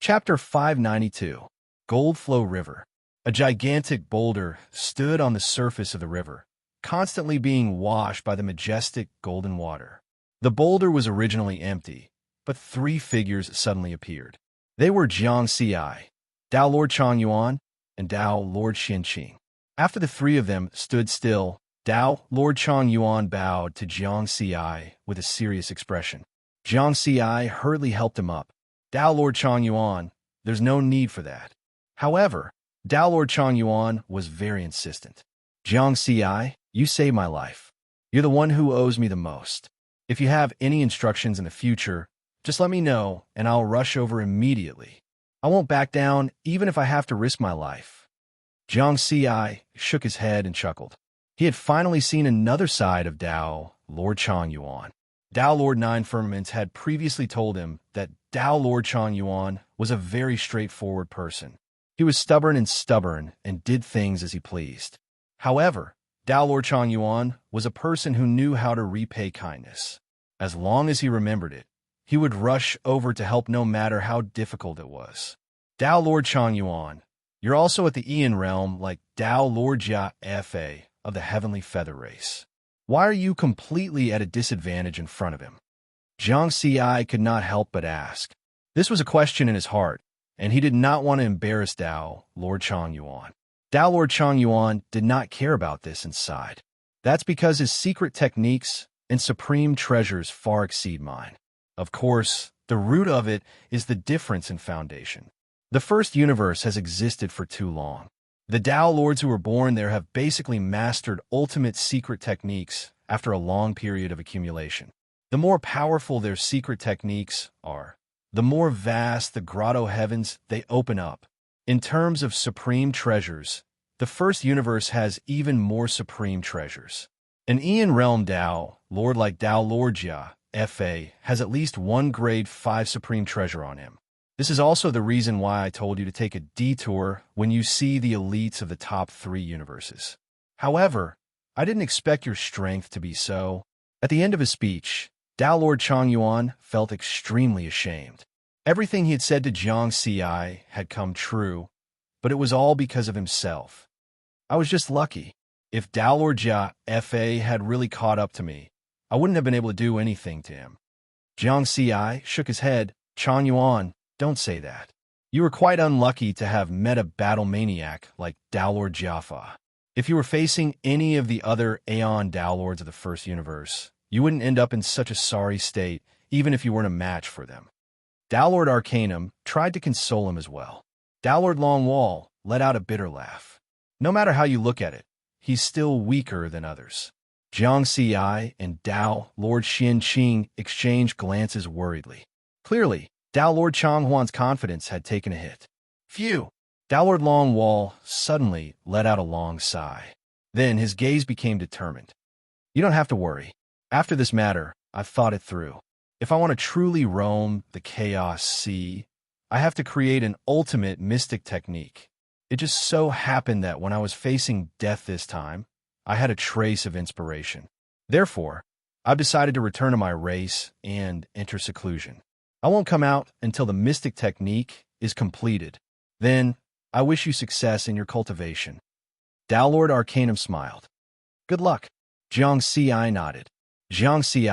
Chapter 592, Goldflow River. A gigantic boulder stood on the surface of the river, constantly being washed by the majestic golden water. The boulder was originally empty, but three figures suddenly appeared. They were Jiang Xi, Tao Lord Chang Yuan, and Tao Lord Xin Qing. After the three of them stood still, Tao Lord Chang Yuan bowed to Jiang Xi with a serious expression. Jiang Xi hurriedly helped him up. Tao Lord Chang Yuan, there's no need for that. However, Tao Lord Chang Yuan was very insistent. Jiang Xi, you saved my life. You're the one who owes me the most. If you have any instructions in the future, just let me know and I'll rush over immediately. I won't back down even if I have to risk my life. Jiang Xi shook his head and chuckled. He had finally seen another side of Tao Lord Chang Yuan. Tao Lord Nine Firmaments had previously told him that Tao Lord Chang Yuan was a very straightforward person. He was stubborn and did things as he pleased. However, Tao Lord Chang Yuan was a person who knew how to repay kindness. As long as he remembered it, he would rush over to help no matter how difficult it was. Tao Lord Chang Yuan, you're also at the Ian realm like Tao Lord Jia Fa of the Heavenly Feather Race. Why are you completely at a disadvantage in front of him? Jiang Xi could not help but ask. This was a question in his heart, and he did not want to embarrass Tao Lord Chang Yuan. Tao Lord Chang Yuan did not care about this inside. That's because his secret techniques and supreme treasures far exceed mine. Of course, the root of it is the difference in foundation. The first universe has existed for too long. The Tao Lords who were born there have basically mastered ultimate secret techniques after a long period of accumulation. The more powerful their secret techniques are, the more vast the grotto heavens they open up. In terms of supreme treasures, the first universe has even more supreme treasures. An Ian realm Tao Lord like Tao Lord Jia Fa has at least one grade 5 supreme treasure on him. This is also the reason why I told you to take a detour when you see the elites of the top 3 universes. However, I didn't expect your strength to be so. At the end of his speech, Tao Lord Chang Yuan felt extremely ashamed. Everything he had said to Jiang Xi had come true, but it was all because of himself. I was just lucky. If Tao Lord Jia Fa had really caught up to me, I wouldn't have been able to do anything to him. Jiang Xi shook his head. Chang Yuan, don't say that. You were quite unlucky to have met a battle maniac like Tao Lord Jaffa. If you were facing any of the other Aeon Tao Lords of the first universe, you wouldn't end up in such a sorry state, even if you weren't a match for them. Tao Lord Arcanum tried to console him as well. Tao Lord Longwall let out a bitter laugh. No matter how you look at it, he's still weaker than others. Jiang Xi and Tao Lord Xin Qing exchanged glances worriedly. Clearly, Tao Lord Chang Huan's confidence had taken a hit. Phew! Tao Lord Longwall suddenly let out a long sigh. Then his gaze became determined. You don't have to worry. After this matter, I've thought it through. If I want to truly roam the Chaos Sea, I have to create an ultimate mystic technique. It just so happened that when I was facing death this time, I had a trace of inspiration. Therefore, I've decided to return to my race and enter seclusion. I won't come out until the mystic technique is completed. Then, I wish you success in your cultivation. Tao Lord Arcanum smiled. Good luck. Jiang Xi nodded. Jiang Xi,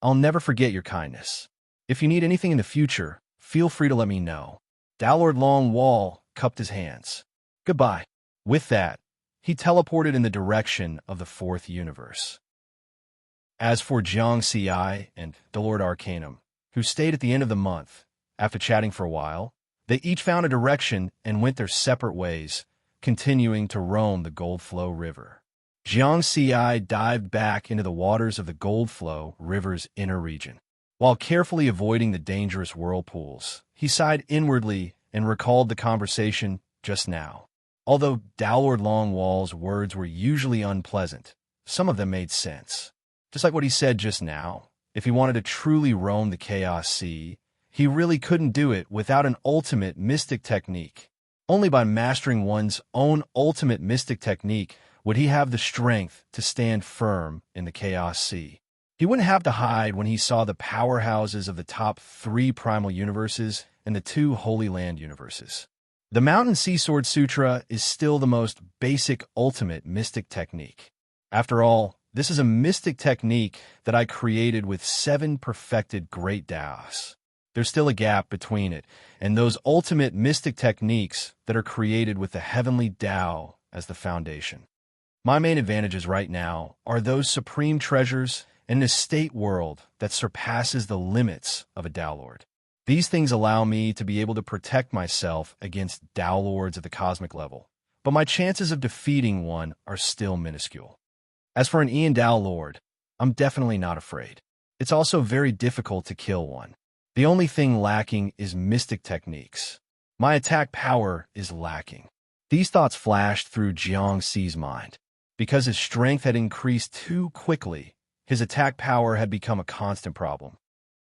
I'll never forget your kindness. If you need anything in the future, feel free to let me know. Tao Lord Longwall cupped his hands. Goodbye. With that, he teleported in the direction of the 4th universe. As for Jiang Xi and the Lord Arcanum, who stayed at the end of the month, after chatting for a while, they each found a direction and went their separate ways, continuing to roam the Goldflow River. Jiang Xi dived back into the waters of the Goldflow River's inner region. While carefully avoiding the dangerous whirlpools, he sighed inwardly and recalled the conversation just now. Although Tao Lord Longwall's words were usually unpleasant, some of them made sense. Just like what he said just now, if he wanted to truly roam the Chaos Sea, he really couldn't do it without an ultimate mystic technique. Only by mastering one's own ultimate mystic technique would he have the strength to stand firm in the Chaos Sea. He wouldn't have to hide when he saw the powerhouses of the top 3 primal universes and the two Holy Land universes. The Mountain Sea Sword Sutra is still the most basic ultimate mystic technique. After all, this is a mystic technique that I created with 7 perfected great Taoists. There's still a gap between it and those ultimate mystic techniques that are created with the heavenly Tao as the foundation. My main advantages right now are those supreme treasures and an estate world that surpasses the limits of a Tao Lord. These things allow me to be able to protect myself against Tao Lords at the cosmic level, but my chances of defeating one are still minuscule. As for an Ian Tao Lord, I'm definitely not afraid. It's also very difficult to kill one. The only thing lacking is mystic techniques. My attack power is lacking. These thoughts flashed through Jiang Xi's mind. Because his strength had increased too quickly, his attack power had become a constant problem.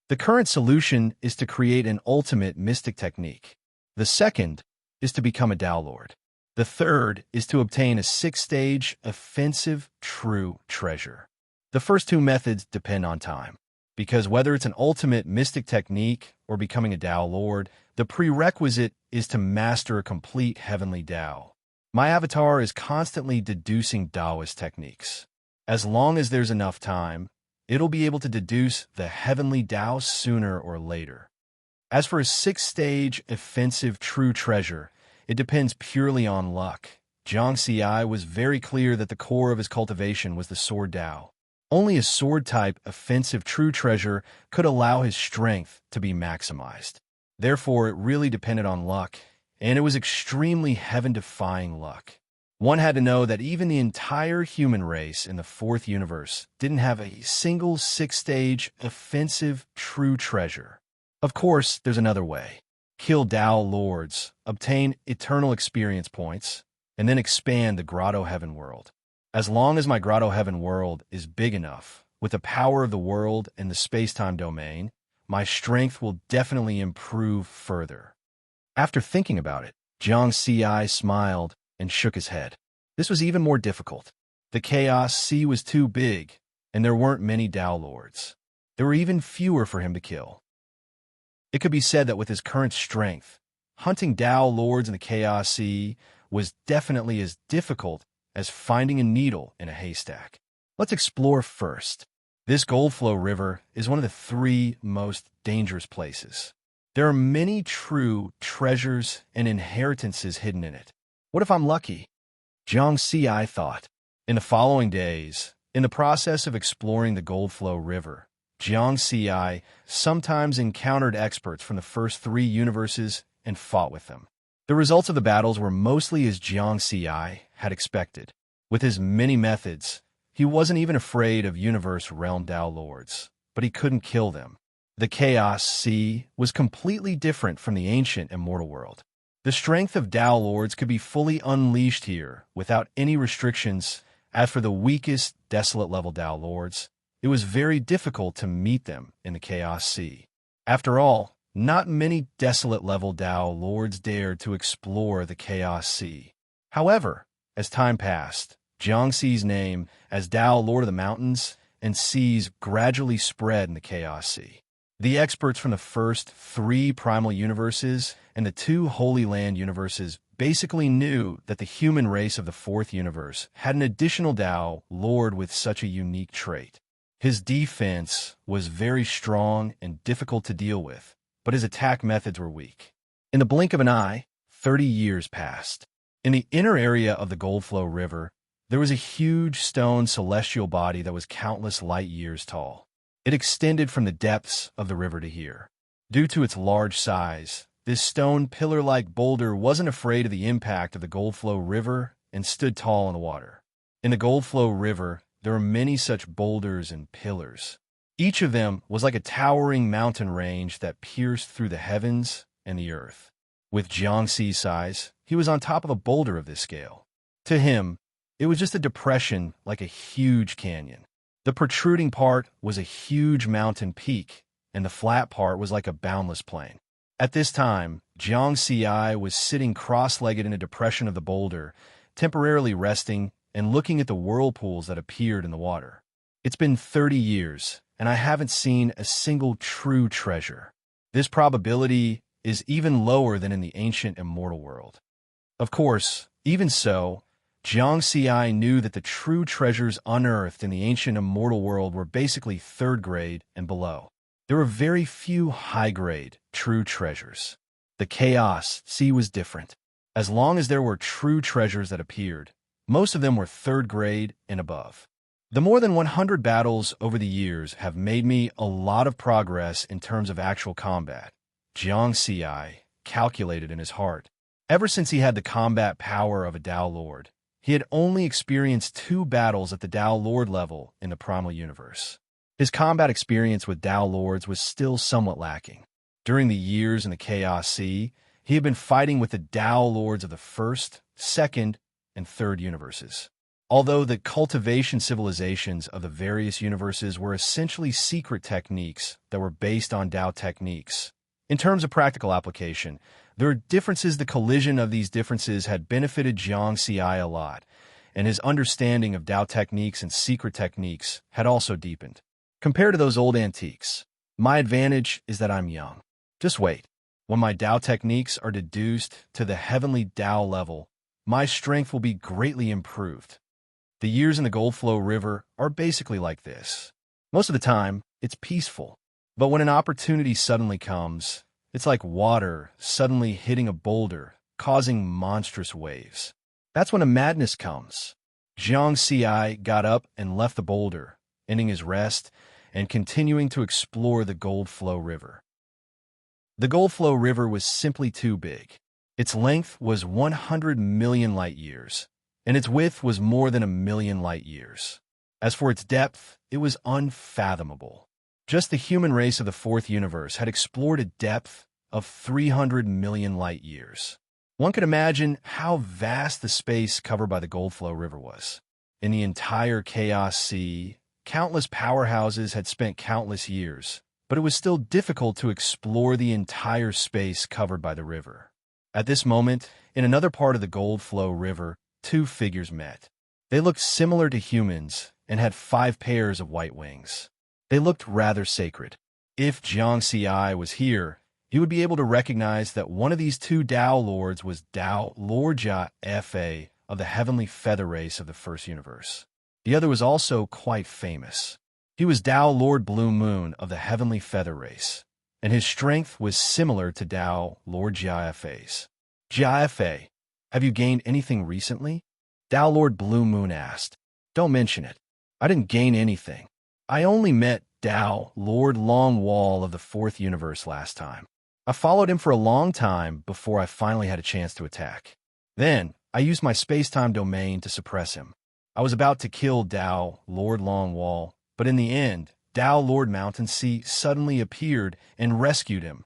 The current solution is to create an ultimate mystic technique. The second is to become a Tao Lord. The third is to obtain a 6-stage offensive true treasure. The first 2 methods depend on time, because whether it's an ultimate mystic technique or becoming a Tao Lord, the prerequisite is to master a complete heavenly Tao. My avatar is constantly deducing Taoist techniques. As long as there's enough time, it'll be able to deduce the heavenly Tao sooner or later. As for a 6-stage offensive true treasure, it depends purely on luck. Jiang Xi was very clear that the core of his cultivation was the sword Tao. Only a sword-type offensive true treasure could allow his strength to be maximized. Therefore, it really depended on luck, and it was extremely heaven-defying luck. One had to know that even the entire human race in the 4th universe didn't have a single 6-stage offensive true treasure. Of course, there's another way. Kill Tao Lords, obtain eternal experience points, and then expand the Grotto Heaven world. As long as my Grotto Heaven world is big enough, with the power of the world and the space-time domain, my strength will definitely improve further. After thinking about it, Jiang Xi smiled and shook his head. This was even more difficult. The Chaos Sea was too big, and there weren't many Tao Lords. There were even fewer for him to kill. It could be said that with his current strength, hunting Tao Lords in the Chaos Sea was definitely as difficult as finding a needle in a haystack. Let's explore first. This Goldflow River is one of the 3 most dangerous places. There are many true treasures and inheritances hidden in it. What if I'm lucky? Jiang Xi thought. In the following days, in the process of exploring the Goldflow River, Jiang Xi sometimes encountered experts from the first 3 universes and fought with them. The results of the battles were mostly as Jiang Xi had expected. With his many methods, he wasn't even afraid of Universe Realm Tao Lords, but he couldn't kill them. The Chaos Sea was completely different from the ancient immortal world. The strength of Tao Lords could be fully unleashed here without any restrictions. As for the weakest desolate level Tao Lords, it was very difficult to meet them in the Chaos Sea. After all, not many desolate level Tao Lords dared to explore the Chaos Sea. However, as time passed, Jiang Xi's name as Tao Lord of the Mountains and Seas gradually spread in the Chaos Sea. The experts from the first 3 primal universes and the 2 Holy Land universes basically knew that the human race of the 4th universe had an additional Tao Lord with such a unique trait. His defense was very strong and difficult to deal with, but his attack methods were weak. In the blink of an eye, 30 years passed. In the inner area of the Goldflow River, there was a huge stone celestial body that was countless light years tall. It extended from the depths of the river to here. Due to its large size, this stone pillar-like boulder wasn't afraid of the impact of the Goldflow River and stood tall in the water. In the Goldflow River, there were many such boulders and pillars. Each of them was like a towering mountain range that pierced through the heavens and the earth. With Jiang Xi's size, he was on top of a boulder of this scale. To him, it was just a depression like a huge canyon. The protruding part was a huge mountain peak, and the flat part was like a boundless plain. At this time, Jiang Xi was sitting cross-legged in a depression of the boulder, temporarily resting and looking at the whirlpools that appeared in the water. It's been 30 years, and I haven't seen a single true treasure. This probability is even lower than in the ancient immortal world. Of course, even so, Jiang Xi knew that the true treasures unearthed in the ancient immortal world were basically third grade and below. There were very few high-grade, true treasures. The Chaos Sea was different. As long as there were true treasures that appeared, most of them were third grade and above. The more than 100 battles over the years have made me a lot of progress in terms of actual combat, Jiang Xi calculated in his heart. Ever since he had the combat power of a Dao Lord, he had only experienced 2 battles at the Dao Lord level in the primal universe. His combat experience with Dao Lords was still somewhat lacking. During the years in the Chaos Sea, he had been fighting with the Dao Lords of the first, second, and third universes. Although the cultivation civilizations of the various universes were essentially secret techniques that were based on Dao techniques, in terms of practical application, there are differences. The collision of these differences had benefited Jiang Xi a lot, and his understanding of Dao techniques and secret techniques had also deepened. Compared to those old antiques, my advantage is that I'm young. Just wait. When my Dao techniques are deduced to the heavenly Dao level, my strength will be greatly improved. The years in the Goldflow River are basically like this. Most of the time, it's peaceful. But when an opportunity suddenly comes, it's like water suddenly hitting a boulder, causing monstrous waves. That's when a madness comes. Jiang Xi got up and left the boulder, ending his rest and continuing to explore the Goldflow River. The Goldflow River was simply too big. Its length was 100 million light years, and its width was more than 1 million light years. As for its depth, it was unfathomable. Just the human race of the fourth universe had explored a depth of 300 million light years. One could imagine how vast the space covered by the Goldflow River was. In the entire Chaos Sea, countless powerhouses had spent countless years, but it was still difficult to explore the entire space covered by the river. At this moment, in another part of the Goldflow River, 2 figures met. They looked similar to humans and had 5 pairs of white wings. They looked rather sacred. If Jiang Xi was here, he would be able to recognize that one of these 2 Dao Lords was Dao Lord Jia Fa of the heavenly feather race of the first universe. The other was also quite famous. He was Dao Lord Blue Moon of the heavenly feather race, and his strength was similar to Dao Lord Jia Fa's. Jia Fa, have you gained anything recently? Dao Lord Blue Moon asked. Don't mention it. I didn't gain anything. I only met Dao Lord Long Wall of the fourth universe last time. I followed him for a long time before I finally had a chance to attack. Then, I used my space-time domain to suppress him. I was about to kill Dao Lord Long Wall, but in the end, Dao Lord Mountain Sea suddenly appeared and rescued him.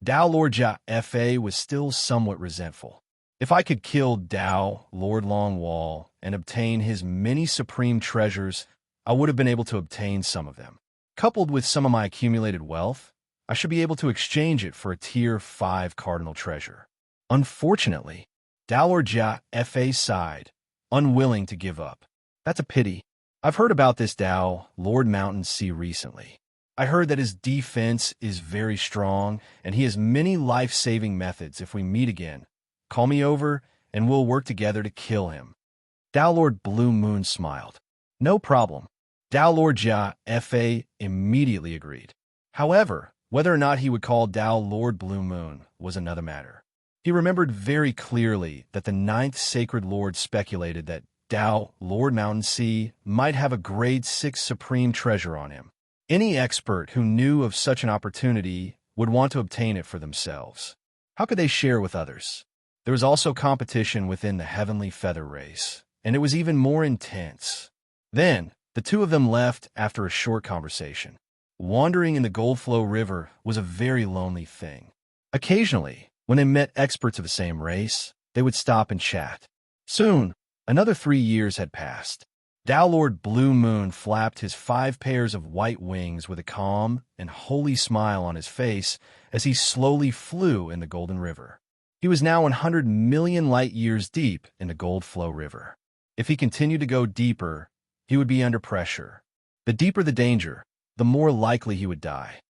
Dao Lord Jia Fa was still somewhat resentful. If I could kill Dao Lord Long Wall and obtain his many supreme treasures, I would have been able to obtain some of them. Coupled with some of my accumulated wealth, I should be able to exchange it for a Tier 5 cardinal treasure. Unfortunately, Dao Lord Jia Fa sighed, unwilling to give up. That's a pity. I've heard about this Dao Lord Mountain Sea recently. I heard that his defense is very strong, and he has many life-saving methods. If we meet again, call me over, and we'll work together to kill him. Dao Lord Blue Moon smiled. No problem. Dao Lord Jia Fa immediately agreed. However, whether or not he would call Dao Lord Blue Moon was another matter. He remembered very clearly that the 9th Sacred Lord speculated that Dao Lord Mountain Sea might have a Grade 6 Supreme Treasure on him. Any expert who knew of such an opportunity would want to obtain it for themselves. How could they share with others? There was also competition within the Heavenly Feather Race, and it was even more intense. Then, the 2 of them left after a short conversation. Wandering in the Goldflow River was a very lonely thing. Occasionally, when they met experts of the same race, they would stop and chat. Soon, another 3 years had passed. Dao Lord Blue Moon flapped his 5 pairs of white wings with a calm and holy smile on his face as he slowly flew in the Golden River. He was now 100 million light years deep in the Goldflow River. If he continued to go deeper, he would be under pressure. The deeper the danger, the more likely he would die.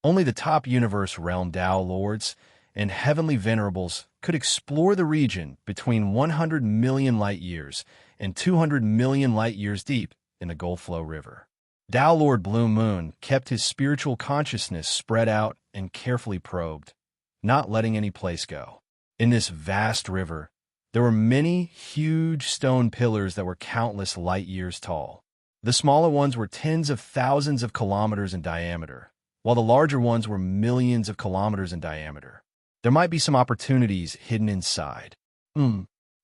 Only the top universe realm Tao Lords and heavenly venerables could explore the region between 100 million light-years and 200 million light-years deep in the Goldflow River. Tao Lord Blue Moon kept his spiritual consciousness spread out and carefully probed, not letting any place go. In this vast river, there were many huge stone pillars that were countless light-years tall. The smaller ones were tens of thousands of kilometers in diameter, while the larger ones were millions of kilometers in diameter. There might be some opportunities hidden inside.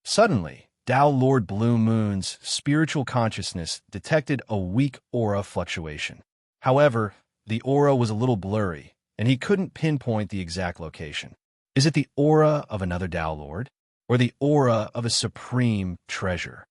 Suddenly, Tao Lord Blue Moon's spiritual consciousness detected a weak aura fluctuation. However, the aura was a little blurry, and he couldn't pinpoint the exact location. Is it the aura of another Tao Lord, or the aura of a supreme treasure?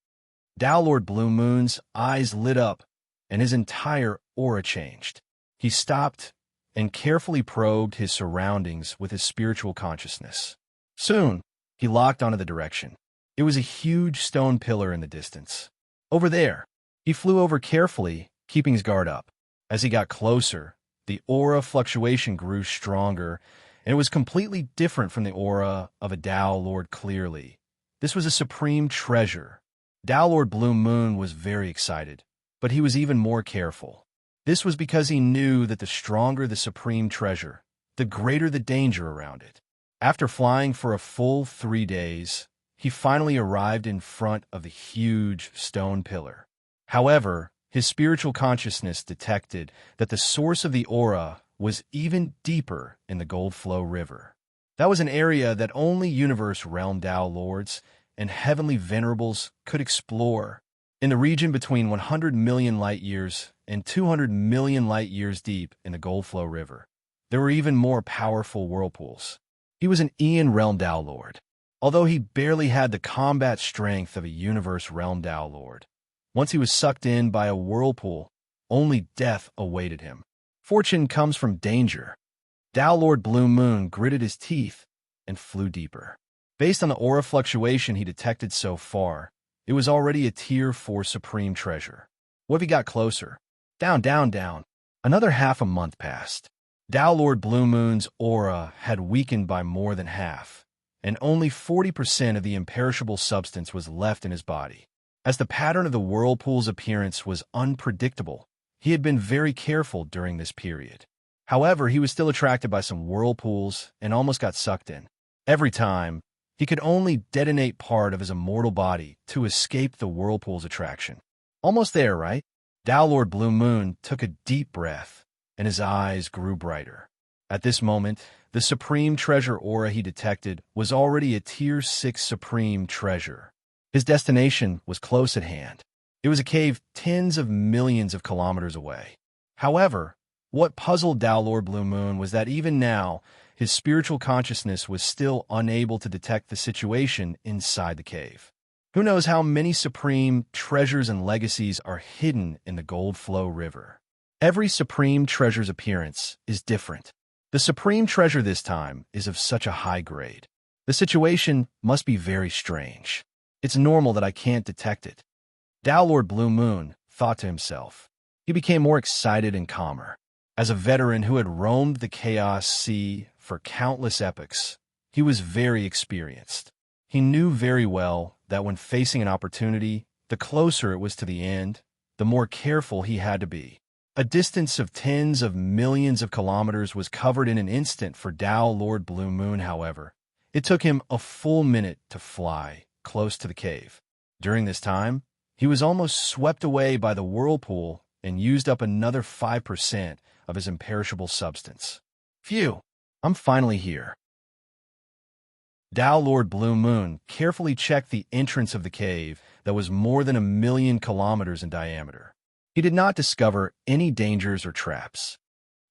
Tao Lord Blue Moon's eyes lit up, and his entire aura changed. He stopped and carefully probed his surroundings with his spiritual consciousness. Soon, he locked onto the direction. It was a huge stone pillar in the distance. Over there, he flew over carefully, keeping his guard up. As he got closer, the aura fluctuation grew stronger, and it was completely different from the aura of a Tao Lord clearly. This was a supreme treasure. Tao Lord Blue Moon was very excited, but he was even more careful. This was because he knew that the stronger the supreme treasure, the greater the danger around it. After flying for a full 3 days, he finally arrived in front of the huge stone pillar. However, his spiritual consciousness detected that the source of the aura was even deeper in the Goldflow River. That was an area that only universe realm Tao Lords and heavenly venerables could explore. In the region between 100 million light-years and 200 million light-years deep in the Goldflow River, there were even more powerful whirlpools. He was an Aeon realm Tao Lord, although he barely had the combat strength of a universe realm Tao Lord. Once he was sucked in by a whirlpool, only death awaited him. Fortune comes from danger. Tao Lord Blue Moon gritted his teeth and flew deeper. Based on the aura fluctuation he detected so far, it was already a Tier 4 supreme treasure. What if he got closer? Down, down, down. Another half a month passed. Tao Lord Blue Moon's aura had weakened by more than half, and only 40% of the imperishable substance was left in his body. As the pattern of the whirlpool's appearance was unpredictable, he had been very careful during this period. However, he was still attracted by some whirlpools and almost got sucked in. Every time, he could only detonate part of his immortal body to escape the whirlpool's attraction. Almost there, right? Tao Lord Blue Moon took a deep breath, and his eyes grew brighter. At this moment, the supreme treasure aura he detected was already a Tier 6 supreme treasure. His destination was close at hand. It was a cave tens of millions of kilometers away. However, what puzzled Tao Lord Blue Moon was that even now, his spiritual consciousness was still unable to detect the situation inside the cave. Who knows how many supreme treasures and legacies are hidden in the Goldflow River? Every supreme treasure's appearance is different. The supreme treasure this time is of such a high grade. The situation must be very strange. It's normal that I can't detect it. Tao Lord Blue Moon thought to himself. He became more excited and calmer. As a veteran who had roamed the Chaos Sea for countless epochs, he was very experienced. He knew very well that when facing an opportunity, the closer it was to the end, the more careful he had to be. A distance of tens of millions of kilometers was covered in an instant for Tao Lord Blue Moon, however. It took him a full minute to fly close to the cave. During this time, he was almost swept away by the whirlpool and used up another 5% of his imperishable substance. Phew, I'm finally here. Tao Lord Blue Moon carefully checked the entrance of the cave that was more than 1,000,000 kilometers in diameter. He did not discover any dangers or traps.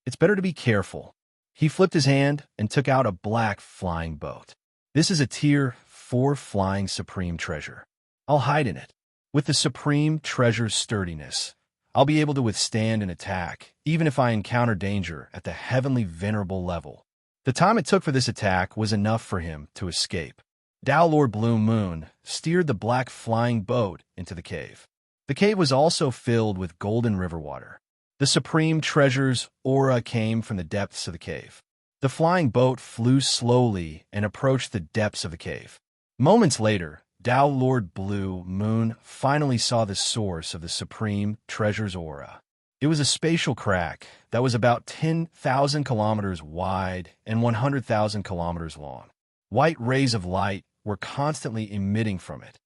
It's better to be careful. He flipped his hand and took out a black flying boat. This is a Tier 4 flying supreme treasure. I'll hide in it. With the supreme treasure's sturdiness, I'll be able to withstand an attack, even if I encounter danger at the heavenly venerable level. The time it took for this attack was enough for him to escape. Tao Lord Blue Moon steered the black flying boat into the cave. The cave was also filled with golden river water. The supreme treasure's aura came from the depths of the cave. The flying boat flew slowly and approached the depths of the cave. Moments later, Tao Lord Blue Moon finally saw the source of the supreme treasure's aura. It was a spatial crack that was about 10,000 kilometers wide and 100,000 kilometers long. White rays of light were constantly emitting from it.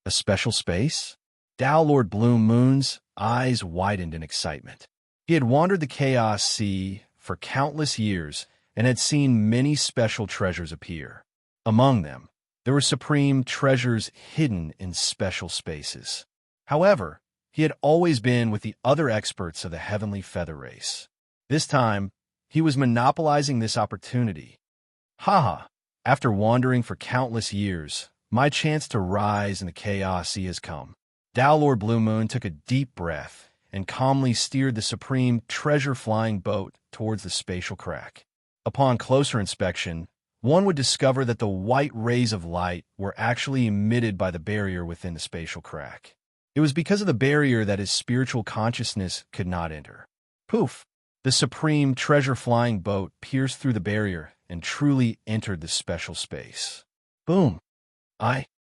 A special space? Tao Lord Blue Moon's eyes widened in excitement. He had wandered the Chaos Sea for countless years and had seen many special treasures appear. Among them, there were supreme treasures hidden in special spaces. However, he had always been with the other experts of the Heavenly Feather Race. This time, he was monopolizing this opportunity. Haha, after wandering for countless years, my chance to rise in the Chaos Sea has come. Tao Lord Blue Moon took a deep breath and calmly steered the supreme treasure-flying boat towards the spatial crack. Upon closer inspection, one would discover that the white rays of light were actually emitted by the barrier within the spatial crack. It was because of the barrier that his spiritual consciousness could not enter. Poof! The supreme treasure-flying boat pierced through the barrier and truly entered the special space. Boom!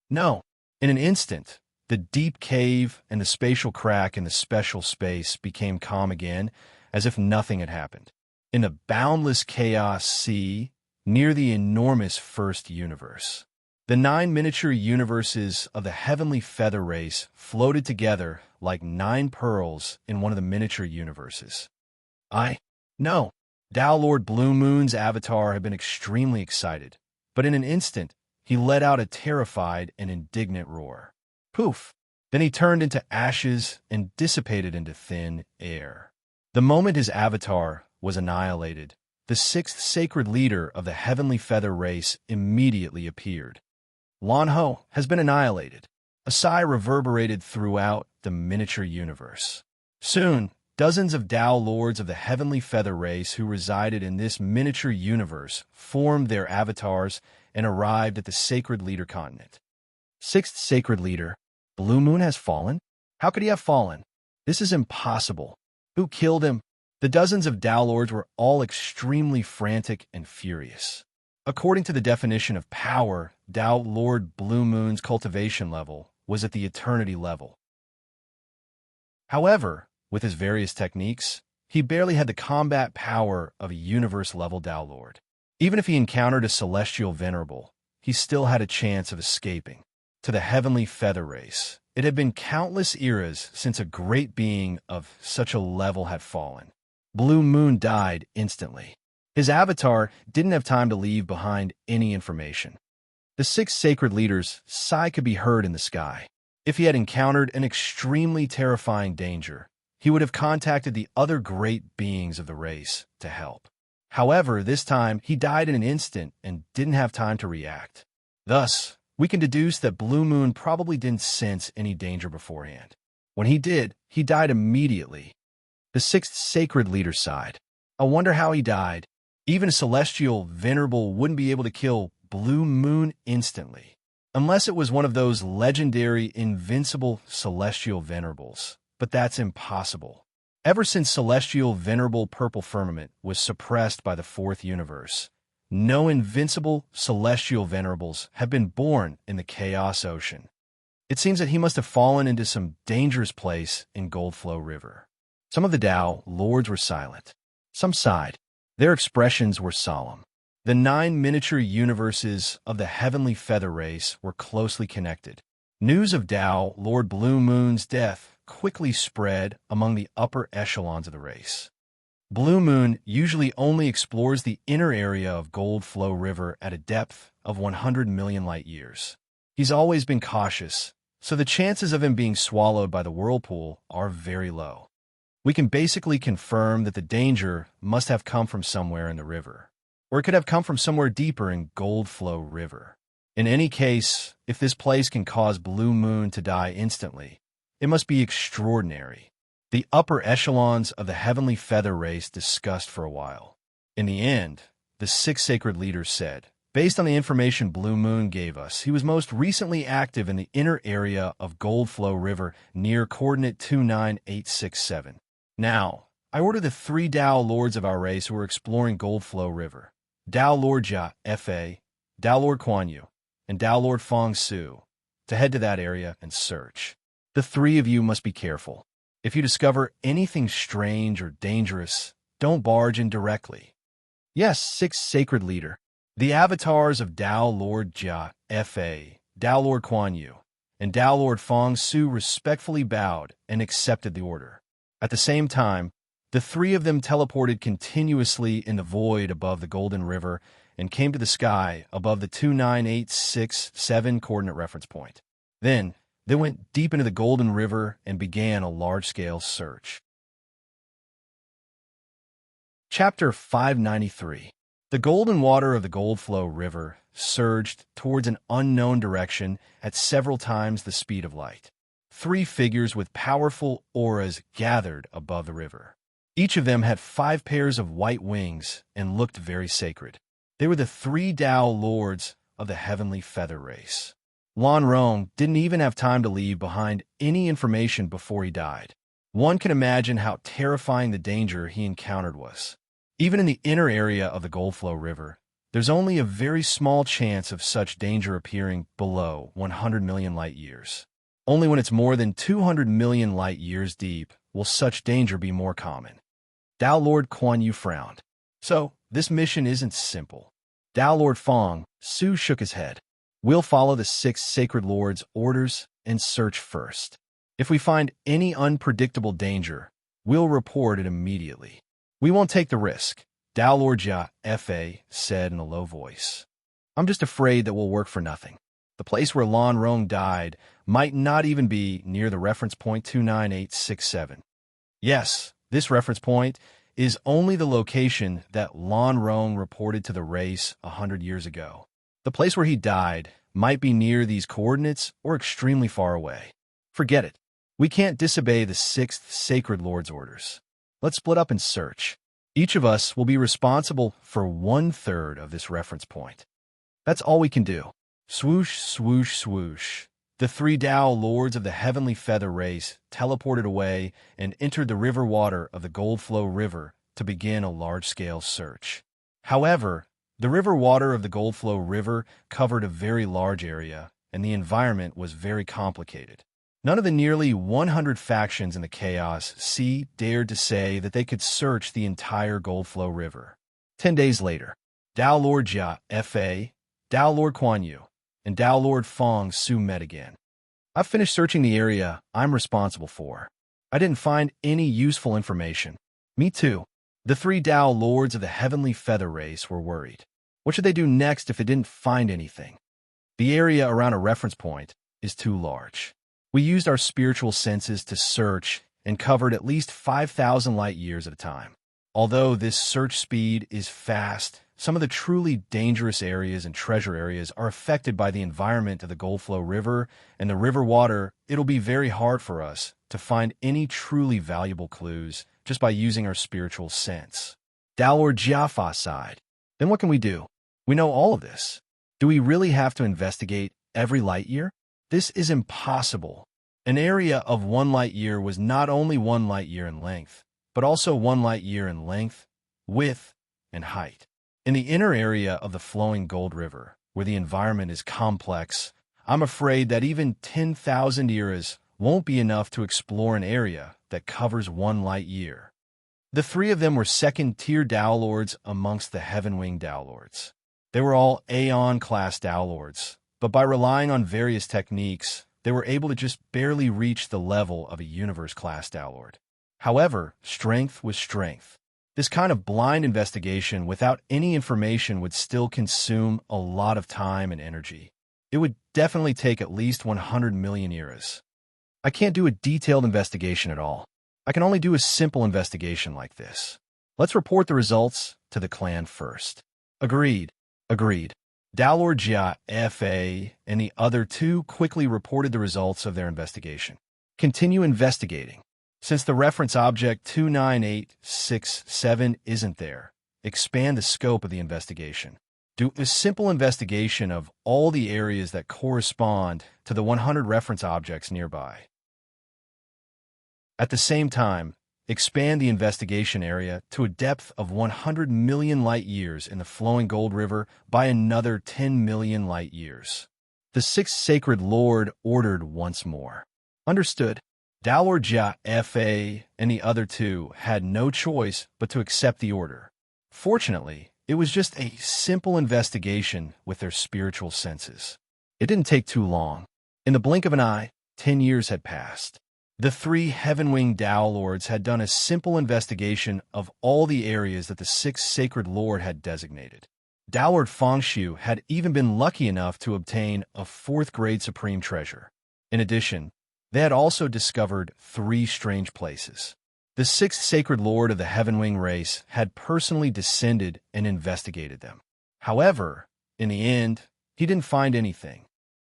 No. In an instant, the deep cave and the spatial crack in the special space became calm again, as if nothing had happened. In the boundless Chaos Sea, near the enormous first universe, the 9 miniature universes of the Heavenly Feather Race floated together like 9 pearls in one of the miniature universes. No. Tao Lord Blue Moon's avatar had been extremely excited, but in an instant, he let out a terrified and indignant roar. Poof! Then he turned into ashes and dissipated into thin air. The moment his avatar was annihilated, the 6th sacred leader of the Heavenly Feather Race immediately appeared. Lan Ho has been annihilated. A sigh reverberated throughout the miniature universe. Soon, dozens of Tao Lords of the Heavenly Feather Race who resided in this miniature universe formed their avatars and arrived at the Sacred Leader continent. 6th Sacred Leader, Blue Moon has fallen? How could he have fallen? This is impossible. Who killed him? The dozens of Tao Lords were all extremely frantic and furious. According to the definition of power, Tao Lord Blue Moon's cultivation level was at the eternity level. However, with his various techniques, he barely had the combat power of a universe-level Tao Lord. Even if he encountered a celestial venerable, he still had a chance of escaping. To the Heavenly Feather Race, it had been countless eras since a great being of such a level had fallen. Blue Moon died instantly. His avatar didn't have time to leave behind any information. The 6 sacred leaders' sigh could be heard in the sky. If he had encountered an extremely terrifying danger, he would have contacted the other great beings of the race to help. However, this time he died in an instant and didn't have time to react. Thus, we can deduce that Blue Moon probably didn't sense any danger beforehand. When he did, he died immediately. The 6th sacred leader sighed. I wonder how he died. Even a celestial venerable wouldn't be able to kill Blue Moon instantly, unless it was one of those legendary invincible celestial venerables. But that's impossible. Ever since celestial venerable purple firmament was suppressed by the 4th universe, no invincible celestial venerables have been born in the Chaos Ocean. It seems that he must have fallen into some dangerous place in Goldflow River. Some of the Tao Lords were silent. Some sighed. Their expressions were solemn. The 9 miniature universes of the Heavenly Feather Race were closely connected. News of Tao Lord Blue Moon's death quickly spread among the upper echelons of the race. Blue Moon usually only explores the inner area of Goldflow River at a depth of 100 million light-years. He's always been cautious, so the chances of him being swallowed by the whirlpool are very low. We can basically confirm that the danger must have come from somewhere in the river, or it could have come from somewhere deeper in Goldflow River. In any case, if this place can cause Blue Moon to die instantly, it must be extraordinary. The upper echelons of the Heavenly Feather Race discussed for a while. In the end, the 6 sacred leaders said, based on the information Blue Moon gave us, he was most recently active in the inner area of Goldflow River near coordinate 29867. Now, I ordered the 3 Dao lords of our race who were exploring Gold Flow River, Dao Lord Jia, F.A., Dao Lord Kuan Yu, and Dao Lord Feng Su, to head to that area and search. The 3 of you must be careful. If you discover anything strange or dangerous, don't barge in directly. Yes, 6 Sacred Leader. The avatars of Dao Lord Jia, F.A., Dao Lord Kuan Yu, and Dao Lord Feng Su respectfully bowed and accepted the order. At the same time, the 3 of them teleported continuously in the void above the Golden River and came to the sky above the 29867 coordinate reference point. Then, they went deep into the Golden River and began a large-scale search. Chapter 593. The golden water of the Gold Flow River surged towards an unknown direction at several times the speed of light. 3 figures with powerful auras gathered above the river. Each of them had 5 pairs of white wings and looked very sacred. They were the 3 Dao lords of the heavenly feather race. Lan Rong didn't even have time to leave behind any information before he died. One can imagine how terrifying the danger he encountered was. Even in the inner area of the Gold Flow River, there's only a very small chance of such danger appearing below 100 million light years. Only when it's more than 200 million light years deep will such danger be more common. Dao Lord Kuan Yu frowned. So, this mission isn't simple. Dao Lord Feng Su shook his head. We'll follow the 6 Sacred Lords' orders and search first. If we find any unpredictable danger, we'll report it immediately. We won't take the risk, Dao Lord Jia, F.A., said in a low voice. I'm just afraid that we'll work for nothing. The place where Lan Rong died might not even be near the reference point 29867. Yes, this reference point is only the location that Lan Rong reported to the race 100 years ago. The place where he died might be near these coordinates or extremely far away. Forget it. We can't disobey the 6th Sacred Lord's orders. Let's split up and search. Each of us will be responsible for 1/3 of this reference point. That's all we can do. Swoosh, swoosh, swoosh. The 3 Dao lords of the heavenly feather race teleported away and entered the river water of the Gold Flow River to begin a large-scale search. However, the river water of the Gold Flow River covered a very large area, and the environment was very complicated. None of the nearly 100 factions in the Chaos Sea dared to say that they could search the entire Gold Flow River. 10 days later, Dao Lord Jia, F.A., Dao Lord Kuan Yu, and Dao Lord Feng Su met again. I've finished searching the area I'm responsible for. I didn't find any useful information. Me too. The 3 Dao lords of the heavenly feather race were worried. What should they do next if they didn't find anything? The area around a reference point is too large. We used our spiritual senses to search and covered at least 5,000 light years at a time. Although this search speed is fast, some of the truly dangerous areas and treasure areas are affected by the environment of the Gold Flow River and the river water. It'll be very hard for us to find any truly valuable clues just by using our spiritual sense. Dao Lord Jiafa sighed. Then what can we do? We know all of this. Do we really have to investigate every light year? This is impossible. An area of 1 light year was not only 1 light year in length, but also 1 light year in length, width, and height. In the inner area of the flowing Gold River, where the environment is complex, I'm afraid that even 10,000 eras won't be enough to explore an area that covers 1 light year. The 3 of them were second-tier Dao Lords amongst the Heaven-Winged Dao Lords. They were all Aeon-class Dao Lords, but by relying on various techniques, they were able to just barely reach the level of a Universe-class Dao Lord. However, strength was strength. This kind of blind investigation without any information would still consume a lot of time and energy. It would definitely take at least 100 million eras. I can't do a detailed investigation at all. I can only do a simple investigation like this. Let's report the results to the clan first. Agreed. Agreed. Dao Lord Jia, F.A., and the other 2 quickly reported the results of their investigation. Continue investigating. Since the reference object 29867 isn't there, expand the scope of the investigation. Do a simple investigation of all the areas that correspond to the 100 reference objects nearby. At the same time, expand the investigation area to a depth of 100 million light-years in the flowing Gold River by another 10 million light-years. The sixth sacred lord ordered once more. Understood. Dalor Ja Fa and the other two had no choice but to accept the order. Fortunately, it was just a simple investigation with their spiritual senses. It didn't take too long. In the blink of an eye, 10 years had passed. The three Heavenwing Tao Lords had done a simple investigation of all the areas that the sixth sacred lord had designated. Tao Lord Fengshu had even been lucky enough to obtain a fourth-grade supreme treasure. In addition, they had also discovered 3 strange places. The sixth sacred lord of the Heavenwing race had personally descended and investigated them. However, in the end, he didn't find anything.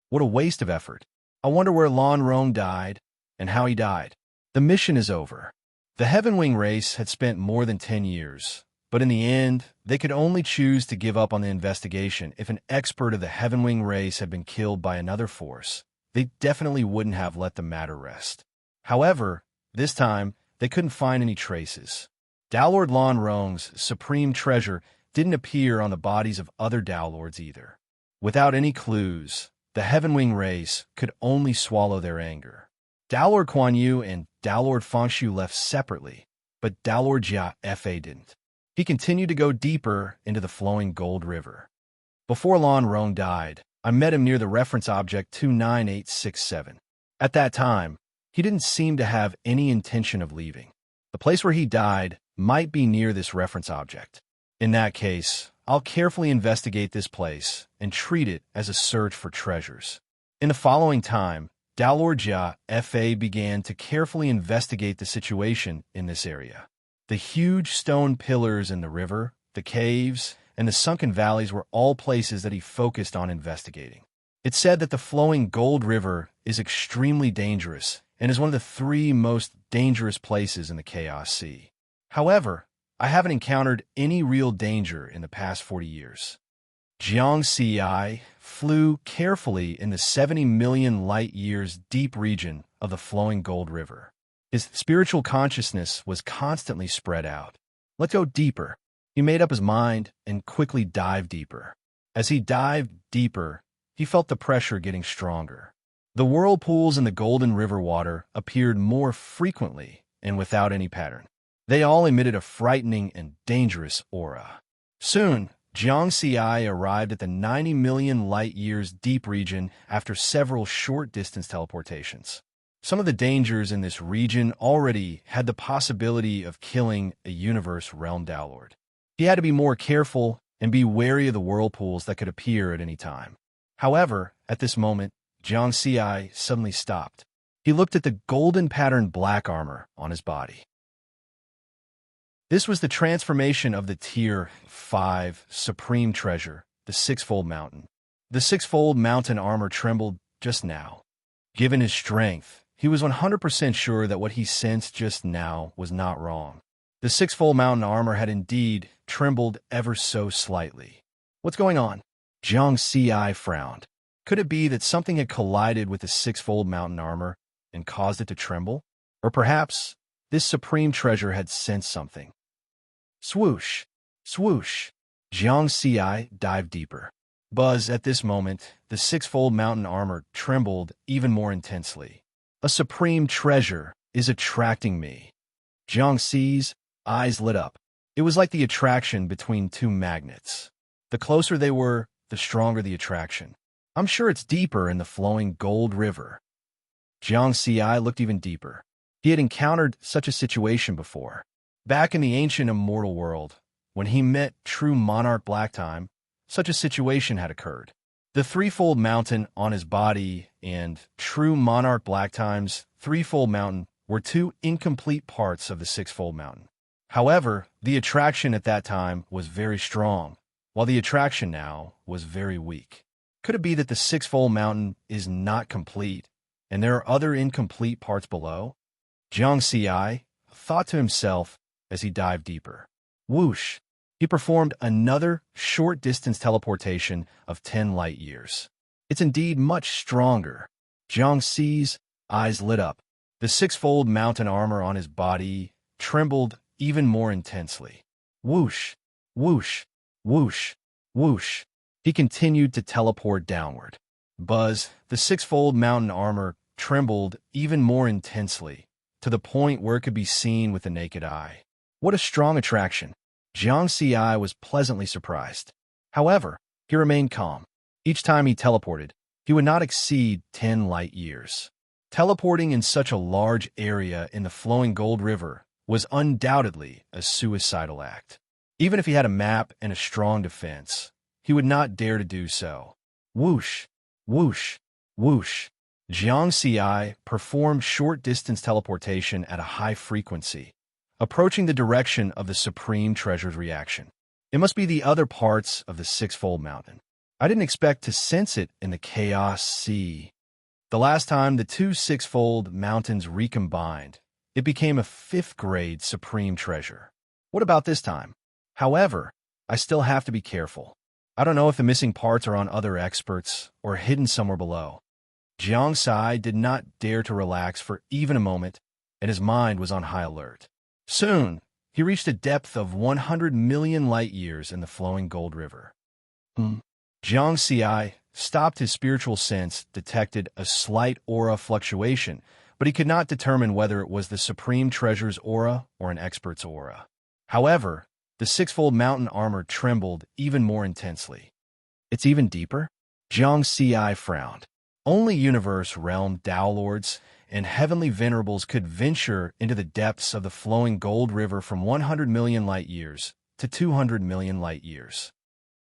What a waste of effort. I wonder where Lan Rong died and how he died. The mission is over. The Heavenwing race had spent more than 10 years, but in the end, they could only choose to give up on the investigation if an expert of the Heavenwing race had been killed by another force. They definitely wouldn't have let the matter rest. However, this time, they couldn't find any traces. Tao Lord Lan Rong's supreme treasure didn't appear on the bodies of other Tao Lords either. Without any clues, the Heavenwing race could only swallow their anger. Tao Lord Kuan Yu and Tao Lord Fengshu left separately, but Tao Lord Ja Fa didn't. He continued to go deeper into the flowing Gold River. Before Lan Rong died, I met him near the reference object 29867. At that time, he didn't seem to have any intention of leaving. The place where he died might be near this reference object. In that case, I'll carefully investigate this place and treat it as a search for treasures. In the following time, Tao Lord Ja Fa began to carefully investigate the situation in this area. The huge stone pillars in the river, the caves, and the sunken valleys were all places that he focused on investigating. It's said that the flowing Gold River is extremely dangerous and is one of the 3 most dangerous places in the Chaos Sea. However, I haven't encountered any real danger in the past 40 years. Jiang Xi flew carefully in the 70 million light-years deep region of the flowing Gold River. His spiritual consciousness was constantly spread out. Let's go deeper. He made up his mind and quickly dived deeper. As he dived deeper, he felt the pressure getting stronger. The whirlpools in the Golden River water appeared more frequently and without any pattern. They all emitted a frightening and dangerous aura. Soon, Jiang Xi arrived at the 90 million light-years deep region after several short-distance teleportations. Some of the dangers in this region already had the possibility of killing a universe realm Tao Lord. He had to be more careful and be wary of the whirlpools that could appear at any time. However, at this moment, Jiang Xi suddenly stopped. He looked at the golden-patterned black armor on his body. This was the transformation of the Tier 5 Supreme Treasure, the Sixfold Mountain. The Sixfold Mountain armor trembled just now. Given his strength, he was 100% sure that what he sensed just now was not wrong. The Sixfold Mountain armor had indeed trembled ever so slightly. What's going on? Jiang Xi frowned. Could it be that something had collided with the Sixfold Mountain armor and caused it to tremble? Or perhaps this supreme treasure had sensed something. Swoosh! Swoosh! Jiang Xi dived deeper. Buzz, at this moment, the Sixfold Mountain armor trembled even more intensely. A supreme treasure is attracting me. Jiang Xi's eyes lit up. It was like the attraction between 2 magnets. The closer they were, the stronger the attraction. I'm sure it's deeper in the flowing Gold River. Jiang Xi looked even deeper. He had encountered such a situation before. Back in the ancient immortal world, when he met true Monarch Blacktime, such a situation had occurred. The threefold mountain on his body and true Monarch Blacktime's threefold mountain were 2 incomplete parts of the sixfold mountain. However, the attraction at that time was very strong, while the attraction now was very weak. Could it be that the sixfold mountain is not complete, and there are other incomplete parts below? Jiang Xi thought to himself as he dived deeper. Whoosh! He performed another short-distance teleportation of 10 light-years. It's indeed much stronger. Jiang Xi's eyes lit up. The sixfold mountain armor on his body trembled even more intensely. Whoosh, whoosh, whoosh, whoosh. He continued to teleport downward. Buzz, the six-fold mountain armor, trembled even more intensely, to the point where it could be seen with the naked eye. What a strong attraction! Jiang Xi was pleasantly surprised. However, he remained calm. Each time he teleported, he would not exceed 10 light years. Teleporting in such a large area in the flowing Gold River was undoubtedly a suicidal act. Even if he had a map and a strong defense, he would not dare to do so. Whoosh, whoosh, whoosh. Jiang Xi performed short-distance teleportation at a high frequency, approaching the direction of the Supreme Treasure's reaction. It must be the other parts of the six-fold mountain. I didn't expect to sense it in the Chaos Sea. The last time the two six-fold mountains recombined, it became a fifth-grade Supreme Treasure. What about this time? However, I still have to be careful. I don't know if the missing parts are on other experts or hidden somewhere below. Jiang Xi did not dare to relax for even a moment, and his mind was on high alert. Soon, he reached a depth of 100 million light-years in the flowing Gold River. Jiang Xi stopped. His spiritual sense detected a slight aura fluctuation, but he could not determine whether it was the Supreme Treasure's aura or an expert's aura. However, the six-fold mountain armor trembled even more intensely. It's even deeper? Jiang Xi frowned. Only universe realm Tao Lords and heavenly venerables could venture into the depths of the flowing Gold River from 100 million light-years to 200 million light-years.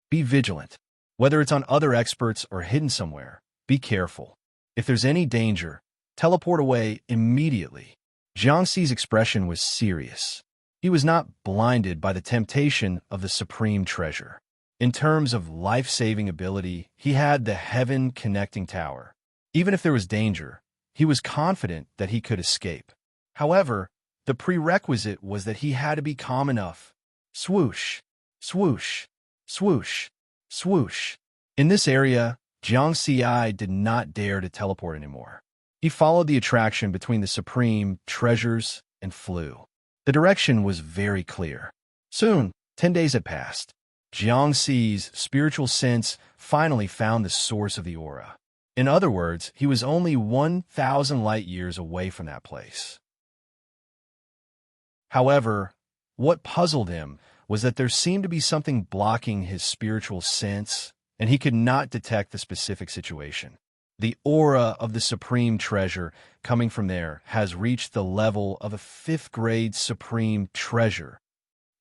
Be vigilant. Whether it's on other experts or hidden somewhere, be careful. If there's any danger, teleport away immediately. Jiang Xi's expression was serious. He was not blinded by the temptation of the Supreme Treasure. In terms of life-saving ability, he had the Heaven Connecting Tower. Even if there was danger, he was confident that he could escape. However, the prerequisite was that he had to be calm enough. Swoosh, swoosh, swoosh, swoosh. In this area, Jiang Xi did not dare to teleport anymore. He followed the attraction between the Supreme Treasures and flew. The direction was very clear. Soon, 10 days had passed. Jiang Xi's spiritual sense finally found the source of the aura. In other words, he was only 1,000 light-years away from that place. However, what puzzled him was that there seemed to be something blocking his spiritual sense, and he could not detect the specific situation. The aura of the Supreme Treasure coming from there has reached the level of a fifth-grade Supreme Treasure.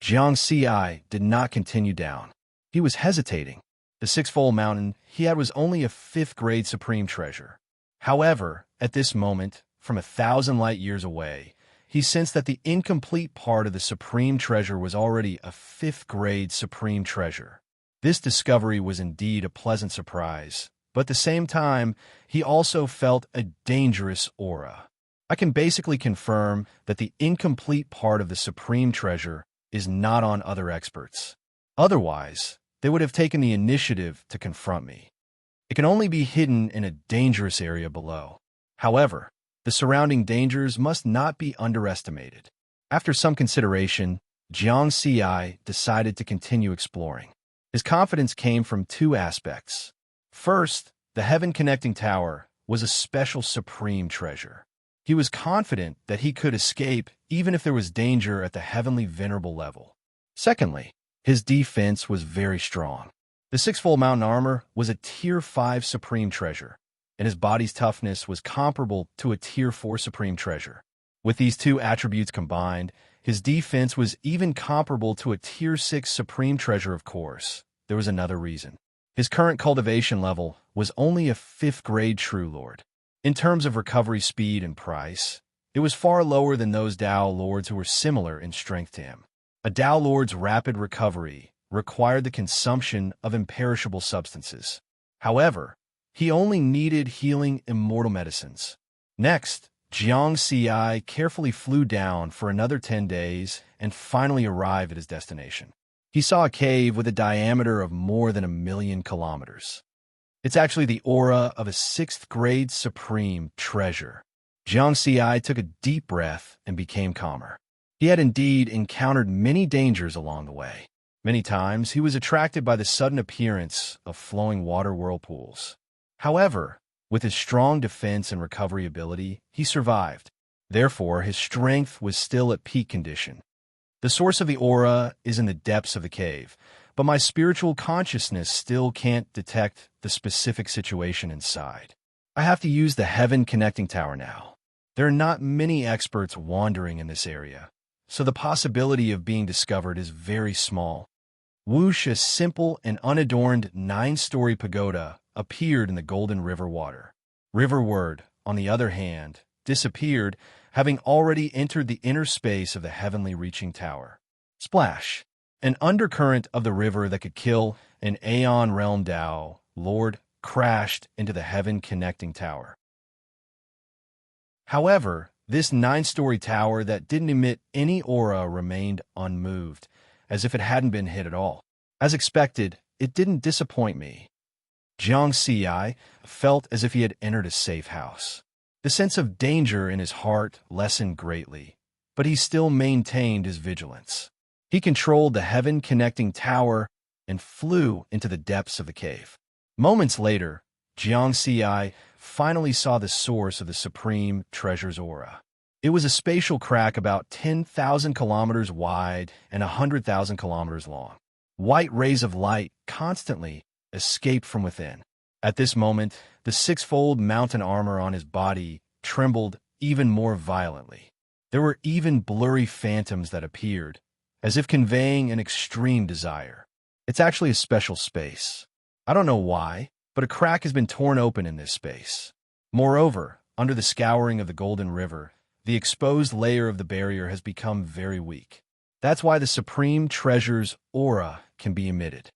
Jiang Xi did not continue down. He was hesitating. The six-fold mountain he had was only a fifth-grade Supreme Treasure. However, at this moment, from 1,000 light-years away, he sensed that the incomplete part of the Supreme Treasure was already a fifth-grade Supreme Treasure. This discovery was indeed a pleasant surprise, but at the same time, he also felt a dangerous aura. I can basically confirm that the incomplete part of the Supreme Treasure is not on other experts. Otherwise, they would have taken the initiative to confront me. It can only be hidden in a dangerous area below. However, the surrounding dangers must not be underestimated. After some consideration, Jiang Xi decided to continue exploring. His confidence came from two aspects. First, the Heaven Connecting Tower was a special Supreme Treasure. He was confident that he could escape even if there was danger at the Heavenly Venerable level. Secondly, his defense was very strong. The six-fold mountain armor was a Tier 5 Supreme Treasure, and his body's toughness was comparable to a Tier 4 Supreme Treasure. With these two attributes combined, his defense was even comparable to a Tier 6 Supreme Treasure. Of course, there was another reason. His current cultivation level was only a 5th-grade True Lord. In terms of recovery speed and price, it was far lower than those Tao Lords who were similar in strength to him. A Tao Lord's rapid recovery required the consumption of imperishable substances. However, he only needed healing immortal medicines. Next, Jiang Xi carefully flew down for another 10 days and finally arrived at his destination. He saw a cave with a diameter of more than 1,000,000 kilometers. It's actually the aura of a 6th-grade Supreme Treasure. Jiang Xi took a deep breath and became calmer. He had indeed encountered many dangers along the way. Many times he was attracted by the sudden appearance of flowing water whirlpools. However, with his strong defense and recovery ability, he survived. Therefore, his strength was still at peak condition. The source of the aura is in the depths of the cave, but my spiritual consciousness still can't detect the specific situation inside. I have to use the heaven connecting tower now. There are not many experts wandering in this area, so the possibility of being discovered is very small. Whoosh, a simple and unadorned 9-story pagoda appeared in the Golden River water. Riverward, on the other hand, disappeared, having already entered the inner space of the heavenly reaching tower. Splash! An undercurrent of the river that could kill an Aeon Realm Tao Lord crashed into the heaven connecting tower. However, this 9-story tower that didn't emit any aura remained unmoved, as if it hadn't been hit at all. As expected, it didn't disappoint me. Jiang Xi felt as if he had entered a safe house. The sense of danger in his heart lessened greatly, but he still maintained his vigilance. He controlled the heaven-connecting tower and flew into the depths of the cave. Moments later, Jiang Xi finally saw the source of the supreme treasure's aura. It was a spatial crack about 10,000 kilometers wide and 100,000 kilometers long. White rays of light constantly escaped from within. At this moment, the 6-fold mountain armor on his body trembled even more violently. There were even blurry phantoms that appeared, as if conveying an extreme desire. It's actually a special space. I don't know why, but a crack has been torn open in this space. Moreover, under the scouring of the Golden River, the exposed layer of the barrier has become very weak. That's why the supreme treasure's aura can be emitted.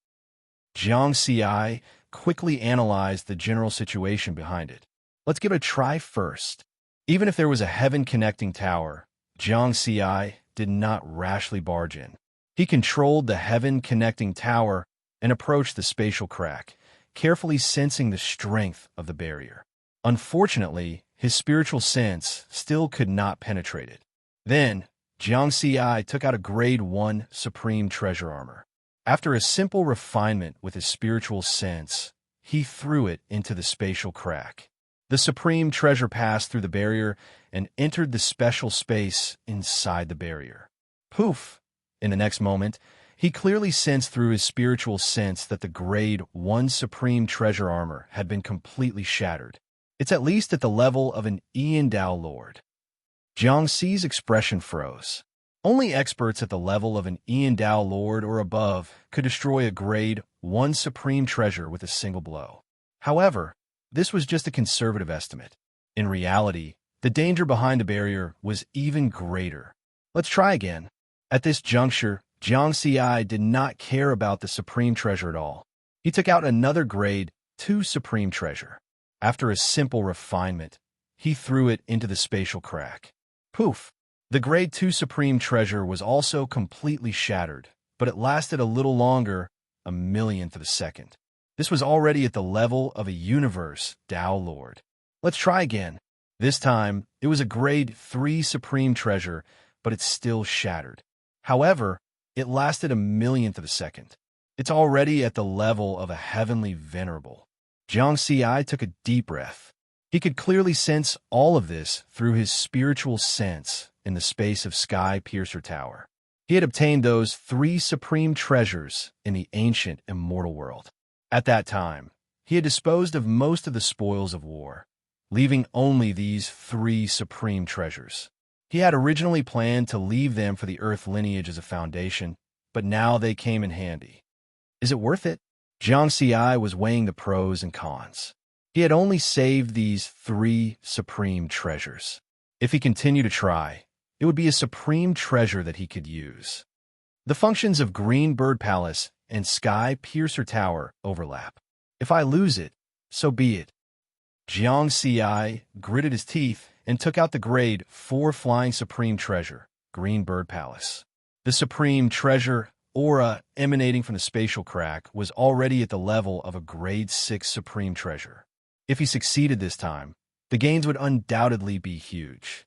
Jiang Xi quickly analyzed the general situation behind it. Let's give it a try first. Even if there was a heaven-connecting tower, Jiang Xi did not rashly barge in. He controlled the heaven-connecting tower and approached the spatial crack, carefully sensing the strength of the barrier. Unfortunately, his spiritual sense still could not penetrate it. Then, Jiang Xi took out a Grade 1 Supreme Treasure Armor. After a simple refinement with his spiritual sense, he threw it into the spatial crack. The supreme treasure passed through the barrier and entered the special space inside the barrier. Poof! In the next moment, he clearly sensed through his spiritual sense that the Grade 1 Supreme Treasure Armor had been completely shattered. It's at least at the level of an Aeon Tao Lord. Jiang Xi's expression froze. Only experts at the level of an Aeon Tao Lord or above could destroy a Grade 1 Supreme Treasure with a single blow. However, this was just a conservative estimate. In reality, the danger behind the barrier was even greater. Let's try again. At this juncture, Jiang Xi did not care about the Supreme Treasure at all. He took out another Grade 2 Supreme Treasure. After a simple refinement, he threw it into the spatial crack. Poof! The Grade 2 Supreme Treasure was also completely shattered, but it lasted a little longer, a millionth of a second. This was already at the level of a Universe Tao Lord. Let's try again. This time, it was a Grade 3 Supreme Treasure, but it's still shattered. However, it lasted a millionth of a second. It's already at the level of a Heavenly Venerable. Jiang Xi took a deep breath. He could clearly sense all of this through his spiritual sense in the space of Sky Piercer Tower. He had obtained those 3 supreme treasures in the ancient immortal world. At that time, he had disposed of most of the spoils of war, leaving only these 3 supreme treasures. He had originally planned to leave them for the Earth lineage as a foundation, but now they came in handy. Is it worth it? Jiang Xi was weighing the pros and cons. He had only saved these 3 supreme treasures. If he continued to try, it would be a supreme treasure that he could use. The functions of Green Bird Palace and Sky Piercer Tower overlap. If I lose it, so be it. Jiang Xi gritted his teeth and took out the Grade 4 Flying Supreme Treasure, Green Bird Palace. The Supreme Treasure aura emanating from the spatial crack was already at the level of a Grade 6 Supreme Treasure. If he succeeded this time, the gains would undoubtedly be huge.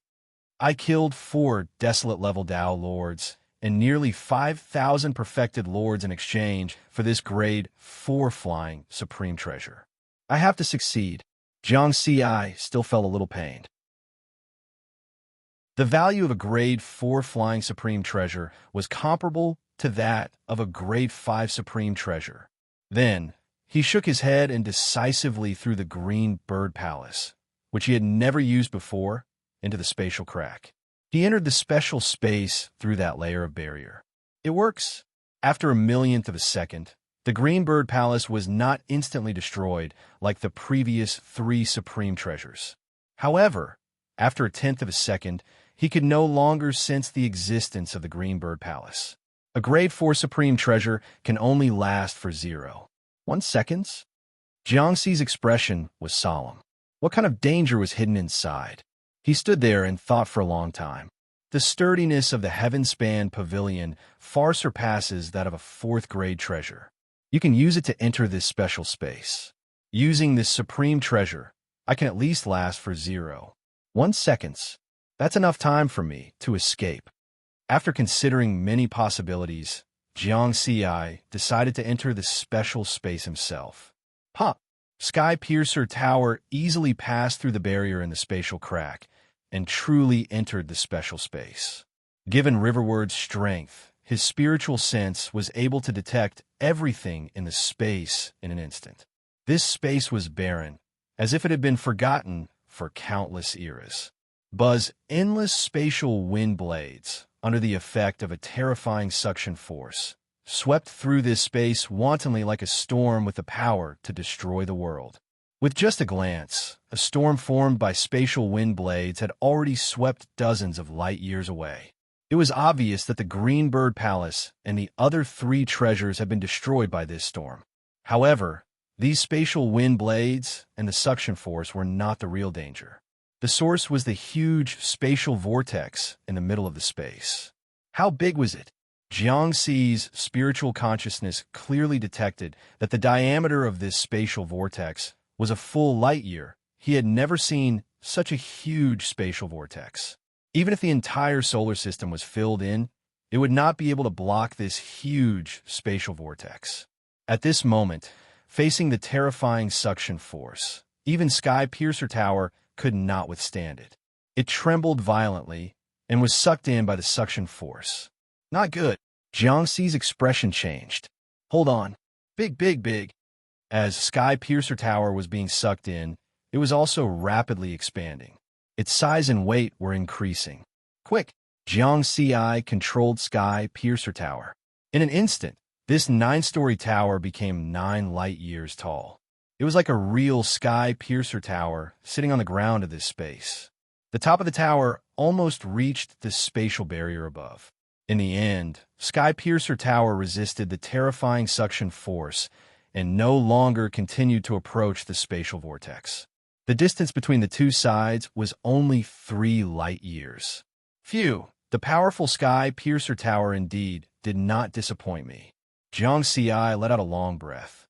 I killed 4 desolate level Dao lords and nearly 5,000 perfected lords in exchange for this grade 4 flying supreme treasure. I have to succeed. Jiang Ci still felt a little pained. The value of a grade 4 flying supreme treasure was comparable to that of a grade 5 supreme treasure. Then, he shook his head and decisively threw the green bird palace, which he had never used before, into the spatial crack. He entered the special space through that layer of barrier. It works. After a millionth of a second, the green bird palace was not instantly destroyed like the previous 3 supreme treasures. However, after a tenth of a second, he could no longer sense the existence of the green bird palace. A grade 4 supreme treasure can only last for 0.1 seconds. Jiang Ci's expression was solemn. What kind of danger was hidden inside? He stood there and thought for a long time. The sturdiness of the heaven-span pavilion far surpasses that of a 4th grade treasure. You can use it to enter this special space. Using this supreme treasure, I can at least last for 0.1 seconds. That's enough time for me to escape. After considering many possibilities, Jiang Ci decided to enter the special space himself. Pop! Sky Piercer Tower easily passed through the barrier in the spatial crack and truly entered the special space. Given Riverward's strength, his spiritual sense was able to detect everything in the space in an instant. This space was barren, as if it had been forgotten for countless eras. Buzz endless spatial wind blades, under the effect of a terrifying suction force, swept through this space wantonly like a storm with the power to destroy the world. With just a glance, a storm formed by spatial wind blades had already swept dozens of light years away. It was obvious that the Green Bird Palace and the other 3 treasures had been destroyed by this storm. However, these spatial wind blades and the suction force were not the real danger. The source was the huge spatial vortex in the middle of the space. How big was it? Jiang Ci's spiritual consciousness clearly detected that the diameter of this spatial vortex was a full light year. He had never seen such a huge spatial vortex. Even if the entire solar system was filled in, it would not be able to block this huge spatial vortex. At this moment, facing the terrifying suction force, even Sky Piercer Tower could not withstand it. It trembled violently and was sucked in by the suction force. Not good. Jiang Ci's expression changed. Hold on. Big. As Sky Piercer Tower was being sucked in, it was also rapidly expanding. Its size and weight were increasing. Quick! Jiang Ci controlled Sky Piercer Tower. In an instant, this 9-story tower became 9 light years tall. It was like a real Sky Piercer Tower sitting on the ground of this space. The top of the tower almost reached the spatial barrier above. In the end, Sky Piercer Tower resisted the terrifying suction force and no longer continued to approach the spatial vortex. The distance between the 2 sides was only 3 light years. Phew, the powerful Sky Piercer Tower indeed did not disappoint me. Jiang Ci let out a long breath.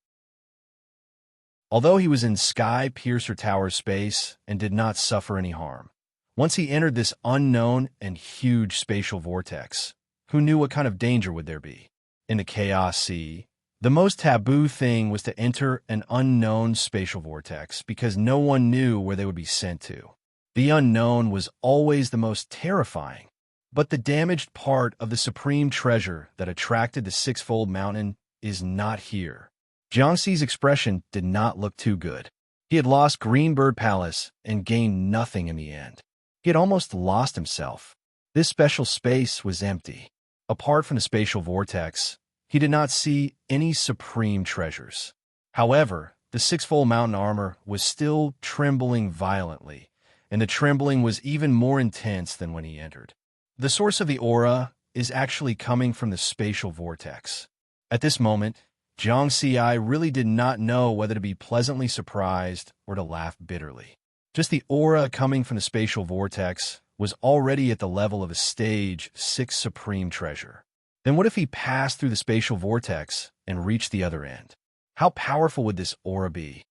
Although he was in Sky Piercer Tower space and did not suffer any harm, once he entered this unknown and huge spatial vortex, who knew what kind of danger would there be? In the Chaos Sea, the most taboo thing was to enter an unknown spatial vortex because no one knew where they would be sent to. The unknown was always the most terrifying, but the damaged part of the supreme treasure that attracted the 6-fold mountain is not here. Jiang Ci's expression did not look too good. He had lost Green Bird Palace and gained nothing in the end. He had almost lost himself. This special space was empty. Apart from the spatial vortex, he did not see any supreme treasures. However, the 6-fold mountain armor was still trembling violently, and the trembling was even more intense than when he entered. The source of the aura is actually coming from the spatial vortex. At this moment, Jiang Ci really did not know whether to be pleasantly surprised or to laugh bitterly. Just the aura coming from the spatial vortex was already at the level of a stage 6 supreme treasure. Then what if he passed through the spatial vortex and reached the other end? How powerful would this aura be?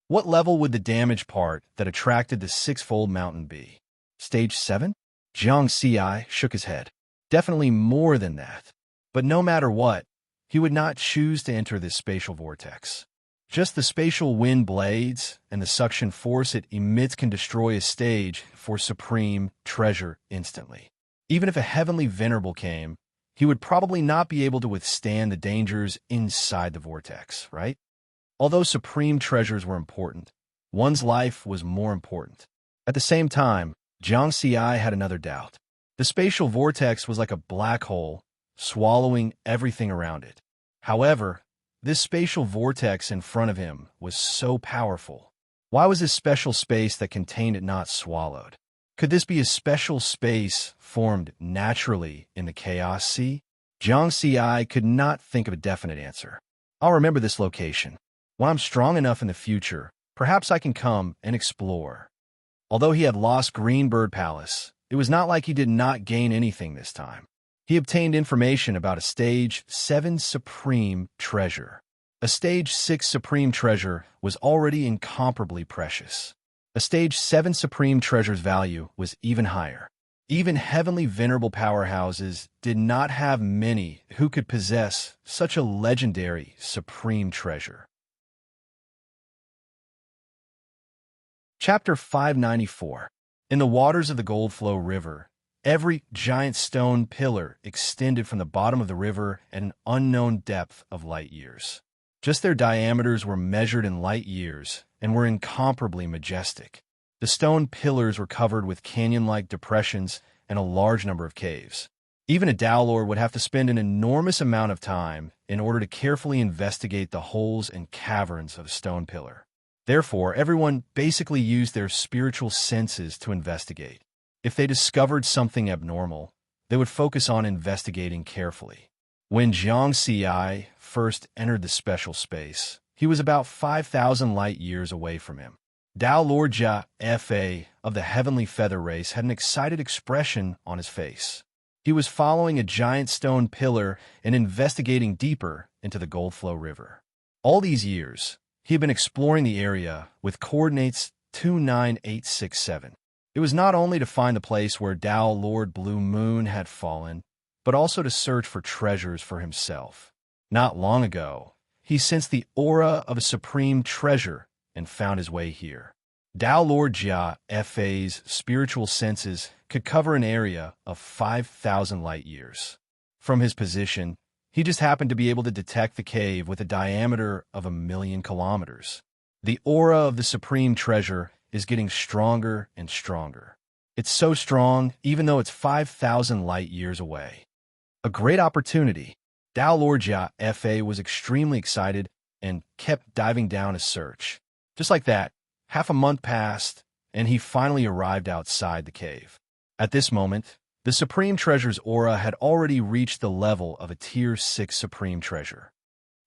What level would the damaged part that attracted the 6-fold mountain be? Stage 7? Jiang Xi shook his head. Definitely more than that. But no matter what, he would not choose to enter this spatial vortex. Just the spatial wind blades and the suction force it emits can destroy a stage for supreme treasure instantly. Even if a heavenly venerable came, he would probably not be able to withstand the dangers inside the vortex, right? Although supreme treasures were important, one's life was more important. At the same time, Jiang Xi had another doubt. The spatial vortex was like a black hole, swallowing everything around it. However, this spatial vortex in front of him was so powerful. Why was this special space that contained it not swallowed? Could this be a special space formed naturally in the chaos sea? Jiang Xi could not think of a definite answer. I'll remember this location. When I'm strong enough in the future, perhaps I can come and explore. Although he had lost Greenbird Palace, it was not like he did not gain anything this time. He obtained information about a Stage 7 Supreme Treasure. A Stage 6 Supreme Treasure was already incomparably precious. A Stage 7 Supreme Treasure's value was even higher. Even heavenly venerable powerhouses did not have many who could possess such a legendary Supreme Treasure. Chapter 594. In the waters of the Goldflow River, every giant stone pillar extended from the bottom of the river at an unknown depth of light years. Just their diameters were measured in light years and were incomparably majestic. The stone pillars were covered with canyon-like depressions and a large number of caves. Even a Tao Lord would have to spend an enormous amount of time in order to carefully investigate the holes and caverns of a stone pillar. Therefore, everyone basically used their spiritual senses to investigate. If they discovered something abnormal, they would focus on investigating carefully. When Jiang Xi first entered the special space, he was about 5,000 light years away from him. Tao Lord Jia Fa of the Heavenly Feather Race had an excited expression on his face. He was following a giant stone pillar and investigating deeper into the Goldflow River. All these years, he had been exploring the area with coordinates 29867. It was not only to find the place where Tao Lord Blue Moon had fallen, but also to search for treasures for himself. Not long ago, he sensed the aura of a supreme treasure and found his way here. Tao Lord Jia Fa's spiritual senses could cover an area of 5,000 light years. From his position, he just happened to be able to detect the cave with a diameter of 1,000,000 kilometers. The aura of the supreme treasure is getting stronger and stronger. It's so strong, even though it's 5,000 light years away. A great opportunity. Tao Lord Jia Fa was extremely excited and kept diving down his search. Just like that, half a month passed, and he finally arrived outside the cave. At this moment, the Supreme Treasure's aura had already reached the level of a Tier 6 Supreme Treasure.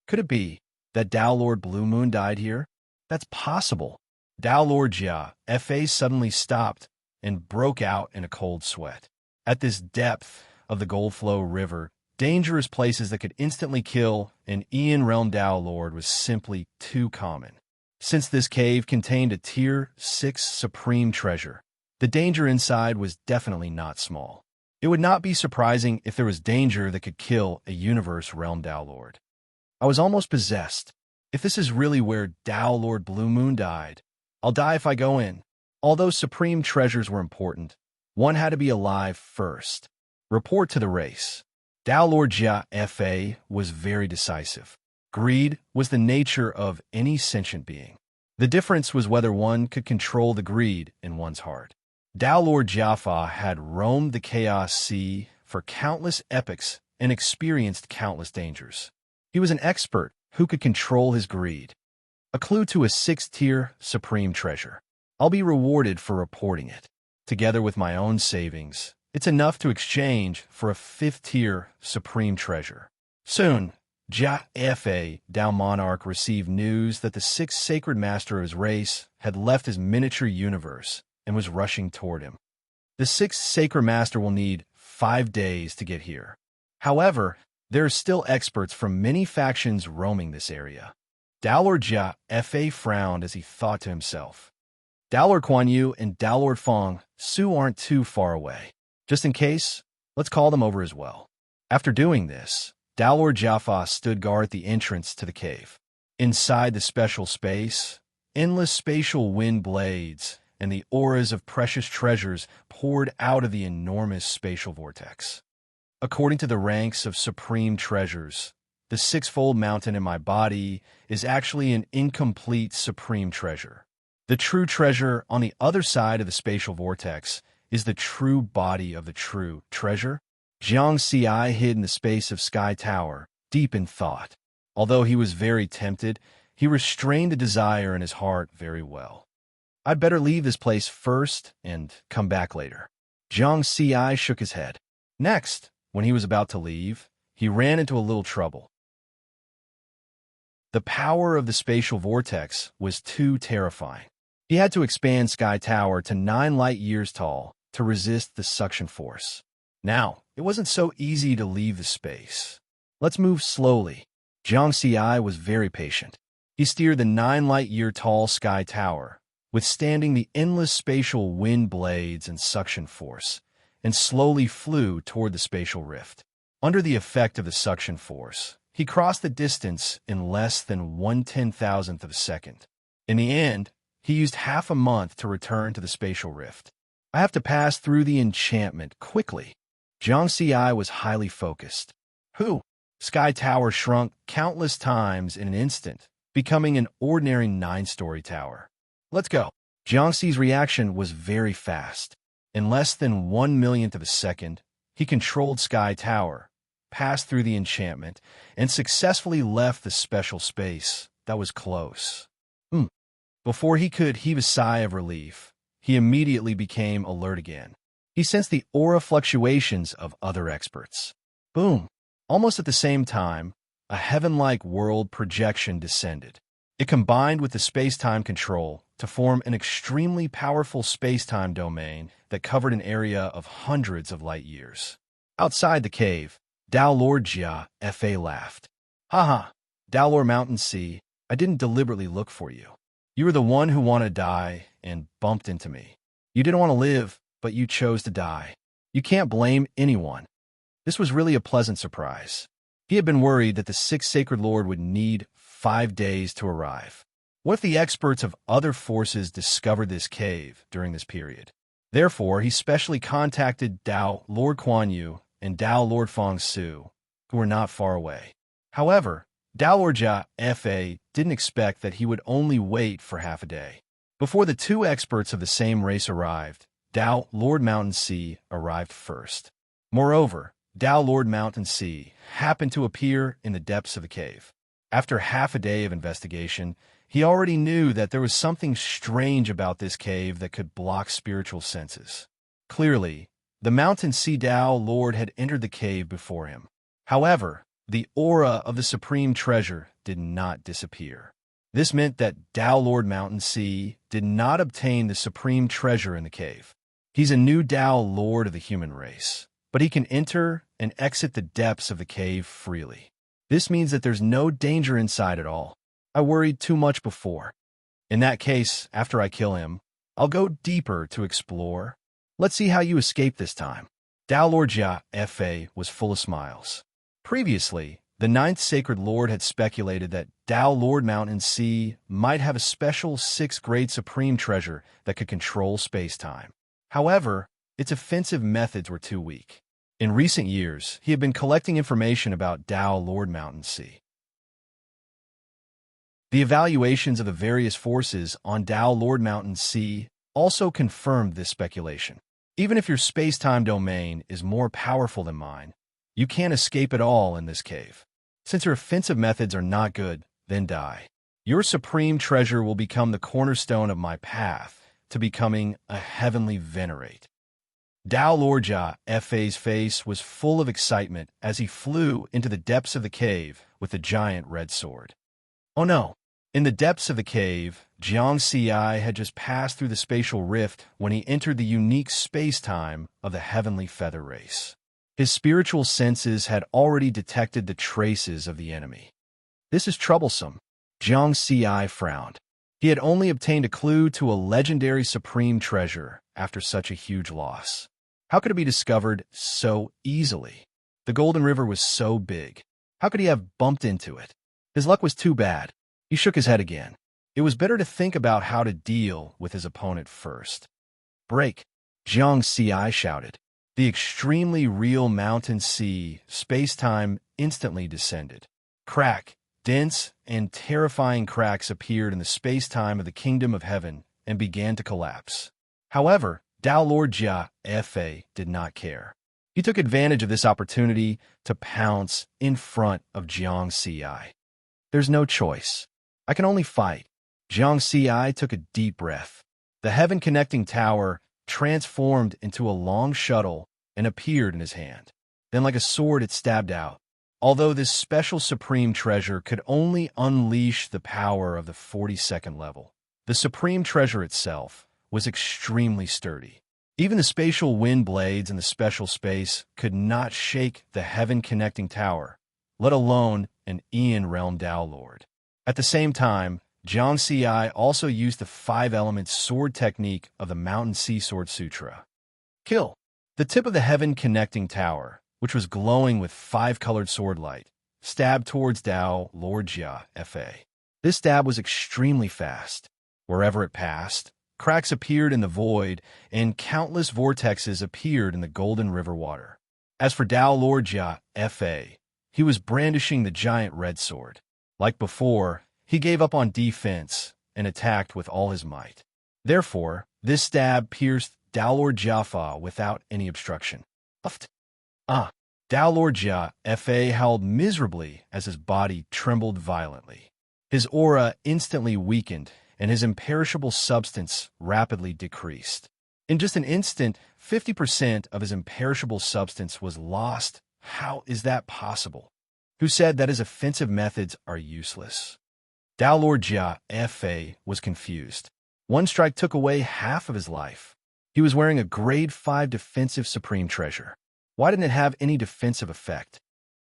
Could it be that Tao Lord Blue Moon died here? That's possible. Tao Lord Jia Fa suddenly stopped and broke out in a cold sweat. At this depth of the Goldflow River, dangerous places that could instantly kill an Aeon Realm Tao Lord was simply too common. Since this cave contained a Tier 6 Supreme Treasure, the danger inside was definitely not small. It would not be surprising if there was danger that could kill a Universe Realm Tao Lord. I was almost possessed. If this is really where Tao Lord Blue Moon died, I'll die if I go in. Although supreme treasures were important, one had to be alive first. Report to the race. Tao Lord Jia Fa was very decisive. Greed was the nature of any sentient being. The difference was whether one could control the greed in one's heart. Tao Lord Jiafa had roamed the Chaos Sea for countless epochs and experienced countless dangers. He was an expert who could control his greed. A clue to a 6th-tier Supreme Treasure. I'll be rewarded for reporting it. Together with my own savings, it's enough to exchange for a 5th-tier Supreme Treasure. Soon, Jia Fa Tao Monarch received news that the 6th Sacred Master of his race had left his miniature universe and was rushing toward him. The 6th Sacred Master will need 5 days to get here. However, there are still experts from many factions roaming this area. Tao Lord Jia Fa frowned as he thought to himself. Tao Lord Kuan Yu and Tao Lord Feng Su aren't too far away. Just in case, let's call them over as well. After doing this, Dalor Jaffa stood guard at the entrance to the cave. Inside the special space, endless spatial wind blades and the auras of precious treasures poured out of the enormous spatial vortex. According to the ranks of supreme treasures, the sixfold mountain in my body is actually an incomplete supreme treasure. The true treasure on the other side of the spatial vortex is the true body of the true treasure. Jiang Xi hid in the space of Sky Tower, deep in thought. Although he was very tempted, he restrained the desire in his heart very well. I'd better leave this place first and come back later. Jiang Xi shook his head. Next, when he was about to leave, he ran into a little trouble. The power of the spatial vortex was too terrifying. He had to expand Sky Tower to 9 light years tall to resist the suction force. Now, it wasn't so easy to leave the space. Let's move slowly. Jiang Xi was very patient. He steered the 9 light year tall Sky Tower, withstanding the endless spatial wind blades and suction force, and slowly flew toward the spatial rift. Under the effect of the suction force, he crossed the distance in less than 1/10,000th of a second. In the end, he used half a month to return to the spatial rift. I have to pass through the enchantment quickly. Jiang Xi was highly focused. Sky Tower shrunk countless times in an instant, becoming an ordinary 9-story tower. Let's go. Jiang Xi's reaction was very fast. In less than 1/1,000,000th of a second, he controlled Sky Tower, passed through the enchantment, and successfully left the special space that was close. Before he could heave a sigh of relief, he immediately became alert again. He sensed the aura fluctuations of other experts. Boom! Almost at the same time, a heaven-like world projection descended. It combined with the space-time control to form an extremely powerful space-time domain that covered an area of hundreds of light years. Outside the cave, Dalor Jia Fa laughed. Haha, Dalor Mountain Sea, I didn't deliberately look for you. You were the one who wanted to die and bumped into me. You didn't want to live, but you chose to die. You can't blame anyone. This was really a pleasant surprise. He had been worried that the 6th Sacred Lord would need 5 days to arrive. What if the experts of other forces discovered this cave during this period? Therefore, he specially contacted Dao Lord Kuan Yu and Dao Lord Feng Su, who were not far away. However, Dao Lord Jia Fa didn't expect that he would only wait for half a day. Before the 2 experts of the same race arrived, Dao Lord Mountain Sea arrived first. Moreover, Dao Lord Mountain Sea happened to appear in the depths of the cave. After half a day of investigation, he already knew that there was something strange about this cave that could block spiritual senses. Clearly, the Mountain Sea Dao Lord had entered the cave before him. However, the aura of the supreme treasure did not disappear. This meant that Dao Lord Mountain Sea did not obtain the supreme treasure in the cave. He's a new Dao Lord of the human race, but he can enter and exit the depths of the cave freely. This means that there's no danger inside at all. I worried too much before. In that case, after I kill him, I'll go deeper to explore. Let's see how you escape this time. Dao Lord Jia Fa was full of smiles. Previously, the 9th Sacred Lord had speculated that Dao Lord Mountain Sea might have a special 6th grade supreme treasure that could control space-time. However, its offensive methods were too weak. In recent years, he had been collecting information about Dao Lord Mountain Sea. The evaluations of the various forces on Dao Lord Mountain Sea also confirmed this speculation. Even if your space-time domain is more powerful than mine, you can't escape at all in this cave. Since your offensive methods are not good, then die. Your supreme treasure will become the cornerstone of my path to becoming a heavenly venerate. Dao Lord Jia Fa's face was full of excitement as he flew into the depths of the cave with the giant red sword. Oh no! In the depths of the cave, Jiang Xi had just passed through the spatial rift when he entered the unique space-time of the heavenly feather race. His spiritual senses had already detected the traces of the enemy. This is troublesome. Jiang Xi frowned. He had only obtained a clue to a legendary supreme treasure after such a huge loss. How could it be discovered so easily? The Golden River was so big. How could he have bumped into it? His luck was too bad. He shook his head again. It was better to think about how to deal with his opponent first. Break! Jiang Ci shouted. The extremely real mountain sea, space-time instantly descended. Crack! Dense and terrifying cracks appeared in the space-time of the Kingdom of Heaven and began to collapse. However, Tao Lord Jia Fa did not care. He took advantage of this opportunity to pounce in front of Jiang Ci. There's no choice. I can only fight. Jiang Ci took a deep breath. The heaven-connecting tower transformed into a long shuttle and appeared in his hand. Then like a sword it stabbed out. Although this special supreme treasure could only unleash the power of the 42nd level, the supreme treasure itself was extremely sturdy. Even the spatial wind blades in the special space could not shake the heaven-connecting tower, let alone an Aeon Realm Tao Lord. At the same time, Jiang Ci also used the 5-element sword technique of the Mountain Sea Sword Sutra. Kill! The tip of the heaven-connecting tower, which was glowing with 5-colored sword light, stabbed towards Tao Lord Jia Fa. This stab was extremely fast. Wherever it passed, cracks appeared in the void, and countless vortexes appeared in the Golden River water. As for Tao Lord Jia Fa, he was brandishing the giant red sword. Like before, he gave up on defense and attacked with all his might. Therefore, this stab pierced Tao Lord Jia without any obstruction. Tao Lord Jia Fa howled miserably as his body trembled violently. His aura instantly weakened, and his imperishable substance rapidly decreased. In just an instant, 50% of his imperishable substance was lost. How is that possible? Who said that his offensive methods are useless? Tao Lord Jia Fa was confused. One strike took away half of his life. He was wearing a grade 5 defensive supreme treasure. Why didn't it have any defensive effect?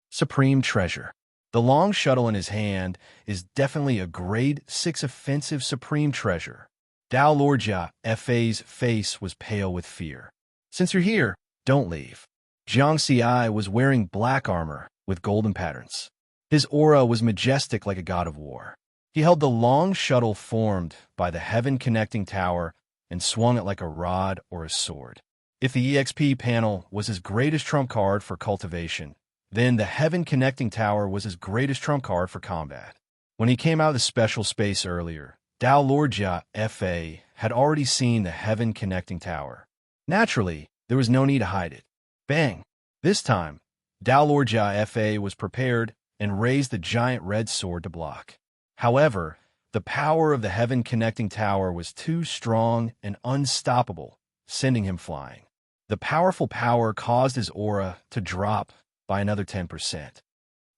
Supreme treasure. The long shuttle in his hand is definitely a grade 6 offensive supreme treasure. Tao Lord Jia Fa's face was pale with fear. Since you're here, don't leave. Jiang Ci was wearing black armor with golden patterns. His aura was majestic like a god of war. He held the long shuttle formed by the heaven-connecting tower and swung it like a rod or a sword. If the EXP panel was his greatest trump card for cultivation, then the heaven-connecting tower was his greatest trump card for combat. When he came out of the special space earlier, Tao Lord Jia Fa had already seen the heaven-connecting tower. Naturally, there was no need to hide it. Bang! This time, Tao Lord Jia Fa was prepared and raised the giant red sword to block. However, the power of the heaven-connecting tower was too strong and unstoppable, sending him flying. The powerful power caused his aura to drop by another 10%.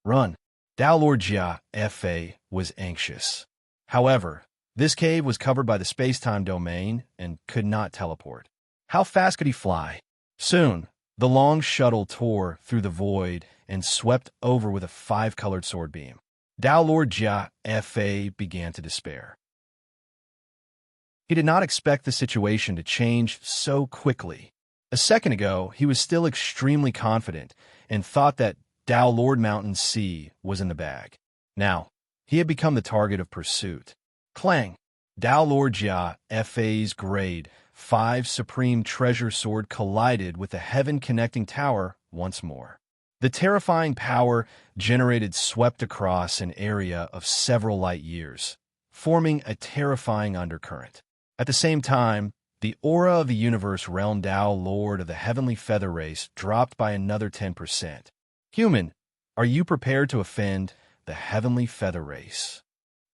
Run! Tao Lord Jia Fa was anxious. However, this cave was covered by the space-time domain and could not teleport. How fast could he fly? Soon, the long shuttle tore through the void and swept over with a 5-colored sword beam. Tao Lord Jia Fa began to despair. He did not expect the situation to change so quickly. A second ago, he was still extremely confident and thought that Tao Lord Mountain Sea was in the bag. Now, he had become the target of pursuit. Clang! Tao Lord Jia Fa's grade 5 Supreme Treasure Sword collided with the heaven-connecting tower once more. The terrifying power generated swept across an area of several light years, forming a terrifying undercurrent. At the same time, the aura of the universe realm Tao Lord of the Heavenly Feather Race dropped by another 10%. Human, are you prepared to offend the Heavenly Feather Race?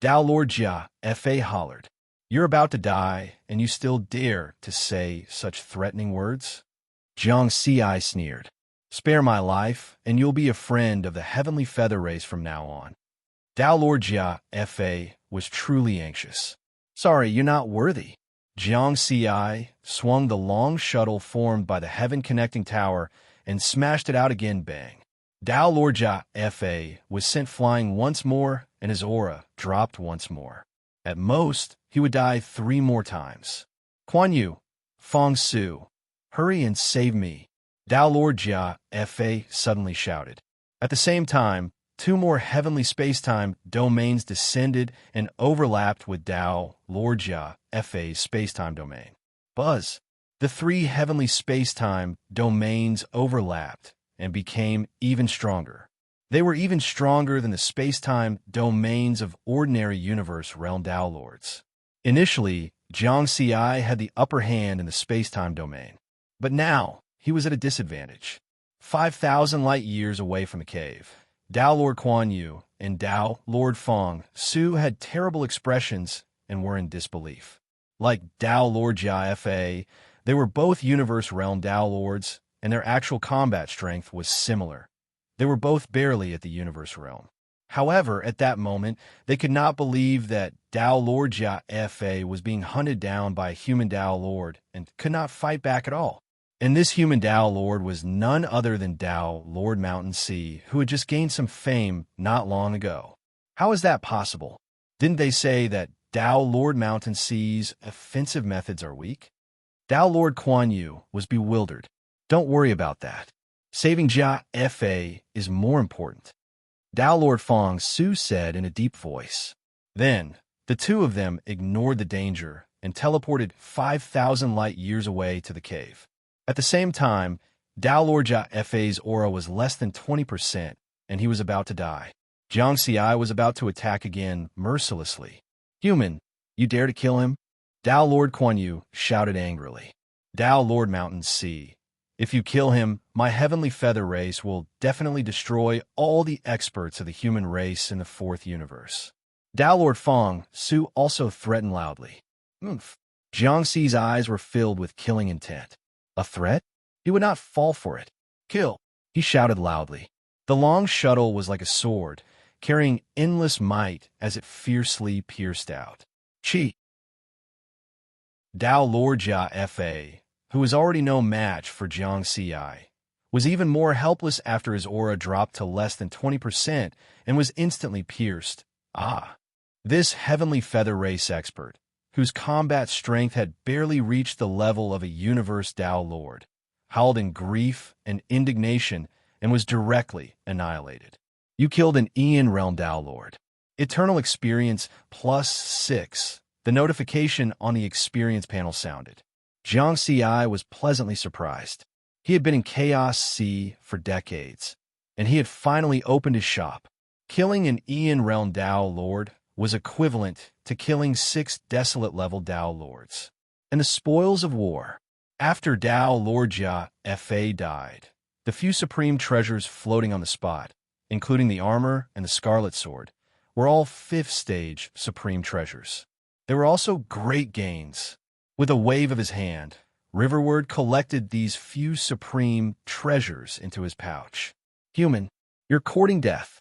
Tao Lord Jia Fa hollered. You're about to die, and you still dare to say such threatening words? Jiang Ci sneered. Spare my life, and you'll be a friend of the Heavenly Feather Race from now on. Tao Lord Jia Fa was truly anxious. Sorry, you're not worthy. Jiang Ci swung the long shuttle formed by the heaven-connecting tower and smashed it out again. Bang. Tao Lord Jia Fa was sent flying once more, and his aura dropped once more. At most, he would die 3 more times. Kuan Yu, Feng Su, Hurry and save me. Tao Lord Jia Fa suddenly shouted. At the same time, two more heavenly spacetime domains descended and overlapped with Tao Lord Jia Fa's spacetime domain. Buzz. The three heavenly spacetime domains overlapped and became even stronger. They were even stronger than the spacetime domains of ordinary universe realm Tao Lords. Initially, Jiang Xi had the upper hand in the spacetime domain, but now he was at a disadvantage. 5,000 light-years away from the cave, Tao Lord Kuan Yu and Tao Lord Feng Su had terrible expressions and were in disbelief. Like Tao Lord Jia Fa, they were both universe realm Tao Lords, and their actual combat strength was similar. They were both barely at the universe realm. However, at that moment, they could not believe that Tao Lord Jia Fa was being hunted down by a human Tao Lord and could not fight back at all. And this human Tao Lord was none other than Tao Lord Mountain Sea, who had just gained some fame not long ago. How is that possible? Didn't they say that Tao Lord Mountain Sea's offensive methods are weak? Tao Lord Kuan Yu was bewildered. Don't worry about that. Saving Jia Fa is more important, Tao Lord Feng Su said in a deep voice. Then, the two of them ignored the danger and teleported 5,000 light-years away to the cave. At the same time, Tao Lord Jia Fa's aura was less than 20%, and he was about to die. Jiang Xi was about to attack again mercilessly. Human, you dare to kill him? Tao Lord Kuan Yu shouted angrily. Tao Lord Mountain Sea, if you kill him, my heavenly feather race will definitely destroy all the experts of the human race in the fourth universe. Tao Lord Feng Su also threatened loudly. Jiang Xi's eyes were filled with killing intent. A threat? He would not fall for it. Kill, he shouted loudly. The long shuttle was like a sword, carrying endless might as it fiercely pierced out. Chi. Tao Lord Jia Fa, who was already no match for Jiang Xi, was even more helpless after his aura dropped to less than 20% and was instantly pierced. This heavenly feather race expert, whose combat strength had barely reached the level of a universe Tao Lord, howled in grief and indignation and was directly annihilated. You killed an Aeon Realm Tao Lord. Eternal Experience +6. The notification on the experience panel sounded. Jiang Xi was pleasantly surprised. He had been in Chaos Sea for decades, and he had finally opened his shop. Killing an Aeon Realm Tao Lord was equivalent to killing 6 desolate-level Tao Lords. And the spoils of war. After Tao Lord Jia Fa died, the few supreme treasures floating on the spot, including the armor and the scarlet sword, were all 5th stage supreme treasures. There were also great gains. With a wave of his hand, Riverward collected these few supreme treasures into his pouch. Human, you're courting death.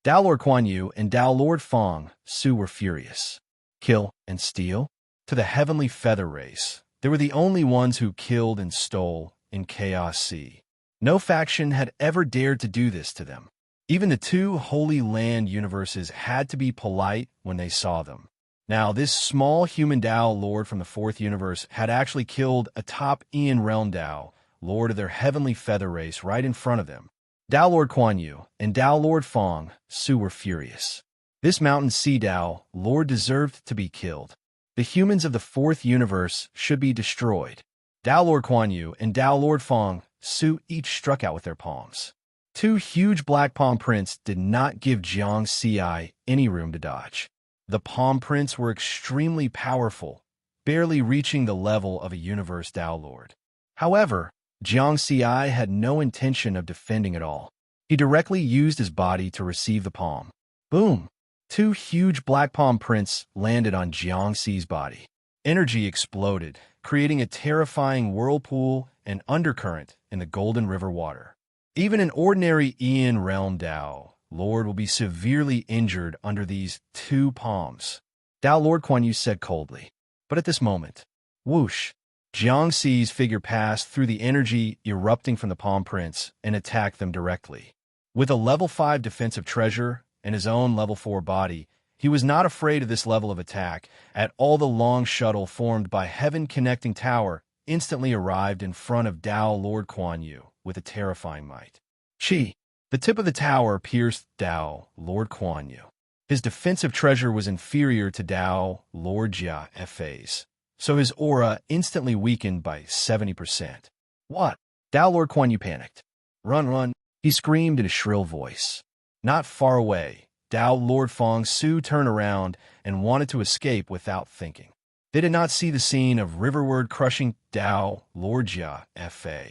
Tao Lord Kuan Yu and Tao Lord Feng Su were furious. Kill and steal? To the heavenly feather race, they were the only ones who killed and stole in Chaos Sea. No faction had ever dared to do this to them. Even the 2 Holy Land universes had to be polite when they saw them. Now, this small human Tao Lord from the 4th universe had actually killed a top Aeon Realm Tao, Lord of their heavenly feather race, right in front of them. Tao Lord Kuan Yu and Tao Lord Feng Su were furious. This Mountain Sea Tao Lord deserved to be killed. The humans of the 4th universe should be destroyed. Tao Lord Kuan Yu and Tao Lord Feng Su each struck out with their palms. 2 huge black palm prints did not give Jiang Xi any room to dodge. The palm prints were extremely powerful, barely reaching the level of a universe Tao Lord. However, Jiang Xi had no intention of defending at all. He directly used his body to receive the palm. Boom! 2 huge black palm prints landed on Jiang Xi's body. Energy exploded, creating a terrifying whirlpool and undercurrent in the Golden River water. Even an ordinary Aeon Realm Tao Lord will be severely injured under these 2 palms, Tao Lord Kuan Yu said coldly. But at this moment, whoosh, Jiang Xi's figure passed through the energy erupting from the palm prints and attacked them directly. With a level 5 defensive treasure and his own level 4 body, he was not afraid of this level of attack at all. The long shuttle formed by Heaven Connecting Tower instantly arrived in front of Tao Lord Kuan Yu with a terrifying might. Chi! The tip of the tower pierced Tao Lord Kuan Yu. His defensive treasure was inferior to Tao Lord Jia Fa's, so his aura instantly weakened by 70%. What? Tao Lord Kuan Yu panicked. Run, run, he screamed in a shrill voice. Not far away, Tao Lord Fong Su turned around and wanted to escape without thinking. They did not see the scene of riverward crushing Tao Lord Jia Fa.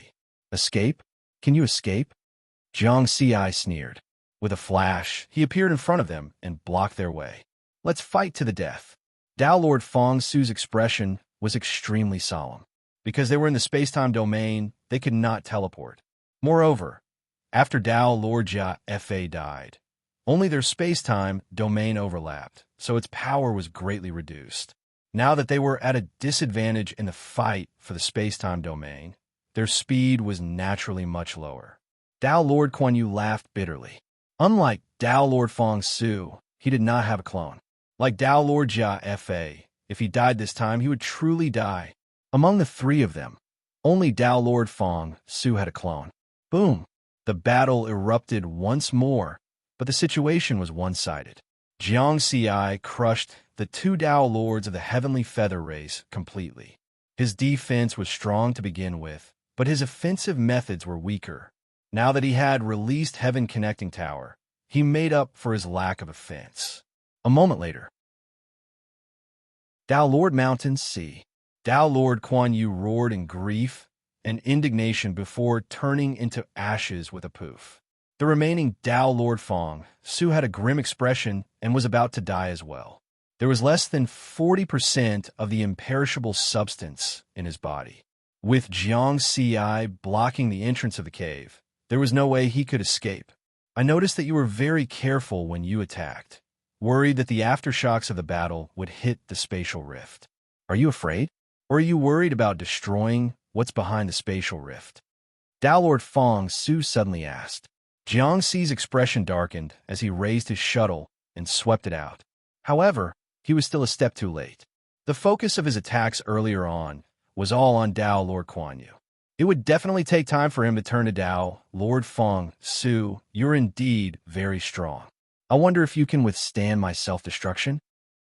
Escape? Can you escape? Jiang Ci sneered. With a flash, he appeared in front of them and blocked their way. Let's fight to the death. Tao Lord Fong Su's expression was extremely solemn. Because they were in the space-time domain, they could not teleport. Moreover, after Tao Lord Jia Fa died, only their space-time domain overlapped, so its power was greatly reduced. Now that they were at a disadvantage in the fight for the space-time domain, their speed was naturally much lower. Tao Lord Kuan Yu laughed bitterly. Unlike Tao Lord Fong Su, he did not have a clone. Like Tao Lord Jia Fa, if he died this time, he would truly die. Among the three of them, only Tao Lord Fong Su had a clone. Boom! The battle erupted once more, but the situation was one-sided. Jiang Ci crushed the two Tao Lords of the Heavenly Feather race completely. His defense was strong to begin with, but his offensive methods were weaker. Now that he had released Heaven Connecting Tower, he made up for his lack of offense. A moment later, Tao Lord Mountain Sea. Tao Lord Kuan Yu roared in grief and indignation before turning into ashes with a poof. The remaining Tao Lord Fong Su had a grim expression and was about to die as well. There was less than 40% of the imperishable substance in his body. With Jiang Ci blocking the entrance of the cave, there was no way he could escape. I noticed that you were very careful when you attacked, worried that the aftershocks of the battle would hit the spatial rift. Are you afraid? Or are you worried about destroying what's behind the spatial rift? Tao Lord Fong Su suddenly asked. Jiang Ci's expression darkened as he raised his shuttle and swept it out. However, he was still a step too late. The focus of his attacks earlier on was all on Tao Lord Kuan Yu. It would definitely take time for him to turn to Tao Lord Fong Su. You're indeed very strong. I wonder if you can withstand my self-destruction?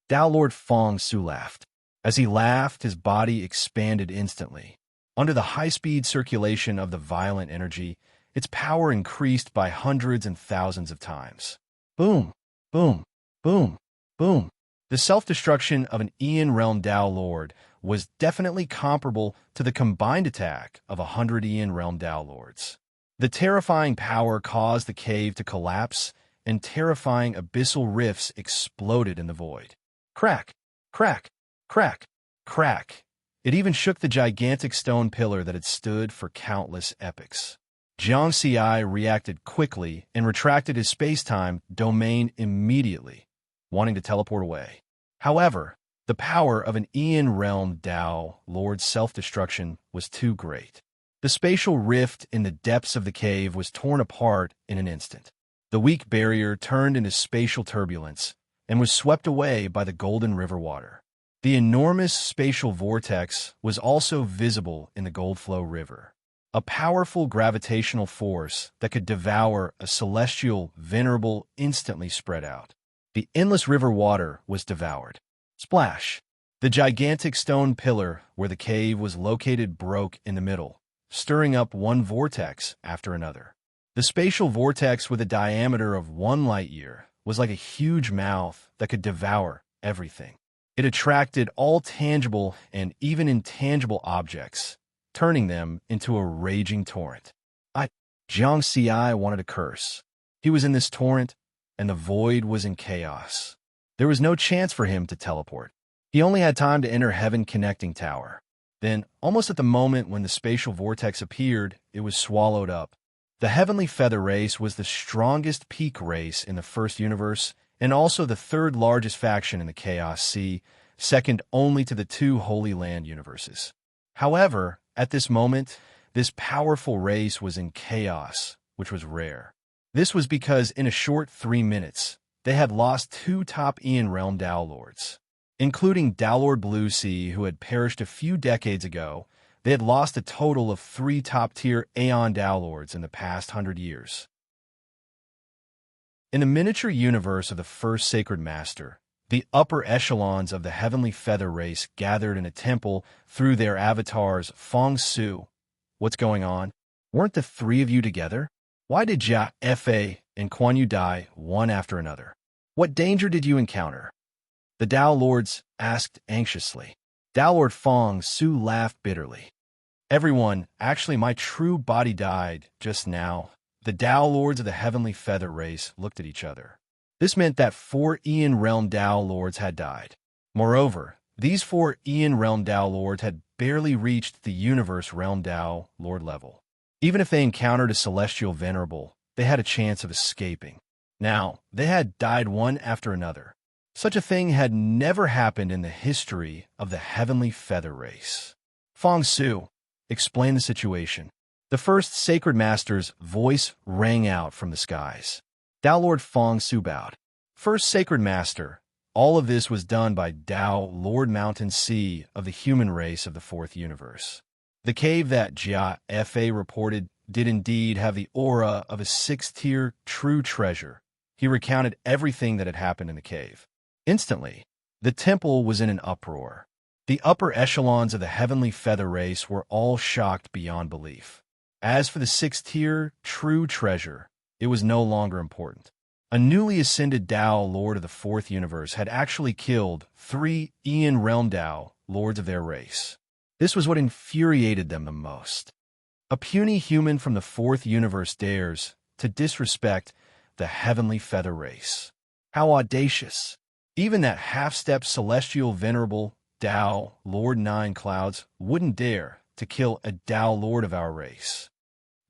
Tao Lord Fong Su laughed. As he laughed, his body expanded instantly. Under the high-speed circulation of the violent energy, its power increased by hundreds and thousands of times. Boom, boom, boom, boom. The self-destruction of an Aeon Realm Tao Lord was definitely comparable to the combined attack of 100 Aeon Realm Tao Lords. The terrifying power caused the cave to collapse, and terrifying abyssal rifts exploded in the void. Crack, crack, crack, crack. It even shook the gigantic stone pillar that had stood for countless epochs. Jiang Ci reacted quickly and retracted his space-time domain immediately, wanting to teleport away. However, the power of an Aeon Realm Tao Lord's self-destruction was too great. The spatial rift in the depths of the cave was torn apart in an instant. The weak barrier turned into spatial turbulence and was swept away by the Golden River water. The enormous spatial vortex was also visible in the Goldflow River, a powerful gravitational force that could devour a celestial venerable instantly spread out. The endless river water was devoured. Splash! The gigantic stone pillar where the cave was located broke in the middle, stirring up one vortex after another. The spatial vortex with a diameter of 1 light-year was like a huge mouth that could devour everything. It attracted all tangible and even intangible objects, turning them into a raging torrent. Jiang Ci wanted to curse. He was in this torrent, and the void was in chaos. There was no chance for him to teleport. He only had time to enter Heaven Connecting Tower. Then, almost at the moment when the spatial vortex appeared, it was swallowed up. The Heavenly Feather race was the strongest peak race in the first universe, and also the third largest faction in the Chaos Sea, second only to the 2 Holy Land universes. However, at this moment, this powerful race was in chaos, which was rare. This was because in a short 3 minutes, they had lost 2 top Aeon Realm Tao Lords, including Tao Lord Blue Sea, who had perished a few decades ago, They had lost a total of 3 top-tier Aeon Dao Lords in the past 100 years. In the miniature universe of the first Sacred Master, the upper echelons of the Heavenly Feather race gathered in a temple through their avatars Feng Su. What's going on? Weren't the 3 of you together? Why did Jia, Fa, and Kuan Yu die one after another? What danger did you encounter? The Dao Lords asked anxiously. Dao Lord Feng Su laughed bitterly. Everyone, actually my true body died just now. The Dao Lords of the Heavenly Feather race looked at each other. This meant that 4 Aeon Realm Dao Lords had died. Moreover, these 4 Aeon Realm Dao Lords had barely reached the Universe Realm Dao Lord level. Even if they encountered a Celestial Venerable, they had a chance of escaping. Now, they had died one after another. Such a thing had never happened in the history of the Heavenly Feather race. Feng Su explained the situation. The first Sacred Master's voice rang out from the skies. Dao Lord Feng Su bowed. First Sacred Master, all of this was done by Dao Lord Mountain Sea of the human race of the 4th universe. The cave that Jia Fa reported did indeed have the aura of a 6th-tier true treasure. He recounted everything that had happened in the cave. Instantly, the temple was in an uproar. The upper echelons of the Heavenly Feather race were all shocked beyond belief. As for the 6th-tier true treasure, it was no longer important. A newly ascended Dao Lord of the 4th universe had actually killed 3 Aeon Realm Dao Lords of their race. This was what infuriated them the most. A puny human from the 4th universe dares to disrespect the Heavenly Feather race. How audacious! Even that half-step celestial venerable Dao Lord 9 Clouds wouldn't dare to kill a Dao Lord of our race.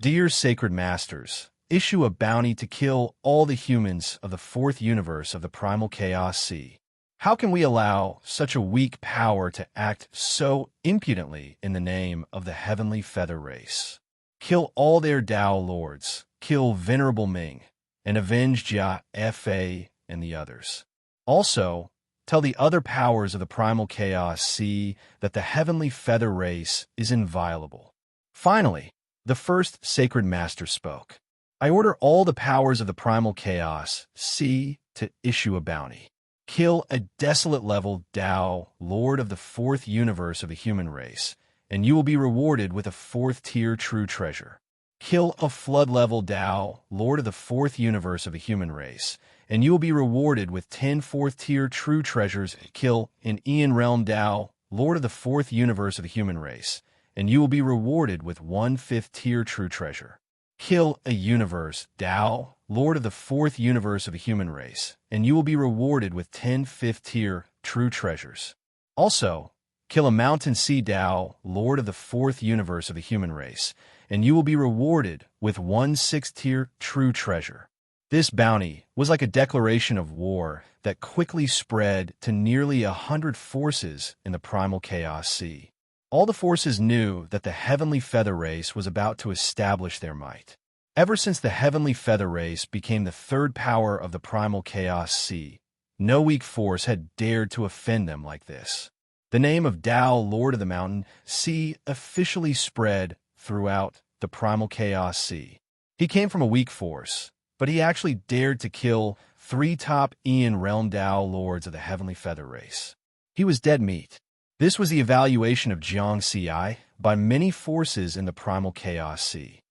Dear Sacred Masters, issue a bounty to kill all the humans of the 4th universe of the Primal Chaos Sea. How can we allow such a weak power to act so impudently in the name of the Heavenly Feather race? Kill all their Dao Lords, kill Venerable Ming, and avenge Jia Fa and the others. Also, tell the other powers of the Primal Chaos Sea that the Heavenly Feather race is inviolable. Finally, the first Sacred Master spoke. I order all the powers of the Primal Chaos Sea to issue a bounty. Kill a desolate-level Dao Lord of the 4th universe of the human race, and you will be rewarded with a 4th-tier true treasure. Kill a flood-level Dao Lord of the 4th universe of the human race, and you will be rewarded with 10 4th-tier true treasures. Kill an Aeon Realm Dao Lord of the 4th universe of the human race, and you will be rewarded with 1 5th-tier true treasure. Kill a universe Dao Lord of the 4th universe of the human race, and you will be rewarded with 10 5th-tier true treasures. Also, kill a mountain sea Dao Lord of the 4th universe of the human race, and you will be rewarded with 1 6th-tier true treasure. This bounty was like a declaration of war that quickly spread to nearly 100 forces in the Primal Chaos Sea. All the forces knew that the Heavenly Feather race was about to establish their might. Ever since the Heavenly Feather race became the 3rd power of the Primal Chaos Sea, no weak force had dared to offend them like this. The name of Dao Lord of the Mountain Sea officially spread throughout the Primal Chaos Sea. He came from a weak force, but he actually dared to kill 3 top Aeon Realm Dao Lords of the Heavenly Feather race. He was dead meat. This was the evaluation of Jiang Ci by many forces in the Primal Chaos Sea.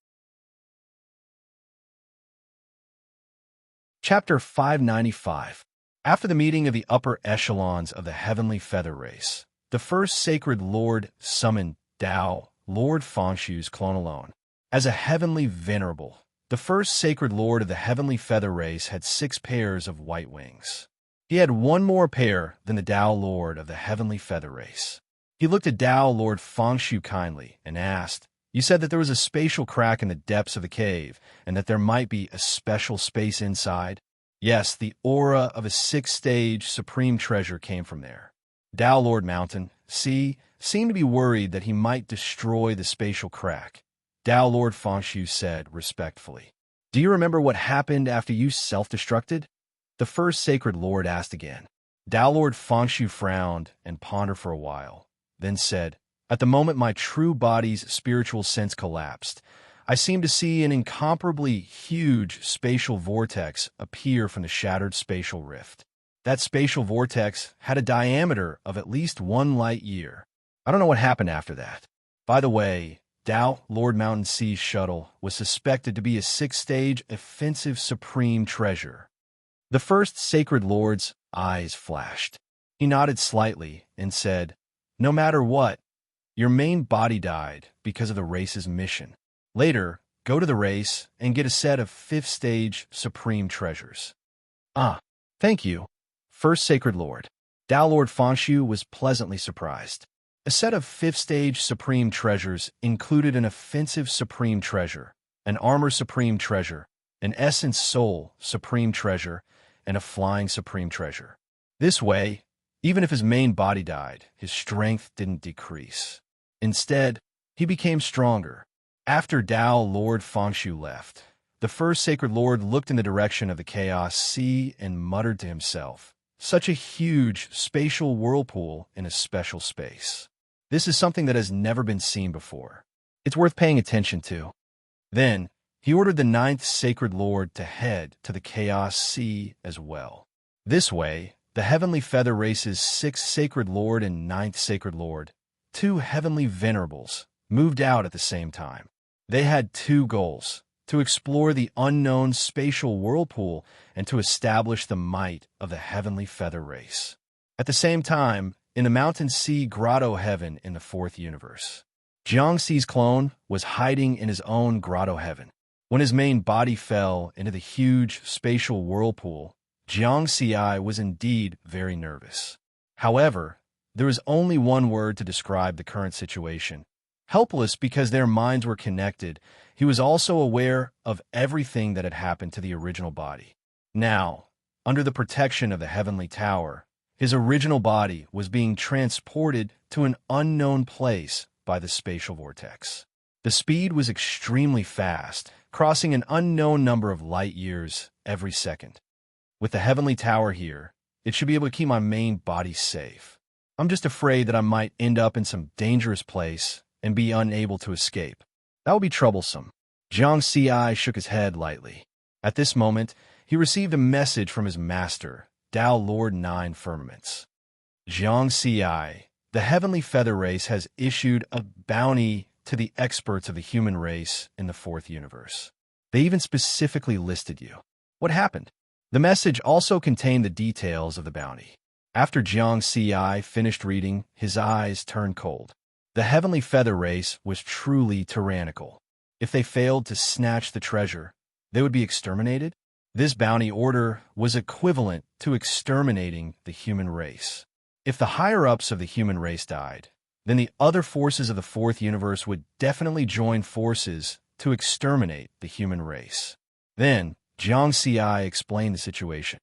Chapter 595. After the meeting of the upper echelons of the Heavenly Feather race, the first Sacred Lord summoned Dao Lord Fengshu's clone alone. As a heavenly venerable, the first Sacred Lord of the Heavenly Feather race had 6 pairs of white wings. He had 1 more pair than the Dao Lord of the Heavenly Feather race. He looked at Dao Lord Fengshu kindly and asked, "You said that there was a spatial crack in the depths of the cave, and that there might be a special space inside?" Yes, the aura of a 6th-stage supreme treasure came from there. Dao Lord Mountain Sea seemed to be worried that he might destroy the spatial crack. Dao Lord Fengshu said respectfully, "Do you remember what happened after you self-destructed?" The first Sacred Lord asked again. Dao Lord Fengshu frowned and pondered for a while, then said, At the moment my true body's spiritual sense collapsed, I seemed to see an incomparably huge spatial vortex appear from the shattered spatial rift. That spatial vortex had a diameter of at least 1 light-year. I don't know what happened after that. By the way, Tao Lord Mountain Sea's shuttle was suspected to be a 6th-stage offensive supreme treasure. The first Sacred Lord's eyes flashed. He nodded slightly and said, "No matter what, your main body died because of the race's mission. Later, go to the race and get a set of 5th-stage supreme treasures." "Ah, thank you, First Sacred Lord." Tao Lord Fanshu was pleasantly surprised. A set of 5th-stage supreme treasures included an offensive supreme treasure, an armor supreme treasure, an essence soul supreme treasure, and a flying supreme treasure. This way, even if his main body died, his strength didn't decrease. Instead, he became stronger. After Tao Lord Fanshu left, the first Sacred Lord looked in the direction of the Chaos Sea and muttered to himself, "Such a huge spatial whirlpool in a special space. This is something that has never been seen before. It's worth paying attention to." Then, he ordered the 9th Sacred Lord to head to the Chaos Sea as well. This way, the Heavenly Feather Race's 6th Sacred Lord and 9th Sacred Lord, 2 Heavenly Venerables, moved out at the same time. They had 2 goals: to explore the unknown spatial whirlpool and to establish the might of the Heavenly Feather Race. At the same time, in the Mountain Sea Grotto Heaven in the 4th universe, Jiangxi's clone was hiding in his own Grotto Heaven. When his main body fell into the huge spatial whirlpool, Jiangxi was indeed very nervous. However, there is only one word to describe the current situation: helpless. Because their minds were connected, he was also aware of everything that had happened to the original body. Now, under the protection of the Heavenly Tower, his original body was being transported to an unknown place by the spatial vortex. The speed was extremely fast, crossing an unknown number of light-years every second. With the Heavenly Tower here, it should be able to keep my main body safe. I'm just afraid that I might end up in some dangerous place and be unable to escape. That would be troublesome. Jiang Xi shook his head lightly. At this moment, he received a message from his master, Tao Lord 9 Firmaments. Jiang Xi, the Heavenly Feather Race has issued a bounty to the experts of the human race in the 4th universe. They even specifically listed you. What happened? The message also contained the details of the bounty. After Jiang Xi finished reading, his eyes turned cold. The Heavenly Feather Race was truly tyrannical. If they failed to snatch the treasure, they would be exterminated. This bounty order was equivalent to exterminating the human race. If the higher-ups of the human race died, then the other forces of the 4th universe would definitely join forces to exterminate the human race. Then, Jiang Xi explained the situation.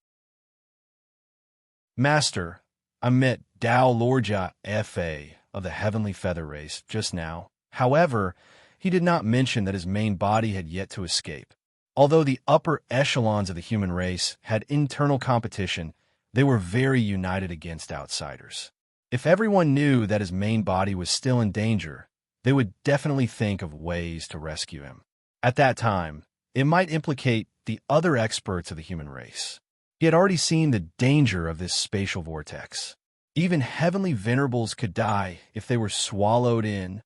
"Master, I met Tao Lordja Fa of the Heavenly Feather Race just now. However, he did not mention that his main body had yet to escape. Although the upper echelons of the human race had internal competition, they were very united against outsiders. If everyone knew that his main body was still in danger, they would definitely think of ways to rescue him. At that time, it might implicate the other experts of the human race. He had already seen the danger of this spatial vortex. Even Heavenly Venerables could die if they were swallowed in.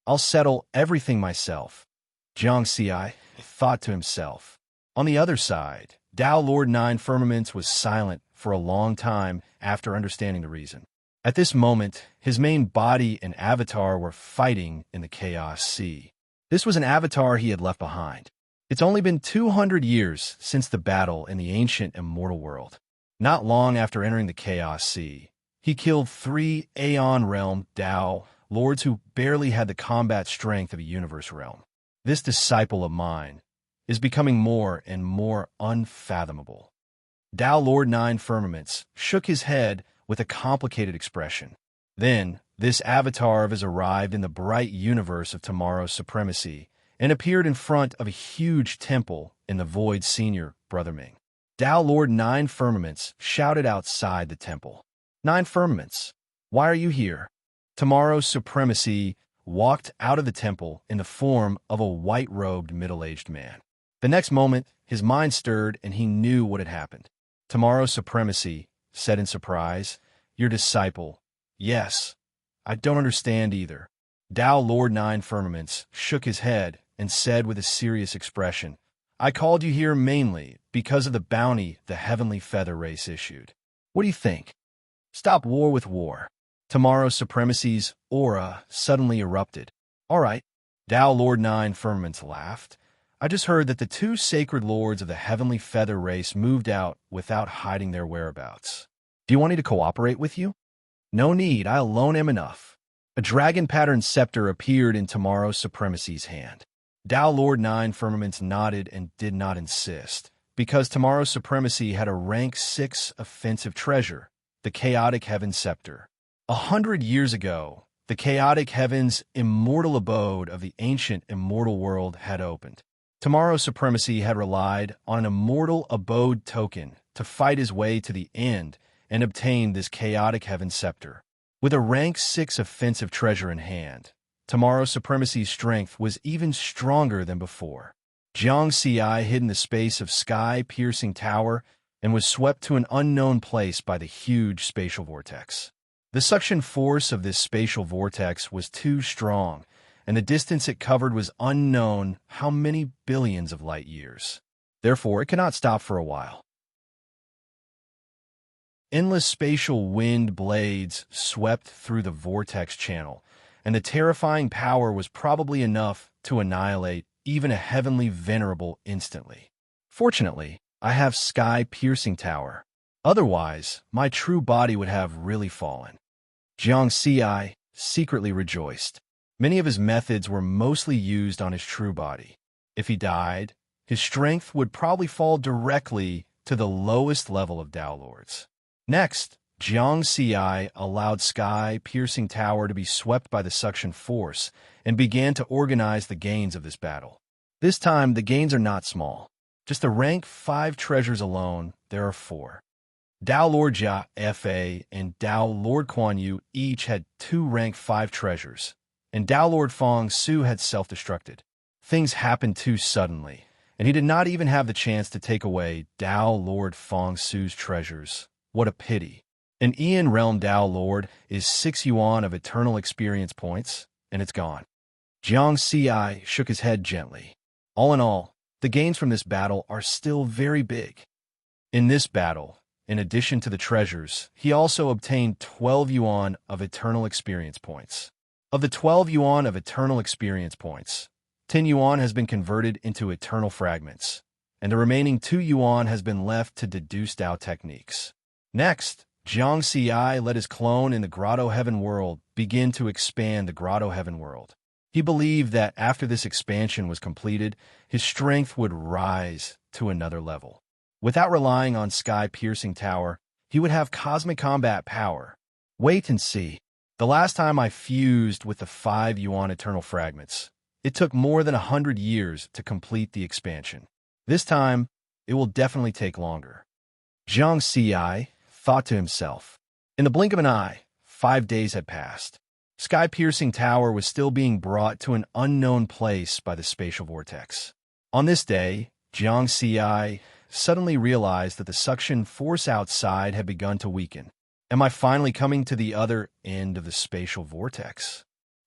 I'll settle everything myself," Jiang Xi thought to himself. On the other side, Tao Lord 9 Firmaments was silent for a long time after understanding the reason. At this moment, his main body and avatar were fighting in the Chaos Sea. This was an avatar he had left behind. It's only been 200 years since the battle in the ancient immortal world. Not long after entering the Chaos Sea, he killed 3 Aeon Realm Tao Lords who barely had the combat strength of a universe realm. This disciple of mine is becoming more and more unfathomable. Tao Lord 9 Firmaments shook his head with a complicated expression. Then, this avatar of his arrived in the bright universe of tomorrow's supremacy and appeared in front of a huge temple in the void. Senior Brother Ming. Tao Lord 9 Firmaments shouted outside the temple. 9 Firmaments, why are you here? Tomorrow's supremacy walked out of the temple in the form of a white-robed middle-aged man. The next moment, his mind stirred and he knew what had happened. Tomorrow's supremacy said in surprise, "Your disciple." "Yes, I don't understand either." Tao Lord Nine Firmaments shook his head and said with a serious expression, "I called you here mainly because of the bounty the Heavenly Feather Race issued. What do you think? Stop war with war." Tomorrow's supremacy's aura suddenly erupted. "All right." Tao Lord Nine Firmaments laughed. "I just heard that the two sacred lords of the Heavenly Feather Race moved out without hiding their whereabouts. Do you want me to cooperate with you?" "No need, I alone am enough." A dragon-patterned scepter appeared in Tomorrow's supremacy's hand. Tao Lord Nine Firmaments nodded and did not insist, because Tomorrow's supremacy had a rank 6 offensive treasure, the Chaotic Heaven Scepter. 100 years ago, the Chaotic Heaven's immortal abode of the ancient immortal world had opened. Tomorrow's supremacy had relied on an immortal abode token to fight his way to the end and obtain this Chaotic Heaven Scepter. With a rank 6 offensive treasure in hand, Tomorrow's supremacy's strength was even stronger than before. Jiang Ci hid in the space of sky-piercing tower and was swept to an unknown place by the huge spatial vortex. The suction force of this spatial vortex was too strong, and the distance it covered was unknown how many billions of light years. Therefore, it could not stop for a while. Endless spatial wind blades swept through the vortex channel, and the terrifying power was probably enough to annihilate even a heavenly venerable instantly. Fortunately, I have sky-piercing tower. Otherwise, my true body would have really fallen. Jiang Ci secretly rejoiced. Many of his methods were mostly used on his true body. If he died, his strength would probably fall directly to the lowest level of Tao Lords. Next, Jiang Ci allowed sky-piercing tower to be swept by the suction force and began to organize the gains of this battle. This time, the gains are not small. Just the rank 5 treasures alone, there are 4. Tao Lord Jia Fa and Tao Lord Kuan Yu each had 2 rank 5 treasures, and Tao Lord Fong Su had self-destructed. Things happened too suddenly, and he did not even have the chance to take away Tao Lord Fong Su's treasures. What a pity. An Aeon Realm Tao Lord is 6 yuan of eternal experience points, and it's gone. Jiang Ci shook his head gently. All in all, the gains from this battle are still very big. In this battle, in addition to the treasures, he also obtained 12 yuan of eternal experience points. Of the 12 yuan of eternal experience points, 10 yuan has been converted into eternal fragments, and the remaining 2 yuan has been left to deduce Tao techniques. Next, Jiang Ci let his clone in the Grotto Heaven world begin to expand the Grotto Heaven world. He believed that after this expansion was completed, his strength would rise to another level. Without relying on sky-piercing tower, he would have cosmic combat power. Wait and see. The last time I fused with the 5 yuan eternal fragments, it took more than 100 years to complete the expansion. This time, it will definitely take longer. Jiang Ci thought to himself. In the blink of an eye, 5 days had passed. Sky-piercing tower was still being brought to an unknown place by the spatial vortex. On this day, Jiang Ci suddenly realized that the suction force outside had begun to weaken. Am I finally coming to the other end of the spatial vortex?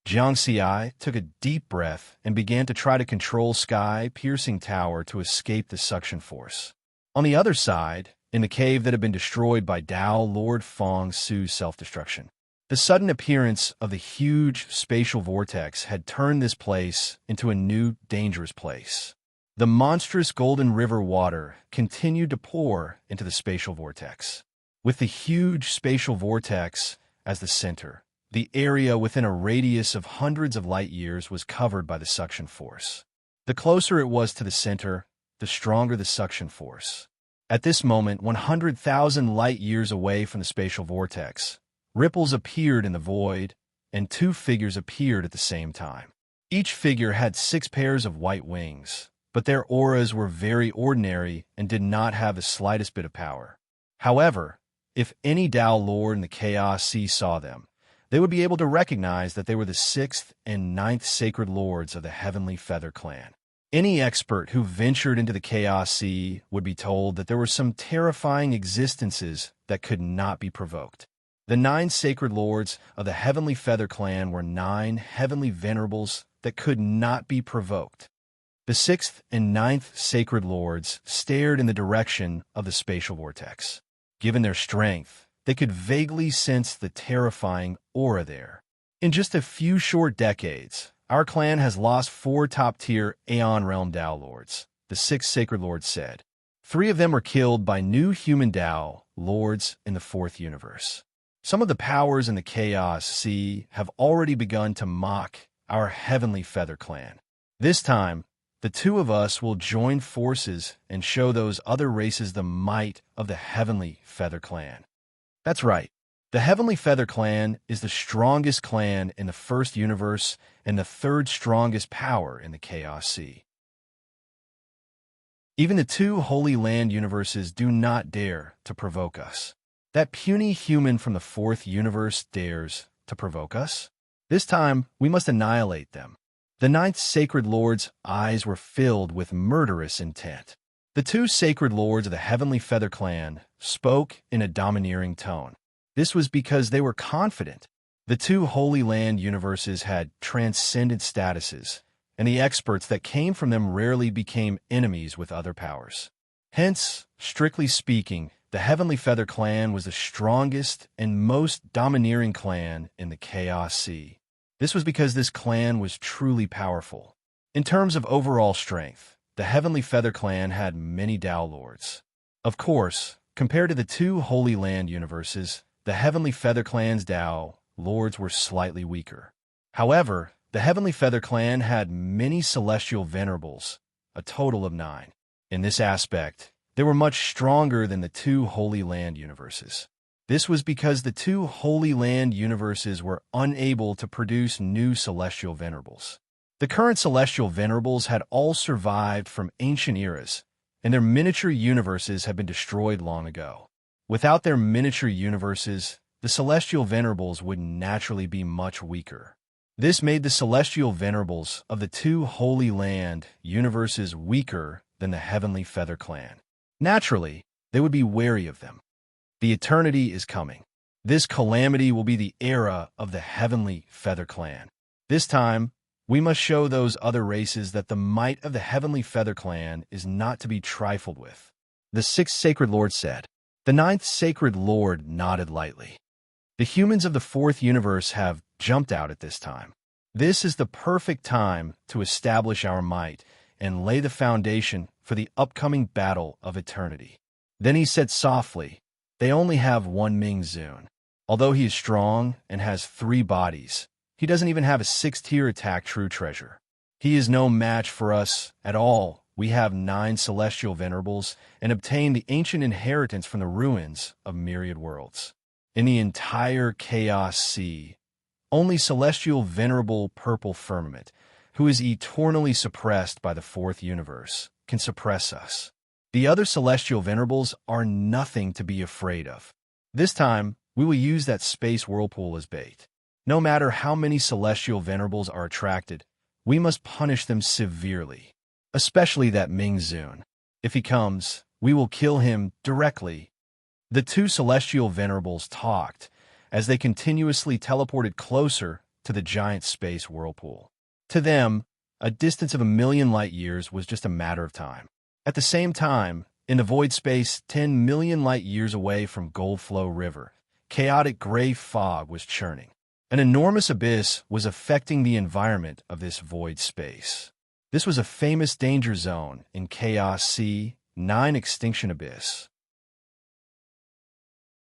Jiang Ci took a deep breath and began to try to control sky-piercing tower to escape the suction force. On the other side, in the cave that had been destroyed by Tao Lord Fong Su's self-destruction, the sudden appearance of the huge spatial vortex had turned this place into a new dangerous place. The monstrous golden river water continued to pour into the spatial vortex. With the huge spatial vortex as the center, the area within a radius of hundreds of light years was covered by the suction force. The closer it was to the center, the stronger the suction force. At this moment, 100,000 light years away from the spatial vortex, ripples appeared in the void, and 2 figures appeared at the same time. Each figure had 6 pairs of white wings, but their auras were very ordinary and did not have the slightest bit of power. However, if any Tao Lord in the Chaos Sea saw them, they would be able to recognize that they were the 6th and 9th sacred lords of the Heavenly Feather Clan. Any expert who ventured into the Chaos Sea would be told that there were some terrifying existences that could not be provoked. The 9 sacred lords of the Heavenly Feather Clan were 9 heavenly venerables that could not be provoked. The 6th and 9th sacred lords stared in the direction of the spatial vortex. Given their strength, they could vaguely sense the terrifying aura there. In just a few short decades, our clan has lost 4 top-tier Aeon Realm Dao Lords, the 6 Sacred Lords said. 3 of them were killed by new human Dao Lords in the 4th universe. Some of the powers in the Chaos Sea have already begun to mock our Heavenly Feather Clan. This time, the 2 of us will join forces and show those other races the might of the Heavenly Feather Clan. That's right. The Heavenly Feather Clan is the strongest clan in the 1st universe and the 3rd strongest power in the Chaos Sea. Even the 2 Holy Land universes do not dare to provoke us. That puny human from the 4th universe dares to provoke us? This time, we must annihilate them. The 9th Sacred Lord's eyes were filled with murderous intent. The 2 Sacred Lords of the Heavenly Feather Clan spoke in a domineering tone. This was because they were confident. The 2 Holy Land universes had transcendent statuses, and the experts that came from them rarely became enemies with other powers. Hence, strictly speaking, the Heavenly Feather Clan was the strongest and most domineering clan in the Chaos Sea. This was because this clan was truly powerful. In terms of overall strength, the Heavenly Feather Clan had many Dao Lords. Of course, compared to the 2 Holy Land universes, the Heavenly Feather Clan's Dao Lords were slightly weaker. However, the Heavenly Feather Clan had many celestial venerables, a total of 9. In this aspect, they were much stronger than the 2 Holy Land universes. This was because the 2 Holy Land universes were unable to produce new celestial venerables. The current celestial venerables had all survived from ancient eras, and their miniature universes had been destroyed long ago. Without their miniature universes, the celestial venerables would naturally be much weaker. This made the celestial venerables of the 2 Holy Land universes weaker than the Heavenly Feather Clan. Naturally, they would be wary of them. The eternity is coming. This calamity will be the era of the Heavenly Feather Clan. This time, we must show those other races that the might of the Heavenly Feather Clan is not to be trifled with. The 6th Sacred Lord said. The 9th Sacred Lord nodded lightly. The humans of the 4th universe have jumped out at this time. This is the perfect time to establish our might and lay the foundation for the upcoming battle of eternity. Then he said softly, they only have 1 Ming Zun. Although he is strong and has 3 bodies, he doesn't even have a 6th-tier attack true treasure. He is no match for us at all. We have 9 celestial venerables and obtained the ancient inheritance from the ruins of myriad worlds. In the entire Chaos Sea, only celestial venerable purple firmament, who is eternally suppressed by the 4th universe, can suppress us. The other celestial venerables are nothing to be afraid of. This time, we will use that space whirlpool as bait. No matter how many celestial venerables are attracted, we must punish them severely. Especially that Ming Zun. If he comes, we will kill him directly. The 2 celestial venerables talked as they continuously teleported closer to the giant space whirlpool. To them, a distance of 1,000,000 light years was just a matter of time. At the same time, in the void space 10 million light years away from Goldflow River, chaotic gray fog was churning. An enormous abyss was affecting the environment of this void space. This was a famous danger zone in Chaos Sea, 9 Extinction Abyss.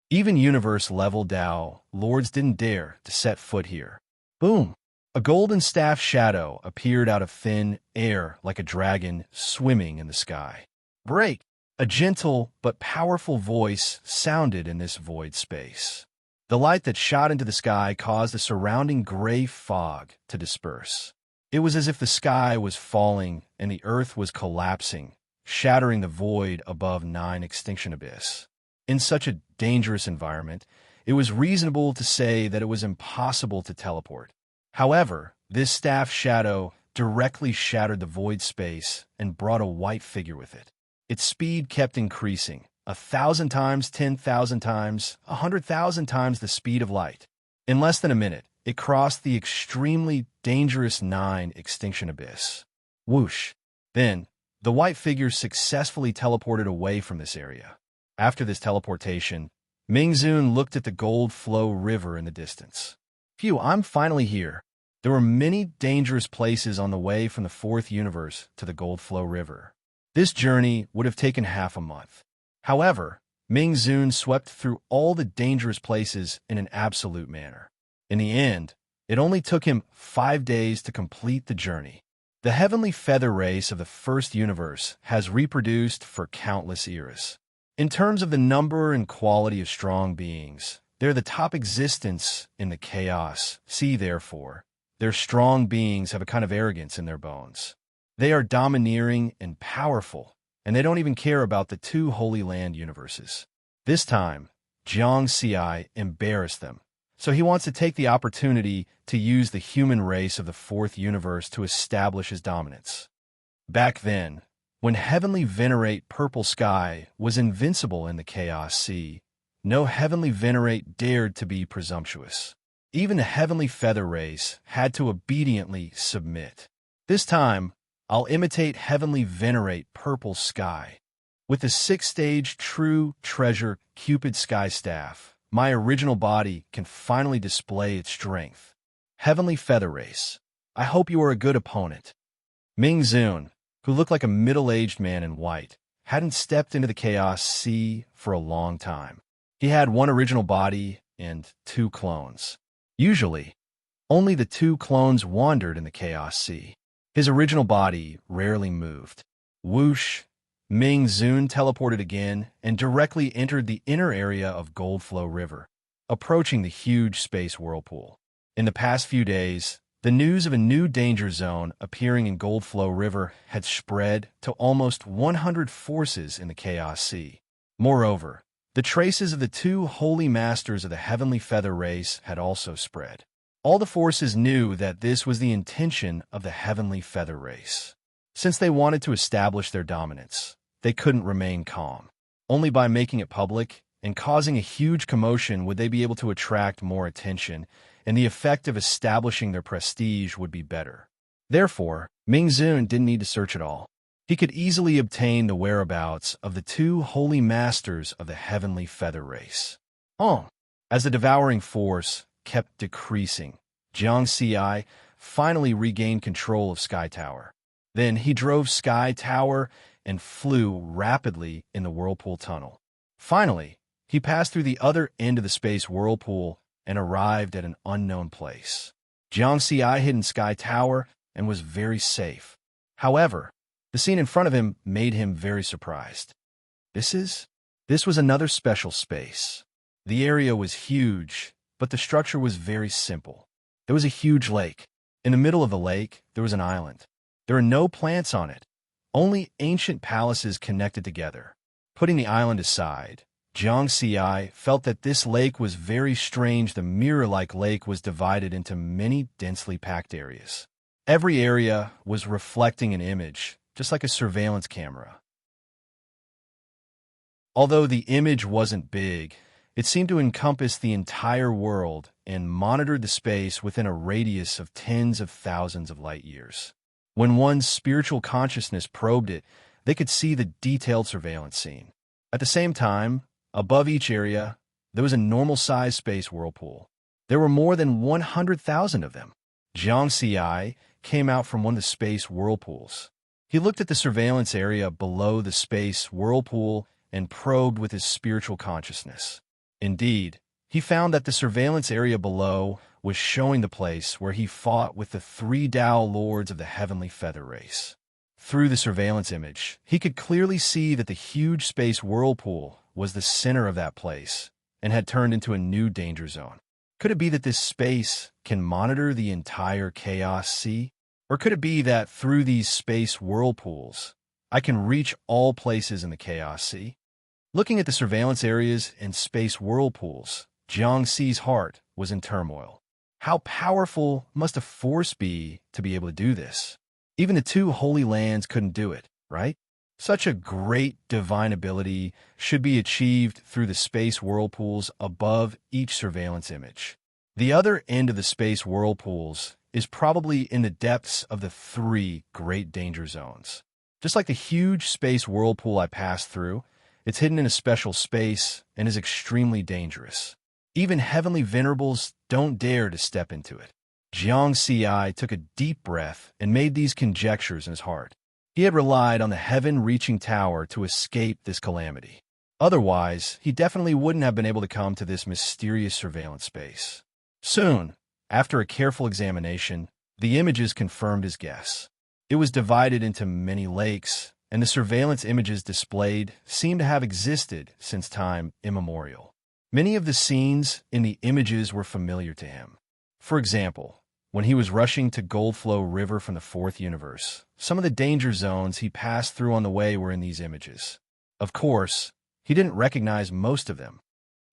Even universe-level Dao Lords didn't dare to set foot here. Boom! A golden staff shadow appeared out of thin air like a dragon swimming in the sky. Break! A gentle but powerful voice sounded in this void space. The light that shot into the sky caused the surrounding gray fog to disperse. It was as if the sky was falling and the earth was collapsing, shattering the void above 9 Extinction Abyss. In such a dangerous environment, it was reasonable to say that it was impossible to teleport. However, this staff shadow directly shattered the void space and brought a white figure with it. Its speed kept increasing, 1,000 times, 10,000 times, 100,000 times the speed of light. In less than a minute, it crossed the extremely dangerous 9 extinction abyss. Whoosh! Then, the white figure successfully teleported away from this area. After this teleportation, Mingzun looked at the Gold Flow River in the distance. Phew, I'm finally here. There were many dangerous places on the way from the 4th universe to the Gold Flow River. This journey would have taken half a month. However, Mingzun swept through all the dangerous places in an absolute manner. In the end, it only took him 5 days to complete the journey. The heavenly feather race of the 1st universe has reproduced for countless eras. In terms of the number and quality of strong beings, they're the top existence in the chaos. See, therefore, their strong beings have a kind of arrogance in their bones. They are domineering and powerful, and they don't even care about the 2 Holy Land universes. This time, Jiang Xi embarrassed them, so he wants to take the opportunity to use the human race of the 4th universe to establish his dominance. Back then, when Heavenly Venerate Purple Sky was invincible in the Chaos Sea, no Heavenly Venerate dared to be presumptuous. Even the Heavenly Feather race had to obediently submit. This time, I'll imitate Heavenly Venerate Purple Sky. With the 6th-stage True Treasure Cupid Sky Staff, my original body can finally display its strength. Heavenly Feather Race, I hope you are a good opponent. Mingzun, who looked like a middle-aged man in white, hadn't stepped into the Chaos Sea for a long time. He had 1 original body and 2 clones. Usually, only the 2 clones wandered in the Chaos Sea. His original body rarely moved. Whoosh! Mingzun teleported again and directly entered the inner area of Gold Flow River, approaching the huge space whirlpool. In the past few days, the news of a new danger zone appearing in Gold Flow River had spread to almost 100 forces in the Chaos Sea. Moreover, the traces of the 2 holy masters of the Heavenly Feather race had also spread. All the forces knew that this was the intention of the Heavenly Feather race. Since they wanted to establish their dominance, they couldn't remain calm. Only by making it public and causing a huge commotion would they be able to attract more attention, and the effect of establishing their prestige would be better. Therefore, Mingzun didn't need to search at all. He could easily obtain the whereabouts of the 2 holy masters of the Heavenly Feather race. As the devouring force kept decreasing, Jiang Xi finally regained control of Sky Tower. Then he drove Sky Tower and flew rapidly in the whirlpool tunnel. Finally, he passed through the other end of the space whirlpool and arrived at an unknown place. Jiang Xi hid in Sky Tower and was very safe. However, the scene in front of him made him very surprised. This was another special space. The area was huge, but the structure was very simple. There was a huge lake. In the middle of the lake, there was an island. There were no plants on it, only ancient palaces connected together. Putting the island aside, Jiang Xi felt that this lake was very strange. The mirror-like lake was divided into many densely packed areas. Every area was reflecting an image, just like a surveillance camera. Although the image wasn't big, it seemed to encompass the entire world and monitored the space within a radius of tens of thousands of light years. When one's spiritual consciousness probed it, they could see the detailed surveillance scene. At the same time, above each area, there was a normal-sized space whirlpool. There were more than 100,000 of them. Jiang Xi came out from one of the space whirlpools. He looked at the surveillance area below the space whirlpool and probed with his spiritual consciousness. Indeed, he found that the surveillance area below was showing the place where he fought with the 3 Tao lords of the Heavenly Feather race. Through the surveillance image, he could clearly see that the huge space whirlpool was the center of that place and had turned into a new danger zone. Could it be that this space can monitor the entire Chaos Sea? Or could it be that through these space whirlpools, I can reach all places in the Chaos Sea? Looking at the surveillance areas and space whirlpools, Jiangxi's heart was in turmoil. How powerful must a force be to be able to do this? Even the two holy lands couldn't do it, right? Such a great divine ability should be achieved through the space whirlpools above each surveillance image. The other end of the space whirlpools is probably in the depths of the three great danger zones. Just like the huge space whirlpool I passed through, it's hidden in a special space and is extremely dangerous. Even heavenly venerables don't dare to step into it. Jiangxi took a deep breath and made these conjectures in his heart. He had relied on the heaven-reaching tower to escape this calamity. Otherwise, he definitely wouldn't have been able to come to this mysterious surveillance space. Soon, after a careful examination, the images confirmed his guess. It was divided into many lakes, and the surveillance images displayed seemed to have existed since time immemorial. Many of the scenes in the images were familiar to him. For example, when he was rushing to Goldflow River from the fourth universe, some of the danger zones he passed through on the way were in these images. Of course, he didn't recognize most of them.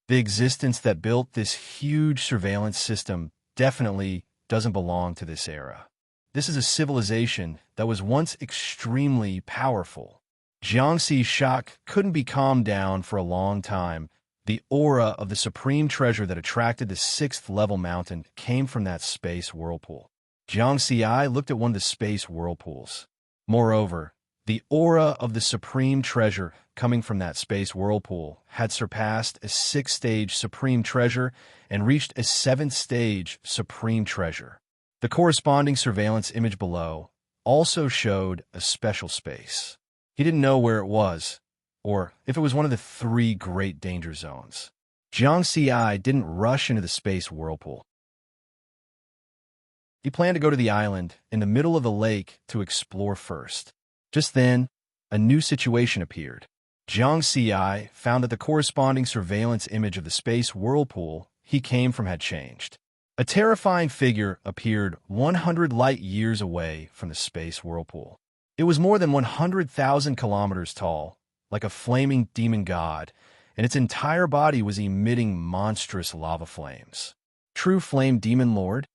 The existence that built this huge surveillance system definitely doesn't belong to this era. This is a civilization that was once extremely powerful. Jiangxi's shock couldn't be calmed down for a long time. The aura of the supreme treasure that attracted the sixth-level mountain came from that space whirlpool. Jiangxi looked at one of the space whirlpools. Moreover, the aura of the supreme treasure coming from that space whirlpool had surpassed a sixth-stage supreme treasure and reached a seventh-stage supreme treasure. The corresponding surveillance image below also showed a special space. He didn't know where it was, or if it was one of the three great danger zones. Jiangxi didn't rush into the space whirlpool. He planned to go to the island in the middle of the lake to explore first. Just then, a new situation appeared. Jiangxi found that the corresponding surveillance image of the space whirlpool he came from had changed. A terrifying figure appeared 100 light-years away from the space whirlpool. It was more than 100,000 kilometers tall, like a flaming demon god, and its entire body was emitting monstrous lava flames. True flame demon lord?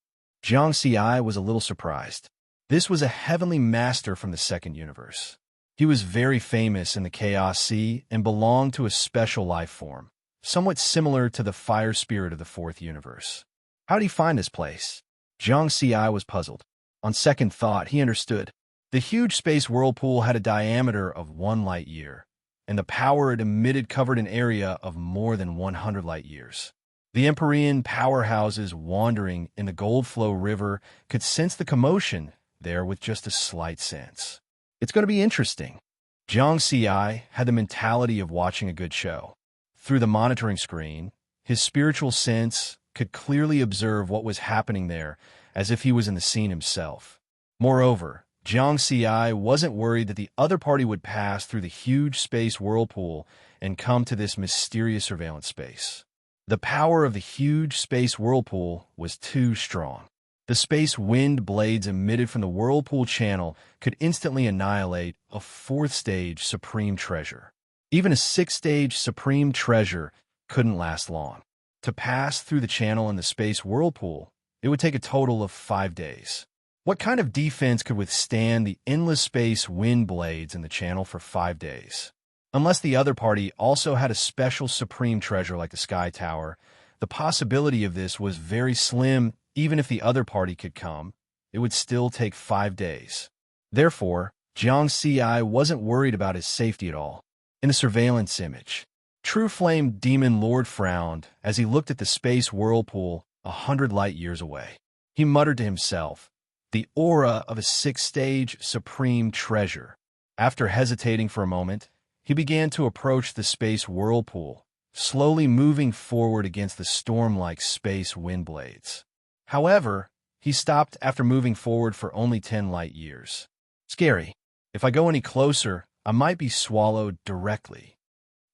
Jiangxi was a little surprised. This was a heavenly master from the second universe. He was very famous in the Chaos Sea and belonged to a special life form, somewhat similar to the fire spirit of the fourth universe. How did he find this place? Jiangxi was puzzled. On second thought, he understood. The huge space whirlpool had a diameter of 1 light-year, and the power it emitted covered an area of more than 100 light-years. The Empyrean powerhouses wandering in the Goldflow River could sense the commotion there with just a slight sense. It's going to be interesting. Jiangxi had the mentality of watching a good show. Through the monitoring screen, his spiritual sense could clearly observe what was happening there as if he was in the scene himself. Moreover, Jiangxi wasn't worried that the other party would pass through the huge space whirlpool and come to this mysterious surveillance space. The power of the huge space whirlpool was too strong. The space wind blades emitted from the whirlpool channel could instantly annihilate a fourth-stage supreme treasure. Even a sixth-stage supreme treasure couldn't last long. To pass through the channel in the space whirlpool, it would take a total of 5 days. What kind of defense could withstand the endless space wind blades in the channel for 5 days? Unless the other party also had a special supreme treasure like the Sky Tower, the possibility of this was very slim. Even if the other party could come, it would still take 5 days. Therefore, Jiangxi wasn't worried about his safety at all. In the surveillance image, True Flame Demon Lord frowned as he looked at the space whirlpool 100 light-years away. He muttered to himself, the aura of a sixth-stage supreme treasure. After hesitating for a moment, he began to approach the space whirlpool, slowly moving forward against the storm-like space wind blades. However, he stopped after moving forward for only 10 light-years. Scary. If I go any closer, I might be swallowed directly.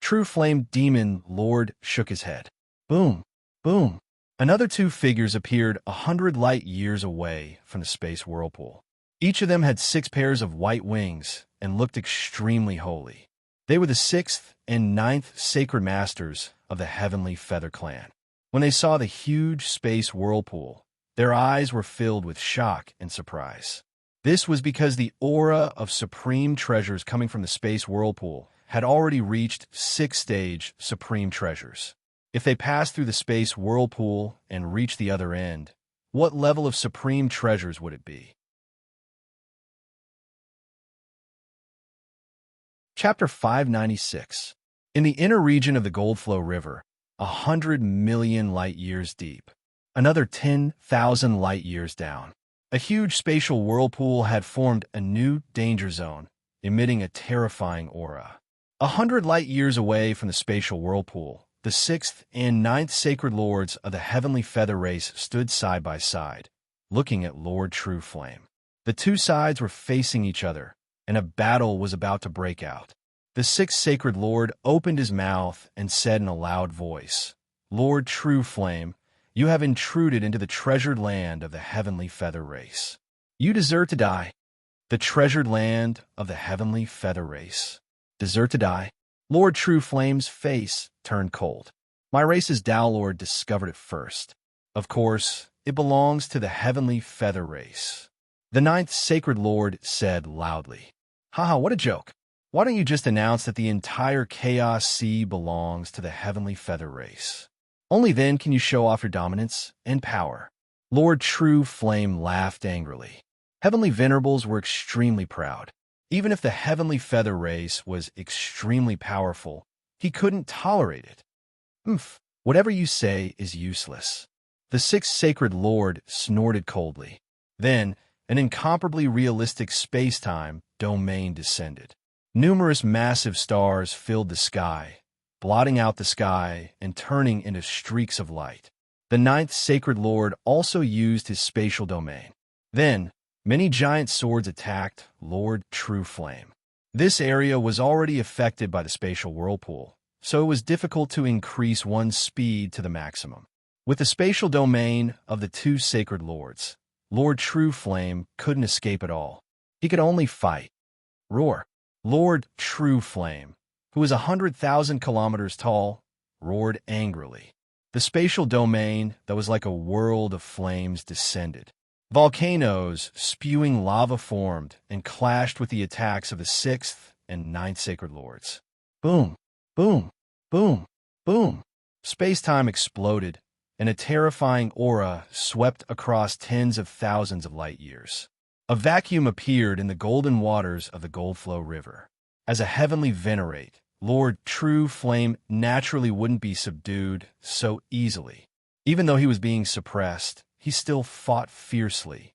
True Flame Demon Lord shook his head. Boom, boom. Another 2 figures appeared 100 light-years away from the space whirlpool. Each of them had 6 pairs of white wings and looked extremely holy. They were the 6th and 9th sacred masters of the Heavenly Feather Clan. When they saw the huge space whirlpool, their eyes were filled with shock and surprise. This was because the aura of supreme treasures coming from the space whirlpool had already reached 6th-stage supreme treasures. If they passed through the space whirlpool and reached the other end, what level of supreme treasures would it be? Chapter 596. In the inner region of the Goldflow River, 100 million light-years deep, another 10,000 light-years down, a huge spatial whirlpool had formed a new danger zone, emitting a terrifying aura. 100 light-years away from the spatial whirlpool, the 6th and 9th sacred lords of the heavenly feather race stood side by side, looking at Lord True Flame. The two sides were facing each other, and a battle was about to break out. The 6th sacred lord opened his mouth and said in a loud voice, "Lord True Flame, you have intruded into the treasured land of the heavenly feather race. You deserve to die." The treasured land of the heavenly feather race. Deserve to die? Lord True Flame's face turned cold. My race's Tao Lord discovered it first. Of course, it belongs to the heavenly feather race. The 9th sacred lord said loudly, "Haha, what a joke. Why don't you just announce that the entire Chaos Sea belongs to the heavenly feather race? Only then can you show off your dominance and power." Lord True Flame laughed angrily. Heavenly Venerables were extremely proud. Even if the heavenly feather race was extremely powerful, he couldn't tolerate it. Whatever you say is useless." The 6th sacred lord snorted coldly. Then, an incomparably realistic space-time domain descended. Numerous massive stars filled the sky, blotting out the sky and turning into streaks of light. The 9th sacred lord also used his spatial domain. Then, many giant swords attacked Lord True Flame. This area was already affected by the spatial whirlpool, so it was difficult to increase one's speed to the maximum. With the spatial domain of the two sacred lords, Lord True Flame couldn't escape at all. He could only fight. Roar. Lord True Flame, who was 100,000 kilometers tall, roared angrily. The spatial domain that was like a world of flames descended. Volcanoes spewing lava formed and clashed with the attacks of the 6th and 9th sacred lords. Boom, boom, boom, boom. Space-time exploded, and a terrifying aura swept across tens of thousands of light-years. A vacuum appeared in the golden waters of the Goldflow River. As a heavenly venerate, Lord True Flame naturally wouldn't be subdued so easily. Even though he was being suppressed, he still fought fiercely.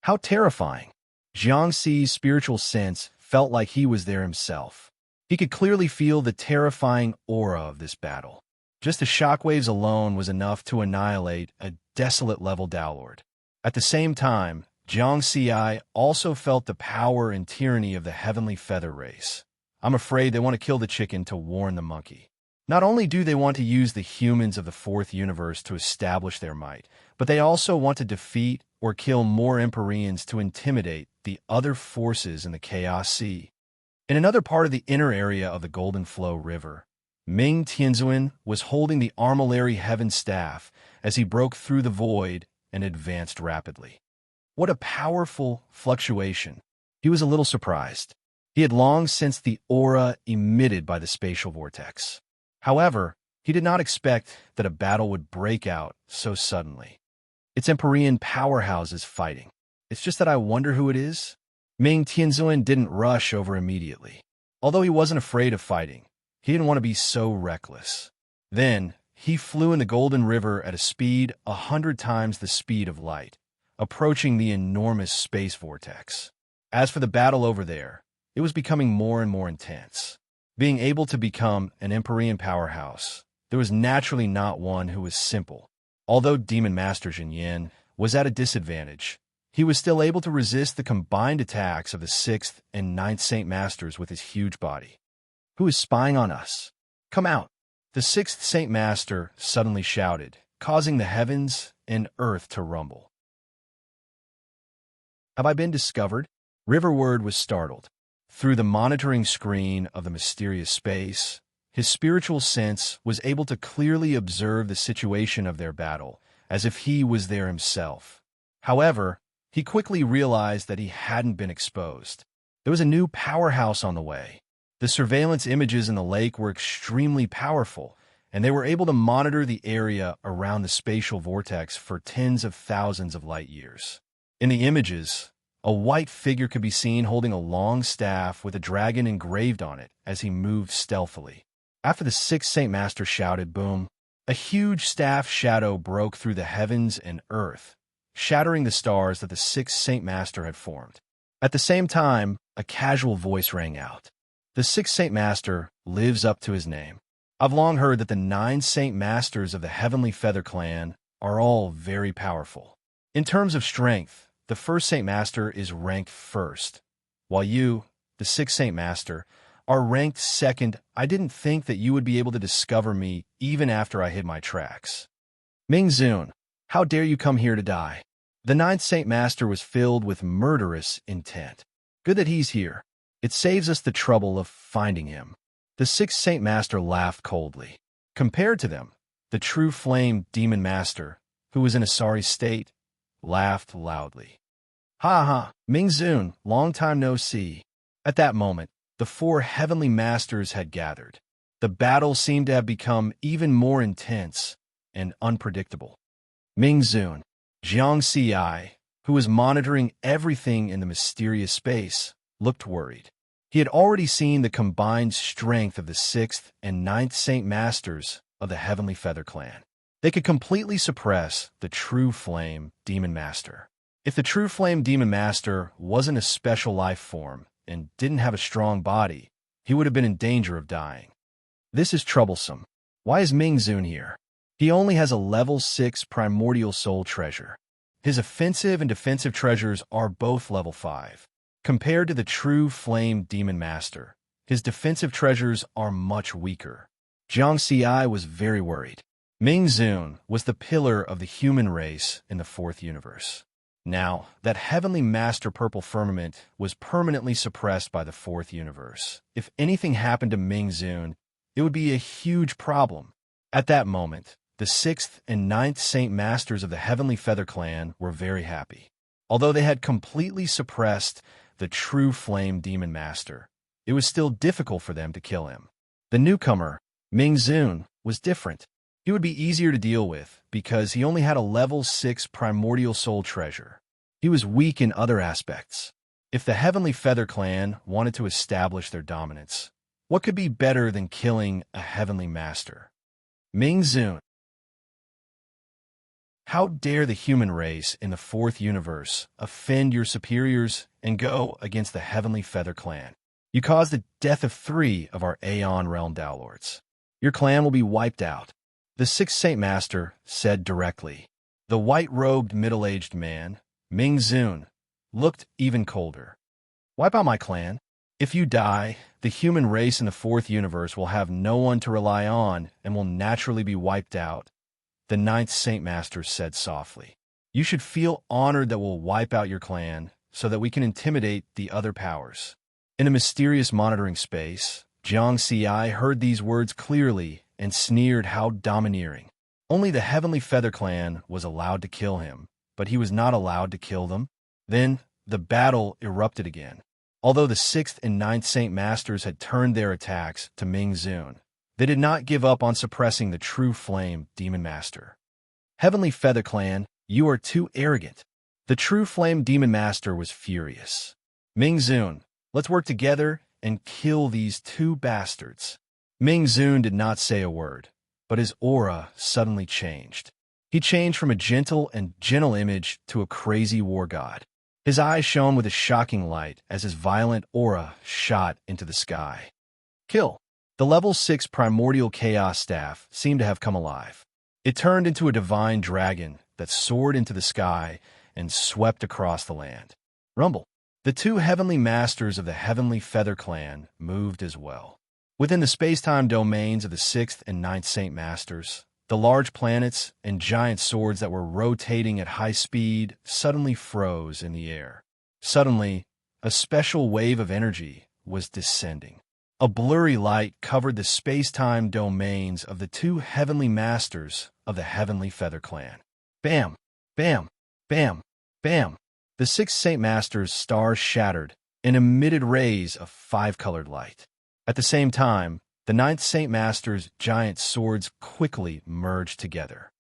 How terrifying! Jiangxi's spiritual sense felt like he was there himself. He could clearly feel the terrifying aura of this battle. Just the shockwaves alone was enough to annihilate a desolate-level Tao Lord. At the same time, Jiangxi also felt the power and tyranny of the heavenly feather race. I'm afraid they want to kill the chicken to warn the monkey. Not only do they want to use the humans of the fourth universe to establish their might, but they also want to defeat or kill more Empyreans to intimidate the other forces in the Chaos Sea. In another part of the inner area of the Golden Flow River, Ming Tianzuan was holding the Armillary Heaven Staff as he broke through the void and advanced rapidly. What a powerful fluctuation! He was a little surprised. He had long sensed the aura emitted by the spatial vortex. However, he did not expect that a battle would break out so suddenly. It's Empyrean powerhouses fighting. It's just that I wonder who it is? Ming Tianzuan didn't rush over immediately. Although he wasn't afraid of fighting, he didn't want to be so reckless. Then, he flew in the Golden River at a speed 100 times the speed of light, approaching the enormous space vortex. As for the battle over there, it was becoming more and more intense. Being able to become an Empyrean powerhouse, there was naturally not one who was simple. Although Demon Master Jin Yin was at a disadvantage, he was still able to resist the combined attacks of the 6th and 9th Saint Masters with his huge body. Who is spying on us? Come out! The 6th Saint Master suddenly shouted, causing the heavens and earth to rumble. Have I been discovered? Riverward was startled. Through the monitoring screen of the mysterious space, his spiritual sense was able to clearly observe the situation of their battle, as if he was there himself. However, he quickly realized that he hadn't been exposed. There was a new powerhouse on the way. The surveillance images in the lake were extremely powerful, and they were able to monitor the area around the spatial vortex for tens of thousands of light years. In the images, a white figure could be seen holding a long staff with a dragon engraved on it as he moved stealthily. After the sixth Saint Master shouted, boom, a huge staff shadow broke through the heavens and earth, shattering the stars that the sixth Saint Master had formed. At the same time, a casual voice rang out. The sixth Saint Master lives up to his name. I've long heard that the 9 Saint Masters of the Heavenly Feather Clan are all very powerful. In terms of strength, the first Saint Master is ranked first, while you, the sixth Saint Master, are ranked second. I didn't think that you would be able to discover me even after I hid my tracks. Mingzun, how dare you come here to die? The 9th Saint Master was filled with murderous intent. Good that he's here. It saves us the trouble of finding him. The 6th Saint Master laughed coldly. Compared to them, the true flame demon master, who was in a sorry state, laughed loudly. Ha ha, Mingzun, long time no see. At that moment, the 4 heavenly masters had gathered. The battle seemed to have become even more intense and unpredictable. Mingzun, Jiang Ci, who was monitoring everything in the mysterious space, looked worried. He had already seen the combined strength of the 6th and 9th Saint Masters of the Heavenly Feather Clan. They could completely suppress the True Flame Demon Master. If the True Flame Demon Master wasn't a special life form and didn't have a strong body, he would have been in danger of dying. This is troublesome. Why is Mingzun here? He only has a level 6 primordial soul treasure. His offensive and defensive treasures are both level 5. Compared to the True Flame Demon Master, his defensive treasures are much weaker. Jiang Ci was very worried. Mingzun was the pillar of the human race in the 4th universe. Now, that Heavenly Master Purple Firmament was permanently suppressed by the 4th universe. If anything happened to Mingzun, it would be a huge problem. At that moment, the 6th and 9th Saint Masters of the Heavenly Feather Clan were very happy. Although they had completely suppressed the True Flame Demon Master, it was still difficult for them to kill him. The newcomer, Mingzun, was different. He would be easier to deal with because he only had a level 6 primordial soul treasure. He was weak in other aspects. If the Heavenly Feather Clan wanted to establish their dominance, what could be better than killing a Heavenly Master? Mingzun. How dare the human race in the 4th universe offend your superiors and go against the Heavenly Feather Clan? You caused the death of 3 of our Aeon Realm Downlords. Your clan will be wiped out. The 6th Saint Master said directly. The white-robed middle-aged man, Mingzun, looked even colder. Wipe out my clan? If you die, the human race in the 4th universe will have no one to rely on and will naturally be wiped out. The 9th Saint Master said softly. You should feel honored that we'll wipe out your clan so that we can intimidate the other powers. In a mysterious monitoring space, Jiang Ci heard these words clearly and sneered how domineering. Only the Heavenly Feather Clan was allowed to kill him, but he was not allowed to kill them. Then the battle erupted again. Although the 6th and 9th Saint Masters had turned their attacks to Mingzun, they did not give up on suppressing the True Flame Demon Master. Heavenly Feather Clan, you are too arrogant. The True Flame Demon Master was furious. Mingzun, let's work together and kill these 2 bastards. Mingzun did not say a word, but his aura suddenly changed. He changed from a gentle and gentle image to a crazy war god. His eyes shone with a shocking light as his violent aura shot into the sky. Kill. The level 6 primordial chaos staff seemed to have come alive. It turned into a divine dragon that soared into the sky and swept across the land. Rumble. The 2 heavenly masters of the Heavenly Feather Clan moved as well. Within the space-time domains of the 6th and 9th Saint Masters, the large planets and giant swords that were rotating at high speed suddenly froze in the air. Suddenly, a special wave of energy was descending. A blurry light covered the space-time domains of the two heavenly masters of the Heavenly Feather Clan. Bam! Bam! Bam! Bam! The six Saint Masters' stars shattered and emitted rays of five-colored light. At the same time, the ninth Saint Master's giant swords quickly merged together.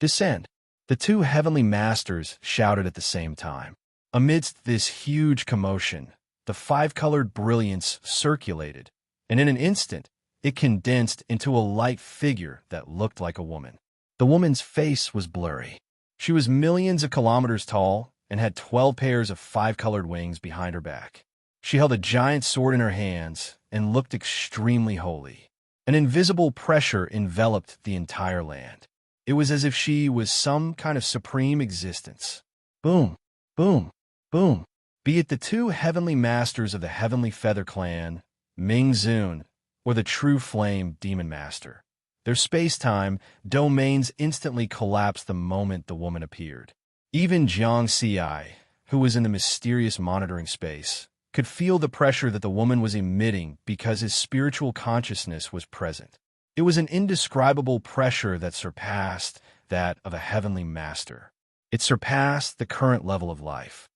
Descend! The two heavenly masters shouted at the same time. Amidst this huge commotion, the five-colored brilliance circulated, and in an instant, it condensed into a light figure that looked like a woman. The woman's face was blurry. She was millions of kilometers tall and had 12 pairs of five-colored wings behind her back. She held a giant sword in her hands and looked extremely holy. An invisible pressure enveloped the entire land. It was as if she was some kind of supreme existence. Boom, boom, boom. Be it the two heavenly masters of the Heavenly Feather Clan, Ming Zun, or the True Flame Demon Master. Their space-time domains instantly collapsed the moment the woman appeared. Even Jiang Xi, who was in the mysterious monitoring space, could feel the pressure that the woman was emitting because his spiritual consciousness was present. It was an indescribable pressure that surpassed that of a heavenly master. It surpassed the current level of life.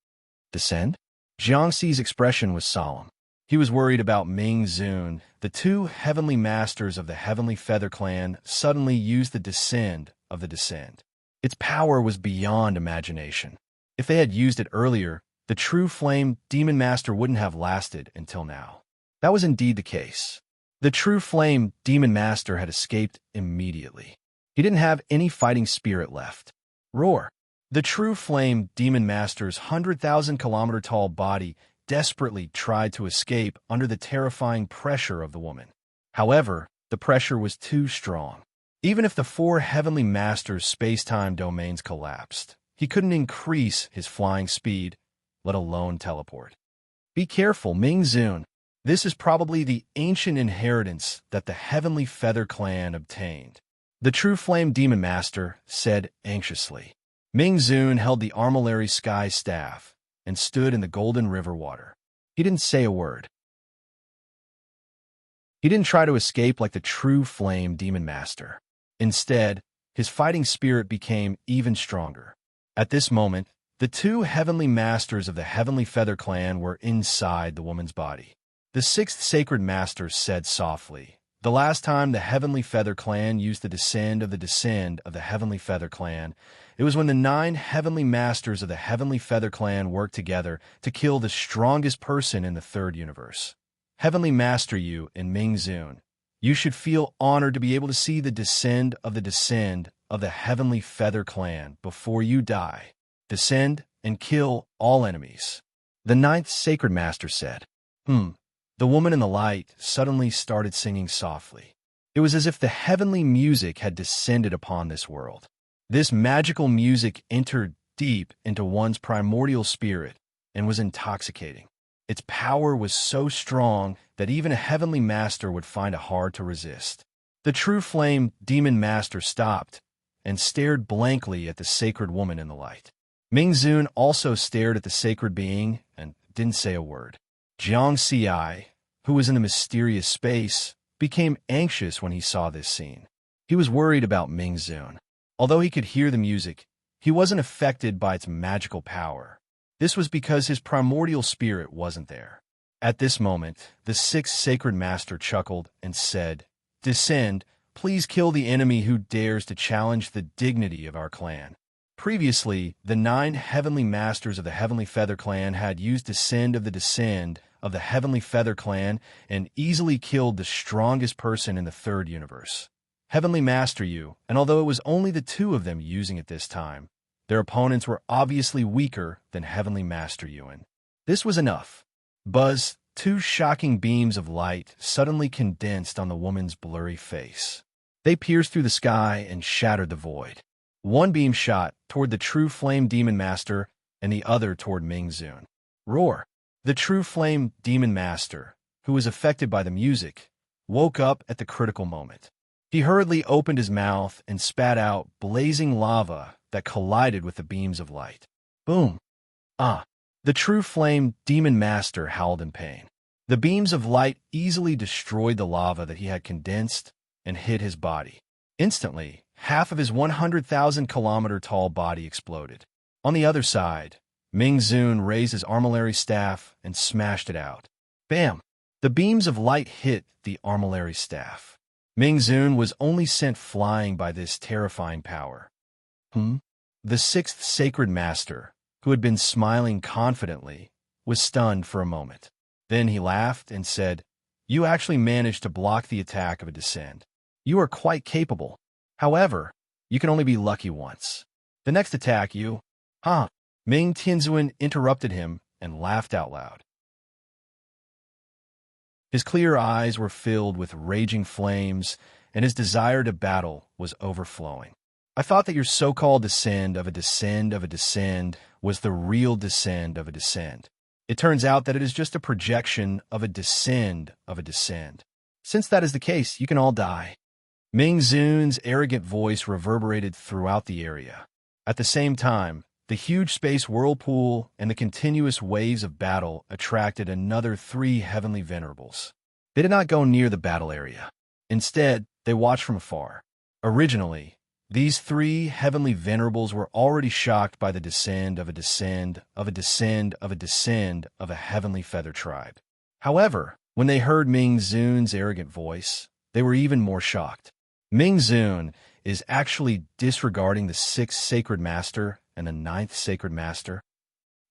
Descend? Jiang Xi's expression was solemn. He was worried about Ming Zun. The two heavenly masters of the Heavenly Feather Clan suddenly used the descend of the descend. Its power was beyond imagination. If they had used it earlier, the True Flame Demon Master wouldn't have lasted until now. That was indeed the case. The True Flame Demon Master had escaped immediately. He didn't have any fighting spirit left. Roar! The True Flame Demon Master's 100,000-kilometer tall body desperately tried to escape under the terrifying pressure of the woman. However, the pressure was too strong. Even if the four heavenly masters' space-time domains collapsed, he couldn't increase his flying speed, let alone teleport. Be careful, Ming Zun. This is probably the ancient inheritance that the Heavenly Feather Clan obtained. The True Flame Demon Master said anxiously. Ming Zun held the Armillary Sky Staff and stood in the golden river water. He didn't say a word. He didn't try to escape like the True Flame Demon Master. Instead, his fighting spirit became even stronger. At this moment, the two heavenly masters of the Heavenly Feather Clan were inside the woman's body. The sixth sacred master said softly, "The last time the Heavenly Feather Clan used the descend of the Heavenly Feather Clan, it was when the 9 heavenly masters of the Heavenly Feather Clan worked together to kill the strongest person in the third universe. Heavenly Master Yu and Ming Zun, you should feel honored to be able to see the descend of the Heavenly Feather Clan before you die. Descend and kill all enemies." The 9th sacred master said. The woman in the light suddenly started singing softly. It was as if the heavenly music had descended upon this world. This magical music entered deep into one's primordial spirit and was intoxicating. Its power was so strong that even a heavenly master would find it hard to resist. The True Flame Demon Master stopped and stared blankly at the sacred woman in the light. Ming Zun also stared at the sacred being and didn't say a word. Jiang Xi, who was in the mysterious space, became anxious when he saw this scene. He was worried about Ming Zun. Although he could hear the music, he wasn't affected by its magical power. This was because his primordial spirit wasn't there. At this moment, the 6th sacred master chuckled and said, "Descend, please kill the enemy who dares to challenge the dignity of our clan." Previously, the 9 heavenly masters of the Heavenly Feather Clan had used descend of the Heavenly Feather Clan and easily killed the strongest person in the third universe. Heavenly Master Yu, and although it was only the 2 of them using it this time, their opponents were obviously weaker than Heavenly Master Yuan. This was enough. Buzz, 2 shocking beams of light suddenly condensed on the woman's blurry face. They pierced through the sky and shattered the void. One beam shot toward the True Flame Demon Master and the other toward Ming Zun. Roar! The True Flame Demon Master, who was affected by the music, woke up at the critical moment. He hurriedly opened his mouth and spat out blazing lava that collided with the beams of light. Boom! Ah! The True Flame Demon Master howled in pain. The beams of light easily destroyed the lava that he had condensed and hit his body. Instantly, half of his 100,000-kilometer-tall body exploded. On the other side, Ming Zun raised his armillary staff and smashed it out. Bam! The beams of light hit the armillary staff. Ming Zun was only sent flying by this terrifying power. The sixth sacred master, who had been smiling confidently, was stunned for a moment. Then he laughed and said, "You actually managed to block the attack of a descend. You are quite capable. However, you can only be lucky once. The next attack you—" "Huh?" Ming Tianzuan interrupted him and laughed out loud. His clear eyes were filled with raging flames, and his desire to battle was overflowing. "I thought that your so-called descend of a descend of a descend was the real descend of a descend. It turns out that it is just a projection of a descend of a descend. Since that is the case, you can all die." Ming Zun's arrogant voice reverberated throughout the area. At the same time, the huge space whirlpool and the continuous waves of battle attracted another 3 heavenly venerables. They did not go near the battle area. Instead, they watched from afar. Originally, these 3 heavenly venerables were already shocked by the descend of a descend of a descend of a descend of a heavenly feather tribe. However, when they heard Ming Zun's arrogant voice, they were even more shocked. Ming Zun is actually disregarding the 6th sacred master and the 9th sacred master.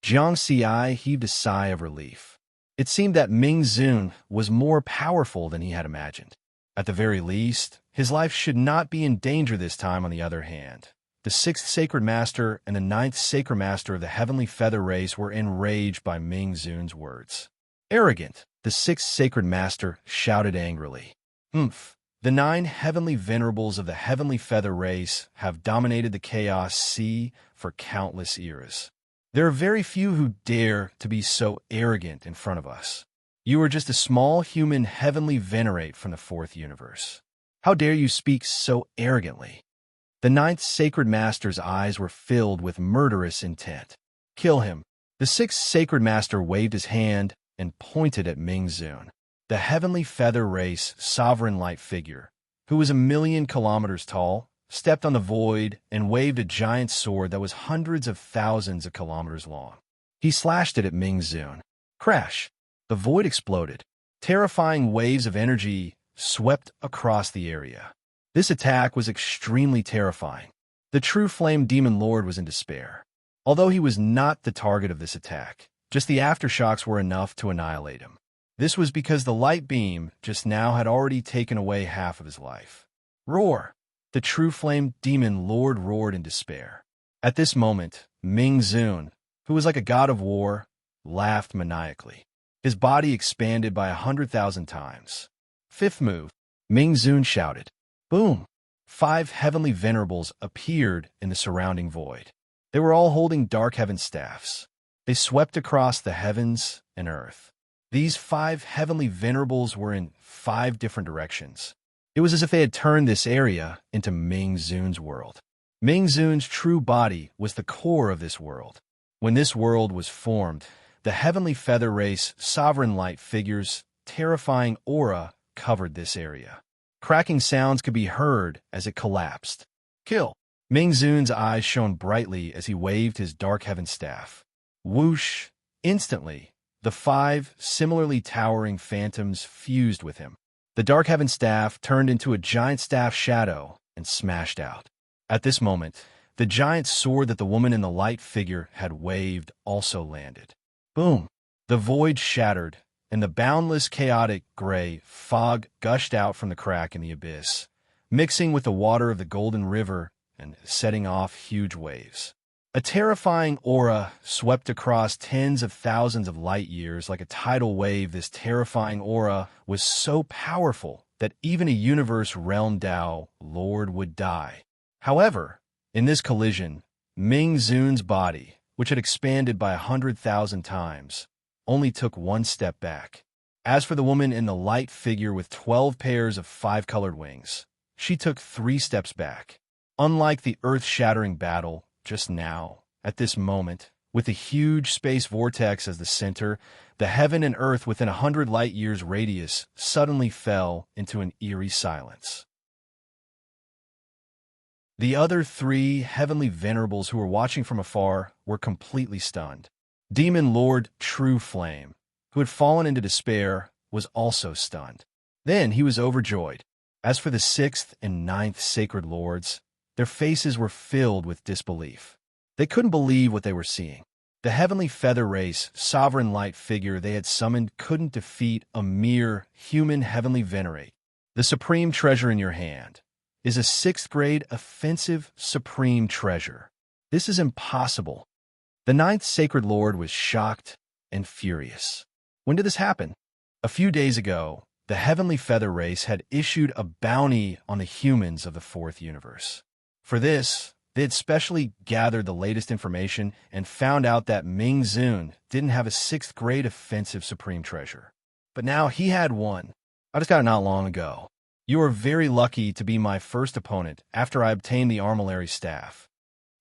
Jiang Xi heaved a sigh of relief. It seemed that Ming Zun was more powerful than he had imagined. At the very least, his life should not be in danger this time. On the other hand, the 6th sacred master and the 9th sacred master of the heavenly feather race were enraged by Ming Zun's words. "Arrogant," the 6th sacred master shouted angrily. The 9 heavenly venerables of the heavenly feather race have dominated the chaos sea for countless eras. There are very few who dare to be so arrogant in front of us. You are just a small human heavenly venerate from the 4th universe. How dare you speak so arrogantly?" The 9th sacred master's eyes were filled with murderous intent. "Kill him." The 6th sacred master waved his hand and pointed at Ming Zun. The heavenly feather race sovereign light figure, who was 1,000,000 kilometers tall, stepped on the void and waved a giant sword that was hundreds of thousands of kilometers long. He slashed it at Ming Zun. Crash! The void exploded. Terrifying waves of energy swept across the area. This attack was extremely terrifying. The true flame demon lord was in despair. Although he was not the target of this attack, just the aftershocks were enough to annihilate him. This was because the light beam just now had already taken away half of his life. Roar! The true flame demon lord roared in despair. At this moment, Ming Zun, who was like a god of war, laughed maniacally. His body expanded by 100,000 times. "Fifth move," Ming Zun shouted. Boom! 5 heavenly venerables appeared in the surrounding void. They were all holding dark heaven staffs. They swept across the heavens and earth. These 5 heavenly venerables were in 5 different directions. It was as if they had turned this area into Ming Zun's world. Ming Zun's true body was the core of this world. When this world was formed, the heavenly feather race sovereign light figure's terrifying aura covered this area. Cracking sounds could be heard as it collapsed. "Kill!" Ming Zun's eyes shone brightly as he waved his dark heaven staff. Whoosh! Instantly, the 5 similarly towering phantoms fused with him. The dark heaven staff turned into a giant staff shadow and smashed out. At this moment, the giant sword that the woman in the light figure had waved also landed. Boom! The void shattered, and the boundless chaotic gray fog gushed out from the crack in the abyss, mixing with the water of the golden river and setting off huge waves. A terrifying aura swept across tens of thousands of light years like a tidal wave. This terrifying aura was so powerful that even a universe realm Tao Lord would die. However, in this collision, Ming Zun's body, which had expanded by 100,000 times, only took 1 step back. As for the woman in the light figure with 12 pairs of 5-colored wings, she took 3 steps back. Unlike the earth-shattering battle just now, at this moment, With a huge space vortex as the center, the heaven and earth within 100 light-years radius suddenly fell into an eerie silence. The other three heavenly venerables who were watching from afar were completely stunned. Demon Lord True Flame, who had fallen into despair, was also stunned. Then he was overjoyed. As for the sixth and ninth sacred lords, their faces were filled with disbelief. They couldn't believe what they were seeing. The heavenly feather race, sovereign light figure they had summoned couldn't defeat a mere human heavenly venerate. The supreme treasure in your hand is a 6th grade offensive supreme treasure. This is impossible. The ninth sacred lord was shocked and furious. When did this happen? A few days ago, the heavenly feather race had issued a bounty on the humans of the fourth universe. For this, they had specially gathered the latest information and found out that Ming Zun didn't have a 6th grade offensive supreme treasure. But now he had one. I just got it not long ago. You are very lucky to be my first opponent after I obtained the armillary staff.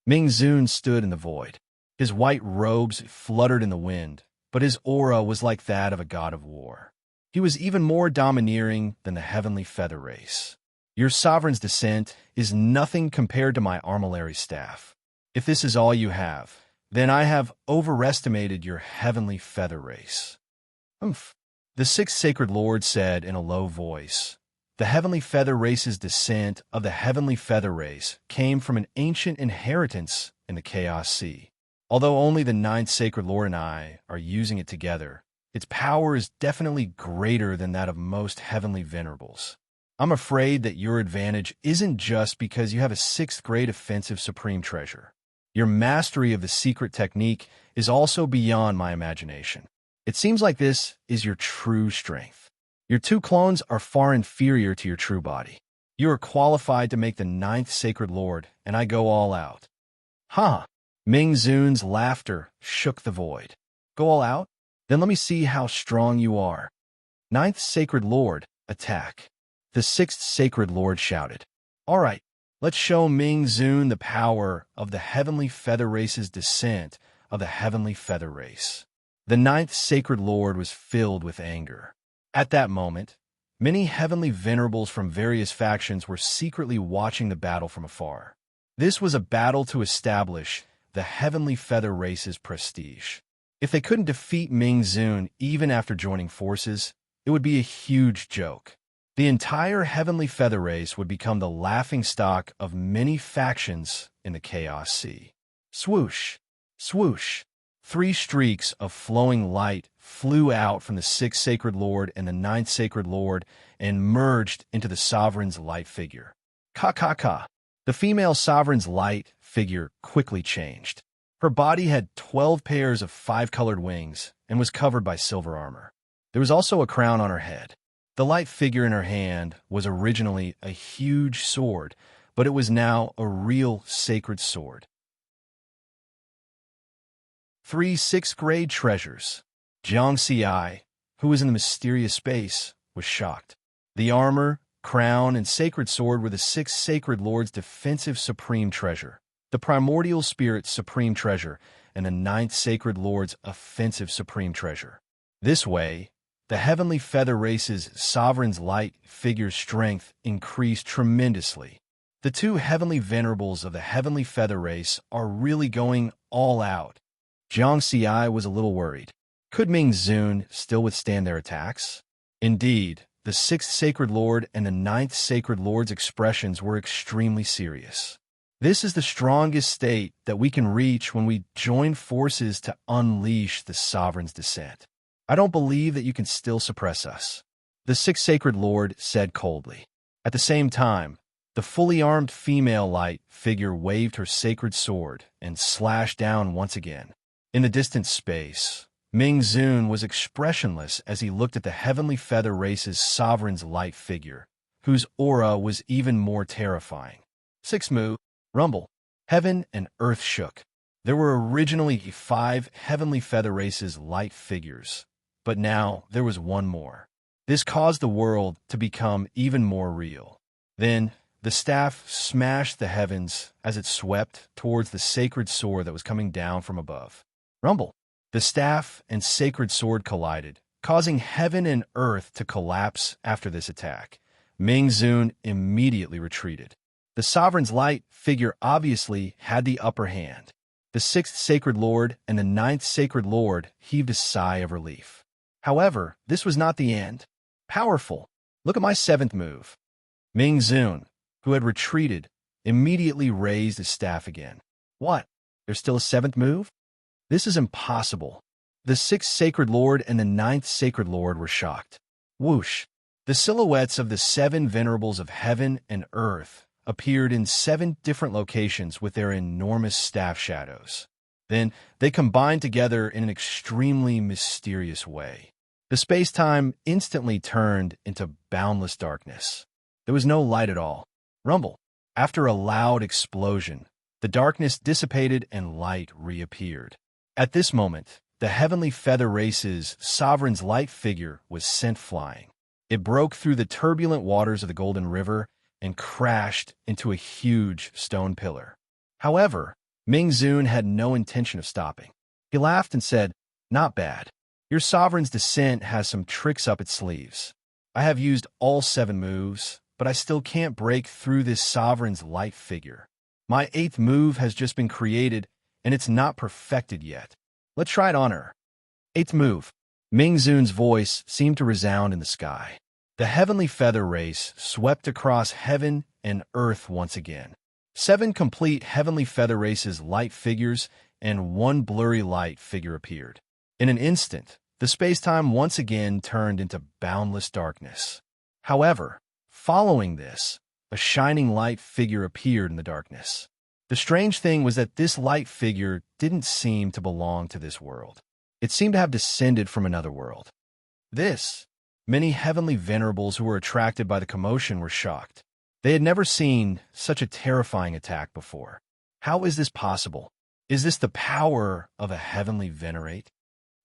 Ming Zun stood in the void. His white robes fluttered in the wind, but his aura was like that of a god of war. He was even more domineering than the heavenly feather race. Your sovereign's descent is nothing compared to my armillary staff. If this is all you have, then I have overestimated your heavenly feather race. Humph. The sixth sacred lord said in a low voice. The heavenly feather race's descent of the heavenly feather race came from an ancient inheritance in the Chaos Sea. Although only the ninth sacred lord and I are using it together, its power is definitely greater than that of most heavenly venerables. I'm afraid that your advantage isn't just because you have a 6th grade offensive supreme treasure. Your mastery of the secret technique is also beyond my imagination. It seems like this is your true strength. Your two clones are far inferior to your true body. You are qualified to make the ninth sacred lord, and I go all out. Huh. Ming Zun's laughter shook the void. Go all out? Then let me see how strong you are. Ninth sacred lord, attack. The sixth sacred lord shouted. All right, let's show Ming Zun the power of the heavenly feather race's descent of the heavenly feather race. The ninth sacred lord was filled with anger. At that moment, many heavenly venerables from various factions were secretly watching the battle from afar. This was a battle to establish the heavenly feather race's prestige. If they couldn't defeat Ming Zun even after joining forces, it would be a huge joke. The entire heavenly feather race would become the laughingstock of many factions in the Chaos Sea. Swoosh! Swoosh! 3 streaks of flowing light flew out from the 6th sacred lord and the 9th sacred lord and merged into the sovereign's light figure. Ka. The female sovereign's light figure quickly changed. Her body had 12 pairs of 5-colored wings and was covered by silver armor. There was also a crown on her head. The light figure in her hand was originally a huge sword, but it was now a real sacred sword. 3 6th grade treasures. Jiang Xiai, who was in the mysterious space, was shocked. The armor, crown, and sacred sword were the 6th sacred lord's defensive supreme treasure, the primordial spirit's supreme treasure, and the 9th sacred lord's offensive supreme treasure. This way, the heavenly feather race's sovereign's light figure's strength increased tremendously. The 2 heavenly venerables of the heavenly feather race are really going all out. Jiang Xiai was a little worried. Could Ming Zun still withstand their attacks? Indeed, the 6th sacred lord and the 9th sacred lord's expressions were extremely serious. This is the strongest state that we can reach when we join forces to unleash the sovereign's descent. I don't believe that you can still suppress us, the 6th sacred lord said coldly. At the same time, the fully armed female light figure waved her sacred sword and slashed down once again. In the distant space, Ming Zun was expressionless as he looked at the heavenly feather race's sovereign's light figure, whose aura was even more terrifying. 6 Mu, rumble. Heaven and earth shook. There were originally 5 heavenly feather race's light figures, but now there was one more. This caused the world to become even more real. Then, the staff smashed the heavens as it swept towards the sacred sword that was coming down from above. Rumble. The staff and sacred sword collided, causing heaven and earth to collapse after this attack. Ming Zun immediately retreated. The sovereign's light figure obviously had the upper hand. The sixth sacred lord and the ninth sacred lord heaved a sigh of relief. However, this was not the end. Powerful. Look at my seventh move. Ming Zun, who had retreated, immediately raised his staff again. What? There's still a seventh move? This is impossible. The sixth sacred lord and the ninth sacred lord were shocked. Whoosh! The silhouettes of the seven venerables of heaven and earth appeared in 7 different locations with their enormous staff shadows. Then they combined together in an extremely mysterious way. The space-time instantly turned into boundless darkness. There was no light at all. Rumble. After a loud explosion, the darkness dissipated and light reappeared. At this moment, the heavenly feather race's sovereign's light figure was sent flying. It broke through the turbulent waters of the Golden River and crashed into a huge stone pillar. However, Ming Zun had no intention of stopping. He laughed and said, "Not bad. Your sovereign's descent has some tricks up its sleeves. I have used all 7 moves, but I still can't break through this sovereign's light figure. My 8th move has just been created, and it's not perfected yet. Let's try it on her." 8th move. Ming Zun's voice seemed to resound in the sky. The heavenly feather race swept across heaven and earth once again. 7 complete heavenly feather race's light figures and 1 blurry light figure appeared. In an instant, the space-time once again turned into boundless darkness. However, following this, a shining light figure appeared in the darkness. The strange thing was that this light figure didn't seem to belong to this world. It seemed to have descended from another world. Many heavenly venerables who were attracted by the commotion were shocked. They had never seen such a terrifying attack before. How is this possible? Is this the power of a heavenly venerate?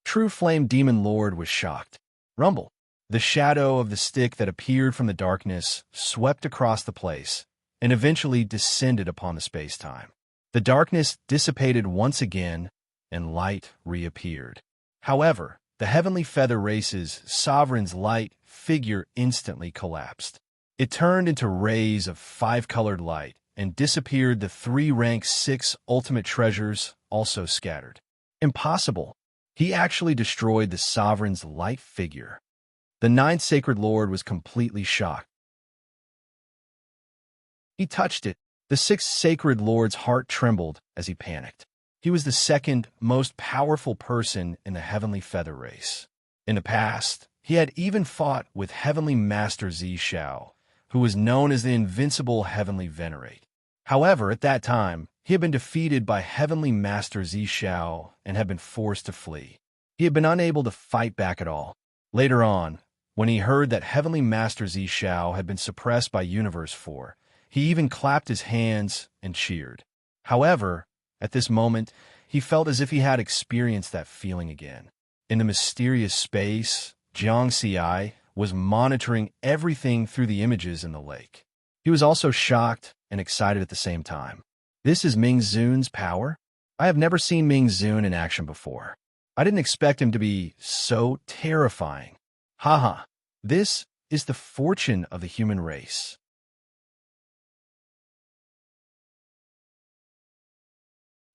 True Flame Demon Lord was shocked. Rumble. The shadow of the stick that appeared from the darkness swept across the place and eventually descended upon the space-time. The darkness dissipated once again and light reappeared. However, the heavenly feather race's sovereign's light figure instantly collapsed. It turned into rays of 5-colored light and disappeared. The 3 rank 6 ultimate treasures also scattered. Impossible. He actually destroyed the sovereign's light figure. The 9th sacred lord was completely shocked. He touched it. The 6th sacred lord's heart trembled as he panicked. He was the 2nd most powerful person in the heavenly feather race. In the past, he had even fought with Heavenly Master Zishao, who was known as the Invincible Heavenly Venerate. However, at that time, he had been defeated by Heavenly Master Zishao and had been forced to flee. He had been unable to fight back at all. Later on, when he heard that Heavenly Master Zishao had been suppressed by Universe 4, he even clapped his hands and cheered. However, at this moment, he felt as if he had experienced that feeling again. In the mysterious space, Jiang Xiai was monitoring everything through the images in the lake. He was also shocked and excited at the same time. This is Ming Zun's power? I have never seen Ming Zun in action before. I didn't expect him to be so terrifying. Haha, this is the fortune of the human race.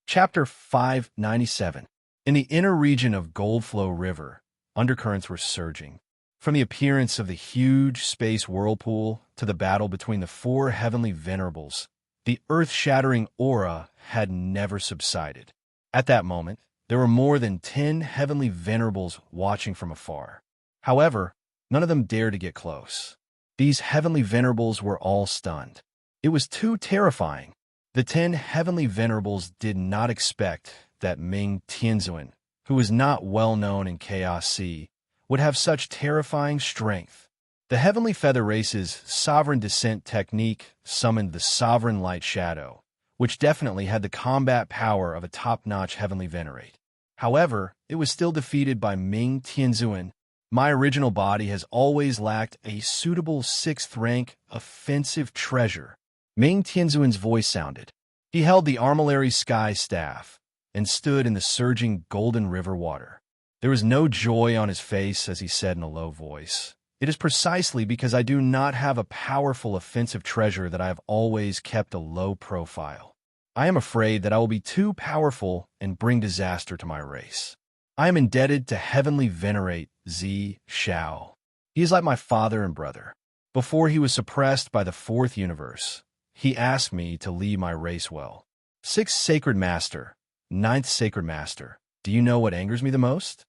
Chapter 597. In the inner region of Goldflow River, undercurrents were surging. From the appearance of the huge space whirlpool to the battle between the 4 heavenly venerables, the earth-shattering aura had never subsided. At that moment, there were more than 10 heavenly venerables watching from afar. However, none of them dared to get close. These heavenly venerables were all stunned. It was too terrifying. The 10 heavenly venerables did not expect that Ming Tianzuan, who was not well known in Chaos Sea, would have such terrifying strength. The heavenly feather race's sovereign descent technique summoned the sovereign light shadow, which definitely had the combat power of a top-notch heavenly venerate. However, it was still defeated by Ming Tianzuan. My original body has always lacked a suitable 6th rank offensive treasure. Ming Tianzuan's voice sounded. He held the Armillary Sky Staff, and stood in the surging golden river water. There was no joy on his face as he said in a low voice, "It is precisely because I do not have a powerful offensive treasure that I have always kept a low profile. I am afraid that I will be too powerful and bring disaster to my race. I am indebted to heavenly venerate Zi Shao. He is like my father and brother. Before he was suppressed by the fourth universe, he asked me to lead my race well. Sixth Sacred Master, Ninth Sacred Master, do you know what angers me the most?"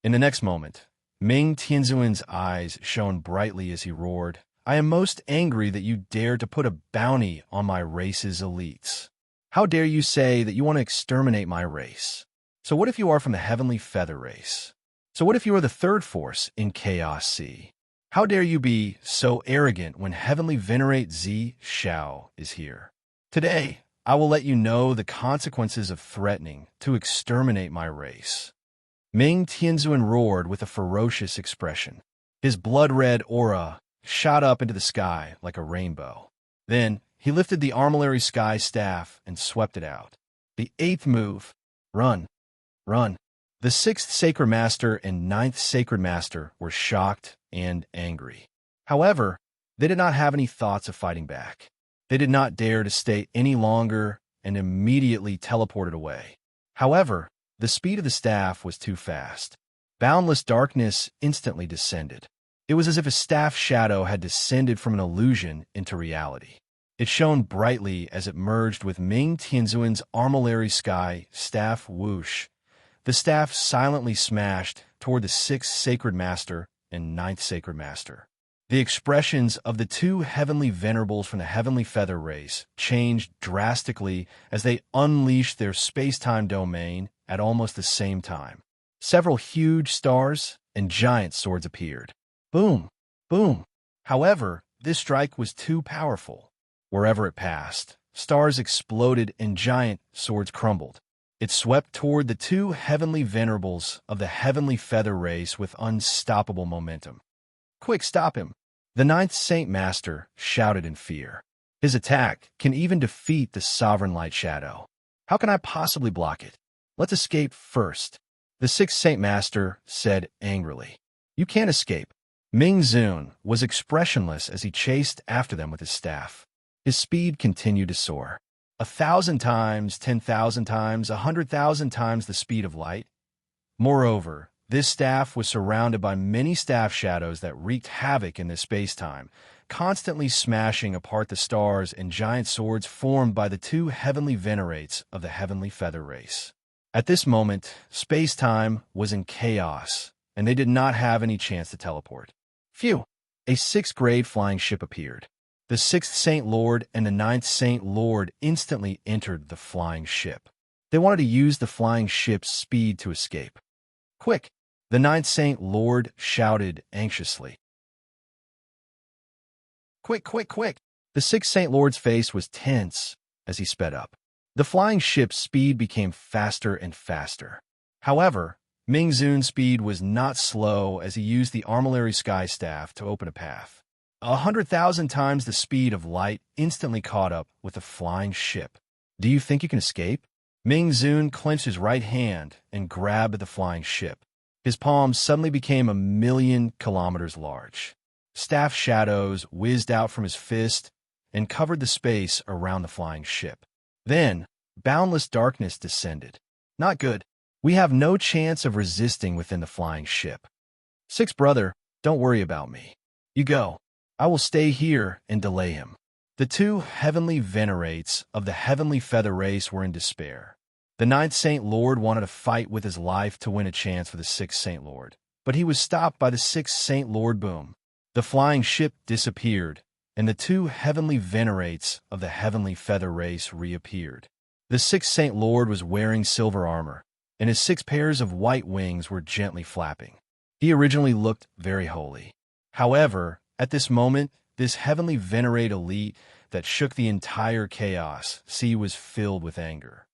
In the next moment, Ming Tianzuan's eyes shone brightly as he roared, "I am most angry that you dare to put a bounty on my race's elites. How dare you say that you want to exterminate my race? So what if you are from the Heavenly Feather race? So what if you are the third force in Chaos Sea? How dare you be so arrogant when Heavenly Venerate Zi Shao is here? Today, I will let you know the consequences of threatening to exterminate my race." Ming Tianzuan roared with a ferocious expression. His blood-red aura shot up into the sky like a rainbow. Then, he lifted the armillary sky staff and swept it out. The eighth move, run, run. The sixth Sacred Master and ninth Sacred Master were shocked and angry. However, they did not have any thoughts of fighting back. They did not dare to stay any longer and immediately teleported away. However, the speed of the staff was too fast. Boundless darkness instantly descended. It was as if a staff shadow had descended from an illusion into reality. It shone brightly as it merged with Ming Tianzuan's armillary sky staff whoosh. The staff silently smashed toward the sixth Sacred Master and ninth Sacred Master. The expressions of the two heavenly venerables from the Heavenly Feather race changed drastically as they unleashed their space-time domain at almost the same time. Several huge stars and giant swords appeared. Boom! Boom! However, this strike was too powerful. Wherever it passed, stars exploded and giant swords crumbled. It swept toward the two heavenly venerables of the Heavenly Feather race with unstoppable momentum. "Quick, stop him!" The ninth Saint Master shouted in fear. "His attack can even defeat the Sovereign Light Shadow. How can I possibly block it? Let's escape first." The sixth Saint Master said angrily. "You can't escape." Ming Zun was expressionless as he chased after them with his staff. His speed continued to soar. 1,000 times, 10,000 times, 100,000 times the speed of light. Moreover, this staff was surrounded by many staff shadows that wreaked havoc in this space-time, constantly smashing apart the stars and giant swords formed by the two heavenly venerates of the Heavenly Feather race. At this moment, space-time was in chaos, and they did not have any chance to teleport. Phew! A sixth-grade flying ship appeared. The sixth Saint Lord and the ninth Saint Lord instantly entered the flying ship. They wanted to use the flying ship's speed to escape. "Quick!" The ninth Saint Lord shouted anxiously. "Quick, quick, quick!" The sixth Saint Lord's face was tense as he sped up. The flying ship's speed became faster and faster. However, Ming Zun's speed was not slow as he used the armillary sky staff to open a path. 100,000 times the speed of light instantly caught up with the flying ship. "Do you think you can escape?" Ming Zun clenched his right hand and grabbed at the flying ship. His palms suddenly became 1,000,000 kilometers large. Staff shadows whizzed out from his fist and covered the space around the flying ship. Then, boundless darkness descended. "Not good. We have no chance of resisting within the flying ship. Sixth brother, don't worry about me. You go. I will stay here and delay him." The two heavenly venerates of the Heavenly Feather race were in despair. The ninth Saint Lord wanted to fight with his life to win a chance for the sixth Saint Lord, but he was stopped by the sixth Saint Lord boom. The flying ship disappeared, and the two heavenly venerates of the Heavenly Feather race reappeared. The sixth Saint Lord was wearing silver armor, and his 6 pairs of white wings were gently flapping. He originally looked very holy. However, at this moment, this heavenly venerate elite that shook the entire chaos sea was filled with anger.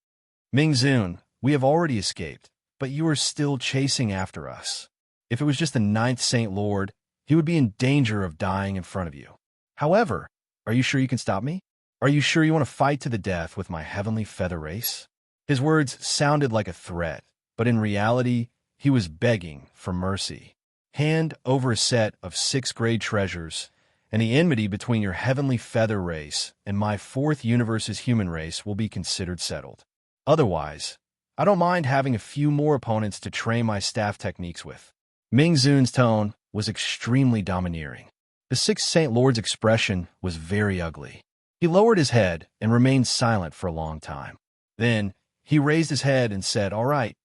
"Ming Zun, we have already escaped, but you are still chasing after us. If it was just the ninth Saint Lord, he would be in danger of dying in front of you. However, are you sure you can stop me? Are you sure you want to fight to the death with my Heavenly Feather race?" His words sounded like a threat, but in reality, he was begging for mercy. Hand over a set of 6th grade treasures, and the enmity between your heavenly feather race and my 4th universe's human race will be considered settled. Otherwise, I don't mind having a few more opponents to train my staff techniques with. Ming Zun's tone was extremely domineering. The 6th Saint Lord's expression was very ugly. He lowered his head and remained silent for a long time. Then, he raised his head and said, "All right,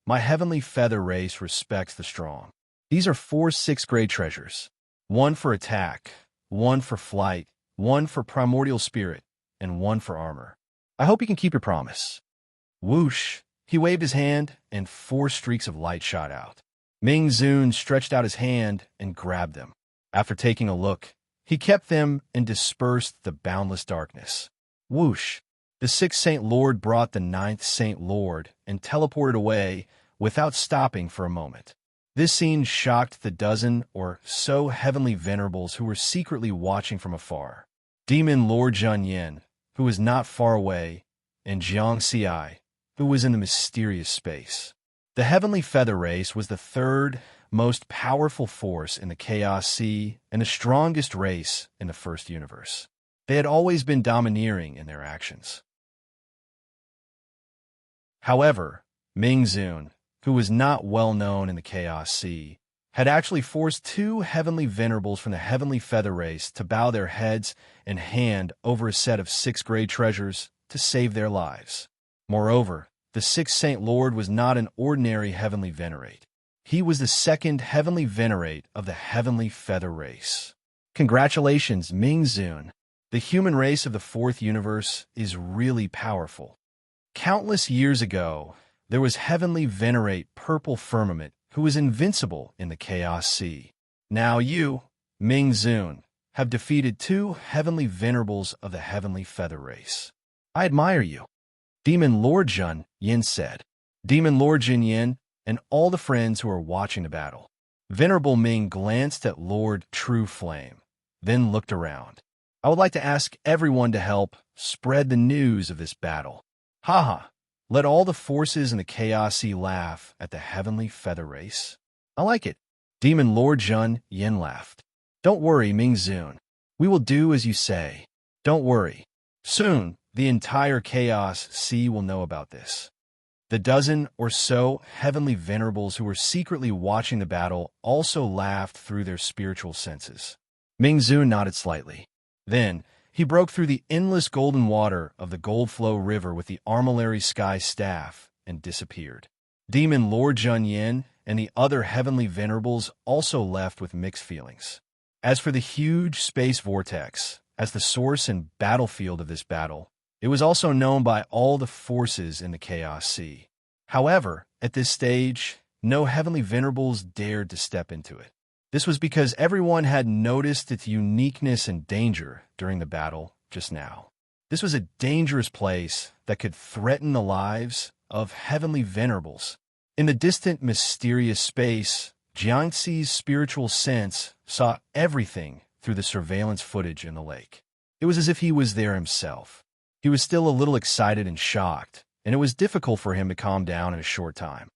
my heavenly feather race respects the strong. These are 4 6th grade treasures. 1 for attack, 1 for flight, 1 for primordial spirit, and 1 for armor. I hope you can keep your promise." Whoosh! He waved his hand, and 4 streaks of light shot out. Ming Zun stretched out his hand and grabbed them. After taking a look, he kept them and dispersed the boundless darkness. Whoosh! The 6th Saint Lord brought the 9th Saint Lord and teleported away without stopping for a moment. This scene shocked the dozen or so heavenly venerables who were secretly watching from afar. Demon Lord Zhun Yin, who was not far away, and Jiang Xi, who was in the mysterious space. The heavenly feather race was the 3rd most powerful force in the Chaos Sea and the strongest race in the 1st universe. They had always been domineering in their actions. However, Ming Zun, who was not well known in the Chaos Sea, had actually forced 2 heavenly venerables from the heavenly feather race to bow their heads and hand over a set of 6th grade treasures to save their lives. Moreover, the 6th Saint Lord was not an ordinary heavenly venerate. He was the 2nd heavenly venerate of the heavenly feather race. Congratulations, Ming Zun. The human race of the 4th universe is really powerful. Countless years ago, there was heavenly venerate Purple Firmament who was invincible in the Chaos Sea. Now you, Ming Zun, have defeated 2 heavenly venerables of the heavenly feather race. I admire you. Demon Lord Zhun Yin said. Demon Lord Zhun Yin and all the friends who were watching the battle. Venerable Ming glanced at Lord True Flame, then looked around. I would like to ask everyone to help spread the news of this battle. Haha, let all the forces in the Chaos Sea laugh at the heavenly feather race. I like it. Demon Lord Zhun Yin laughed. Don't worry, Ming Zun. We will do as you say. Don't worry. Soon, the entire Chaos Sea will know about this. The dozen or so heavenly venerables who were secretly watching the battle also laughed through their spiritual senses. Ming Zun nodded slightly. Then, he broke through the endless golden water of the Gold Flow River with the Armillary Sky Staff and disappeared. Demon Lord Zhun Yin and the other heavenly venerables also left with mixed feelings. As for the huge space vortex, as the source and battlefield of this battle, it was also known by all the forces in the Chaos Sea. However, at this stage, no heavenly venerables dared to step into it. This was because everyone had noticed its uniqueness and danger during the battle just now. This was a dangerous place that could threaten the lives of heavenly venerables. In the distant, mysterious space, Jiangxi's spiritual sense saw everything through the surveillance footage in the lake. It was as if he was there himself. He was still a little excited and shocked, and it was difficult for him to calm down in a short time.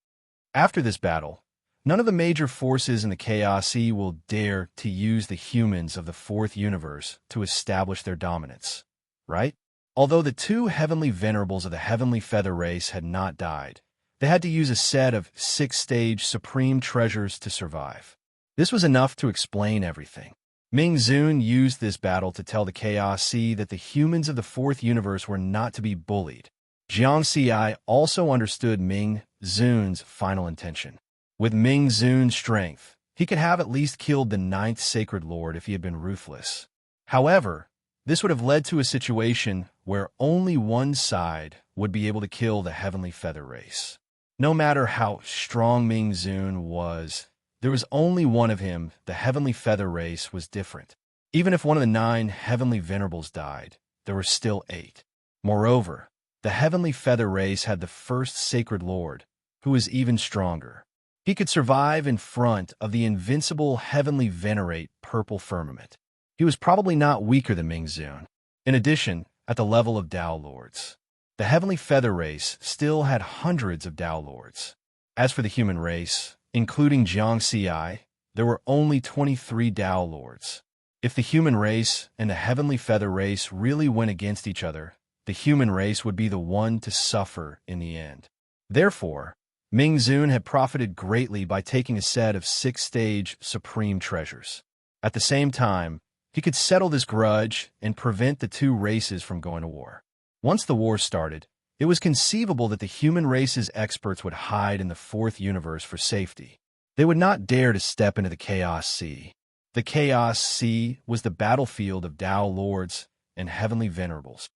After this battle, none of the major forces in the Chaos Sea will dare to use the humans of the 4th universe to establish their dominance, right? Although the 2 heavenly venerables of the heavenly feather race had not died, they had to use a set of 6th-stage supreme treasures to survive. This was enough to explain everything. Ming Zun used this battle to tell the Chaos Sea that the humans of the 4th universe were not to be bullied. Jiang Xi also understood Ming Zun's final intention. With Ming Zun's strength, he could have at least killed the 9th Sacred Lord if he had been ruthless. However, this would have led to a situation where only one side would be able to kill the heavenly feather race. No matter how strong Ming Zun was, there was only one of him. The heavenly feather race was different. Even if one of the 9 heavenly venerables died, there were still 8. Moreover, the heavenly feather race had the 1st Sacred Lord, who was even stronger. He could survive in front of the invincible heavenly venerate Purple Firmament. He was probably not weaker than Ming Zun. In addition, at the level of Tao Lords, the Heavenly Feather race still had hundreds of Tao Lords. As for the human race, including Jiang Ci, there were only 23 Tao Lords. If the human race and the Heavenly Feather race really went against each other, the human race would be the one to suffer in the end. Therefore, Ming Zun had profited greatly by taking a set of 6-stage supreme treasures. At the same time, he could settle this grudge and prevent the two races from going to war. Once the war started, it was conceivable that the human race's experts would hide in the fourth universe for safety. They would not dare to step into the Chaos Sea. The Chaos Sea was the battlefield of Tao Lords and Heavenly Venerables.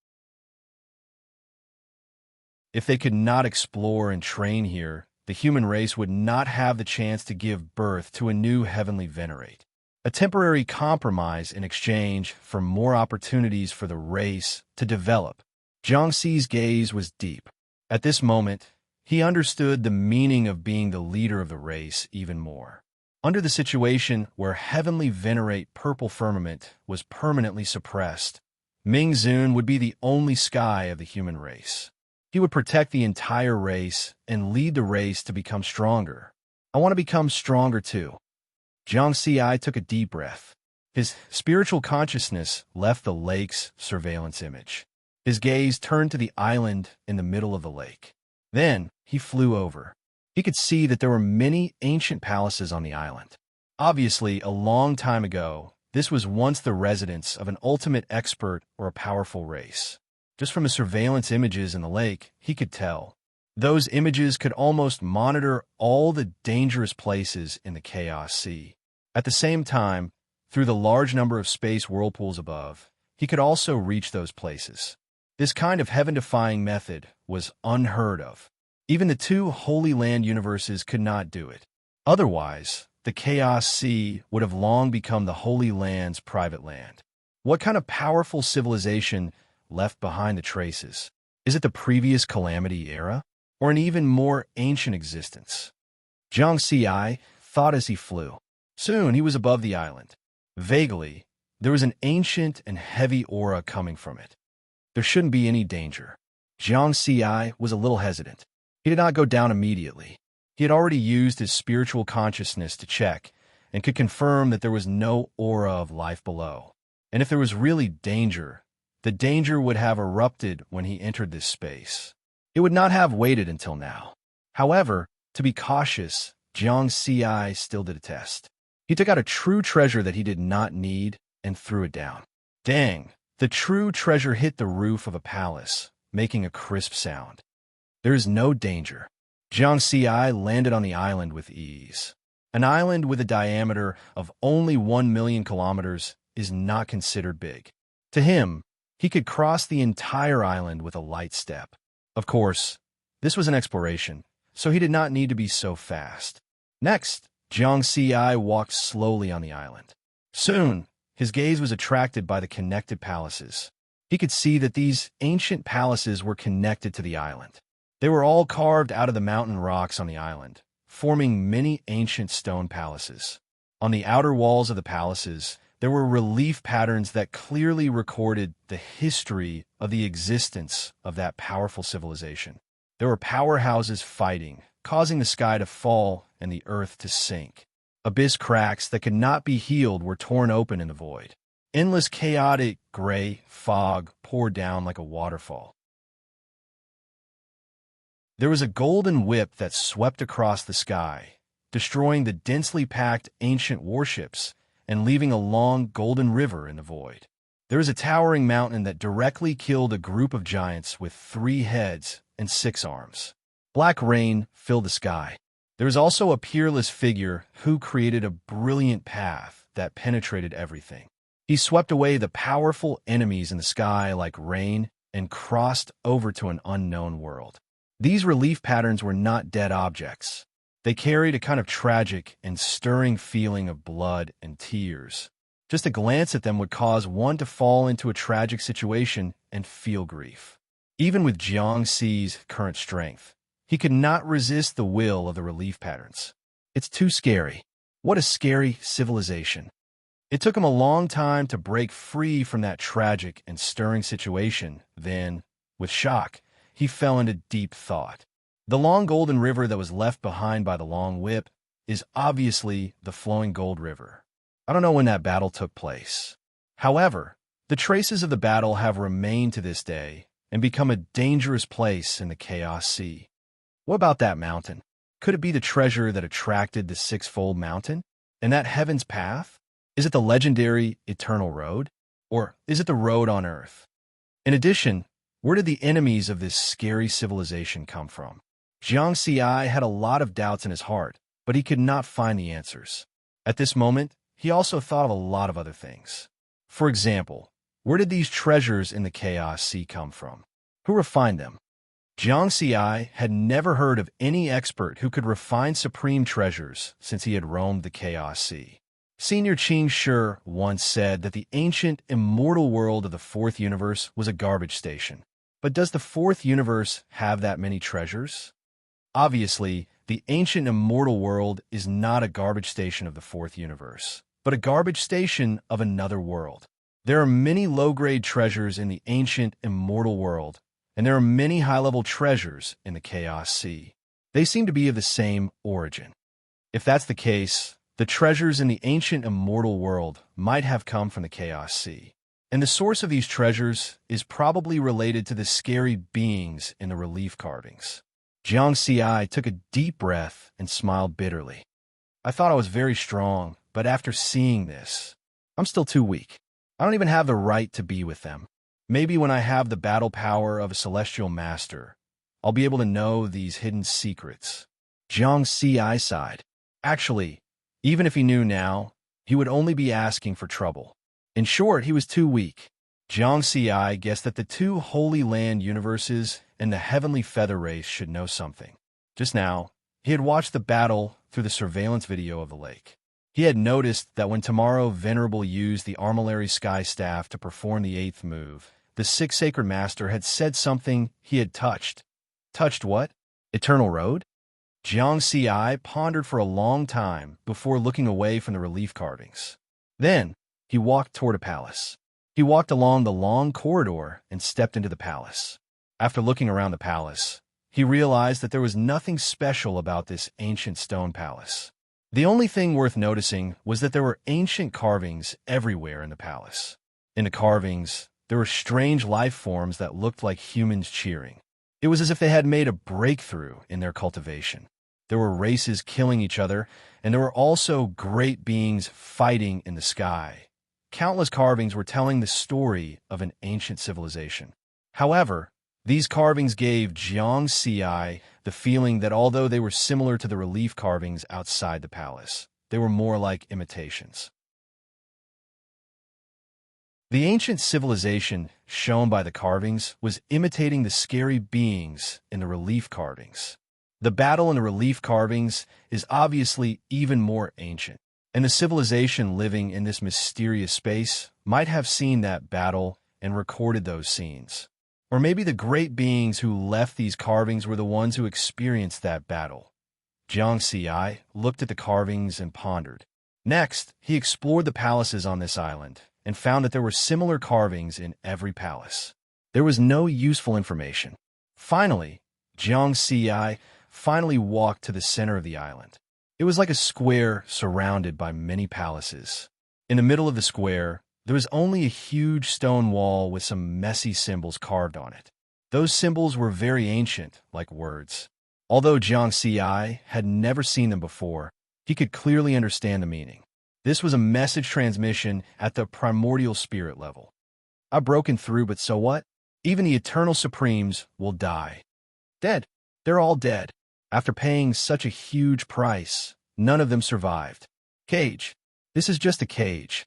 If they could not explore and train here, the human race would not have the chance to give birth to a new Heavenly Venerate. A temporary compromise in exchange for more opportunities for the race to develop. Jiang Ci's gaze was deep. At this moment, he understood the meaning of being the leader of the race even more. Under the situation where Heavenly Venerate Purple Firmament was permanently suppressed, Ming Zun would be the only sky of the human race. He would protect the entire race and lead the race to become stronger. I want to become stronger too. Jiang Ci took a deep breath. His spiritual consciousness left the lake's surveillance image. His gaze turned to the island in the middle of the lake. Then he flew over. He could see that there were many ancient palaces on the island. Obviously, a long time ago, this was once the residence of an ultimate expert or a powerful race. Just from the surveillance images in the lake, he could tell. Those images could almost monitor all the dangerous places in the Chaos Sea. At the same time, through the large number of space whirlpools above, he could also reach those places. This kind of heaven-defying method was unheard of. Even the two Holy Land universes could not do it. Otherwise, the Chaos Sea would have long become the Holy Land's private land. What kind of powerful civilization left behind the traces? Is it the previous Calamity era, or an even more ancient existence? Jiang Ci thought as he flew. Soon he was above the island. Vaguely, there was an ancient and heavy aura coming from it. There shouldn't be any danger. Jiang Ci was a little hesitant. He did not go down immediately. He had already used his spiritual consciousness to check and could confirm that there was no aura of life below. And if there was really danger, the danger would have erupted when he entered this space. It would not have waited until now. However, to be cautious, Jiang Ci still did a test. He took out a true treasure that he did not need and threw it down. Dang! The true treasure hit the roof of a palace, making a crisp sound. There is no danger. Jiang Ci landed on the island with ease. An island with a diameter of only 1,000,000 kilometers is not considered big. To him, he could cross the entire island with a light step. Of course, this was an exploration, so he did not need to be so fast. Next, Jiang Ci walked slowly on the island. Soon, his gaze was attracted by the connected palaces. He could see that these ancient palaces were connected to the island. They were all carved out of the mountain rocks on the island, forming many ancient stone palaces. On the outer walls of the palaces, there were relief patterns that clearly recorded the history of the existence of that powerful civilization. There were powerhouses fighting, causing the sky to fall and the earth to sink. Abyss cracks that could not be healed were torn open in the void. Endless chaotic gray fog poured down like a waterfall. There was a golden whip that swept across the sky, destroying the densely packed ancient warships and leaving a long golden river in the void. There was a towering mountain that directly killed a group of giants with 3 heads and 6 arms. Black rain filled the sky. There was also a peerless figure who created a brilliant path that penetrated everything. He swept away the powerful enemies in the sky like rain and crossed over to an unknown world. These relief patterns were not dead objects. They carried a kind of tragic and stirring feeling of blood and tears. Just a glance at them would cause one to fall into a tragic situation and feel grief. Even with Jiang Ci's current strength, he could not resist the will of the relief patterns. It's too scary. What a scary civilization. It took him a long time to break free from that tragic and stirring situation. Then, with shock, he fell into deep thought. The long golden river that was left behind by the long whip is obviously the flowing gold river. I don't know when that battle took place. However, the traces of the battle have remained to this day and become a dangerous place in the Chaos Sea. What about that mountain? Could it be the treasure that attracted the six-fold mountain? And that heaven's path? Is it the legendary Eternal Road? Or is it the road on Earth? In addition, where did the enemies of this scary civilization come from? Jiang Xi had a lot of doubts in his heart, but he could not find the answers. At this moment, he also thought of a lot of other things. For example, where did these treasures in the Chaos Sea come from? Who refined them? Jiang Xi had never heard of any expert who could refine supreme treasures since he had roamed the Chaos Sea. Senior Qing Shi once said that the ancient, immortal world of the fourth universe was a garbage station. But does the fourth universe have that many treasures? Obviously, the ancient, immortal world is not a garbage station of the fourth universe, but a garbage station of another world. There are many low-grade treasures in the ancient, immortal world, and there are many high-level treasures in the Chaos Sea. They seem to be of the same origin. If that's the case, the treasures in the ancient, immortal world might have come from the Chaos Sea. And the source of these treasures is probably related to the scary beings in the relief carvings. Jiang Xi took a deep breath and smiled bitterly. I thought I was very strong, but after seeing this, I'm still too weak. I don't even have the right to be with them. Maybe when I have the battle power of a celestial master, I'll be able to know these hidden secrets. Jiang Xi sighed. Actually, even if he knew now, he would only be asking for trouble. In short, he was too weak. Jiang Xi guessed that the two Holy Land universes and the Heavenly Feather Race should know something. Just now, he had watched the battle through the surveillance video of the lake. He had noticed that when tomorrow Venerable used the Armillary Sky Staff to perform the eighth move, the Sixth Sacred Master had said something he had touched. Touched what? Eternal Road? Jiang Xi pondered for a long time before looking away from the relief carvings. Then, he walked toward a palace. He walked along the long corridor and stepped into the palace. After looking around the palace, he realized that there was nothing special about this ancient stone palace. The only thing worth noticing was that there were ancient carvings everywhere in the palace. In the carvings, there were strange life forms that looked like humans cheering. It was as if they had made a breakthrough in their cultivation. There were races killing each other, and there were also great beings fighting in the sky. Countless carvings were telling the story of an ancient civilization. However, these carvings gave Jiang Xi the feeling that although they were similar to the relief carvings outside the palace, they were more like imitations. The ancient civilization shown by the carvings was imitating the scary beings in the relief carvings. The battle in the relief carvings is obviously even more ancient, and the civilization living in this mysterious space might have seen that battle and recorded those scenes. Or maybe the great beings who left these carvings were the ones who experienced that battle. Jiang Xi looked at the carvings and pondered. Next, he explored the palaces on this island and found that there were similar carvings in every palace. There was no useful information. Finally, Jiang Xi finally walked to the center of the island. It was like a square surrounded by many palaces. In the middle of the square, there was only a huge stone wall with some messy symbols carved on it. Those symbols were very ancient, like words. Although Jiang Xi had never seen them before, he could clearly understand the meaning. This was a message transmission at the primordial spirit level. I've broken through, but so what? Even the Eternal Supremes will die. Dead. They're all dead. After paying such a huge price, none of them survived. Cage. This is just a cage.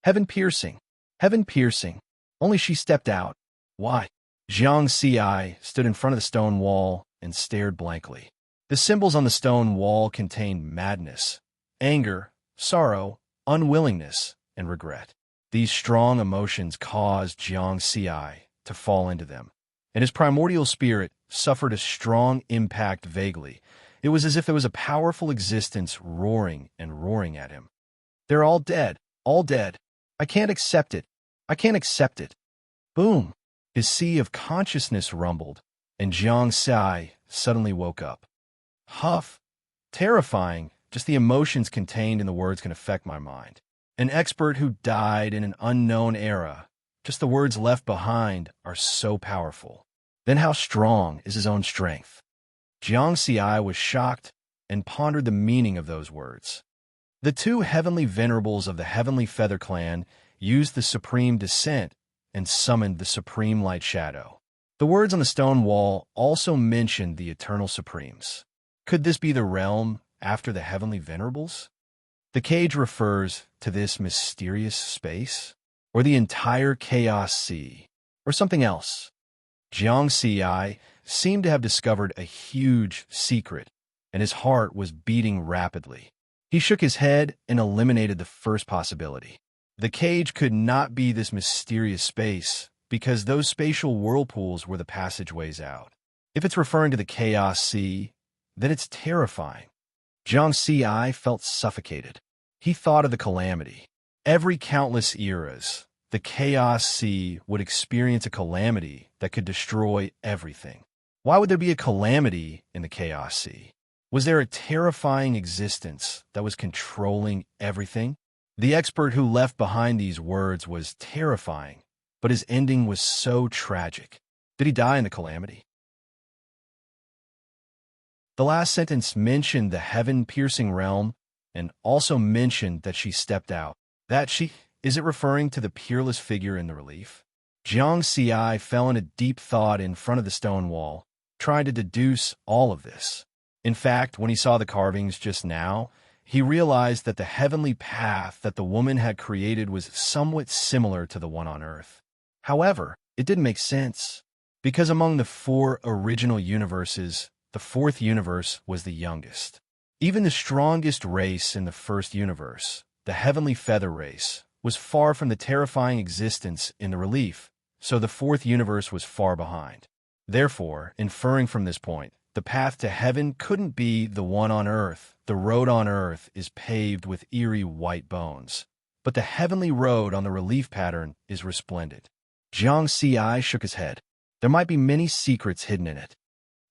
Heaven piercing. Heaven piercing. Only she stepped out. Why? Jiang Xi stood in front of the stone wall and stared blankly. The symbols on the stone wall contained madness, anger, sorrow, unwillingness, and regret. These strong emotions caused Jiang Xi to fall into them, and his primordial spirit suffered a strong impact vaguely. It was as if there was a powerful existence roaring and roaring at him. They're all dead, all dead. I can't accept it. I can't accept it. Boom! His sea of consciousness rumbled, and Jiang Sai suddenly woke up. Huff. Terrifying, just the emotions contained in the words can affect my mind. An expert who died in an unknown era. Just the words left behind are so powerful. Then how strong is his own strength? Jiang Sai was shocked and pondered the meaning of those words. The two heavenly venerables of the Heavenly Feather Clan used the Supreme Descent and summoned the Supreme Light Shadow. The words on the stone wall also mentioned the Eternal Supremes. Could this be the realm after the Heavenly Venerables? The cage refers to this mysterious space, or the entire Chaos Sea, or something else. Jiang Sai seemed to have discovered a huge secret, and his heart was beating rapidly. He shook his head and eliminated the first possibility. The cage could not be this mysterious space, because those spatial whirlpools were the passageways out. If it's referring to the Chaos Sea, then it's terrifying. Jiang Sai felt suffocated. He thought of the calamity. Every countless eras, the Chaos Sea would experience a calamity that could destroy everything. Why would there be a calamity in the Chaos Sea? Was there a terrifying existence that was controlling everything? The expert who left behind these words was terrifying, but his ending was so tragic. Did he die in the calamity? The last sentence mentioned the heaven-piercing realm and also mentioned that she stepped out. Is it referring to the peerless figure in the relief? Jiang Sai fell into deep thought in front of the stone wall, trying to deduce all of this. In fact, when he saw the carvings just now, he realized that the heavenly path that the woman had created was somewhat similar to the one on Earth. However, it didn't make sense, because among the 4 original universes, the 4th universe was the youngest. Even the strongest race in the first universe, the Heavenly Feather race, was far from the terrifying existence in the relief, so the 4th universe was far behind. Therefore, inferring from this point, the path to heaven couldn't be the one on Earth. The road on Earth is paved with eerie white bones, but the heavenly road on the relief pattern is resplendent. Jiang Sai shook his head. There might be many secrets hidden in it.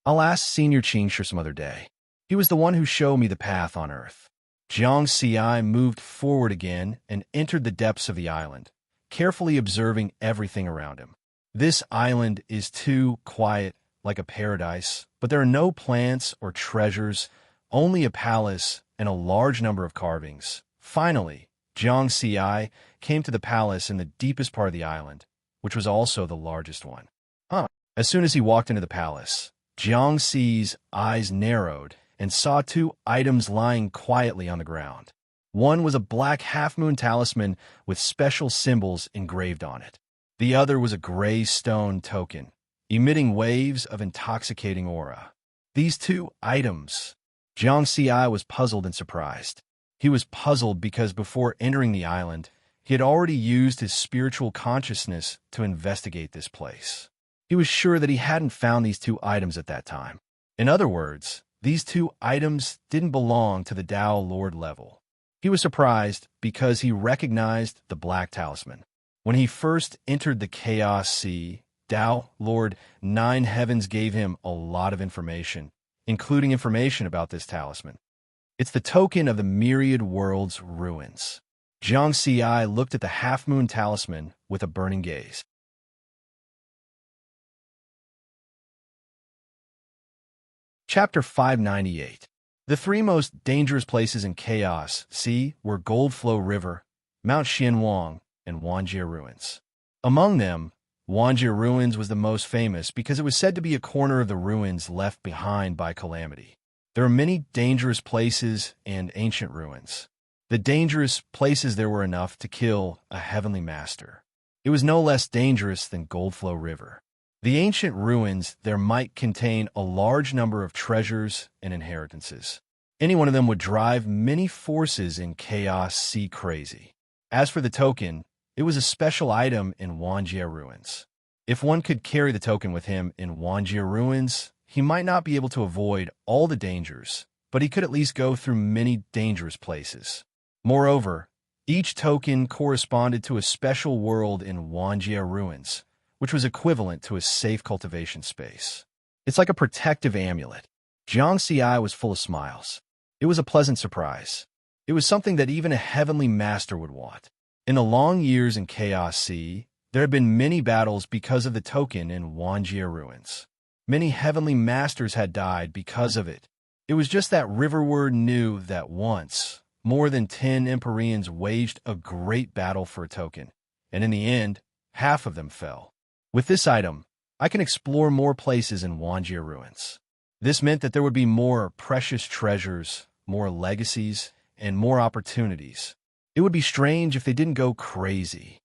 I'll ask Senior Qingshi some other day. He was the one who showed me the path on Earth. Jiang Sai moved forward again and entered the depths of the island, carefully observing everything around him. This island is too quiet, like a paradise, but there are no plants or treasures, only a palace and a large number of carvings. Finally, Jiang Sai came to the palace in the deepest part of the island, which was also the largest one. As soon as he walked into the palace, Jiang Sai's eyes narrowed and saw 2 items lying quietly on the ground. One was a black half-moon talisman with special symbols engraved on it. The other was a gray stone token, emitting waves of intoxicating aura. These 2 items. Jiang Sai was puzzled and surprised. He was puzzled because before entering the island, he had already used his spiritual consciousness to investigate this place. He was sure that he hadn't found these 2 items at that time. In other words, these 2 items didn't belong to the Tao Lord level. He was surprised because he recognized the black talisman. When he first entered the Chaos Sea, Tao Lord 9 Heavens gave him a lot of information, including information about this talisman. It's the token of the myriad world's ruins. Jiang Sai looked at the half-moon talisman with a burning gaze. Chapter 598. The 3 most dangerous places in Chaos Sea were Goldflow River, Mount Xianwang, and Wanjie Ruins. Among them, Wanjie Ruins was the most famous because it was said to be a corner of the ruins left behind by calamity. There are many dangerous places and ancient ruins. The dangerous places there were enough to kill a heavenly master. It was no less dangerous than Goldflow River. The ancient ruins there might contain a large number of treasures and inheritances. Any one of them would drive many forces in Chaos Sea crazy. As for the token, it was a special item in Wanjie Ruins. If one could carry the token with him in Wanjie Ruins, he might not be able to avoid all the dangers, but he could at least go through many dangerous places. Moreover, each token corresponded to a special world in Wanjie Ruins, which was equivalent to a safe cultivation space. It's like a protective amulet. Jiang Xiai was full of smiles. It was a pleasant surprise. It was something that even a heavenly master would want. In the long years in Chaos Sea, there had been many battles because of the token in Wanjie ruins. Many heavenly masters had died because of it. It was just that Riverward knew that once, more than 10 Empyreans waged a great battle for a token, and in the end, half of them fell. With this item, I can explore more places in Wanjie ruins. This meant that there would be more precious treasures, more legacies, and more opportunities. It would be strange if they didn't go crazy.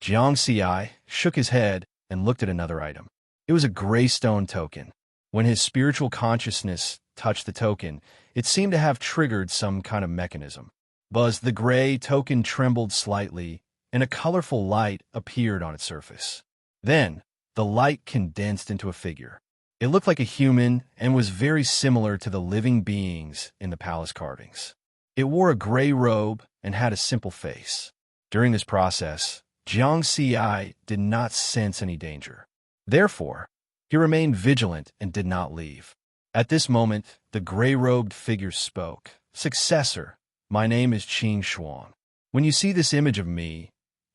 Jiang Xiai shook his head and looked at another item. It was a gray stone token. When his spiritual consciousness touched the token, it seemed to have triggered some kind of mechanism. Buzz, the gray token trembled slightly, and a colorful light appeared on its surface. Then, the light condensed into a figure. It looked like a human and was very similar to the living beings in the palace carvings. It wore a gray robe and had a simple face. During this process, Jiang Xiai did not sense any danger. Therefore, he remained vigilant and did not leave. At this moment, the gray-robed figure spoke. "Successor, my name is Qing Shuang. When you see this image of me,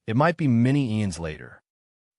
it might be many eons later."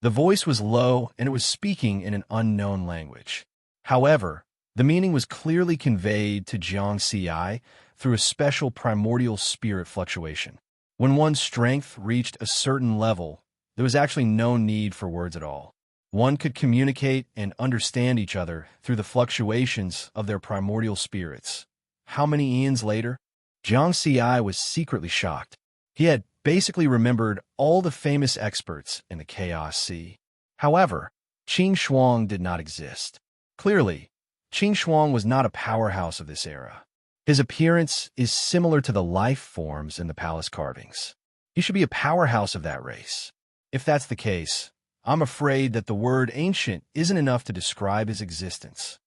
The voice was low and it was speaking in an unknown language. However, the meaning was clearly conveyed to Jiang Xiai through a special primordial spirit fluctuation. When one's strength reached a certain level, there was actually no need for words at all. One could communicate and understand each other through the fluctuations of their primordial spirits. How many eons later? Jiang Xiai was secretly shocked. He had basically remembered all the famous experts in the Chaos Sea. However, Qing Shuang did not exist. Clearly, Qing Shuang was not a powerhouse of this era. His appearance is similar to the life forms in the palace carvings. He should be a powerhouse of that race. If that's the case, I'm afraid that the word ancient isn't enough to describe his existence.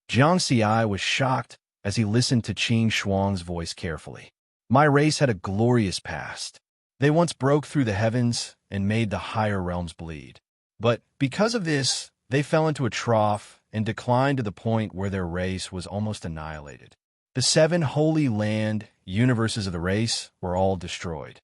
Jiang Xiai was shocked as he listened to Qing Shuang's voice carefully. My race had a glorious past. They once broke through the heavens and made the higher realms bleed. But because of this, they fell into a trough and declined to the point where their race was almost annihilated. The 7 holy land universes of the race were all destroyed.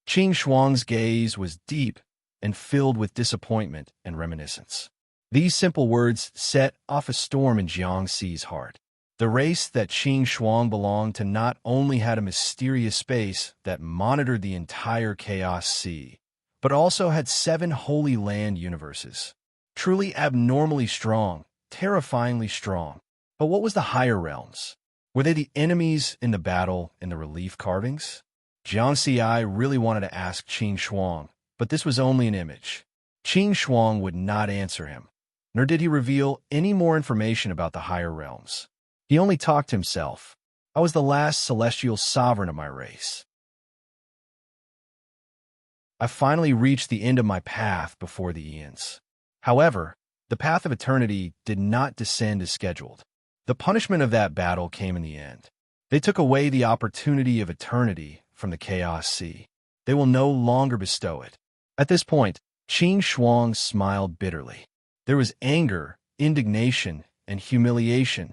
Qing Shuang's gaze was deep and filled with disappointment and reminiscence. These simple words set off a storm in Jiang Xi's heart. The race that Qing Shuang belonged to not only had a mysterious space that monitored the entire Chaos Sea, but also had 7 holy land universes. Truly abnormally strong, terrifyingly strong. But what was the higher realms? Were they the enemies in the battle in the relief carvings? Jiang Xiai really wanted to ask Qing Shuang, but this was only an image. Qing Shuang would not answer him, nor did he reveal any more information about the higher realms. He only talked to himself. I was the last celestial sovereign of my race. I finally reached the end of my path before the eons. However, the path of eternity did not descend as scheduled. The punishment of that battle came in the end. They took away the opportunity of eternity from the Chaos Sea. They will no longer bestow it. At this point, Qing Shuang smiled bitterly. There was anger, indignation, and humiliation.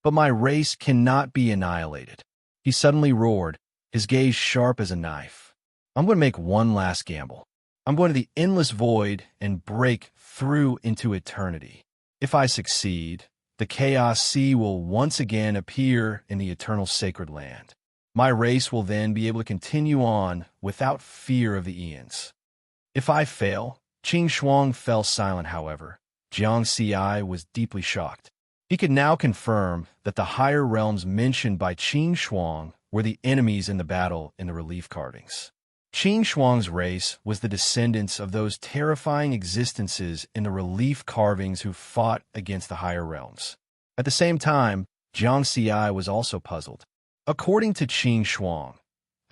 But my race cannot be annihilated. He suddenly roared, his gaze sharp as a knife. I'm going to make one last gamble. I'm going to the endless void and break through into eternity. If I succeed, the Chaos Sea will once again appear in the eternal sacred land. My race will then be able to continue on without fear of the eons. If I fail, Qing Shuang fell silent, however. Jiang Xiai was deeply shocked. He could now confirm that the higher realms mentioned by Qing Shuang were the enemies in the battle in the relief carvings. Qing Shuang's race was the descendants of those terrifying existences in the relief carvings who fought against the higher realms. At the same time, Jiang Xiai was also puzzled. According to Qing Shuang,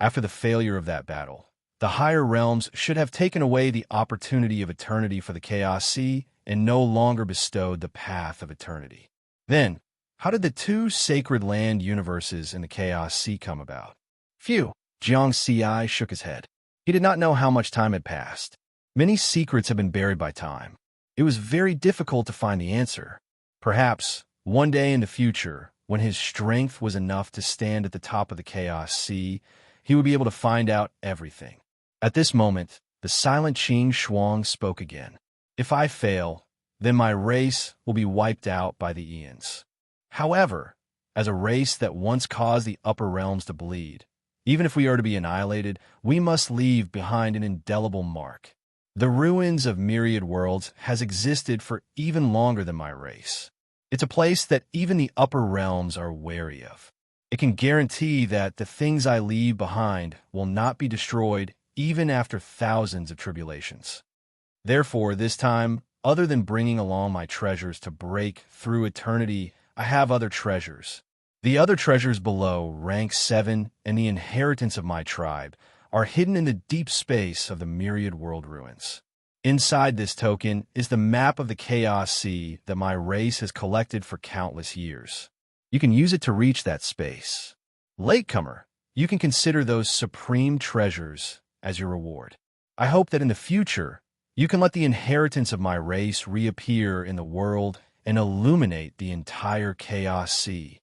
after the failure of that battle, the higher realms should have taken away the opportunity of eternity for the Chaos Sea and no longer bestowed the path of eternity. Then, how did the 2 sacred land universes in the Chaos Sea come about? Phew, Jiang Xiai shook his head. He did not know how much time had passed. Many secrets have been buried by time. It was very difficult to find the answer. Perhaps, one day in the future, when his strength was enough to stand at the top of the Chaos Sea, he would be able to find out everything. At this moment, the silent Qing Shuang spoke again. If I fail, then my race will be wiped out by the eons. However, as a race that once caused the upper realms to bleed, even if we are to be annihilated, we must leave behind an indelible mark. The ruins of myriad worlds has existed for even longer than my race. It's a place that even the upper realms are wary of. It can guarantee that the things I leave behind will not be destroyed even after thousands of tribulations. Therefore, this time, other than bringing along my treasures to break through eternity, I have other treasures. The other treasures below, rank 7 and the inheritance of my tribe, are hidden in the deep space of the myriad world ruins. Inside this token is the map of the Chaos Sea that my race has collected for countless years. You can use it to reach that space. Latecomer, you can consider those supreme treasures as your reward. I hope that in the future, you can let the inheritance of my race reappear in the world and illuminate the entire Chaos Sea.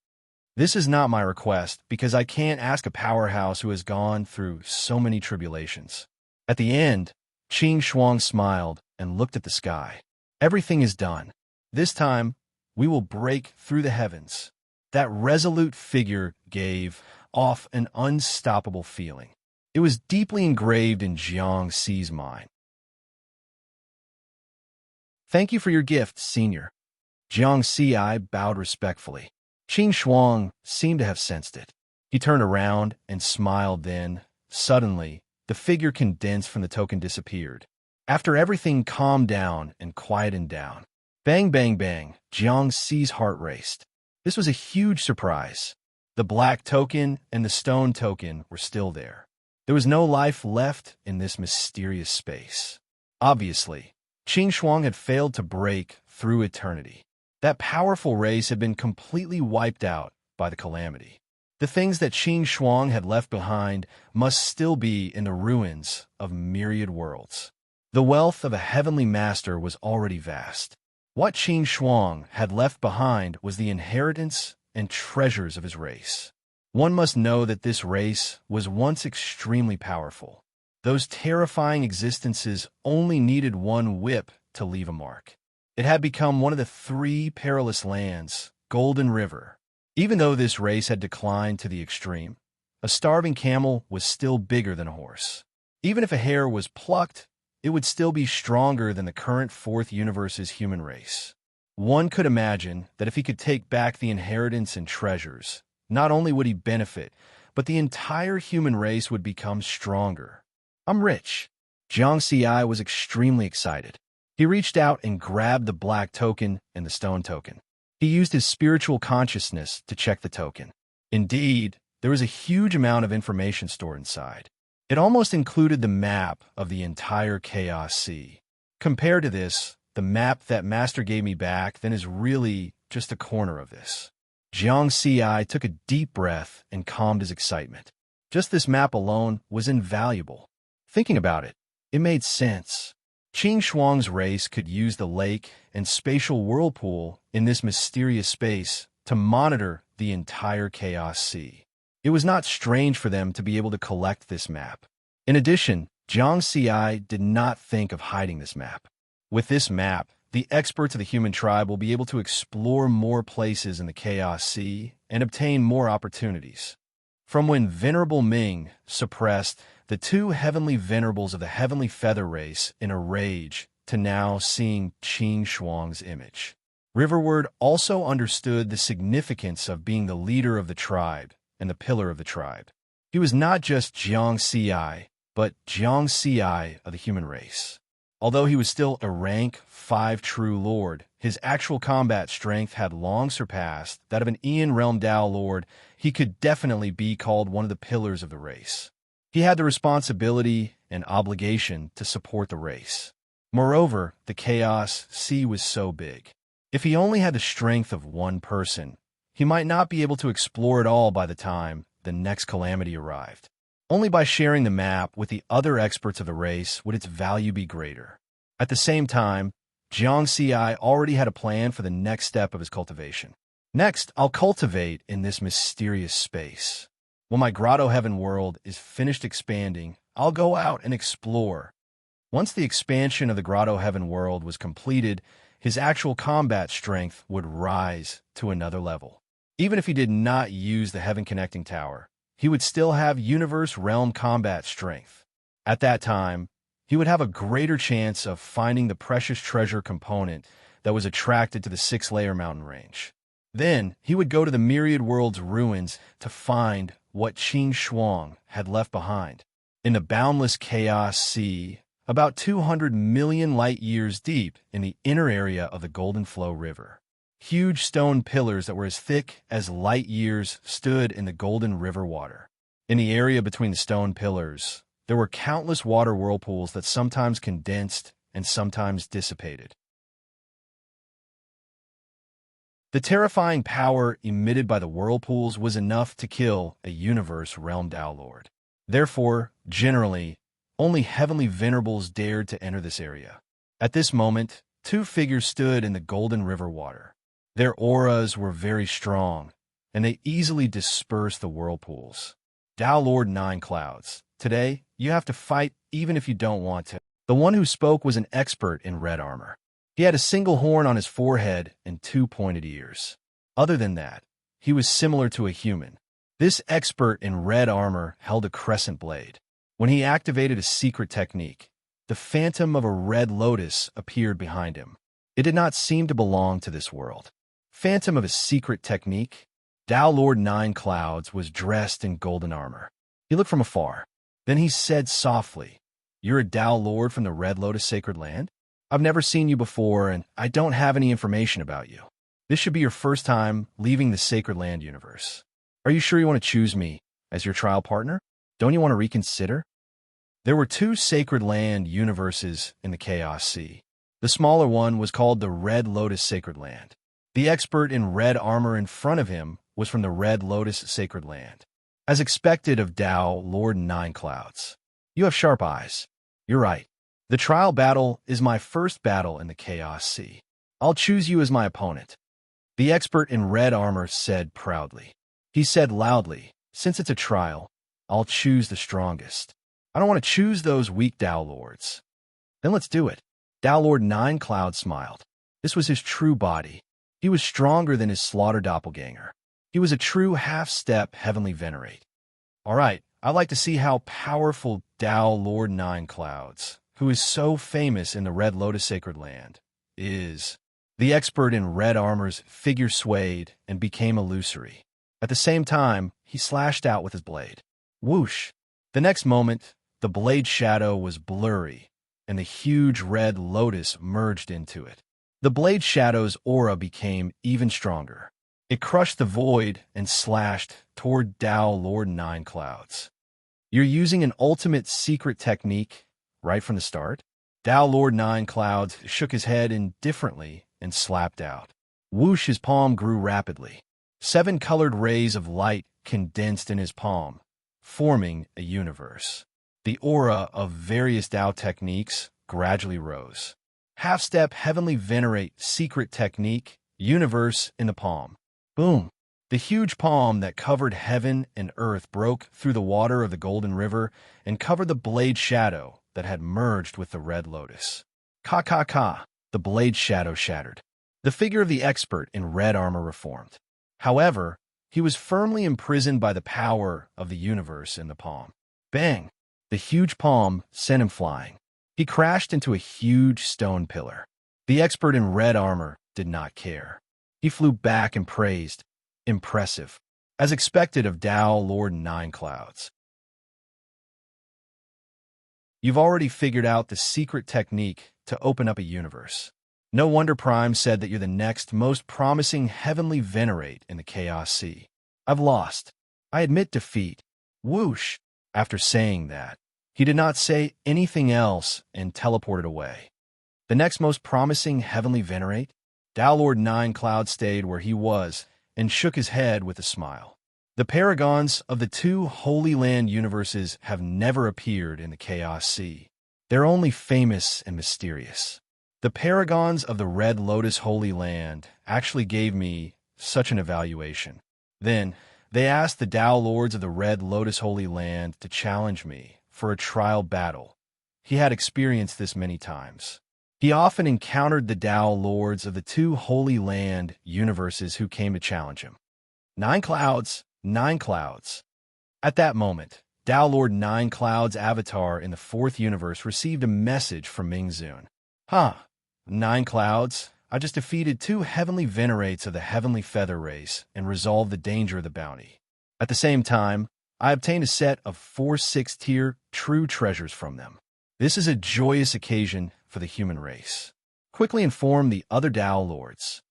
This is not my request because I can't ask a powerhouse who has gone through so many tribulations. At the end, Qing Shuang smiled and looked at the sky. Everything is done. This time, we will break through the heavens. That resolute figure gave off an unstoppable feeling. It was deeply engraved in Jiang Xi's mind. Thank you for your gift, Senior. Jiang Xi bowed respectfully. Qing Shuang seemed to have sensed it. He turned around and smiled then, suddenly, the figure condensed from the token disappeared. After everything calmed down and quieted down, bang, bang, bang, Jiang Xi's heart raced. This was a huge surprise. The black token and the stone token were still there. There was no life left in this mysterious space. Obviously, Qing Shuang had failed to break through eternity. That powerful race had been completely wiped out by the calamity. The things that Qing Shuang had left behind must still be in the ruins of myriad worlds. The wealth of a heavenly master was already vast. What Qing Shuang had left behind was the inheritance and treasures of his race. One must know that this race was once extremely powerful. Those terrifying existences only needed one whip to leave a mark. It had become one of the 3 perilous lands, Golden River. Even though this race had declined to the extreme, a starving camel was still bigger than a horse. Even if a hare was plucked, it would still be stronger than the current 4th universe's human race. One could imagine that if he could take back the inheritance and treasures, not only would he benefit, but the entire human race would become stronger. I'm rich. Jiang Xi was extremely excited. He reached out and grabbed the black token and the stone token. He used his spiritual consciousness to check the token. Indeed, there was a huge amount of information stored inside. It almost included the map of the entire Chaos Sea. Compared to this, the map that Master gave me back then is really just a corner of this. Jiang Xi took a deep breath and calmed his excitement. Just this map alone was invaluable. Thinking about it, it made sense. Qing Shuang's race could use the lake and spatial whirlpool in this mysterious space to monitor the entire Chaos Sea. It was not strange for them to be able to collect this map. In addition, Jiang Xi did not think of hiding this map. With this map, the experts of the human tribe will be able to explore more places in the Chaos Sea and obtain more opportunities. From when Venerable Ming suppressed the 2 heavenly venerables of the heavenly feather race in a rage to now seeing Qing Shuang's image. Riverward also understood the significance of being the leader of the tribe and the pillar of the tribe. He was not just Jiang Xi, but Jiang Xi of the human race. Although he was still a rank 5 true lord, his actual combat strength had long surpassed that of an Aeon Realm Dao lord. He could definitely be called one of the pillars of the race. He had the responsibility and obligation to support the race. Moreover, the Chaos Sea was so big. If he only had the strength of one person, he might not be able to explore it all by the time the next calamity arrived. Only by sharing the map with the other experts of the race would its value be greater. At the same time, Jiangxi already had a plan for the next step of his cultivation. Next, I'll cultivate in this mysterious space. When my grotto heaven world is finished expanding, I'll go out and explore. Once the expansion of the grotto heaven world was completed, his actual combat strength would rise to another level. Even if he did not use the heaven connecting tower, he would still have universe realm combat strength. At that time, he would have a greater chance of finding the precious treasure component that was attracted to the 6-layer mountain range. Then, he would go to the myriad world's ruins to find what Qin Shuang had left behind. In the boundless chaos sea, about 200 million light-years deep in the inner area of the Golden Flow River, huge stone pillars that were as thick as light-years stood in the Golden River water. In the area between the stone pillars, there were countless water whirlpools that sometimes condensed and sometimes dissipated. The terrifying power emitted by the whirlpools was enough to kill a universe realm Tao Lord. Therefore, generally, only heavenly venerables dared to enter this area. At this moment, 2 figures stood in the Golden River water. Their auras were very strong, and they easily dispersed the whirlpools. Tao Lord 9 Clouds, today, you have to fight even if you don't want to. The one who spoke was an expert in red armor. He had a single horn on his forehead and 2 pointed ears. Other than that, he was similar to a human. This expert in red armor held a crescent blade. When he activated a secret technique, the phantom of a red lotus appeared behind him. It did not seem to belong to this world. Phantom of a secret technique? Tao Lord 9 Clouds was dressed in golden armor. He looked from afar. Then he said softly, "You're a Tao Lord from the Red Lotus Sacred Land? I've never seen you before, and I don't have any information about you. This should be your first time leaving the Sacred Land universe. Are you sure you want to choose me as your trial partner? Don't you want to reconsider?" There were 2 Sacred Land universes in the Chaos Sea. The smaller one was called the Red Lotus Sacred Land. The expert in red armor in front of him was from the Red Lotus Sacred Land. As expected of Tao Lord 9 Clouds. You have sharp eyes. You're right. The trial battle is my first battle in the Chaos Sea. I'll choose you as my opponent. The expert in red armor said proudly. He said loudly, "Since it's a trial, I'll choose the strongest. I don't want to choose those weak Tao Lords." "Then let's do it." Tao Lord 9 Clouds smiled. This was his true body. He was stronger than his slaughter doppelganger. He was a true half-step heavenly venerate. All right, I'd like to see how powerful Tao Lord 9 Clouds, who is so famous in the Red Lotus Sacred Land, is. The expert in red armor's figure swayed and became illusory. At the same time, he slashed out with his blade. Whoosh! The next moment, the blade shadow was blurry, and the huge red lotus merged into it. The blade shadow's aura became even stronger. It crushed the void and slashed toward Tao Lord 9 Clouds. You're using an ultimate secret technique right from the start? Tao Lord 9 Clouds shook his head indifferently and slapped out. Whoosh! His palm grew rapidly. 7 colored rays of light condensed in his palm, forming a universe. The aura of various Tao techniques gradually rose. Half-step heavenly venerate secret technique, universe in the palm. Boom! The huge palm that covered heaven and earth broke through the water of the Golden River and covered the blade shadow that had merged with the red lotus. Ka! The blade shadow shattered. The figure of the expert in red armor reformed. However, he was firmly imprisoned by the power of the universe in the palm. Bang! The huge palm sent him flying. He crashed into a huge stone pillar. The expert in red armor did not care. He flew back and praised, "Impressive," as expected of Tao Lord 9 Clouds. You've already figured out the secret technique to open up a universe. No wonder Prime said that you're the next most promising heavenly venerate in the Chaos Sea. I've lost. I admit defeat. Whoosh! After saying that, he did not say anything else and teleported away. The next most promising heavenly venerate? Tao Lord 9 Clouds stayed where he was and shook his head with a smile. The paragons of the 2 Holy Land universes have never appeared in the Chaos Sea. They're only famous and mysterious. The paragons of the Red Lotus Holy Land actually gave me such an evaluation. Then, they asked the Tao Lords of the Red Lotus Holy Land to challenge me for a trial battle. He had experienced this many times. He often encountered the Tao Lords of the two Holy Land universes who came to challenge him. 9 clouds, 9 clouds. At that moment, Tao Lord 9 Clouds' avatar in the 4th universe received a message from Ming Zun. 9 clouds, I just defeated 2 heavenly venerates of the heavenly feather race and resolved the danger of the bounty. At the same time, I obtained a set of 4 6th-tier true treasures from them. This is a joyous occasion for the human race. Quickly inform the other Tao Lords.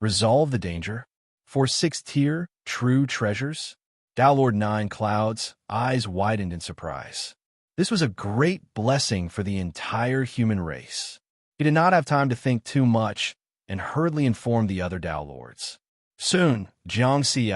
Resolve the danger. 4 6th-tier true treasures. Tao Lord 9 Clouds' eyes widened in surprise. This was a great blessing for the entire human race. He did not have time to think too much and hurriedly informed the other Tao Lords. Soon, Jiang Xi,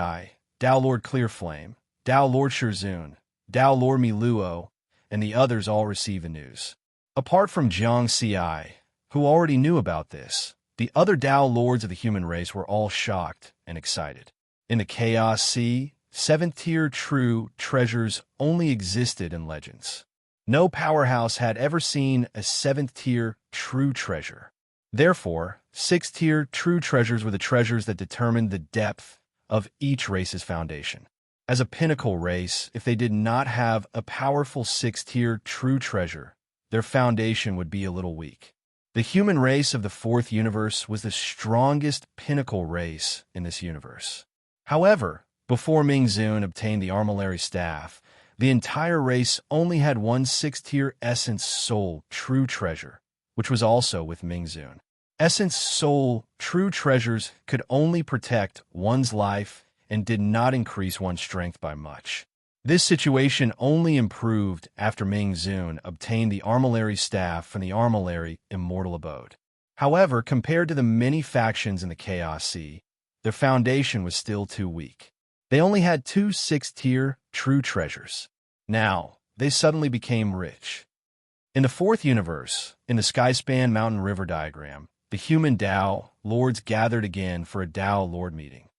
Tao Lord Clearflame, Tao Lord Shirzun, Tao Lord Miluo, and the others all received the news. Apart from Jiang Xi, who already knew about this, the other Tao Lords of the human race were all shocked and excited. In the Chaos Sea, 7th-tier true treasures only existed in legends. No powerhouse had ever seen a 7th-tier true treasure. Therefore, 6th-tier true treasures were the treasures that determined the depth of each race's foundation. As a pinnacle race, if they did not have a powerful 6th-tier true treasure, their foundation would be a little weak. The human race of the 4th universe was the strongest pinnacle race in this universe. However, before Ming Zun obtained the armillary staff, the entire race only had 1 6th-tier Essence Soul True Treasure, which was also with Ming Zun. Essence Soul True Treasures could only protect one's life and did not increase one's strength by much. This situation only improved after Ming Zun obtained the armillary staff from the armillary Immortal Abode. However, compared to the many factions in the Chaos Sea, their foundation was still too weak. They only had 2 6th-tier true treasures. Now, they suddenly became rich. In the 4th universe, in the Skyspan Mountain River diagram, the human Tao Lords gathered again for a Tao Lord meeting.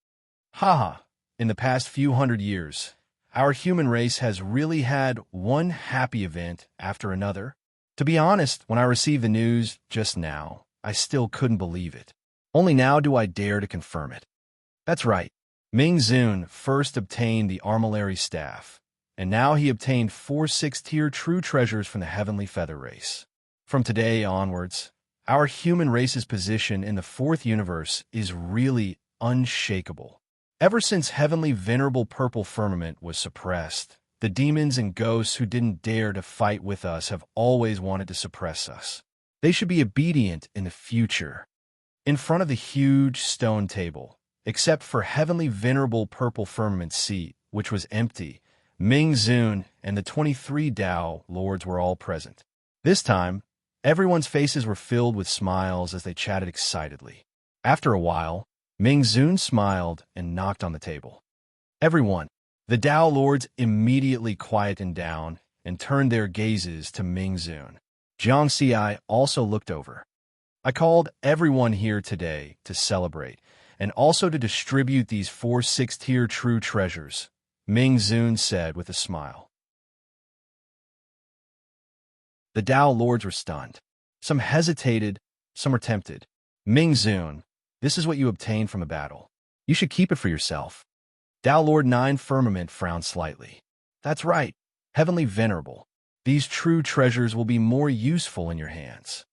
In the past few hundred years, our human race has really had one happy event after another. To be honest, when I received the news just now, I still couldn't believe it. Only now do I dare to confirm it. That's right. Ming Zun first obtained the armillary staff, and now he obtained 4 6th-tier true treasures from the heavenly feather race. From today onwards, our human race's position in the 4th universe is really unshakable. Ever since heavenly venerable purple firmament was suppressed, the demons and ghosts who didn't dare to fight with us have always wanted to suppress us. They should be obedient in the future. In front of the huge stone table, except for heavenly venerable purple firmament seat, which was empty, Ming Zun and the 23 Tao Lords were all present. This time, everyone's faces were filled with smiles as they chatted excitedly. After a while, Ming Zun smiled and knocked on the table. Everyone, the Tao Lords immediately quietened down and turned their gazes to Ming Zun. Jiang Xi also looked over. I called everyone here today to celebrate and also to distribute these 4 6th-tier true treasures, Ming Zun said with a smile. The Tao Lords were stunned. Some hesitated, some were tempted. Ming Zun, this is what you obtained from a battle. You should keep it for yourself. Tao Lord 9 Firmament frowned slightly. That's right, Heavenly Venerable. These true treasures will be more useful in your hands.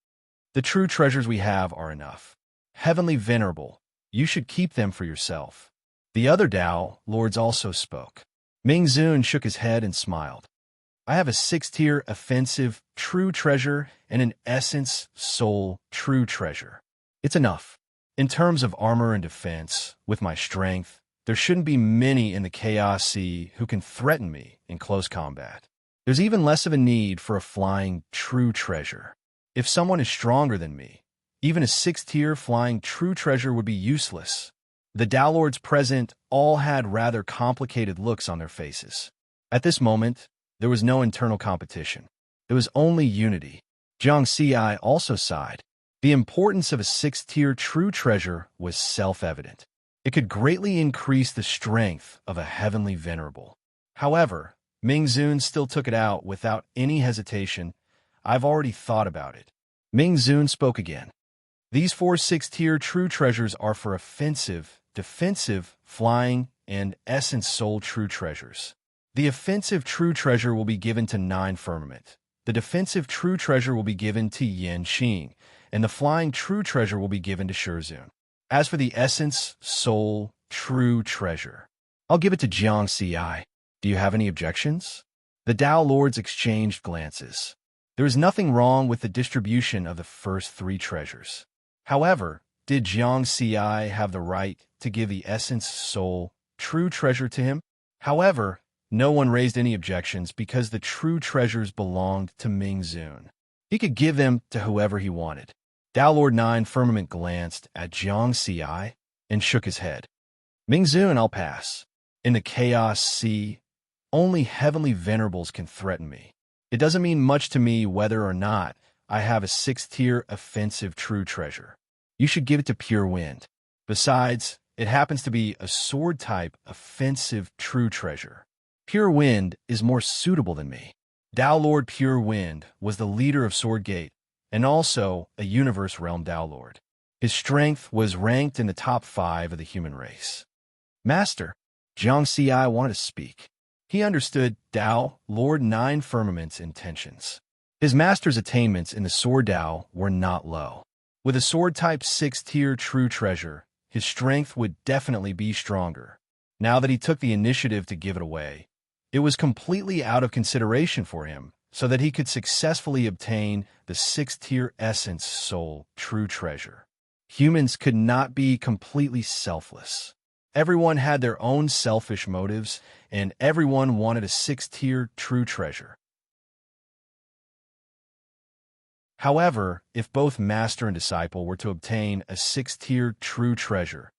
The true treasures we have are enough. Heavenly Venerable, you should keep them for yourself. The other Tao Lords also spoke. Ming Zun shook his head and smiled. I have a 6th-tier offensive true treasure and an essence soul true treasure. It's enough. In terms of armor and defense, with my strength, there shouldn't be many in the Chaos Sea who can threaten me in close combat. There's even less of a need for a flying true treasure. If someone is stronger than me, even a 6th-tier flying true treasure would be useless. The Tao Lords present all had rather complicated looks on their faces. At this moment, there was no internal competition. There was only unity. Jiang Xi also sighed. The importance of a sixth-tier true treasure was self-evident. It could greatly increase the strength of a heavenly venerable. However, Ming-Zun still took it out without any hesitation. I've already thought about it. Ming-Zun spoke again. These 4 sixth-tier true treasures are for offensive, defensive, flying, and essence soul true treasures. The offensive true treasure will be given to 9 firmament. The defensive true treasure will be given to Yen Qing, and the flying true treasure will be given to Shizun. As for the essence, soul, true treasure, I'll give it to Jiang Ci. Do you have any objections? The Tao Lords exchanged glances. There is nothing wrong with the distribution of the first 3 treasures. However, did Jiang Ci have the right to give the essence, soul, true treasure to him? However, no one raised any objections because the true treasures belonged to Ming-Zun. He could give them to whoever he wanted. Tao Lord 9 Firmament glanced at Jiang Ci and shook his head. Ming-Zun, I'll pass. In the chaos sea, only heavenly venerables can threaten me. It doesn't mean much to me whether or not I have a 6th-tier offensive true treasure. You should give it to Pure Wind. Besides, it happens to be a sword-type offensive true treasure. Pure Wind is more suitable than me. Tao Lord Pure Wind was the leader of Sword Gate, and also a Universe Realm Tao Lord. His strength was ranked in the top 5 of the human race. Master, Jiang Ci wanted to speak. He understood Tao Lord 9 Firmament's intentions. His master's attainments in the Sword Tao were not low. With a sword-type 6th-tier true treasure, his strength would definitely be stronger. Now that he took the initiative to give it away, it was completely out of consideration for him, so that he could successfully obtain the 6th-tier essence soul true treasure. Humans could not be completely selfless. Everyone had their own selfish motives, and everyone wanted a 6th-tier true treasure. However, if both master and disciple were to obtain a 6th-tier true treasure,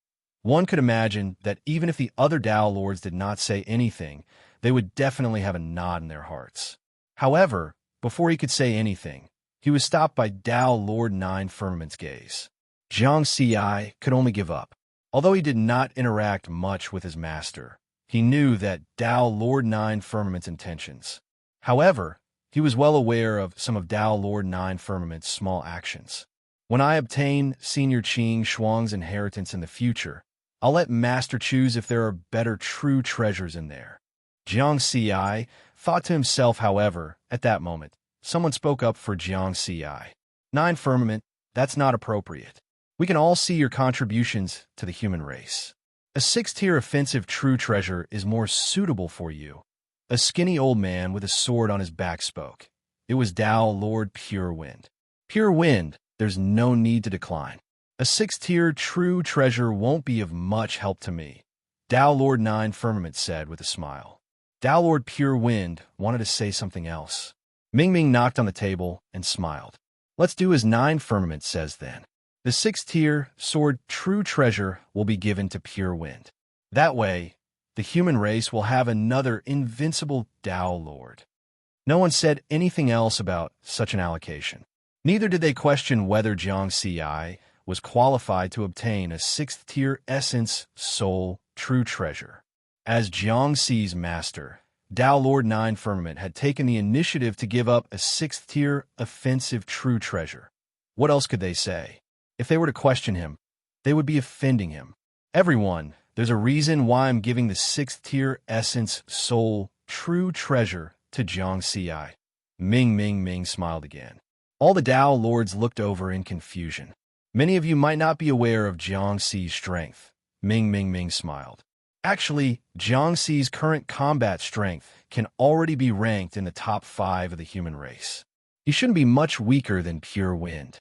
one could imagine that even if the other Tao Lords did not say anything, they would definitely have a nod in their hearts. However, before he could say anything, he was stopped by Tao Lord 9 Firmament's gaze. Jiang Ci could only give up. Although he did not interact much with his master, he knew that Tao Lord 9 Firmament's intentions. However, he was well aware of some of Tao Lord 9 Firmament's small actions. When I obtain Senior Qing Shuang's inheritance in the future, I'll let Master choose if there are better true treasures in there. Jiang Ci thought to himself, however, at that moment, someone spoke up for Jiang Ci. 9 Firmament, that's not appropriate. We can all see your contributions to the human race. A 6th-tier offensive true treasure is more suitable for you. A skinny old man with a sword on his back spoke. It was Tao Lord Pure Wind. Pure Wind, there's no need to decline. A 6th-tier true treasure won't be of much help to me, Tao Lord 9 Firmament said with a smile. Tao Lord Pure Wind wanted to say something else. Ming Ming knocked on the table and smiled. Let's do as 9 Firmament says then. The 6th-tier sword true treasure will be given to Pure Wind. That way, the human race will have another invincible Tao Lord. No one said anything else about such an allocation. Neither did they question whether Jiang Ci was qualified to obtain a 6th-tier essence soul true treasure. As Jiang Ci's master, Tao Lord 9 Firmament had taken the initiative to give up a 6th-tier offensive true treasure. What else could they say? If they were to question him, they would be offending him. Everyone, there's a reason why I'm giving the 6th-tier essence soul true treasure to Jiang Ci. Ming smiled again. All the Tao Lords looked over in confusion. Many of you might not be aware of Jiang Ci's strength. Ming smiled. Actually, Jiang Ci's current combat strength can already be ranked in the top 5 of the human race. He shouldn't be much weaker than Pure Wind.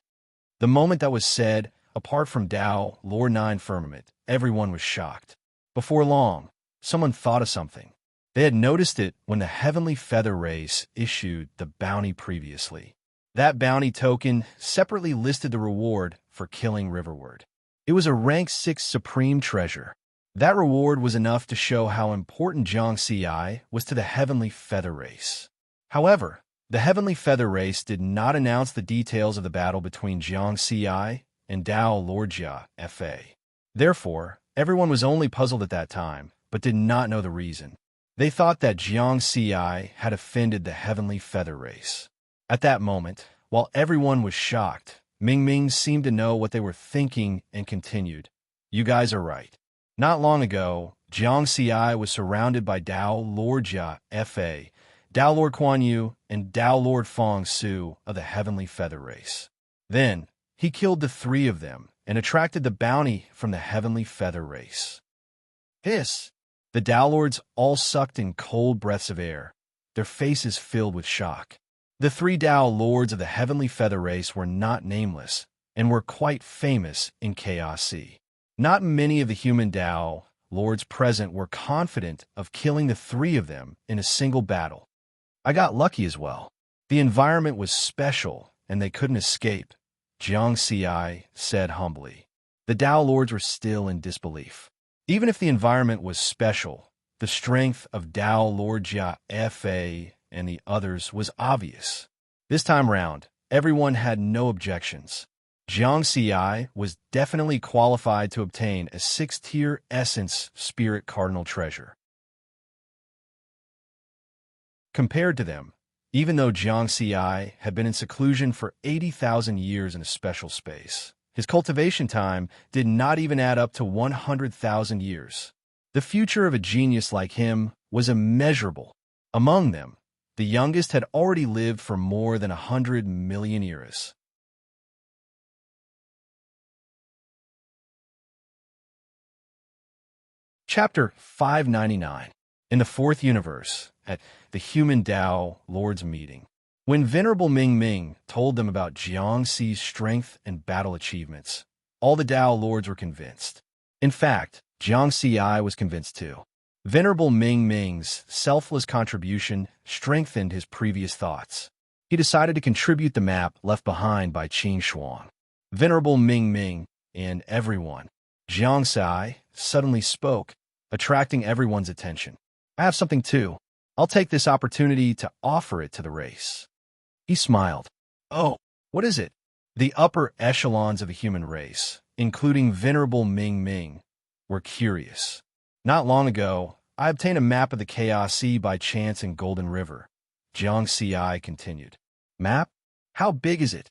The moment that was said, apart from Tao Lord 9 Firmament, everyone was shocked. Before long, someone thought of something. They had noticed it when the Heavenly Feather Race issued the bounty previously. That bounty token separately listed the reward for killing Riverward. It was a rank 6 supreme treasure. That reward was enough to show how important Jiang Ci was to the Heavenly Feather Race. However, The Heavenly Feather Race did not announce the details of the battle between Jiang Ci and Dao Lordjia Fa. Therefore, everyone was only puzzled at that time, but did not know the reason. They thought that Jiang Ci had offended the Heavenly Feather Race. At that moment, while everyone was shocked, Ming Ming seemed to know what they were thinking and continued. You guys are right. Not long ago, Jiang Ci was surrounded by Dao Lordjia Fa, Dao Lord Kuan Yu, and Dao Lord Fong Su of the Heavenly Feather Race. Then, he killed the three of them and attracted the bounty from the Heavenly Feather Race. Hiss! The Dao Lords all sucked in cold breaths of air, their faces filled with shock. The three Dao Lords of the Heavenly Feather Race were not nameless and were quite famous in Chaos Sea. Not many of the human Dao Lords present were confident of killing the three of them in a single battle. I got lucky as well. The environment was special and they couldn't escape, Jiang Ci said humbly. The Dao Lords were still in disbelief. Even if the environment was special, the strength of Dao Lordjia Fa and the others was obvious. This time round, everyone had no objections. Jiang Ci was definitely qualified to obtain a 6-tier Essence Spirit Cardinal Treasure. Compared to them, even though Jiang Ci had been in seclusion for 80,000 years in a special space, his cultivation time did not even add up to 100,000 years. The future of a genius like him was immeasurable. Among them, the youngest had already lived for more than 100 million years. Chapter 599. In the fourth universe, at the Human Dao Lords meeting. When Venerable Ming Ming told them about Jiang Ci's strength and battle achievements, all the Dao Lords were convinced. In fact, Jiang Ci was convinced too. Venerable Ming Ming's selfless contribution strengthened his previous thoughts. He decided to contribute the map left behind by Qin Shuang. Venerable Ming Ming and everyone. Jiang Ci suddenly spoke, attracting everyone's attention. I have something too. I'll take this opportunity to offer it to the race. He smiled. Oh, what is it? The upper echelons of the human race, including Venerable Ming Ming, were curious. Not long ago, I obtained a map of the Chaos Sea by chance in Golden River. Jiang Ci continued. Map? How big is it?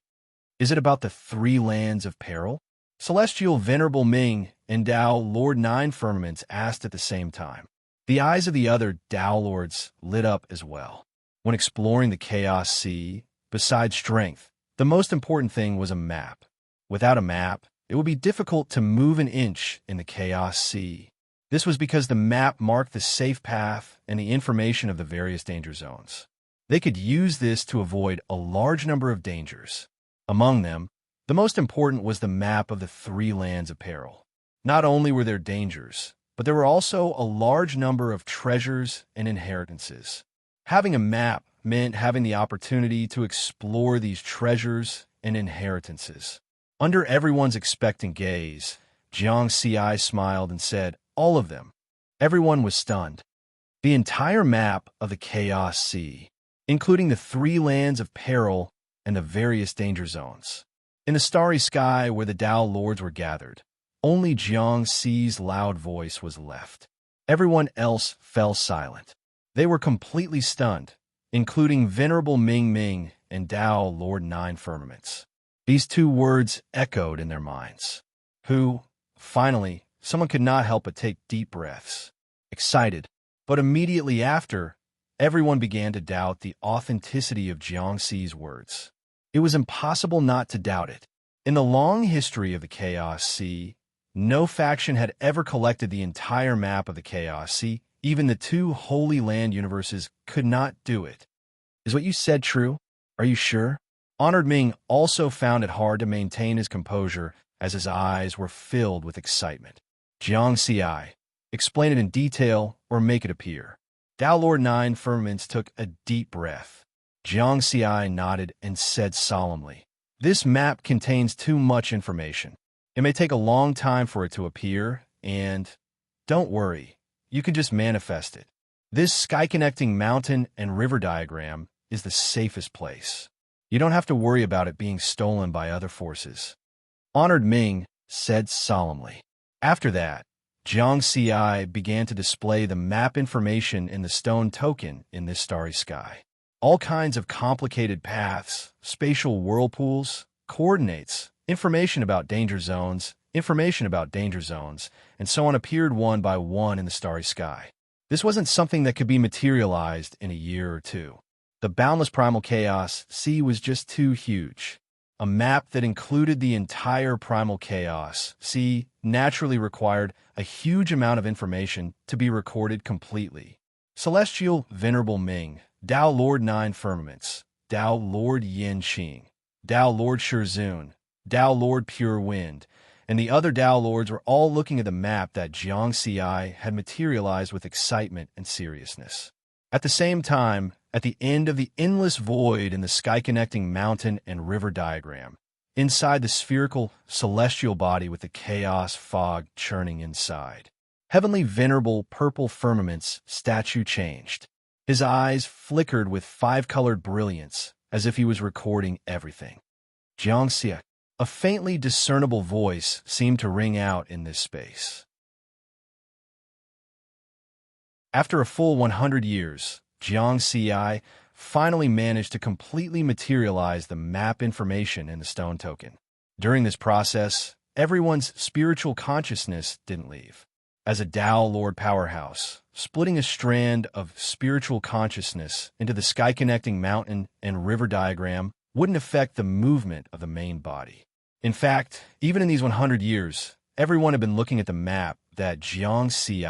Is it about the 3 lands of peril? Celestial Venerable Ming and Dao Lord 9 Firmaments asked at the same time. The eyes of the other Dao Lords lit up as well. When exploring the Chaos Sea, besides strength, the most important thing was a map. Without a map, it would be difficult to move an inch in the Chaos Sea. This was because the map marked the safe path and the information of the various danger zones. They could use this to avoid a large number of dangers. Among them, the most important was the map of the 3 lands of peril. Not only were there dangers, but there were also a large number of treasures and inheritances. Having a map meant having the opportunity to explore these treasures and inheritances. Under everyone's expectant gaze, Jiang Ci smiled and said, all of them. Everyone was stunned. The entire map of the Chaos Sea, including the 3 lands of peril and the various danger zones. In the starry sky where the Dao Lords were gathered, only Jiang Ci's loud voice was left. Everyone else fell silent. They were completely stunned, including Venerable Ming Ming and Dao Lord 9 Firmaments. These 2 words echoed in their minds. Finally, someone could not help but take deep breaths. Excited, but immediately after, everyone began to doubt the authenticity of Jiang Ci's words. It was impossible not to doubt it. In the long history of the Chaos Sea, no faction had ever collected the entire map of the Chaos Sea. Even the 2 Holy Land universes could not do it. Is what you said true? Are you sure? Honored Ming also found it hard to maintain his composure as his eyes were filled with excitement. Jiang Ci, explain it in detail or make it appear. Dao Lord 9 Firmaments took a deep breath. Jiang Ci nodded and said solemnly, this map contains too much information. It may take a long time for it to appear, and don't worry, you can just manifest it. This sky-connecting mountain and river diagram is the safest place. You don't have to worry about it being stolen by other forces," Honored Ming said solemnly. After that, Jiang Xi began to display the map information in the stone token in this starry sky. All kinds of complicated paths, spatial whirlpools, coordinates, information about danger zones, and so on appeared one by one in the starry sky. This wasn't something that could be materialized in a year or two. The boundless primal chaos sea was just too huge. A map that included the entire primal chaos sea naturally required a huge amount of information to be recorded completely. Celestial Venerable Ming, Tao Lord Nine Firmaments, Tao Lord Yin Qing, Tao Lord Shirzun, Tao Lord Pure Wind, and the other Tao Lords were all looking at the map that Jiang Xi had materialized with excitement and seriousness. At the same time, at the end of the endless void in the sky-connecting mountain and river diagram, inside the spherical, celestial body with the chaos fog churning inside, Heavenly Venerable Purple Firmament's statue changed. His eyes flickered with five-colored brilliance, as if he was recording everything. Jiang Xi, a faintly discernible voice seemed to ring out in this space. After a full 100 years, Jiang Xi finally managed to completely materialize the map information in the stone token. During this process, everyone's spiritual consciousness didn't leave. As a Tao Lord powerhouse, splitting a strand of spiritual consciousness into the sky-connecting mountain and river diagram wouldn't affect the movement of the main body. In fact, even in these 100 years, everyone had been looking at the map that Jiang Xi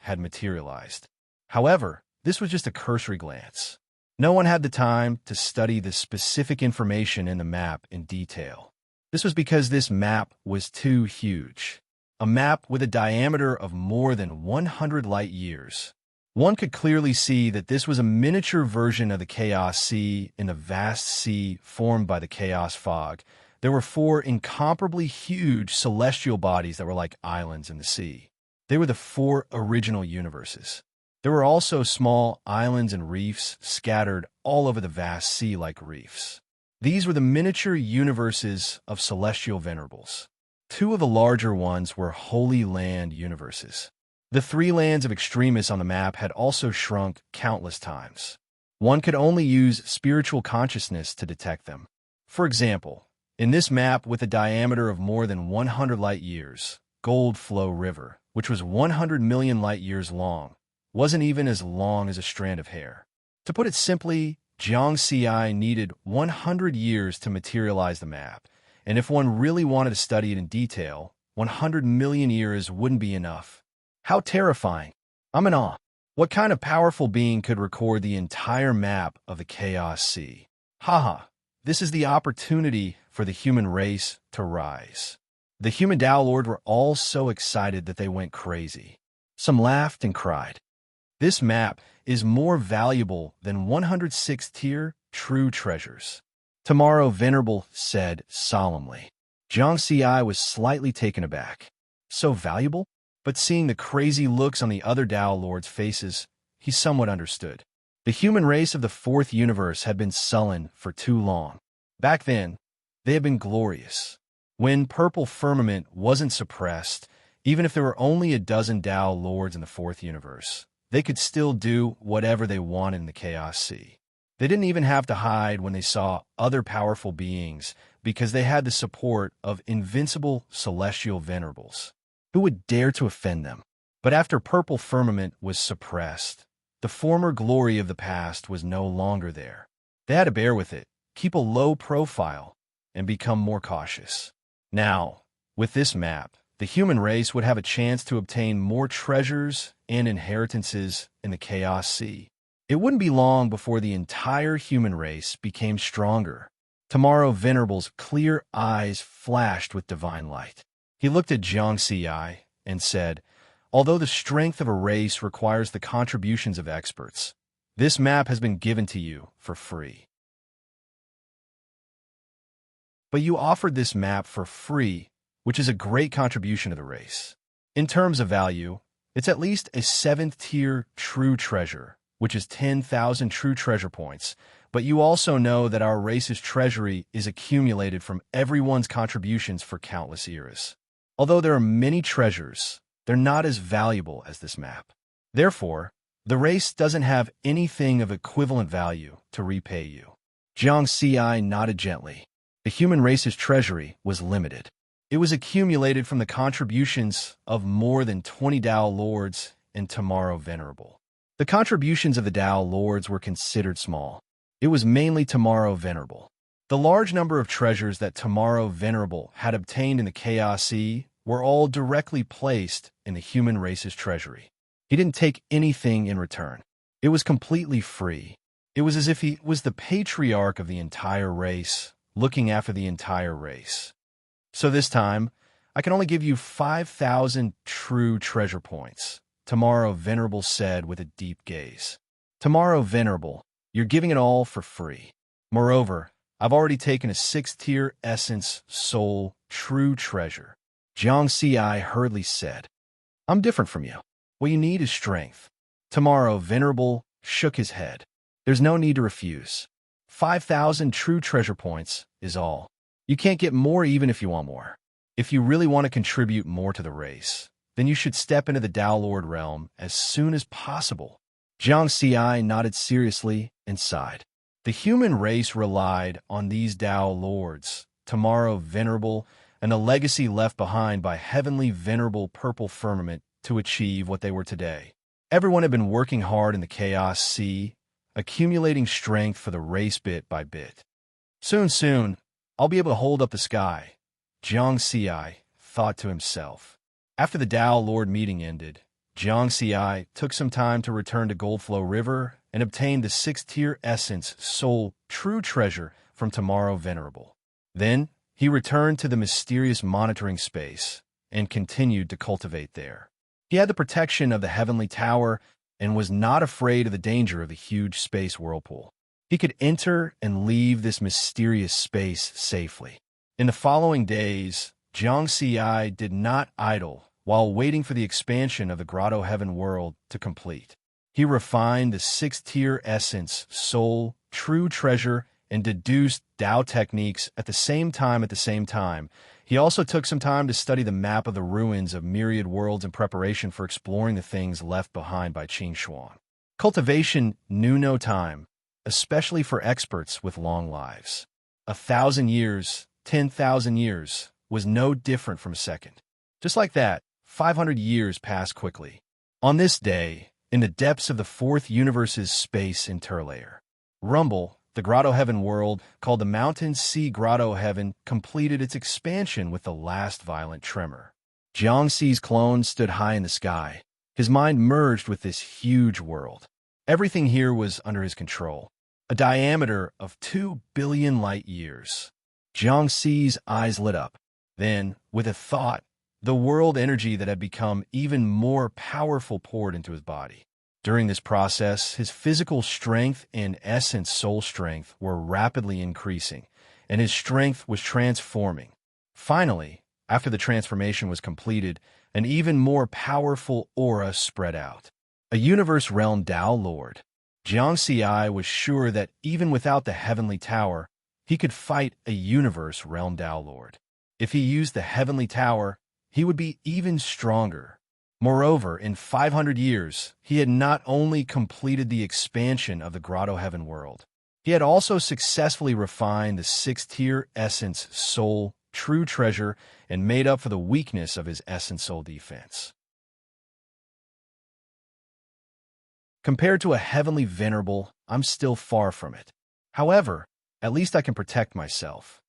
had materialized. However, this was just a cursory glance. No one had the time to study the specific information in the map in detail. This was because this map was too huge. A map with a diameter of more than 100 light years. One could clearly see that this was a miniature version of the Chaos Sea in the vast sea formed by the Chaos Fog. There were 4 incomparably huge celestial bodies that were like islands in the sea. They were the 4 original universes. There were also small islands and reefs scattered all over the vast sea like reefs. These were the miniature universes of celestial venerables. 2 of the larger ones were Holy Land universes. The 3 lands of extremists on the map had also shrunk countless times. One could only use spiritual consciousness to detect them. For example, in this map with a diameter of more than 100 light years, Gold Flow River, which was 100 million light years long, wasn't even as long as a strand of hair. To put it simply, Jiang Xi needed 100 years to materialize the map, and if one really wanted to study it in detail, 100 million years wouldn't be enough. How terrifying! I'm in awe. What kind of powerful being could record the entire map of the Chaos Sea? Haha, this is the opportunity for the human race to rise. The human Tao Lord were all so excited that they went crazy. Some laughed and cried. This map is more valuable than 106-tier true treasures. Tomorrow Venerable said solemnly. Jiang Xi was slightly taken aback. So valuable? But seeing the crazy looks on the other Tao Lords' faces, he somewhat understood. The human race of the 4th universe had been sullen for too long. Back then, they had been glorious. When Purple Firmament wasn't suppressed, even if there were only a dozen Tao Lords in the 4th universe, they could still do whatever they wanted in the Chaos Sea. They didn't even have to hide when they saw other powerful beings because they had the support of invincible celestial venerables. Who would dare to offend them? But after Purple Firmament was suppressed, the former glory of the past was no longer there. They had to bear with it, keep a low profile, and become more cautious. Now, with this map, the human race would have a chance to obtain more treasures and inheritances in the Chaos Sea. It wouldn't be long before the entire human race became stronger. Tomorrow Venerable's clear eyes flashed with divine light. He looked at Jiang Xi and said, although the strength of a race requires the contributions of experts, this map has been given to you for free. But you offered this map for free, which is a great contribution to the race. In terms of value, it's at least a 7th tier true treasure, which is 10,000 true treasure points, but you also know that our race's treasury is accumulated from everyone's contributions for countless eras. Although there are many treasures, they're not as valuable as this map. Therefore, the race doesn't have anything of equivalent value to repay you. Jiang Xi nodded gently. The human race's treasury was limited. It was accumulated from the contributions of more than 20 Dao Lords and Tomorrow Venerable. The contributions of the Dao Lords were considered small. It was mainly Tomorrow Venerable. The large number of treasures that Tomorrow Venerable had obtained in the Chaos Sea were all directly placed in the human race's treasury. He didn't take anything in return. It was completely free. It was as if he was the patriarch of the entire race, looking after the entire race. So this time, I can only give you 5,000 true treasure points, Tomorrow Venerable said with a deep gaze. Tomorrow Venerable, you're giving it all for free. Moreover, I've already taken a 6th-tier essence, soul, true treasure. Jiang Xi hurriedly said, I'm different from you. What you need is strength. Tomorrow Venerable shook his head. There's no need to refuse. 5,000 true treasure points is all. You can't get more even if you want more. If you really want to contribute more to the race, then you should step into the Dao Lord realm as soon as possible. Jiang Xi nodded seriously and sighed. The human race relied on these Dao Lords, Tomorrow Venerable, and the legacy left behind by Heavenly Venerable Purple Firmament to achieve what they were today. Everyone had been working hard in the Chaos Sea, accumulating strength for the race bit by bit. Soon, I'll be able to hold up the sky, Jiang Xi thought to himself. After the Dao Lord meeting ended, Jiang Xi took some time to return to Goldflow River and obtained the 6th-tier essence, soul, true treasure from Tomorrow Venerable. Then, he returned to the mysterious monitoring space and continued to cultivate there. He had the protection of the Heavenly Tower and was not afraid of the danger of the huge space whirlpool. He could enter and leave this mysterious space safely. In the following days, Jiang Xi did not idle while waiting for the expansion of the Grotto Heaven world to complete. He refined the 6th-tier essence, soul, true treasure, and deduced Dao techniques at the same time. He also took some time to study the map of the ruins of myriad worlds in preparation for exploring the things left behind by Qin Shuang. Cultivation knew no time, especially for experts with long lives. 1,000 years, 10,000 years, was no different from a second. Just like that, 500 years passed quickly. On this day, in the depths of the 4th universe's space interlayer, Rumble, the Grotto Heaven world, called the Mountain Sea Grotto Heaven, completed its expansion with the last violent tremor. Jiang Xi's clone stood high in the sky. His mind merged with this huge world. Everything here was under his control. A diameter of 2 billion light years. Jiang Xi's eyes lit up. Then, with a thought, the world energy that had become even more powerful poured into his body. During this process, his physical strength and essence soul strength were rapidly increasing, and his strength was transforming. Finally, after the transformation was completed, an even more powerful aura spread out. A universe realm Dao Lord. Jiang Xi was sure that even without the Heavenly Tower, he could fight a universe realm Dao Lord. If he used the Heavenly Tower, he would be even stronger. Moreover, in 500 years, he had not only completed the expansion of the Grotto Heaven world, he had also successfully refined the 6th-tier essence, soul, true treasure, and made up for the weakness of his essence soul defense. Compared to a Heavenly Venerable, I'm still far from it. However, at least I can protect myself.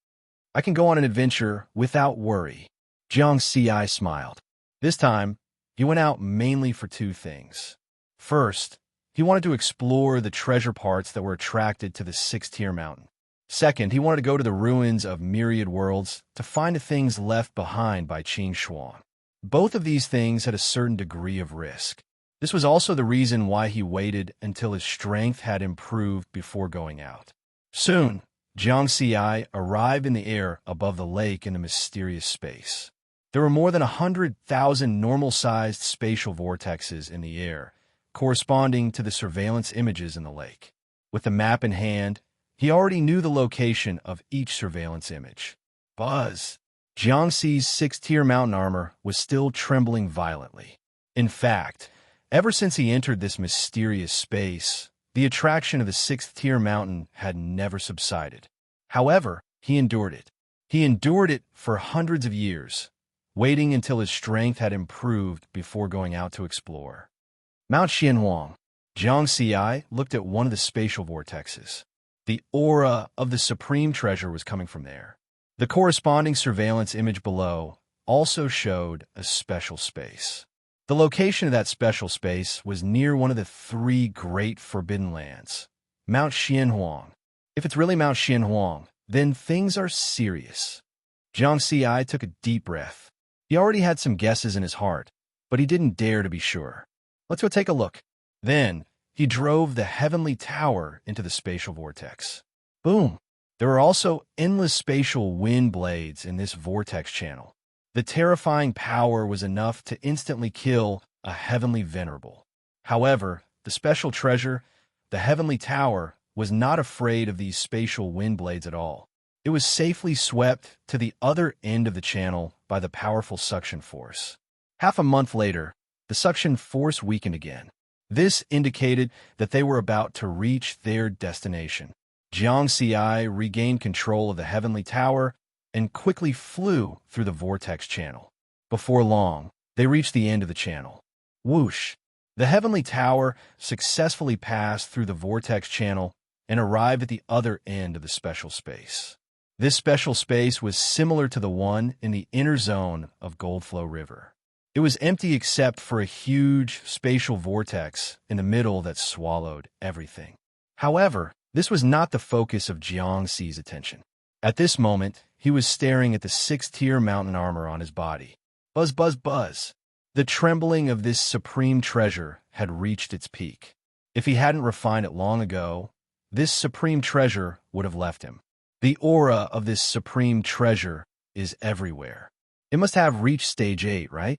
I can go on an adventure without worry. Jiang Xi smiled. This time, he went out mainly for 2 things. First, he wanted to explore the treasure parts that were attracted to the 6th-tier mountain. Second, he wanted to go to the ruins of myriad worlds to find the things left behind by Qin Shuang. Both of these things had a certain degree of risk. This was also the reason why he waited until his strength had improved before going out. Soon, Jiang Xi arrived in the air above the lake in the mysterious space. There were more than 100,000 normal-sized spatial vortexes in the air, corresponding to the surveillance images in the lake. With the map in hand, He already knew the location of each surveillance image. Buzz! Jiangxi's six-tier mountain armor was still trembling violently. In fact, ever since he entered this mysterious space, the attraction of the sixth-tier mountain had never subsided. However, he endured it. He endured it for hundreds of years, waiting until his strength had improved before going out to explore. Mount Xianhuang. Jiang Xi looked at one of the spatial vortexes. The aura of the supreme treasure was coming from there. The corresponding surveillance image below also showed a special space. The location of that special space was near one of the three great forbidden lands, Mount Xianhuang. If it's really Mount Xianhuang, then things are serious. Jiang Xi took a deep breath. He already had some guesses in his heart, but he didn't dare to be sure. Let's go take a look. Then, he drove the heavenly tower into the spatial vortex. Boom! There were also endless spatial wind blades in this vortex channel. The terrifying power was enough to instantly kill a heavenly venerable. However, the special treasure, the heavenly tower, was not afraid of these spatial wind blades at all. It was safely swept to the other end of the channel by the powerful suction force. Half a month later, the suction force weakened again. This indicated that they were about to reach their destination. Jiang Xi regained control of the heavenly tower and quickly flew through the vortex channel. Before long, they reached the end of the channel. Whoosh! The heavenly tower successfully passed through the vortex channel and arrived at the other end of the special space. This special space was similar to the one in the inner zone of Goldflow River. It was empty except for a huge spatial vortex in the middle that swallowed everything. However, this was not the focus of Jiang Xi's attention. At this moment, he was staring at the six-tier mountain armor on his body. Buzz, buzz, buzz. The trembling of this supreme treasure had reached its peak. If he hadn't refined it long ago, this supreme treasure would have left him. The aura of this supreme treasure is everywhere. It must have reached stage 8, right?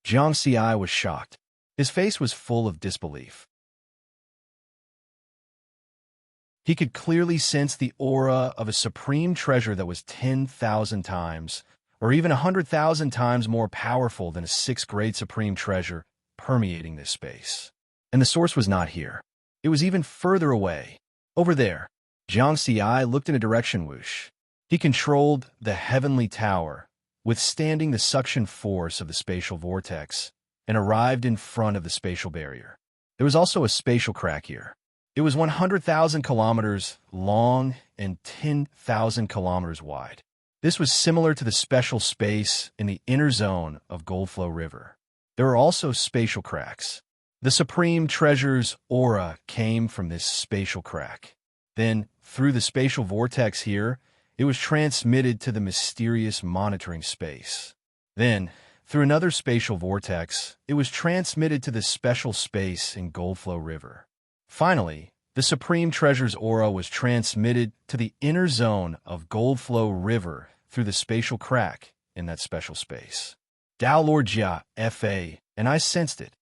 Jiang Xi was shocked. His face was full of disbelief. He could clearly sense the aura of a supreme treasure that was 10,000 times, or even 100,000 times more powerful than a sixth-grade supreme treasure permeating this space. And the source was not here. It was even further away. Over there. Jiang Xi looked in a direction whoosh. He controlled the heavenly tower, withstanding the suction force of the spatial vortex, and arrived in front of the spatial barrier. There was also a spatial crack here. It was 100,000 kilometers long and 10,000 kilometers wide. This was similar to the special space in the inner zone of Goldflow River. There were also spatial cracks. The supreme treasure's aura came from this spatial crack. Then, through the spatial vortex here, it was transmitted to the mysterious monitoring space. Then, through another spatial vortex, it was transmitted to the special space in Goldflow River. Finally, the supreme treasure's aura was transmitted to the inner zone of Goldflow River through the spatial crack in that special space. Dao Lord Jia, F.A., and I sensed it.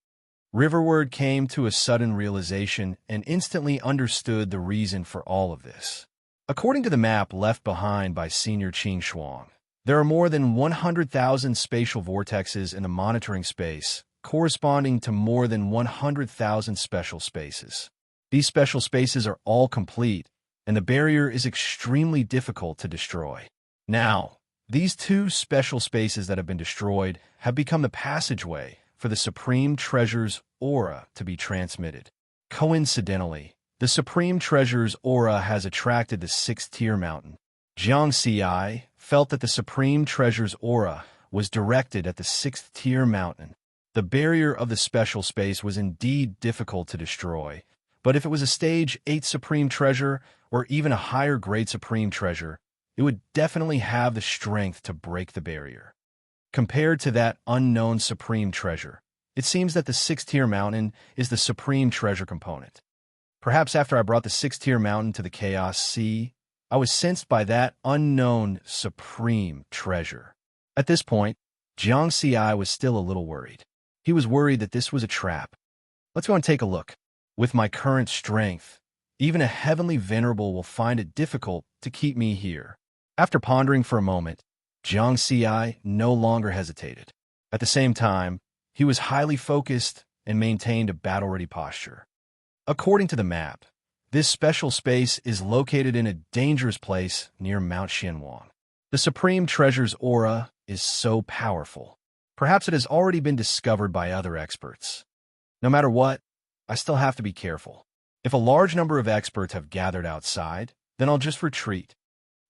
Riverward came to a sudden realization and instantly understood the reason for all of this. According to the map left behind by Senior Qing Shuang, there are more than 100,000 spatial vortexes in the monitoring space, corresponding to more than 100,000 special spaces. These special spaces are all complete, and the barrier is extremely difficult to destroy. Now, these two special spaces that have been destroyed have become the passageway for the Supreme Treasure's aura to be transmitted. Coincidentally, the Supreme Treasure's aura has attracted the sixth-tier mountain. Jiang Xi felt that the Supreme Treasure's aura was directed at the sixth-tier mountain. The barrier of the special space was indeed difficult to destroy, but if it was a Stage 8 Supreme Treasure or even a higher-grade Supreme Treasure, it would definitely have the strength to break the barrier. Compared to that unknown Supreme Treasure, it seems that the sixth-tier mountain is the Supreme Treasure component. Perhaps after I brought the sixth-tier mountain to the Chaos Sea, I was sensed by that unknown Supreme Treasure. At this point, Jiang Xi was still a little worried. He was worried that this was a trap. Let's go and take a look. With my current strength, Even a heavenly venerable will find it difficult to keep me here. After pondering for a moment, Jiang Ziyi no longer hesitated. At the same time, he was highly focused and maintained a battle-ready posture. According to the map, this special space is located in a dangerous place near Mount Xianwang. The Supreme Treasure's aura is so powerful. Perhaps it has already been discovered by other experts. No matter what, I still have to be careful. If a large number of experts have gathered outside, then I'll just retreat.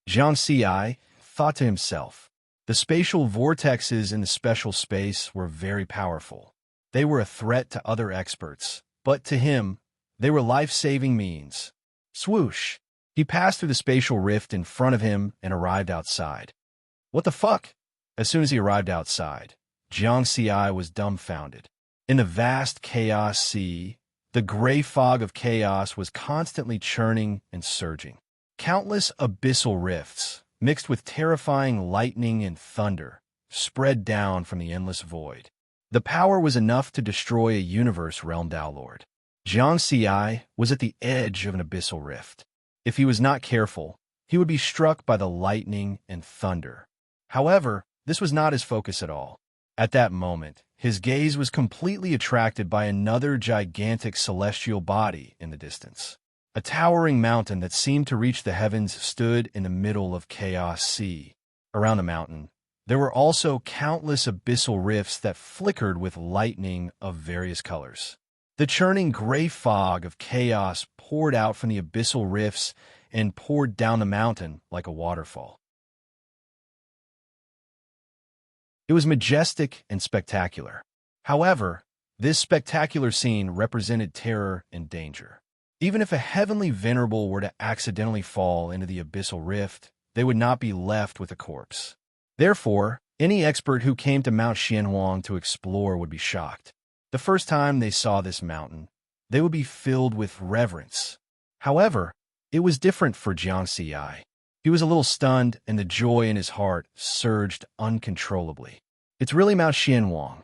Jiang Ziyi thought to himself. The spatial vortexes in the special space were very powerful. They were a threat to other experts, but to him, they were life-saving means. Swoosh! He passed through the spatial rift in front of him and arrived outside. What the fuck? As soon as he arrived outside, Jiang Ziyi was dumbfounded. In the vast chaos sea, the gray fog of chaos was constantly churning and surging. Countless abyssal rifts, mixed with terrifying lightning and thunder, spread down from the endless void. The power was enough to destroy a universe realm downlord. Jiang Ziyi was at the edge of an abyssal rift. If he was not careful, he would be struck by the lightning and thunder. However, this was not his focus at all. At that moment, his gaze was completely attracted by another gigantic celestial body in the distance. A towering mountain that seemed to reach the heavens stood in the middle of Chaos Sea. Around the mountain, there were also countless abyssal rifts that flickered with lightning of various colors. The churning gray fog of chaos poured out from the abyssal rifts and poured down the mountain like a waterfall. It was majestic and spectacular. However, this spectacular scene represented terror and danger. Even if a heavenly venerable were to accidentally fall into the abyssal rift, they would not be left with a corpse. Therefore, any expert who came to Mount Xianwang to explore would be shocked. The first time they saw this mountain, they would be filled with reverence. However, it was different for Jiang Ziyi. He was a little stunned, and the joy in his heart surged uncontrollably. It's really Mount Xianwang.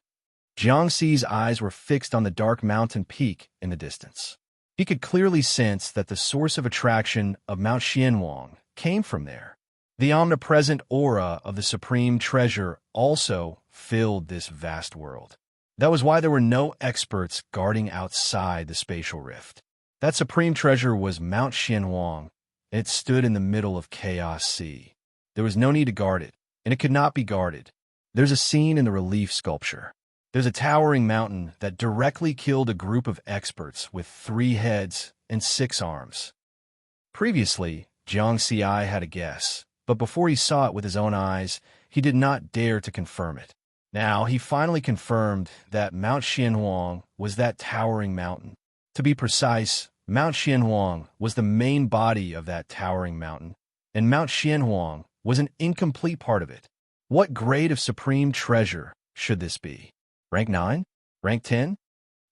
Jiang Ziyi's eyes were fixed on the dark mountain peak in the distance. He could clearly sense that the source of attraction of Mount Xianwang came from there. The omnipresent aura of the Supreme Treasure also filled this vast world. That was why there were no experts guarding outside the spatial rift. That Supreme Treasure was Mount Xianwang, and it stood in the middle of Chaos Sea. There was no need to guard it, and it could not be guarded. There's a scene in the relief sculpture. There's a towering mountain that directly killed a group of experts with 3 heads and 6 arms. Previously, Jiang Ziyi had a guess, but before he saw it with his own eyes, he did not dare to confirm it. Now, he finally confirmed that Mount Xianwang was that towering mountain. To be precise, Mount Xianwang was the main body of that towering mountain, and Mount Xianwang was an incomplete part of it. What grade of supreme treasure should this be? Rank 9? Rank 10?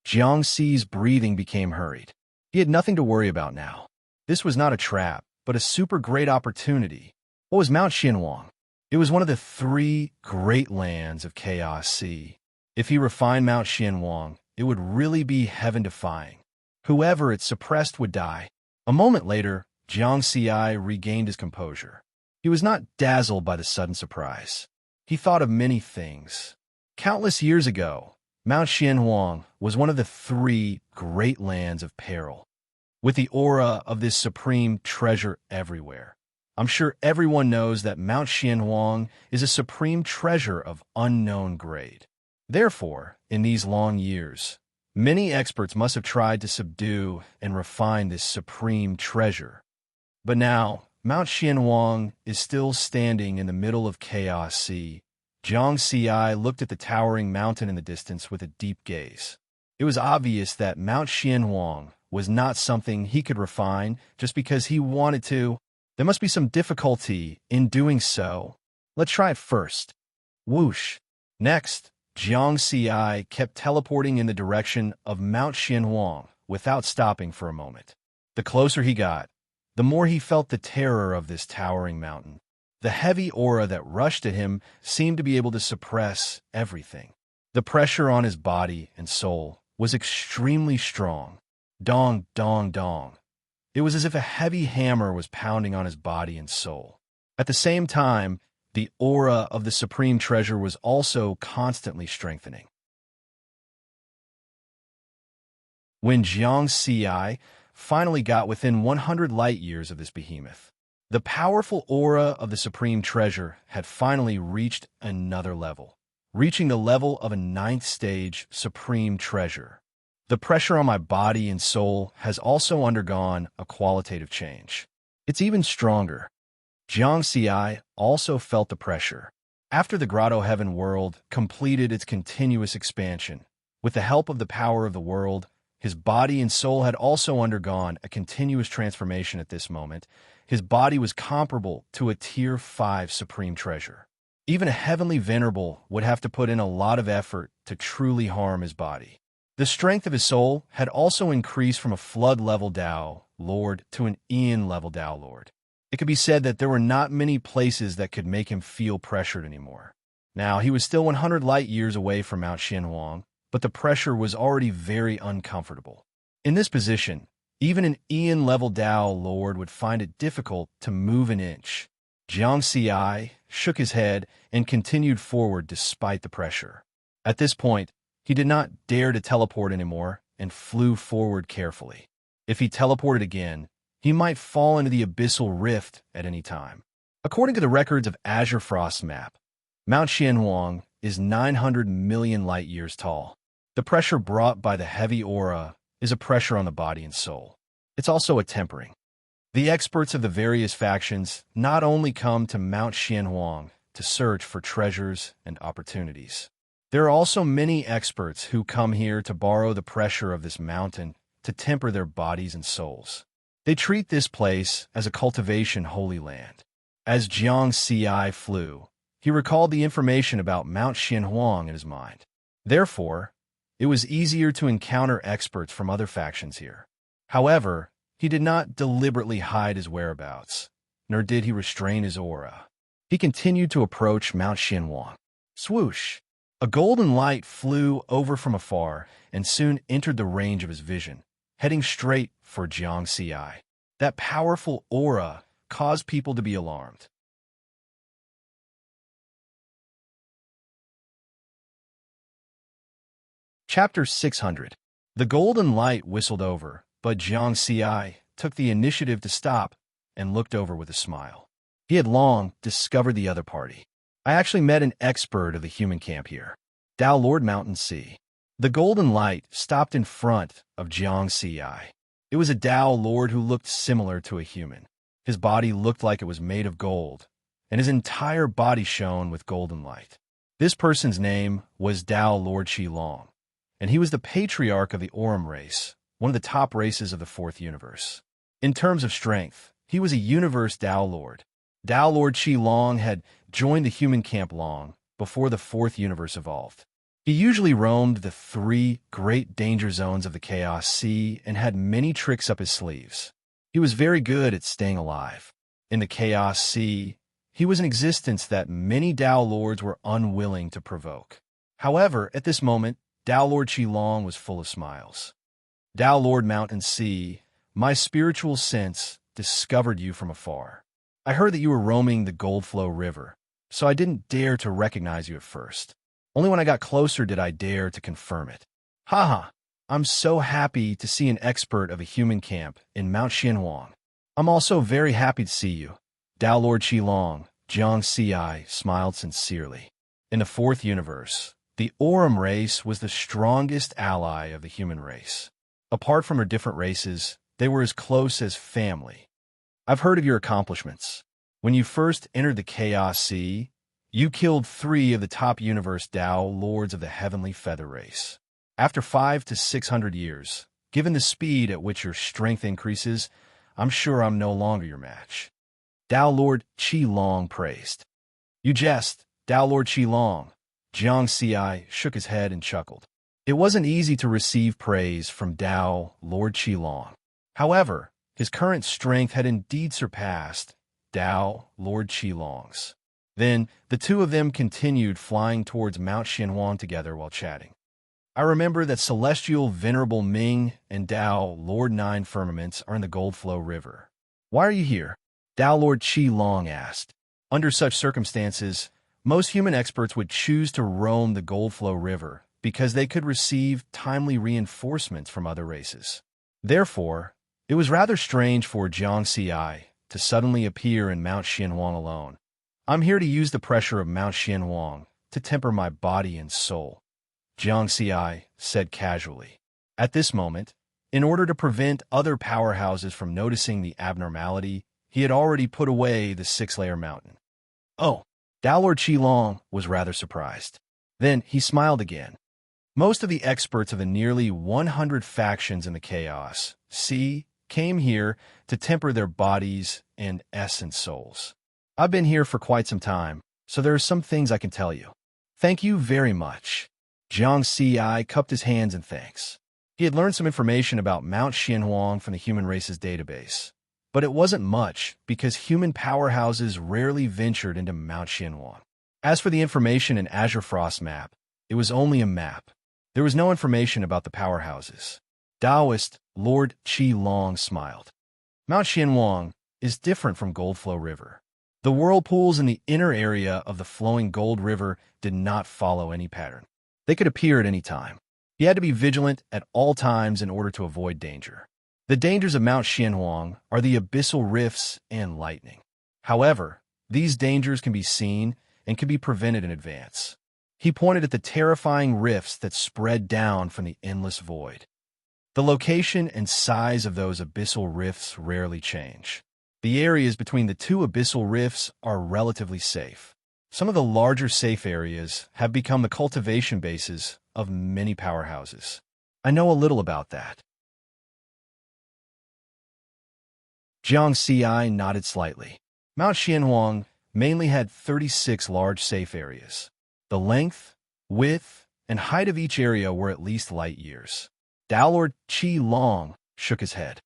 Jiang Ziyi's breathing became hurried. He had nothing to worry about now. This was not a trap, but a super great opportunity. What was Mount Xianwang? It was one of the 3 great lands of Chaos Sea. If he refined Mount Xianwang, it would really be heaven-defying. Whoever it suppressed would die. A moment later, Jiang Ziyi regained his composure. He was not dazzled by the sudden surprise. He thought of many things. Countless years ago, Mount Xianwang was one of the 3 great lands of peril, with the aura of this supreme treasure everywhere. I'm sure everyone knows that Mount Xianwang is a supreme treasure of unknown grade. Therefore, in these long years, many experts must have tried to subdue and refine this supreme treasure. But now, Mount Xianwang is still standing in the middle of Chaos Sea. Jiang Ziyi looked at the towering mountain in the distance with a deep gaze. It was obvious that Mount Xianwang was not something he could refine just because he wanted to. There must be some difficulty in doing so. Let's try it first. Whoosh. Next, Jiang Ziyi kept teleporting in the direction of Mount Xianwang without stopping for a moment. The closer he got, the more he felt the terror of this towering mountain. The heavy aura that rushed at him seemed to be able to suppress everything. The pressure on his body and soul was extremely strong. Dong, dong, dong. It was as if a heavy hammer was pounding on his body and soul. At the same time, the aura of the supreme treasure was also constantly strengthening. When Jiang Xi finally got within 100 light-years of this behemoth, the powerful aura of the supreme treasure had finally reached another level, reaching the level of a 9th-stage supreme treasure. The pressure on my body and soul has also undergone a qualitative change. It's even stronger. Jiang Xi also felt the pressure. After the Grotto Heaven world completed its continuous expansion, with the help of the power of the world, his body and soul had also undergone a continuous transformation at this moment. His body was comparable to a Tier 5 supreme treasure. Even a heavenly venerable would have to put in a lot of effort to truly harm his body. The strength of his soul had also increased from a flood-level Tao Lord to an Eon-level Tao Lord. It could be said that there were not many places that could make him feel pressured anymore. Now, he was still 100 light-years away from Mount Xianhuang, but the pressure was already very uncomfortable. In this position, even an Eon-level Tao Lord would find it difficult to move an inch. Jiang Xi shook his head and continued forward despite the pressure. At this point, he did not dare to teleport anymore and flew forward carefully. If he teleported again, he might fall into the abyssal rift at any time. According to the records of Azure Frost's map, Mount Xianhuang is 900 million light-years tall. The pressure brought by the heavy aura is a pressure on the body and soul. It's also a tempering. The experts of the various factions not only come to Mount Xianhuang to search for treasures and opportunities. There are also many experts who come here to borrow the pressure of this mountain to temper their bodies and souls. They treat this place as a cultivation holy land. As Jiang Xi flew, he recalled the information about Mount Xianhuang in his mind. Therefore, it was easier to encounter experts from other factions here. However, he did not deliberately hide his whereabouts, nor did he restrain his aura. He continued to approach Mount Xianhuang. Swoosh! A golden light flew over from afar and soon entered the range of his vision, heading straight for Jiang Xi. That powerful aura caused people to be alarmed. Chapter 600. The golden light whistled over, but Jiang Xi took the initiative to stop and looked over with a smile. He had long discovered the other party. I actually met an expert of the human camp here, Tao Lord Mountain Sea. The golden light stopped in front of Jiang Xi. It was a Tao Lord who looked similar to a human. His body looked like it was made of gold, and his entire body shone with golden light. This person's name was Tao Lord Qilong, and he was the patriarch of the Aurum race, one of the top races of the Fourth Universe. In terms of strength, he was a universe Tao Lord. Tao Lord Qilong had joined the human camp long before the Fourth Universe evolved. He usually roamed the 3 great danger zones of the Chaos Sea and had many tricks up his sleeves. He was very good at staying alive. In the Chaos Sea, he was an existence that many Tao Lords were unwilling to provoke. However, at this moment, Tao Lord Qilong was full of smiles. Tao Lord Mountain Sea, my spiritual sense discovered you from afar. I heard that you were roaming the Goldflow River, so I didn't dare to recognize you at first. Only when I got closer did I dare to confirm it. Haha, I'm so happy to see an expert of a human camp in Mount Xianhuang. I'm also very happy to see you. Tao Lord Qilong, Jiang Xi smiled sincerely. In the Fourth Universe, the Aurum race was the strongest ally of the human race. Apart from her different races, they were as close as family. I've heard of your accomplishments. When you first entered the Chaos Sea, you killed 3 of the top universe Tao Lords of the Heavenly Feather race. After 500 to 600 years, given the speed at which your strength increases, I'm sure I'm no longer your match. Tao Lord Qilong praised. You jest, Tao Lord Qilong. Jiang Xi shook his head and chuckled. It wasn't easy to receive praise from Tao Lord Qilong. However, his current strength had indeed surpassed Tao Lord Qilong's. Then, the two of them continued flying towards Mount Xianhuang together while chatting. I remember that celestial venerable Ming and Tao Lord Nine Firmaments are in the Gold Flow River. Why are you here? Tao Lord Qi Long asked. Under such circumstances, most human experts would choose to roam the Gold Flow River because they could receive timely reinforcements from other races. Therefore, it was rather strange for Jiang Xi to suddenly appear in Mount Xianhuang alone. I'm here to use the pressure of Mount Xianhuang to temper my body and soul, Jiang Xi said casually. At this moment, in order to prevent other powerhouses from noticing the abnormality, he had already put away the six-layer mountain. Oh, Tao Lord Qilong was rather surprised. Then he smiled again. Most of the experts of the nearly 100 factions in the chaos, came here to temper their bodies and essence souls. I've been here for quite some time, so there are some things I can tell you. Thank you very much. Jiang Xi cupped his hands in thanks. He had learned some information about Mount Xianhuang from the human race's database, but it wasn't much because human powerhouses rarely ventured into Mount Xianhuang. As for the information in Azure Frost map, it was only a map. There was no information about the powerhouses. Taoist Lord Qi Long smiled. Mount Xianhuang is different from Gold Flow River. The whirlpools in the inner area of the flowing Gold River did not follow any pattern. They could appear at any time. He had to be vigilant at all times in order to avoid danger. The dangers of Mount Xianhuang are the abyssal rifts and lightning. However, these dangers can be seen and can be prevented in advance. He pointed at the terrifying rifts that spread down from the endless void. The location and size of those abyssal rifts rarely change. The areas between the two abyssal rifts are relatively safe. Some of the larger safe areas have become the cultivation bases of many powerhouses. I know a little about that. Jiang Xi nodded slightly. Mount Xianhuang mainly had 36 large safe areas. The length, width, and height of each area were at least light years. Tao Lord Qi Long shook his head.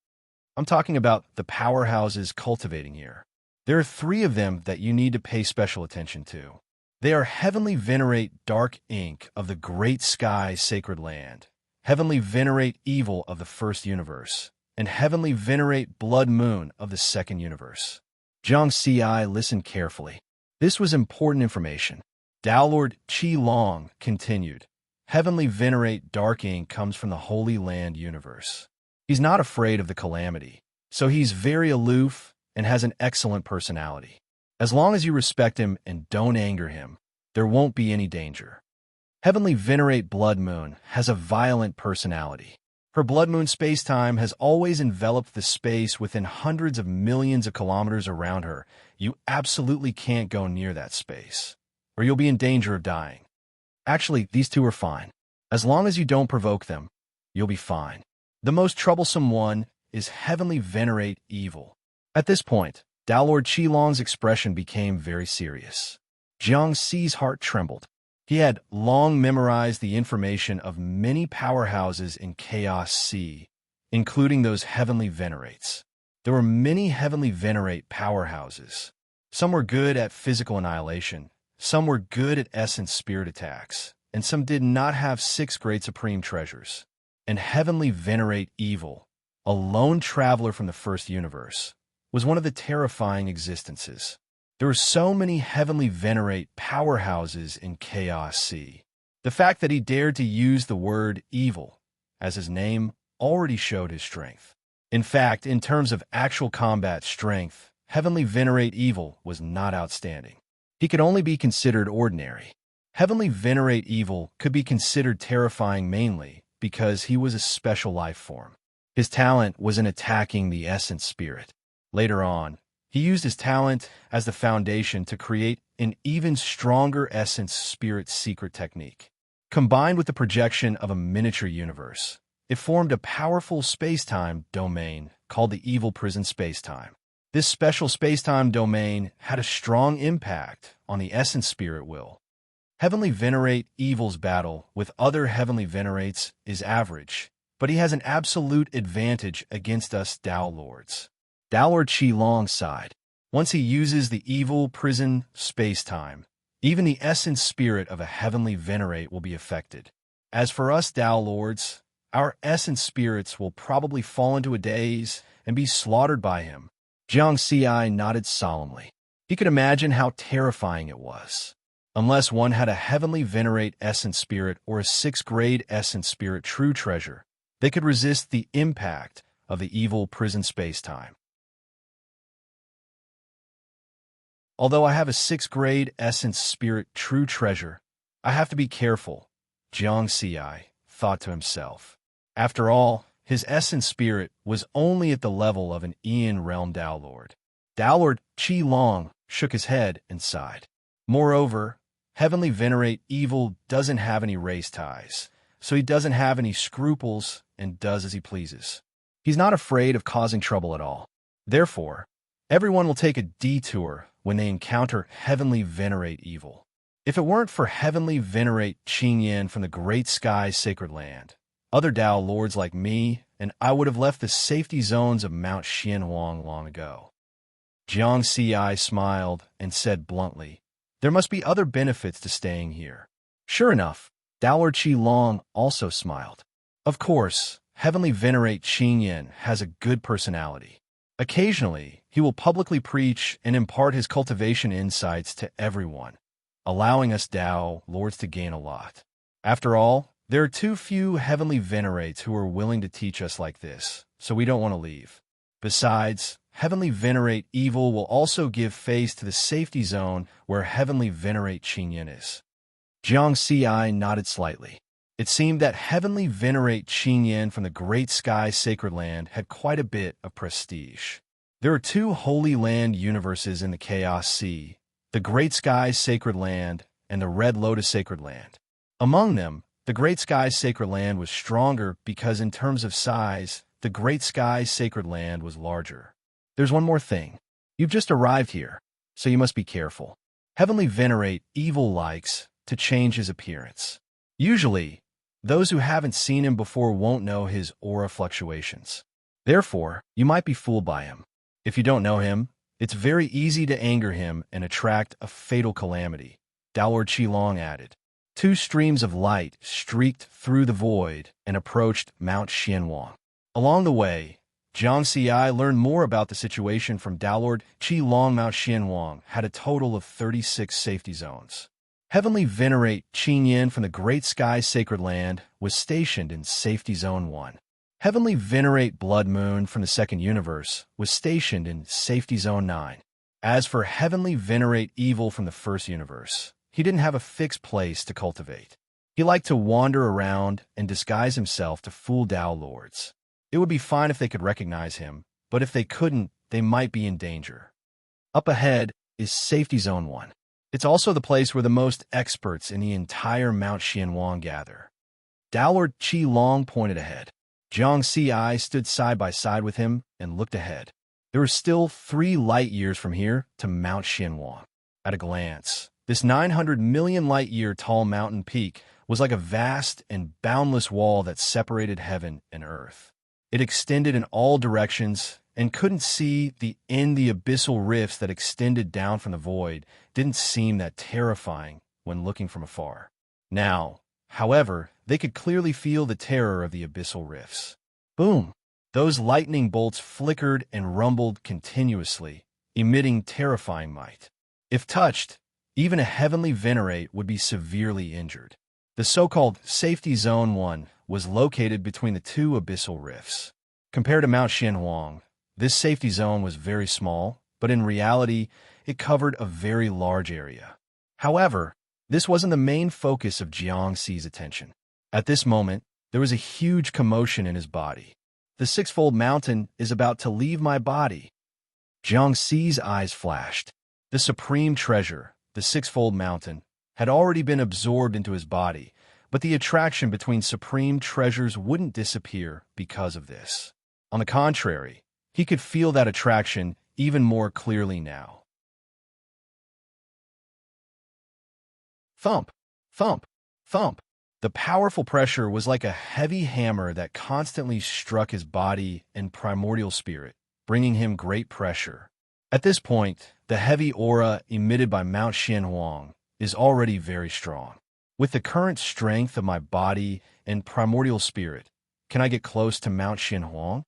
I'm talking about the powerhouses cultivating here. There are 3 of them that you need to pay special attention to. They are Heavenly Venerate Dark Ink of the Great Sky Sacred Land, Heavenly Venerate Evil of the First Universe, and Heavenly Venerate Blood Moon of the Second Universe. Jiang Xi listened carefully. This was important information. Tao Lord Qi Long continued. Heavenly Venerate Dark Ink comes from the Holy Land universe. He's not afraid of the calamity, so he's very aloof and has an excellent personality. As long as you respect him and don't anger him, there won't be any danger. Heavenly Venerate Blood Moon has a violent personality. Her Blood Moon space-time has always enveloped the space within hundreds of millions of kilometers around her. You absolutely can't go near that space, or you'll be in danger of dying. Actually, these 2 are fine. As long as you don't provoke them, you'll be fine. The most troublesome one is Heavenly Venerate Evil. At this point, Tao Lord Qi Long's expression became very serious. Jiang Xi's heart trembled. He had long memorized the information of many powerhouses in Chaos Sea, including those Heavenly Venerates. There were many Heavenly Venerate powerhouses. Some were good at physical annihilation, some were good at essence spirit attacks, and some did not have 6 great supreme treasures. And Heavenly Venerate Evil, a lone traveler from the First Universe, was one of the terrifying existences. There were so many Heavenly Venerate powerhouses in Chaos Sea. The fact that he dared to use the word evil as his name already showed his strength. In fact, in terms of actual combat strength, Heavenly Venerate Evil was not outstanding. He could only be considered ordinary. Heavenly Venerate Evil could be considered terrifying mainly because he was a special life form. His talent was in attacking the essence spirit. Later on, he used his talent as the foundation to create an even stronger essence spirit secret technique. Combined with the projection of a miniature universe, it formed a powerful space-time domain called the Evil Prison Space-Time. This special space-time domain had a strong impact on the essence spirit will. Heavenly Venerate Evil's battle with other Heavenly Venerates is average, but he has an absolute advantage against us Tao Lords. Tao Lord Qi Long sighed. Once he uses the Evil Prison space-time, even the essence spirit of a Heavenly Venerate will be affected. As for us Tao Lords, our essence spirits will probably fall into a daze and be slaughtered by him. Jiang Xi nodded solemnly. He could imagine how terrifying it was. Unless one had a heavenly venerate essence spirit or a 6th grade essence spirit true treasure, they could resist the impact of the evil prison space-time. Although I have a 6th grade essence spirit true treasure, I have to be careful, Jiang Xi thought to himself. After all, his essence spirit was only at the level of an Aeon realm Tao Lord. Tao Lord Qi Long shook his head and sighed. Moreover, heavenly venerate evil doesn't have any race ties, so he doesn't have any scruples and does as he pleases. He's not afraid of causing trouble at all. Therefore, everyone will take a detour when they encounter heavenly venerate evil. If it weren't for heavenly venerate Qing Yan from the great sky's sacred land, other Tao Lords like me and I would have left the safety zones of Mount Xianhuang long ago. Jiang Xi smiled and said bluntly, there must be other benefits to staying here. Sure enough, Tao Lord Qi Long also smiled. Of course, heavenly venerate Qing Yan has a good personality. Occasionally, he will publicly preach and impart his cultivation insights to everyone, allowing us Tao Lords to gain a lot. After all, there are too few heavenly venerates who are willing to teach us like this, so we don't want to leave. Besides, heavenly venerate evil will also give face to the safety zone where heavenly venerate Qing Yan is. Jiang Xi nodded slightly. It seemed that heavenly venerate Qing Yan from the great sky sacred land had quite a bit of prestige. There are 2 holy land universes in the Chaos Sea, the great sky sacred land and the red lotus sacred land. Among them, the great sky sacred land was stronger because in terms of size, the great sky sacred land was larger. There's one more thing. You've just arrived here, so you must be careful. Heavenly venerate evil likes to change his appearance. Usually, those who haven't seen him before won't know his aura fluctuations. Therefore, you might be fooled by him. If you don't know him, it's very easy to anger him and attract a fatal calamity, Tao Lord Qi Long added. 2 streams of light streaked through the void and approached Mount Xianhuang. Along the way, Jiang Xi learned more about the situation from Tao Lord Qi Long. Mount Xianhuang had a total of 36 safety zones. Heavenly venerate Qing Yan from the great sky sacred land was stationed in Safety Zone 1. Heavenly venerate Blood Moon from the second universe was stationed in Safety Zone 9. As for heavenly venerate evil from the first universe, he didn't have a fixed place to cultivate. He liked to wander around and disguise himself to fool Tao Lords. It would be fine if they could recognize him, but if they couldn't, they might be in danger. Up ahead is Safety Zone 1. It's also the place where the most experts in the entire Mount Xianhuang gather. Tao Lord Qi Long pointed ahead. Jiang Xi stood side by side with him and looked ahead. There were still 3 light years from here to Mount Xianhuang. At a glance, this 900 million light-year tall mountain peak was like a vast and boundless wall that separated heaven and earth. It extended in all directions, and couldn't see the abyssal rifts that extended down from the void didn't seem that terrifying when looking from afar. Now, however, they could clearly feel the terror of the abyssal rifts. Boom! Those lightning bolts flickered and rumbled continuously, emitting terrifying might. If touched, even a heavenly venerate would be severely injured. The so-called Safety Zone 1 was located between the 2 abyssal rifts. Compared to Mount Xianhuang, this safety zone was very small, but in reality, it covered a very large area. However, this wasn't the main focus of Jiang Xi's attention. At this moment, there was a huge commotion in his body. The 6-fold mountain is about to leave my body. Jiang Xi's eyes flashed. The supreme treasure, the 6-fold mountain, had already been absorbed into his body, but the attraction between supreme treasures wouldn't disappear because of this. On the contrary, he could feel that attraction even more clearly now. Thump, thump, thump. The powerful pressure was like a heavy hammer that constantly struck his body and primordial spirit, bringing him great pressure. At this point, the heavy aura emitted by Mount Xianhuang is already very strong. With the current strength of my body and primordial spirit, can I get close to Mount Xianhuang?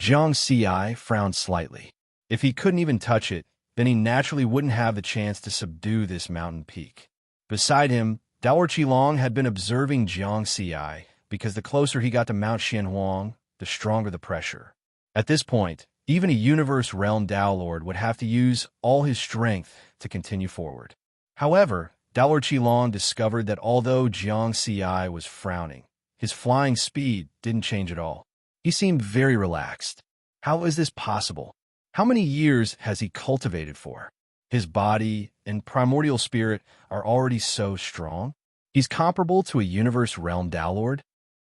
Jiang Ci frowned slightly. If he couldn't even touch it, then he naturally wouldn't have the chance to subdue this mountain peak. Beside him, Daolor Qilong had been observing Jiang Ci because the closer he got to Mount Xianhuang, the stronger the pressure. At this point, even a universe realm Dao Lord would have to use all his strength to continue forward. However, Daolor Qilong discovered that although Jiang Ci was frowning, his flying speed didn't change at all. He seemed very relaxed. How is this possible? How many years has he cultivated for? His body and primordial spirit are already so strong. He's comparable to a universe realm Dao Lord.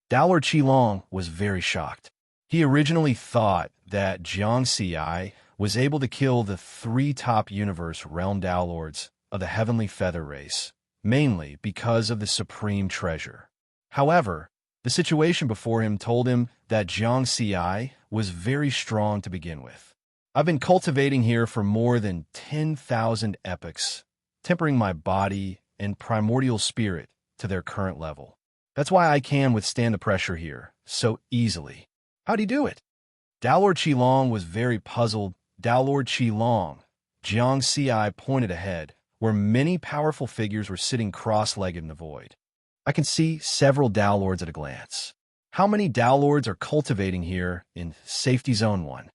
Daolor Qilong was very shocked. He originally thought that Jiang Ci was able to kill the 3 top universe realm Dao Lords of the Heavenly Feather race, mainly because of the supreme treasure. However, the situation before him told him that Jiang Ci was very strong to begin with. I've been cultivating here for more than 10,000 epochs, tempering my body and primordial spirit to their current level. That's why I can withstand the pressure here so easily. How'd he do it? Daolor Qilong was very puzzled. Daolor Qilong, Jiang Ci pointed ahead, where many powerful figures were sitting cross-legged in the void. I can see several Dao Lords at a glance. How many Dao Lords are cultivating here in Safety Zone 1?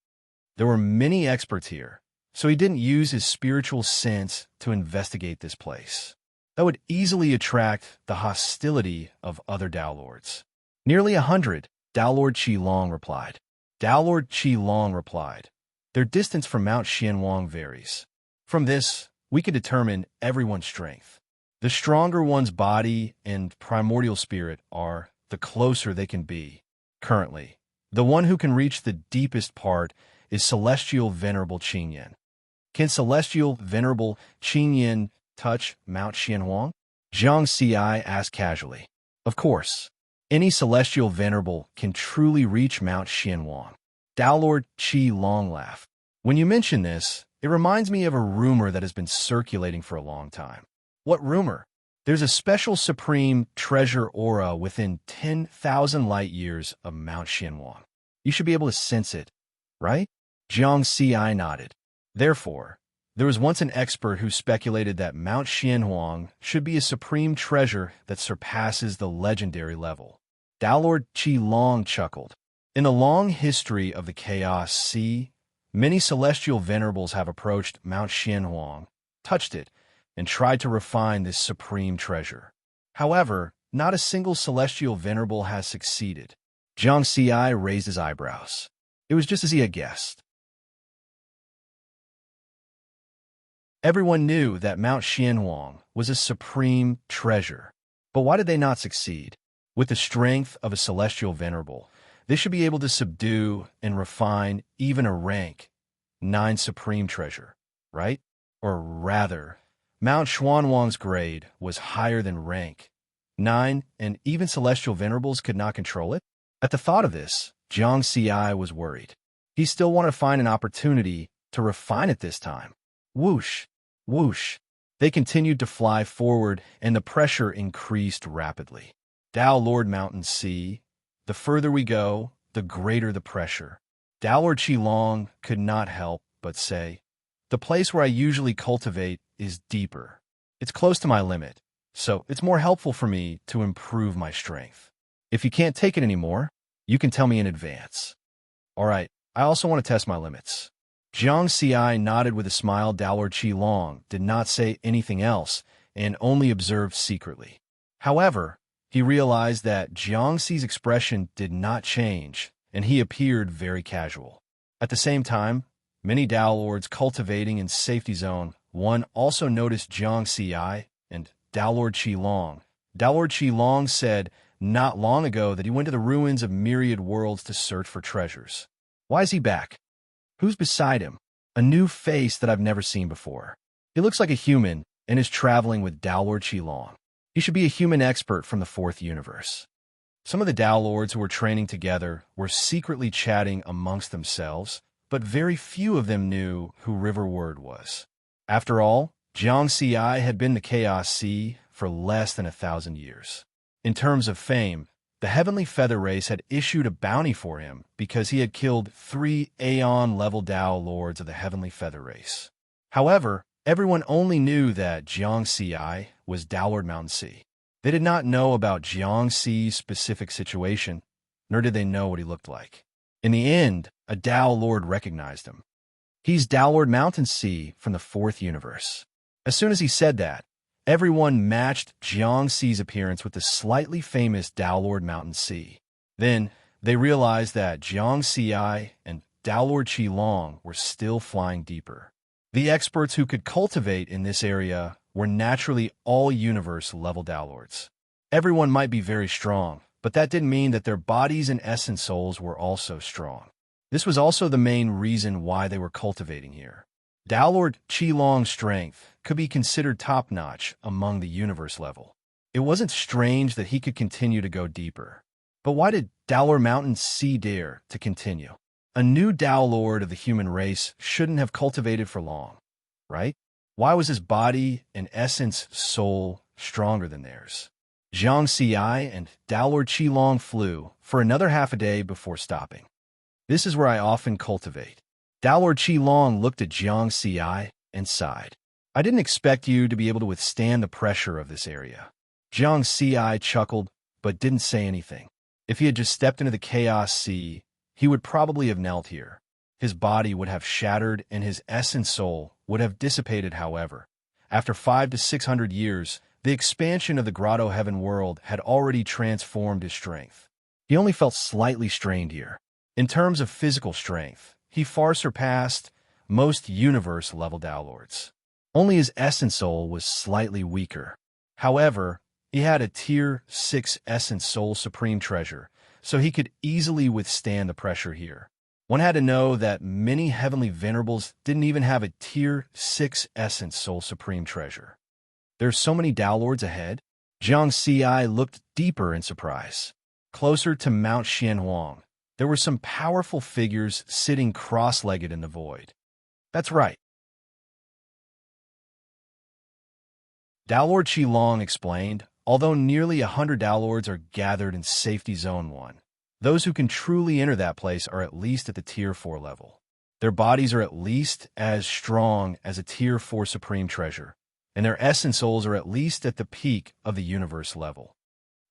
There were many experts here, so he didn't use his spiritual sense to investigate this place. That would easily attract the hostility of other Dao Lords. Nearly 100, Daolor Qilong replied. Daolor Qilong replied, their distance from Mount Xianhuang varies. From this, we can determine everyone's strength. The stronger one's body and primordial spirit are, the closer they can be. Currently, the one who can reach the deepest part is Celestial Venerable Qingyan. Can Celestial Venerable Qingyan touch Mount Xianhuang? Jiang Ci asked casually. Of course, any Celestial Venerable can truly reach Mount Xianhuang. Daolor Qilong laughed. When you mention this, it reminds me of a rumor that has been circulating for a long time. What rumor? There's a special supreme treasure aura within 10,000 light years of Mount Xianhuang. You should be able to sense it, right? Jiang Ci nodded. Therefore, there was once an expert who speculated that Mount Xianhuang should be a supreme treasure that surpasses the legendary level. Daolor Qilong chuckled. In the long history of the Chaos Sea, many celestial venerables have approached Mount Xianhuang, touched it, and tried to refine this supreme treasure. However, not a single celestial venerable has succeeded. Jiang Ci raised his eyebrows. It was just as he had guessed. Everyone knew that Mount Xianhuang was a supreme treasure. But why did they not succeed? With the strength of a celestial venerable, they should be able to subdue and refine even a rank 9 supreme treasure, right? Or rather, Mount Xianhuang's grade was higher than rank 9, and even celestial venerables could not control it? At the thought of this, Jiang Ci was worried. He still wanted to find an opportunity to refine it this time. Whoosh, whoosh. They continued to fly forward, and the pressure increased rapidly. Dao Lord Mountain Sea, the further we go, the greater the pressure. Daolor Qilong could not help but say, the place where I usually cultivate is deeper. It's close to my limit, so it's more helpful for me to improve my strength. If you can't take it anymore, you can tell me in advance. All right, I also want to test my limits. Jiang Ci nodded with a smile. Daolor Qilong did not say anything else and only observed secretly. However, he realized that Jiang Ci's expression did not change, and he appeared very casual. At the same time, many Dao Lords cultivating in Safety Zone 1 also noticed Jiang Ci and Daolor Qilong. Daolor Qilong said not long ago that he went to the ruins of myriad worlds to search for treasures. Why is he back? Who's beside him? A new face that I've never seen before. He looks like a human and is traveling with Daolor Qilong. He should be a human expert from the 4th universe. Some of the Dao Lords who were training together were secretly chatting amongst themselves, but very few of them knew who River Word was. After all, Jiang Ci had been in the Chaos Sea for less than 1,000 years. In terms of fame, the Heavenly Feather race had issued a bounty for him because he had killed 3 Aeon-level Tao Lords of the Heavenly Feather race. However, everyone only knew that Jiangxi was Tao Lord Mountain Sea. They did not know about Jiangxi's specific situation, nor did they know what he looked like. In the end, a Tao Lord recognized him. He's Tao Lord Mountain Sea from the 4th universe. As soon as he said that, everyone matched Jiangxi's appearance with the slightly famous Tao Lord Mountain Sea. Then, they realized that Jiangxi and Tao Lord Qilong were still flying deeper. The experts who could cultivate in this area were naturally all universe-level Tao Lords. Everyone might be very strong, but that didn't mean that their bodies and essence souls were also strong. This was also the main reason why they were cultivating here. Tao Lord Qilong's strength could be considered top-notch among the universe level. It wasn't strange that he could continue to go deeper. But why did Tao Lord Mountain Sea dare to continue? A new Tao Lord of the human race shouldn't have cultivated for long, right? Why was his body and essence soul stronger than theirs? Jiangxi and Tao Lord Qilong flew for another half a day before stopping. This is where I often cultivate. Tao Lord Qilong looked at Jiangxi and sighed. I didn't expect you to be able to withstand the pressure of this area. Jiangxi chuckled, but didn't say anything. If he had just stepped into the Chaos Sea, he would probably have knelt here. His body would have shattered and his essence soul would have dissipated. However, after 500 to 600 years, the expansion of the Grotto Heaven world had already transformed his strength. He only felt slightly strained here. In terms of physical strength, he far surpassed most universe-level Tao Lords. Only his essence soul was slightly weaker. However, he had a Tier 6 Essence Soul Supreme Treasure, so he could easily withstand the pressure here. One had to know that many Heavenly Venerables didn't even have a Tier 6 Essence Soul Supreme Treasure. There's so many Tao Lords ahead? Jiangxi looked deeper in surprise. Closer to Mount Xianhuang, there were some powerful figures sitting cross-legged in the void. That's right. Tao Lord Qilong explained, although nearly 100 Tao Lords are gathered in Safety Zone 1, those who can truly enter that place are at least at the Tier 4 level. Their bodies are at least as strong as a Tier 4 Supreme Treasure, and their essence souls are at least at the peak of the universe level.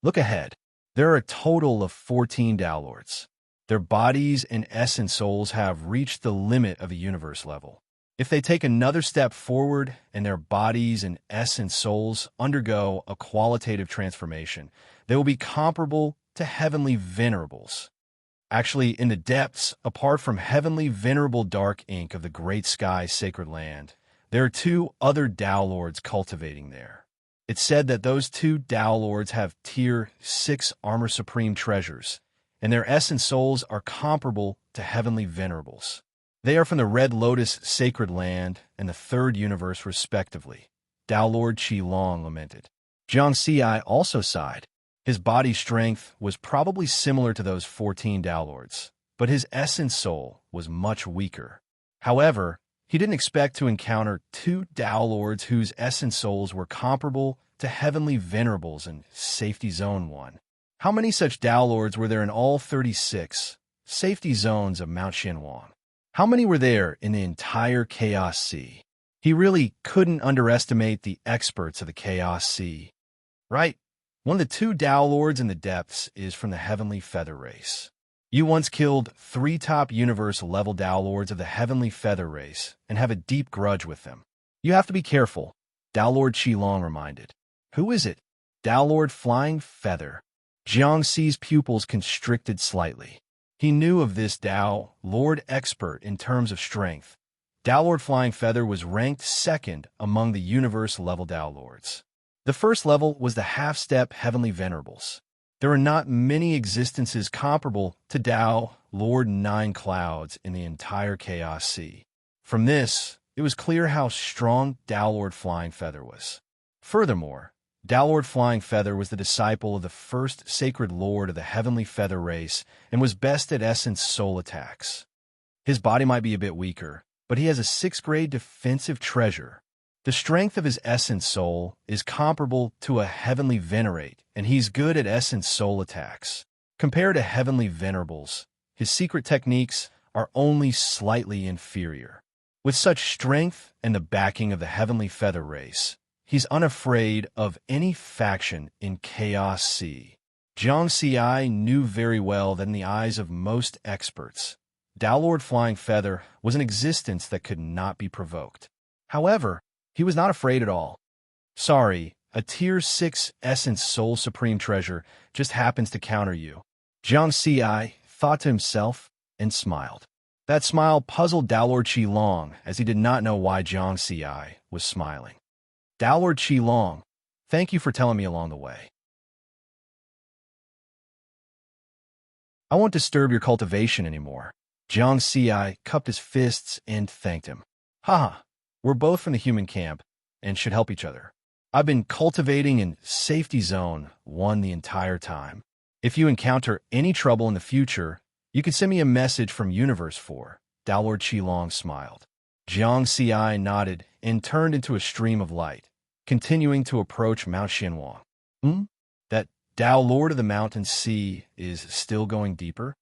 Look ahead. There are a total of 14 Tao Lords. Their bodies and essence souls have reached the limit of a universe level. If they take another step forward and their bodies and essence souls undergo a qualitative transformation, they will be comparable to Heavenly Venerables. Actually, in the depths, apart from Heavenly Venerable Dark Ink of the Great Sky Sacred Land, there are 2 other Tao Lords cultivating there. It's said that those 2 Tao Lords have Tier 6 Armor Supreme Treasures, and their essence souls are comparable to Heavenly Venerables. They are from the Red Lotus Sacred Land and the 3rd Universe respectively, Tao Lord Qilong lamented. Jiangxi also sighed. His body strength was probably similar to those 14 Tao Lords, but his essence soul was much weaker. However, he didn't expect to encounter 2 Tao Lords whose essence souls were comparable to Heavenly Venerables in Safety Zone 1. How many such Tao Lords were there in all 36 safety zones of Mount Xianhuang? How many were there in the entire Chaos Sea? He really couldn't underestimate the experts of the Chaos Sea. Right? One of the 2 Tao Lords in the depths is from the Heavenly Feather race. You once killed 3 top universe-level Tao Lords of the Heavenly Feather race and have a deep grudge with them. You have to be careful, Tao Lord Qilong reminded. Who is it? Tao Lord Flying Feather. Jiangxi's pupils constricted slightly. He knew of this Tao Lord expert in terms of strength. Tao Lord Flying Feather was ranked 2nd among the universe-level Tao Lords. The first level was the half-step Heavenly Venerables. There are not many existences comparable to Tao Lord 9 Clouds in the entire Chaos Sea. From this, it was clear how strong Tao Lord Flying Feather was. Furthermore, Tao Lord Flying Feather was the disciple of the first Sacred Lord of the Heavenly Feather race and was best at essence soul attacks. His body might be a bit weaker, but he has a 6th grade defensive treasure, The strength of his essence soul is comparable to a heavenly venerate, and he's good at essence soul attacks. Compared to heavenly venerables, his secret techniques are only slightly inferior. With such strength and the backing of the heavenly feather race, he's unafraid of any faction in Chaos Sea. Jiang Xi knew very well that in the eyes of most experts, Tao Lord Flying Feather was an existence that could not be provoked. However, he was not afraid at all. Sorry, a Tier 6 Essence Soul Supreme Treasure just happens to counter you. Jiang Xi thought to himself and smiled. That smile puzzled Tao Lord Qi Long, as he did not know why Jiang Xi was smiling. Tao Lord Qi Long, thank you for telling me along the way. I won't disturb your cultivation anymore. Jiang Xi cupped his fists and thanked him. Haha, we're both from the human camp and should help each other. I've been cultivating in Safety Zone 1 the entire time. If you encounter any trouble in the future, you can send me a message from Universe 4. Tao Lord Qi Long smiled. Jiang Xi nodded and turned into a stream of light, continuing to approach Mount Xianwang. That Tao Lord of the Mountain Sea is still going deeper?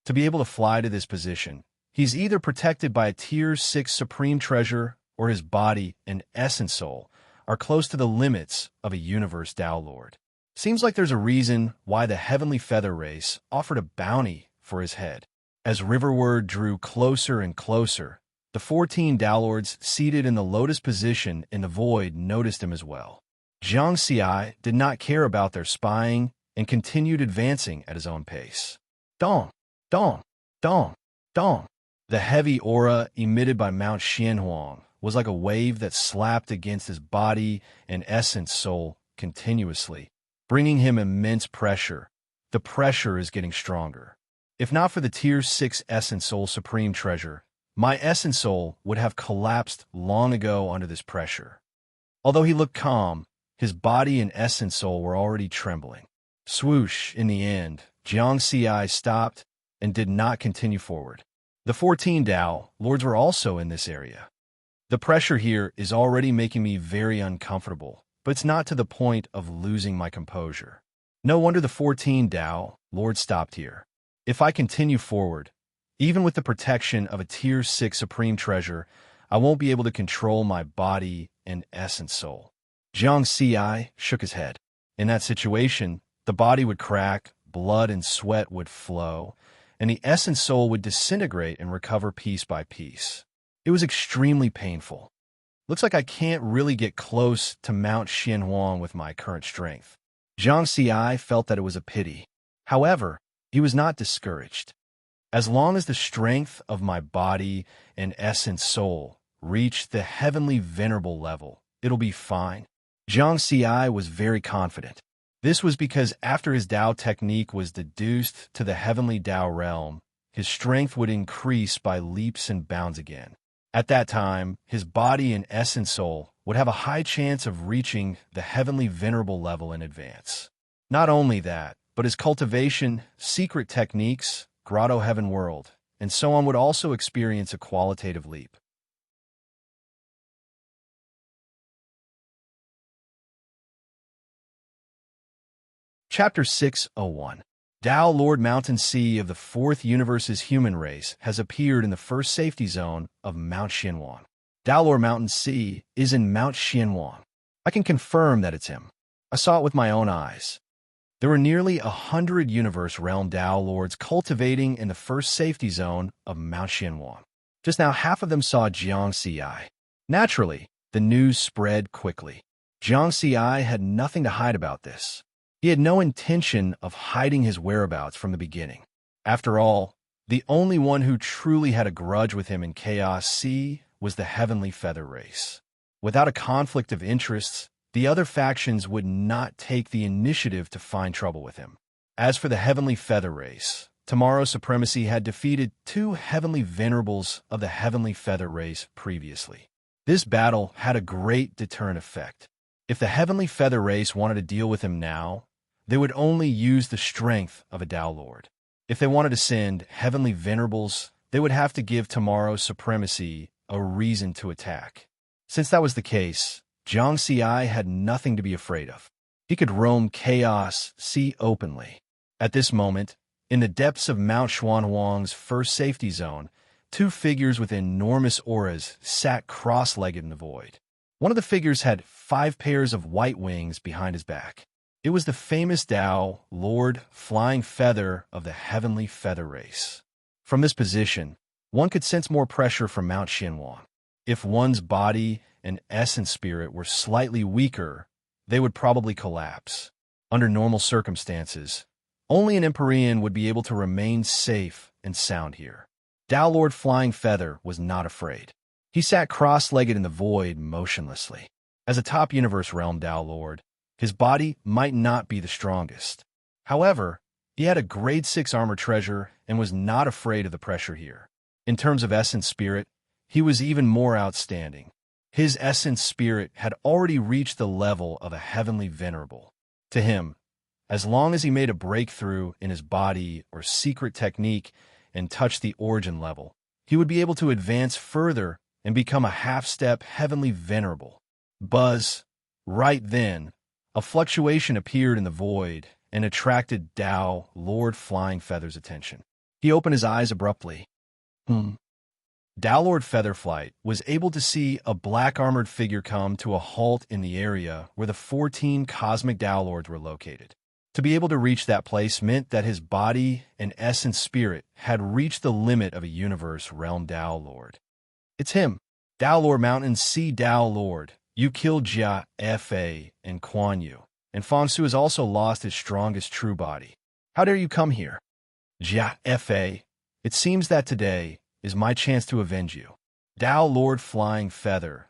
To be able to fly to this position, he's either protected by a Tier 6 Supreme Treasure or his body and essence soul are close to the limits of a universe Tao Lord. Seems like there's a reason why the Heavenly Feather Race offered a bounty for his head. As Riverward drew closer and closer, the 14 Tao Lords seated in the lotus position in the void noticed him as well. Jiang Xi did not care about their spying and continued advancing at his own pace. Dong, dong, dong, dong. The heavy aura emitted by Mount Xianhuang was like a wave that slapped against his body and essence soul continuously, bringing him immense pressure. The pressure is getting stronger. If not for the Tier 6 Essence Soul Supreme Treasure, my essence soul would have collapsed long ago under this pressure. Although he looked calm, his body and essence soul were already trembling. Swoosh, in the end, Jiang Xi stopped and did not continue forward. The 14 Tao Lords were also in this area. The pressure here is already making me very uncomfortable, but it's not to the point of losing my composure. No wonder the 14 Tao Lords stopped here. If I continue forward, even with the protection of a Tier 6 Supreme Treasure, I won't be able to control my body and essence soul. Jiang Xi shook his head. In that situation, the body would crack, blood and sweat would flow, and the essence soul would disintegrate and recover piece by piece. It was extremely painful. Looks like I can't really get close to Mount Xianhuang with my current strength. Jiang Xi felt that it was a pity. However, he was not discouraged. As long as the strength of my body and essence soul reach the heavenly venerable level, it'll be fine. Jiang Xi was very confident. This was because after his Tao technique was deduced to the heavenly Tao realm, his strength would increase by leaps and bounds again. At that time, his body and essence soul would have a high chance of reaching the heavenly venerable level in advance. Not only that, but his cultivation, secret techniques, grotto heaven world, and so on would also experience a qualitative leap. Chapter 601. Tao Lord Mountain Sea of the Fourth Universe's human race has appeared in the first safety zone of Mount Xianwang. Tao Lord Mountain Sea is in Mount Xianwang. I can confirm that it's him. I saw it with my own eyes. There were nearly 100 universe realm Tao Lords cultivating in the first safety zone of Mount Xianwang. Just now, half of them saw Jiang Xi. Naturally, the news spread quickly. Jiang Xi had nothing to hide about this. He had no intention of hiding his whereabouts from the beginning. After all, the only one who truly had a grudge with him in Chaos Sea was the Heavenly Feather Race. Without a conflict of interests, the other factions would not take the initiative to find trouble with him. As for the Heavenly Feather Race, Tomorrow's Supremacy had defeated 2 Heavenly Venerables of the Heavenly Feather Race previously. This battle had a great deterrent effect. If the Heavenly Feather Race wanted to deal with him now, they would only use the strength of a Tao Lord. If they wanted to send Heavenly Venerables, they would have to give Tomorrow's Supremacy a reason to attack. Since that was the case, Jiang Ziyi had nothing to be afraid of. He could roam chaos sea openly. At this moment, in the depths of Mount Xuanhuang's first safety zone, two figures with enormous auras sat cross-legged in the void. One of the figures had 5 pairs of white wings behind his back. It was the famous Tao, Lord Flying Feather of the Heavenly Feather race. From this position, one could sense more pressure from Mount Xuanhuang. If one's body and essence spirit were slightly weaker, they would probably collapse. Under normal circumstances, only an Empyrean would be able to remain safe and sound here. Tao Lord Flying Feather was not afraid. He sat cross-legged in the void motionlessly. As a top universe realm Tao Lord, his body might not be the strongest. However, he had a grade 6 armor treasure and was not afraid of the pressure here. In terms of essence spirit, he was even more outstanding. His essence spirit had already reached the level of a heavenly venerable. To him, as long as he made a breakthrough in his body or secret technique and touched the origin level, he would be able to advance further and become a half-step heavenly venerable. Buzz. Right then, a fluctuation appeared in the void and attracted Tao Lord Flying Feather's attention. He opened his eyes abruptly. Tao Lord Featherflight was able to see a black-armored figure come to a halt in the area where the 14 cosmic Tao Lords were located. To be able to reach that place meant that his body and essence spirit had reached the limit of a universe realm Tao Lord. It's him, Tao Lord Mountain C. Tao Lord. You killed Jia, Fa, and Quan Yu, and Fang Su has also lost his strongest true body. How dare you come here? Jia, Fa, it seems that today is my chance to avenge you. Tao Lord Flying Feather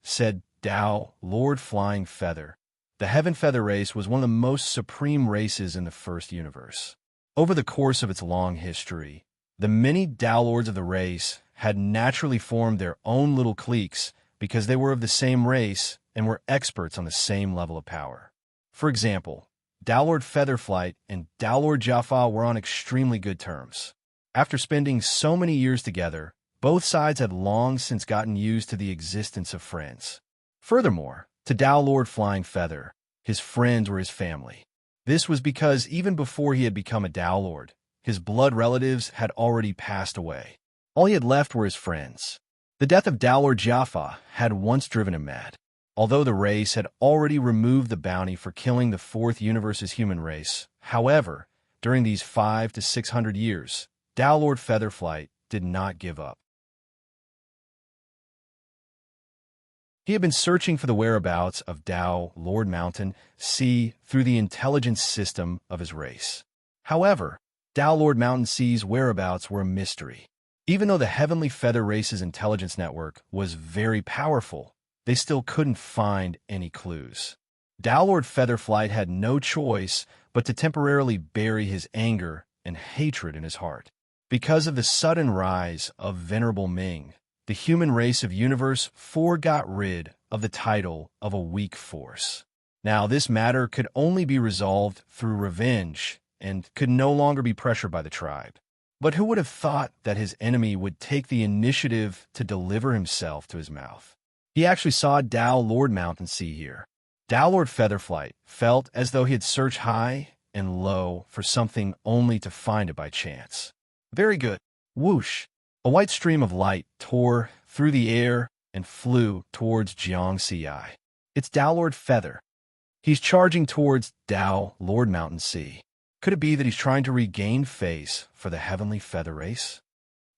said Tao Lord Flying Feather. The Heaven Feather race was one of the most supreme races in the first universe. Over the course of its long history, the many Tao Lords of the race had naturally formed their own little cliques because they were of the same race and were experts on the same level of power. For example, Tao Lord Featherflight and Tao Lord Jaffa were on extremely good terms. After spending so many years together, both sides had long since gotten used to the existence of friends. Furthermore, to Tao Lord Flying Feather, his friends were his family. This was because even before he had become a Tao Lord, his blood relatives had already passed away. All he had left were his friends. The death of Tao Lord Jaffa had once driven him mad. Although the race had already removed the bounty for killing the fourth universe's human race, however, during these 500 to 600 years, Tao Lord Featherflight did not give up. He had been searching for the whereabouts of Tao Lord Mountain C through the intelligence system of his race. However, Tao Lord Mountain C's whereabouts were a mystery. Even though the Heavenly Feather race's intelligence network was very powerful, they still couldn't find any clues. Tao Lord Featherflight had no choice but to temporarily bury his anger and hatred in his heart. Because of the sudden rise of Venerable Ming, the human race of Universe 4 got rid of the title of a weak force. Now, this matter could only be resolved through revenge and could no longer be pressured by the tribe. But who would have thought that his enemy would take the initiative to deliver himself to his mouth? He actually saw Tao Lord Mountain Sea here. Tao Lord Featherflight felt as though he had searched high and low for something only to find it by chance. Very good. Whoosh! A white stream of light tore through the air and flew towards Jiang Ziyi. It's Tao Lord Feather. He's charging towards Tao Lord Mountain Sea. Could it be that he's trying to regain face for the Heavenly Feather race?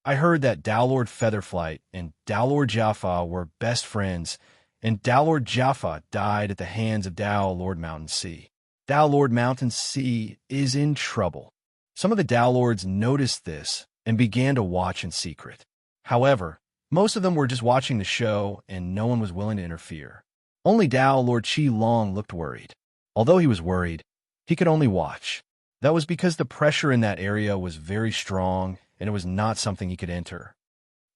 I heard that Tao Lord Featherflight and Tao Lord Jaffa were best friends, and Tao Lord Jaffa died at the hands of Tao Lord Mountain Sea. Tao Lord Mountain Sea is in trouble. Some of the Tao Lords noticed this and began to watch in secret. However, most of them were just watching the show and no one was willing to interfere. Only Tao Lord Qi Long looked worried. Although he was worried, he could only watch. That was because the pressure in that area was very strong and it was not something he could enter.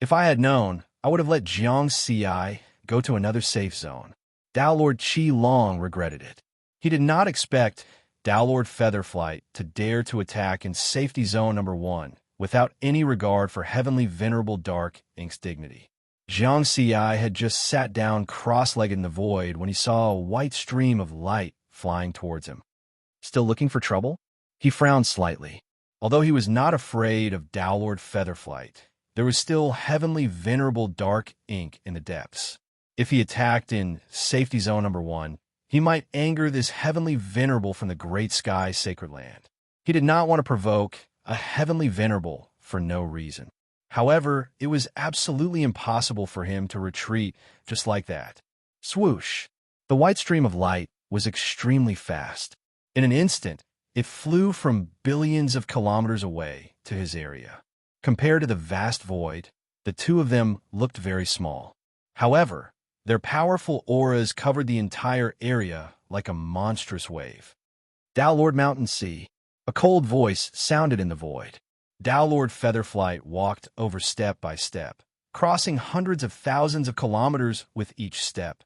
If I had known, I would have let Jiang Ziyi go to another safe zone. Tao Lord Qi Long regretted it. He did not expect Tao Lord Featherflight to dare to attack in safety zone number 1 without any regard for heavenly venerable dark ink's dignity. Jiang Xi had just sat down cross-legged in the void when he saw a white stream of light flying towards him. Still looking for trouble? He frowned slightly. Although he was not afraid of Tao Lord Featherflight, there was still heavenly venerable dark ink in the depths. If he attacked in safety zone number 1, he might anger this heavenly venerable from the great sky sacred land. He did not want to provoke a heavenly venerable for no reason. However, it was absolutely impossible for him to retreat just like that. Swoosh! The white stream of light was extremely fast. In an instant, it flew from billions of kilometers away to his area. Compared to the vast void, the two of them looked very small. However, their powerful auras covered the entire area like a monstrous wave. Tao Lord Mountain Sea. A cold voice sounded in the void. Tao Lord Featherflight walked over step by step, crossing hundreds of thousands of kilometers with each step.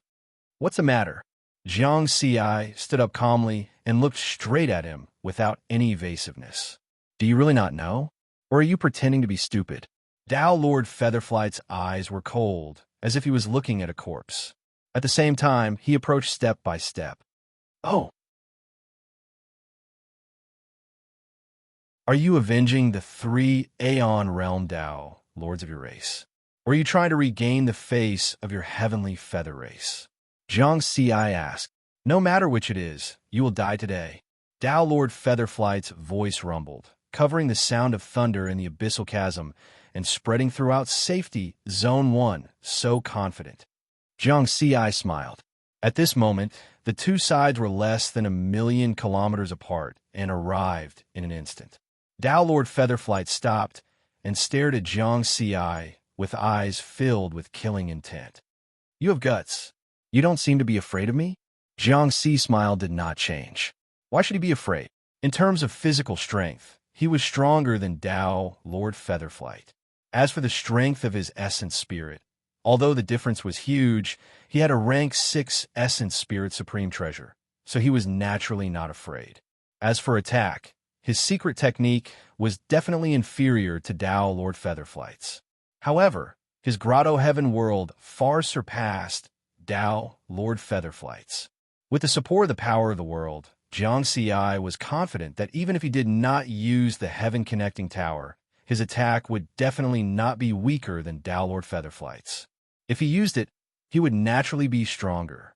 What's the matter? Jiang Xi stood up calmly and looked straight at him without any evasiveness. Do you really not know? Or are you pretending to be stupid? Tao Lord Featherflight's eyes were cold, as if he was looking at a corpse. At the same time, he approached step by step. Oh! Are you avenging the 3 Aeon Realm Tao, lords of your race? Or are you trying to regain the face of your heavenly feather race? Jiang Xi asked. No matter which it is, you will die today. Tao Lord Featherflight's voice rumbled, covering the sound of thunder in the abyssal chasm and spreading throughout safety zone 1, so confident. Jiang Xi smiled. At this moment, the two sides were less than 1,000,000 kilometers apart and arrived in an instant. Tao Lord Featherflight stopped and stared at Jiang Xi with eyes filled with killing intent. You have guts. You don't seem to be afraid of me? Jiang Xi's smile did not change. Why should he be afraid? In terms of physical strength, he was stronger than Tao Lord Featherflight. As for the strength of his essence spirit, although the difference was huge, he had a rank 6 essence spirit supreme treasure, so he was naturally not afraid. As for attack, his secret technique was definitely inferior to Tao Lord Featherflight's. However, his grotto heaven world far surpassed Tao Lord Featherflight's. With the support of the power of the world, Jiang Xi was confident that even if he did not use the heaven-connecting tower, his attack would definitely not be weaker than Tao Lord Featherflight's. If he used it, he would naturally be stronger.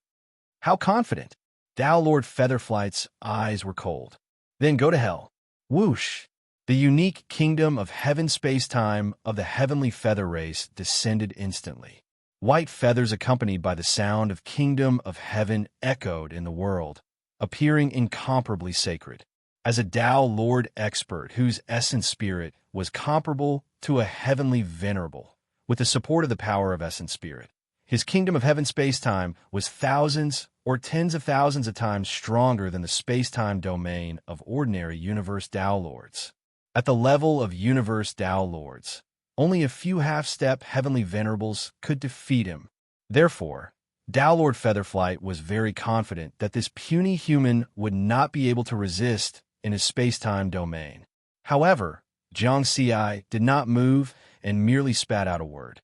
How confident? Tao Lord Featherflight's eyes were cold. Then go to hell. Whoosh! The unique kingdom of heaven space-time of the heavenly feather race descended instantly. White feathers accompanied by the sound of kingdom of heaven echoed in the world, appearing incomparably sacred. As a Tao Lord expert whose essence spirit was comparable to a heavenly venerable, with the support of the power of essence spirit, his kingdom of heaven space-time was thousands or tens of thousands of times stronger than the space-time domain of ordinary universe Tao Lords. At the level of universe Tao Lords, only a few half-step heavenly venerables could defeat him. Therefore, Tao Lord Featherflight was very confident that this puny human would not be able to resist in his space-time domain. However, Jiang Xi did not move and merely spat out a word.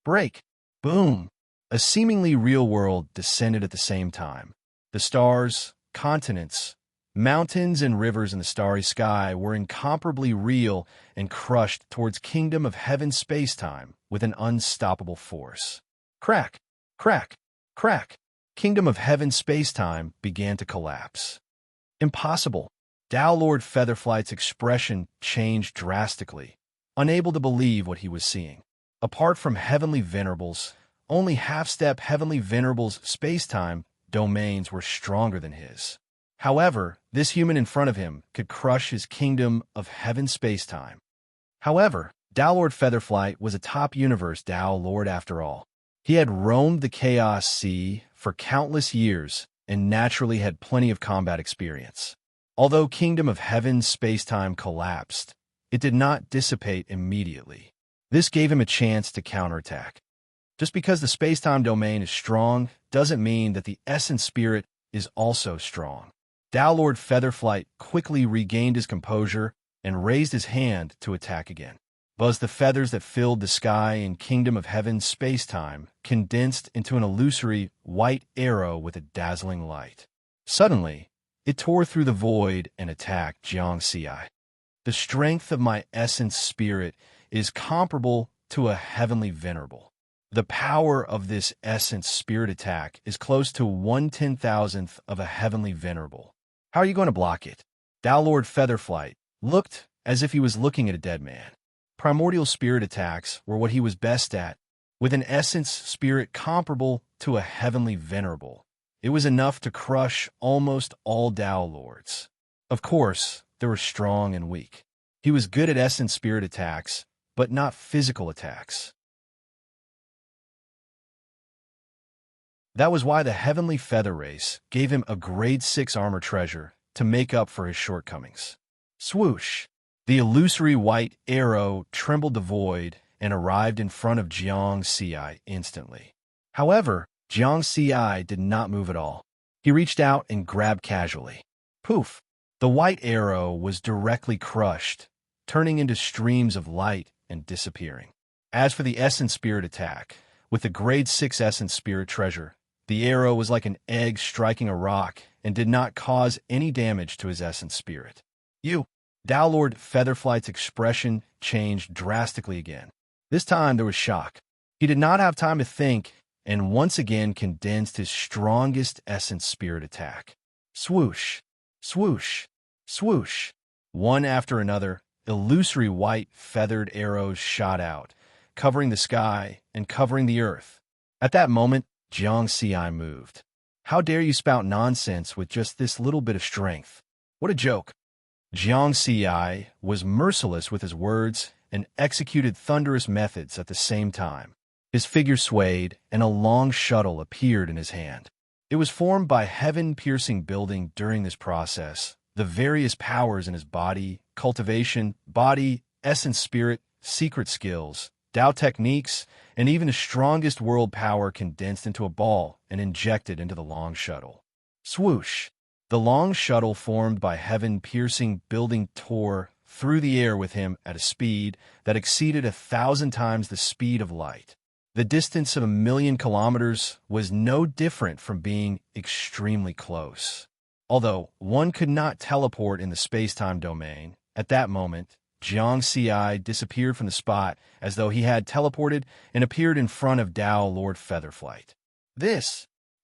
Break! Boom! A seemingly real world descended at the same time. The stars, continents, mountains, and rivers in the starry sky were incomparably real and crushed towards kingdom of heaven space-time with an unstoppable force. Crack! Crack! Crack! Kingdom of heaven space-time began to collapse. Impossible! Tao Lord Featherflight's expression changed drastically, unable to believe what he was seeing. Apart from heavenly venerables, only half-step heavenly venerables space-time domains were stronger than his. However, this human in front of him could crush his kingdom of heaven space-time. However, Tao Lord Featherflight was a top universe Tao Lord after all. He had roamed the Chaos Sea for countless years and naturally had plenty of combat experience. Although Kingdom of Heaven space-time collapsed, it did not dissipate immediately. This gave him a chance to counterattack. Just because the space-time domain is strong doesn't mean that the essence spirit is also strong. Tao Lord Featherflight quickly regained his composure and raised his hand to attack again. Buzzed the feathers that filled the sky and kingdom of heaven space-time, condensed into an illusory white arrow with a dazzling light. Suddenly, it tore through the void and attacked Jiang Xi. The strength of my essence spirit is comparable to a heavenly venerable. The power of this essence spirit attack is close to 1/10,000th of a heavenly venerable. How are you going to block it? Tao Lord Featherflight looked as if he was looking at a dead man. Primordial spirit attacks were what he was best at. With an essence spirit comparable to a heavenly venerable, it was enough to crush almost all Tao Lords. Of course, they were strong and weak. He was good at essence spirit attacks, but not physical attacks. That was why the Heavenly Feather Race gave him a grade 6 armor treasure to make up for his shortcomings. Swoosh! The illusory white arrow trembled the void and arrived in front of Jiang Xi instantly. However, Jiang Xi did not move at all. He reached out and grabbed casually. Poof! The white arrow was directly crushed, turning into streams of light and disappearing. As for the Essence Spirit attack, with the grade 6 Essence Spirit treasure, the arrow was like an egg striking a rock and did not cause any damage to his Essence Spirit. Tao Lord Featherflight's expression changed drastically again. This time there was shock. He did not have time to think and once again condensed his strongest Essence Spirit attack. Swoosh! Swoosh! Swoosh! One after another, illusory white feathered arrows shot out, covering the sky and covering the earth. At that moment, Jiang Xi moved. How dare you spout nonsense with just this little bit of strength? What a joke! Jiang Xi was merciless with his words and executed thunderous methods at the same time. His figure swayed, and a long shuttle appeared in his hand. It was formed by heaven-piercing building during this process. The various powers in his body, cultivation, body, essence spirit, secret skills, Tao techniques, and even the strongest world power condensed into a ball and injected into the long shuttle. Swoosh! The long shuttle formed by heaven-piercing building tore through the air with him at a speed that exceeded 1,000 times the speed of light. The distance of 1,000,000 kilometers was no different from being extremely close. Although one could not teleport in the space-time domain, at that moment, Jiang Xi disappeared from the spot as though he had teleported and appeared in front of Tao Lord Featherflight.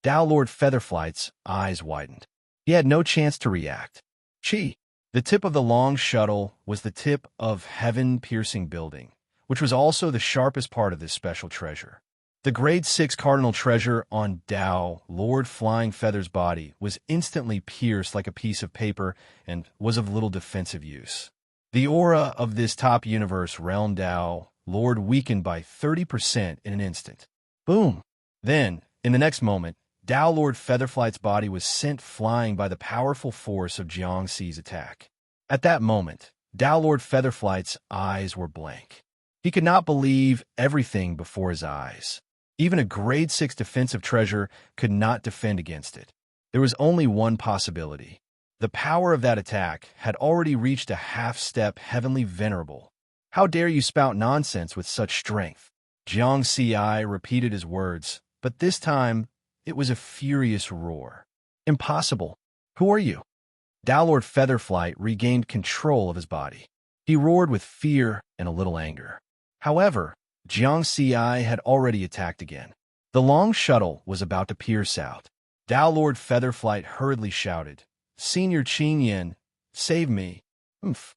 Tao Lord Featherflight's eyes widened. He had no chance to react. The tip of the long shuttle was the tip of heaven-piercing building, which was also the sharpest part of this special treasure. The grade 6 cardinal treasure on Tao Lord Flying Feather's body was instantly pierced like a piece of paper and was of little defensive use. The aura of this top universe realm Tao Lord weakened by 30% in an instant. Boom! Then, in the next moment, Tao Lord Featherflight's body was sent flying by the powerful force of Jiang Xi's attack. At that moment, Tao Lord Featherflight's eyes were blank. He could not believe everything before his eyes. Even a grade 6 defensive treasure could not defend against it. There was only one possibility. The power of that attack had already reached a half-step heavenly venerable. How dare you spout nonsense with such strength? Jiang Xi repeated his words, but this time, it was a furious roar. Impossible. Who are you? Tao Lord Featherflight regained control of his body. He roared with fear and a little anger. However, Jiang Xi had already attacked again. The long shuttle was about to pierce out. Tao Lord Featherflight hurriedly shouted, "Senior Qin Yin, save me." Oomph.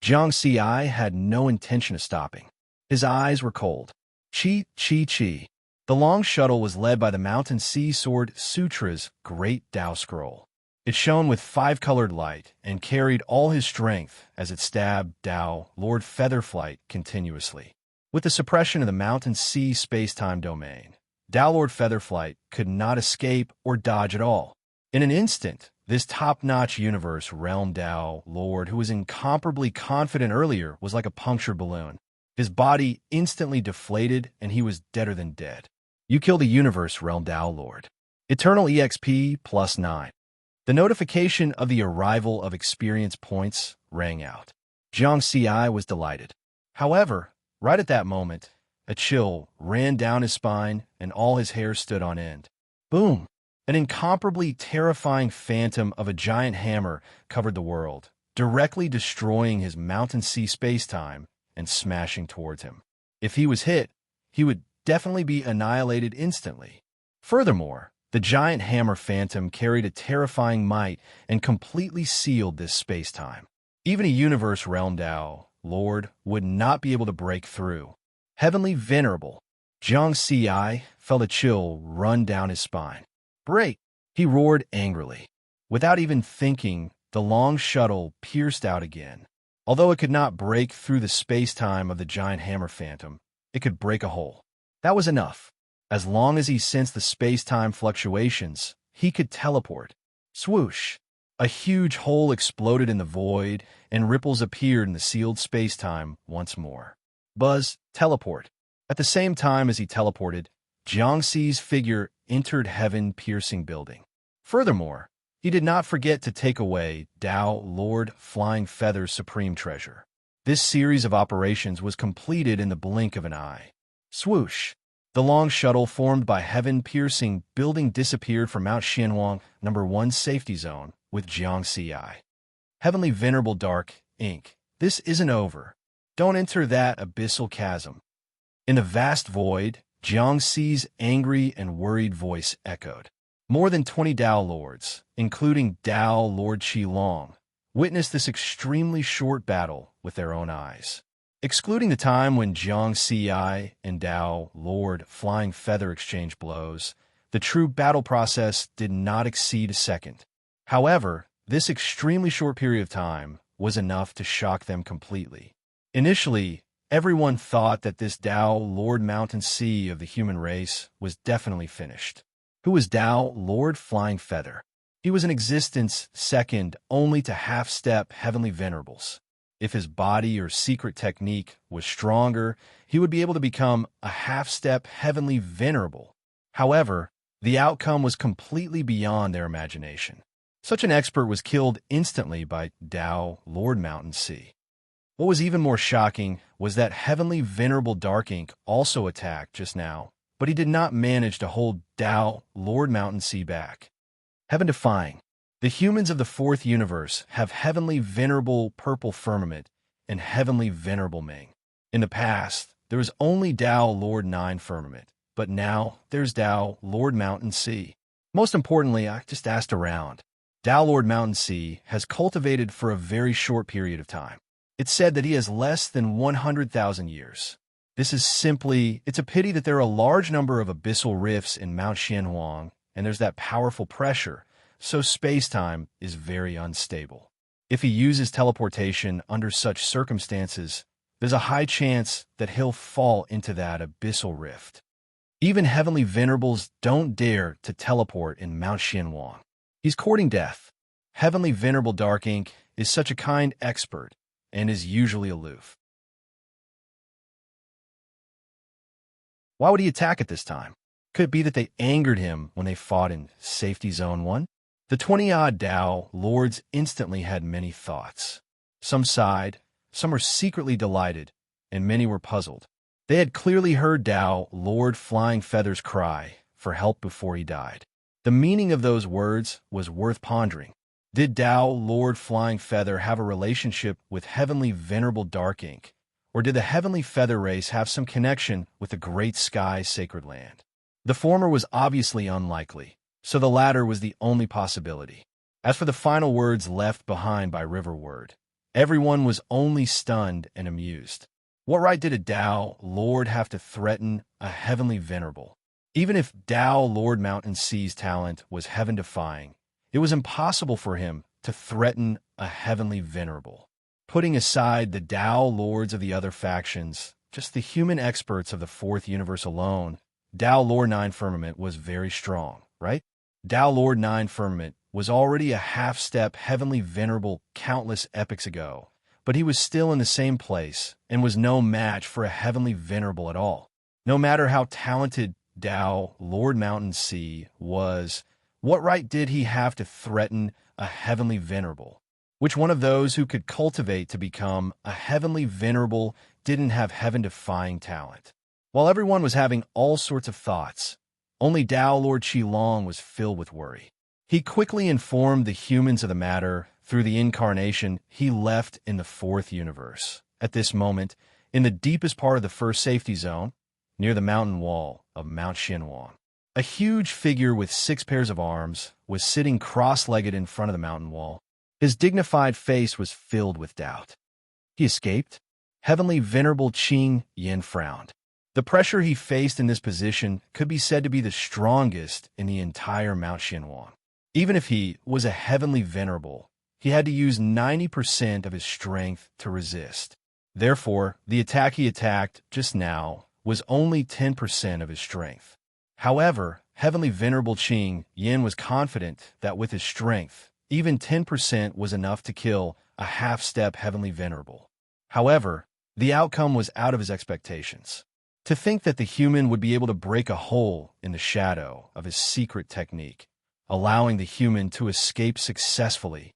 Jiang Xi had no intention of stopping. His eyes were cold. Chi, chi, chi. The long shuttle was led by the Mountain Sea Sword Sutra's great Tao scroll. It shone with 5-colored light and carried all his strength as it stabbed Tao Lord Featherflight continuously. With the suppression of the Mountain Sea space-time domain, Tao Lord Featherflight could not escape or dodge at all. In an instant, this top-notch universe realm Tao Lord, who was incomparably confident earlier, was like a punctured balloon. His body instantly deflated, and he was deader than dead. You killed the universe realm Tao Lord. Eternal EXP +9. The notification of the arrival of experience points rang out. Jiang Ci was delighted. However, right at that moment, a chill ran down his spine and all his hair stood on end. Boom! An incomparably terrifying phantom of a giant hammer covered the world, directly destroying his mountain sea space-time and smashing towards him. If he was hit, he would definitely be annihilated instantly. Furthermore, the giant hammer phantom carried a terrifying might and completely sealed this space-time. Even a universe realm Tao, Lord, would not be able to break through. Heavenly Venerable, Jiang Ci felt a chill run down his spine. Break! He roared angrily. Without even thinking, the long shuttle pierced out again. Although it could not break through the space-time of the giant hammer phantom, it could break a hole. That was enough. As long as he sensed the space-time fluctuations, he could teleport. Swoosh! A huge hole exploded in the void, and ripples appeared in the sealed space-time once more. Buzz, teleport. At the same time as he teleported, Jiang Ci's figure entered heaven-piercing building. Furthermore, he did not forget to take away Tao Lord Flying Feather's supreme treasure. This series of operations was completed in the blink of an eye. Swoosh! The long shuttle formed by heaven-piercing building disappeared from Mount Xianwang #1 safety zone with Jiang Ci. Heavenly Venerable Dark, Inc. This isn't over. Don't enter that abyssal chasm. In the vast void, Jiang Ci's angry and worried voice echoed. More than 20 Tao Lords, including Tao Lord Qilong, witnessed this extremely short battle with their own eyes. Excluding the time when Jiang Ci and Tao Lord Flying Feather exchanged blows, the true battle process did not exceed a second. However, this extremely short period of time was enough to shock them completely. Initially, everyone thought that this Tao Lord Mountain Sea of the human race was definitely finished. Who was Tao Lord Flying Feather? He was in existence second only to half-step heavenly venerables. If his body or secret technique was stronger, he would be able to become a half-step heavenly venerable. However, the outcome was completely beyond their imagination. Such an expert was killed instantly by Tao Lord Mountain Sea. What was even more shocking was that Heavenly Venerable Dark Ink also attacked just now, but he did not manage to hold Tao Lord Mountain Sea back. Heaven-defying. The humans of the fourth universe have Heavenly Venerable Purple Firmament and Heavenly Venerable Ming. In the past, there was only Tao Lord 9 Firmament, but now there's Tao Lord Mountain Sea. Most importantly, I just asked around. Tao Lord Mountain Sea has cultivated for a very short period of time. It's said that he has less than 100,000 years. It's a pity that there are a large number of abyssal rifts in Mount Xianhuang, and there's that powerful pressure, so space-time is very unstable. If he uses teleportation under such circumstances, there's a high chance that he'll fall into that abyssal rift. Even heavenly venerables don't dare to teleport in Mount Xianhuang. He's courting death. Heavenly Venerable Dark Ink is such a kind expert and is usually aloof. Why would he attack at this time? Could it be that they angered him when they fought in Safety Zone 1? The 20-odd Tao Lords instantly had many thoughts. Some sighed, some were secretly delighted, and many were puzzled. They had clearly heard Tao Lord Flying Feather's cry for help before he died. The meaning of those words was worth pondering. Did Tao Lord Flying Feather have a relationship with Heavenly Venerable Dark Ink, or did the Heavenly Feather race have some connection with the Great Sky Sacred Land? The former was obviously unlikely, so the latter was the only possibility. As for the final words left behind by Riverward, everyone was only stunned and amused. What right did a Tao Lord have to threaten a Heavenly Venerable? Even if Tao Lord Mountain Sea's talent was heaven-defying, it was impossible for him to threaten a Heavenly Venerable. Putting aside the Tao Lords of the other factions, just the human experts of the fourth universe alone, Tao Lord 9 Firmament was very strong, right? Tao Lord 9 Firmament was already a half-step Heavenly Venerable countless epochs ago, but he was still in the same place and was no match for a Heavenly Venerable at all. No matter how talented Tao Lord Mountain Sea was, What right did he have to threaten a heavenly venerable? Which one of those who could cultivate to become a heavenly venerable didn't have heaven-defying talent? While everyone was having all sorts of thoughts, only Tao Lord Qilong was filled with worry. He quickly informed the humans of the matter through the incarnation he left in the fourth universe. At this moment, in the deepest part of the first safety zone, near the mountain wall of Mount Xianhuang, a huge figure with 6 pairs of arms was sitting cross-legged in front of the mountain wall. His dignified face was filled with doubt. He escaped? Heavenly Venerable Qing Yin frowned. The pressure he faced in this position could be said to be the strongest in the entire Mount Xianhuang. Even if he was a heavenly venerable, he had to use 90% of his strength to resist. Therefore, the attack he attacked just now was only 10% of his strength. However, Heavenly Venerable Qing Yin was confident that with his strength, even 10% was enough to kill a half-step Heavenly Venerable. However, the outcome was out of his expectations. To think that the human would be able to break a hole in the shadow of his secret technique, allowing the human to escape successfully.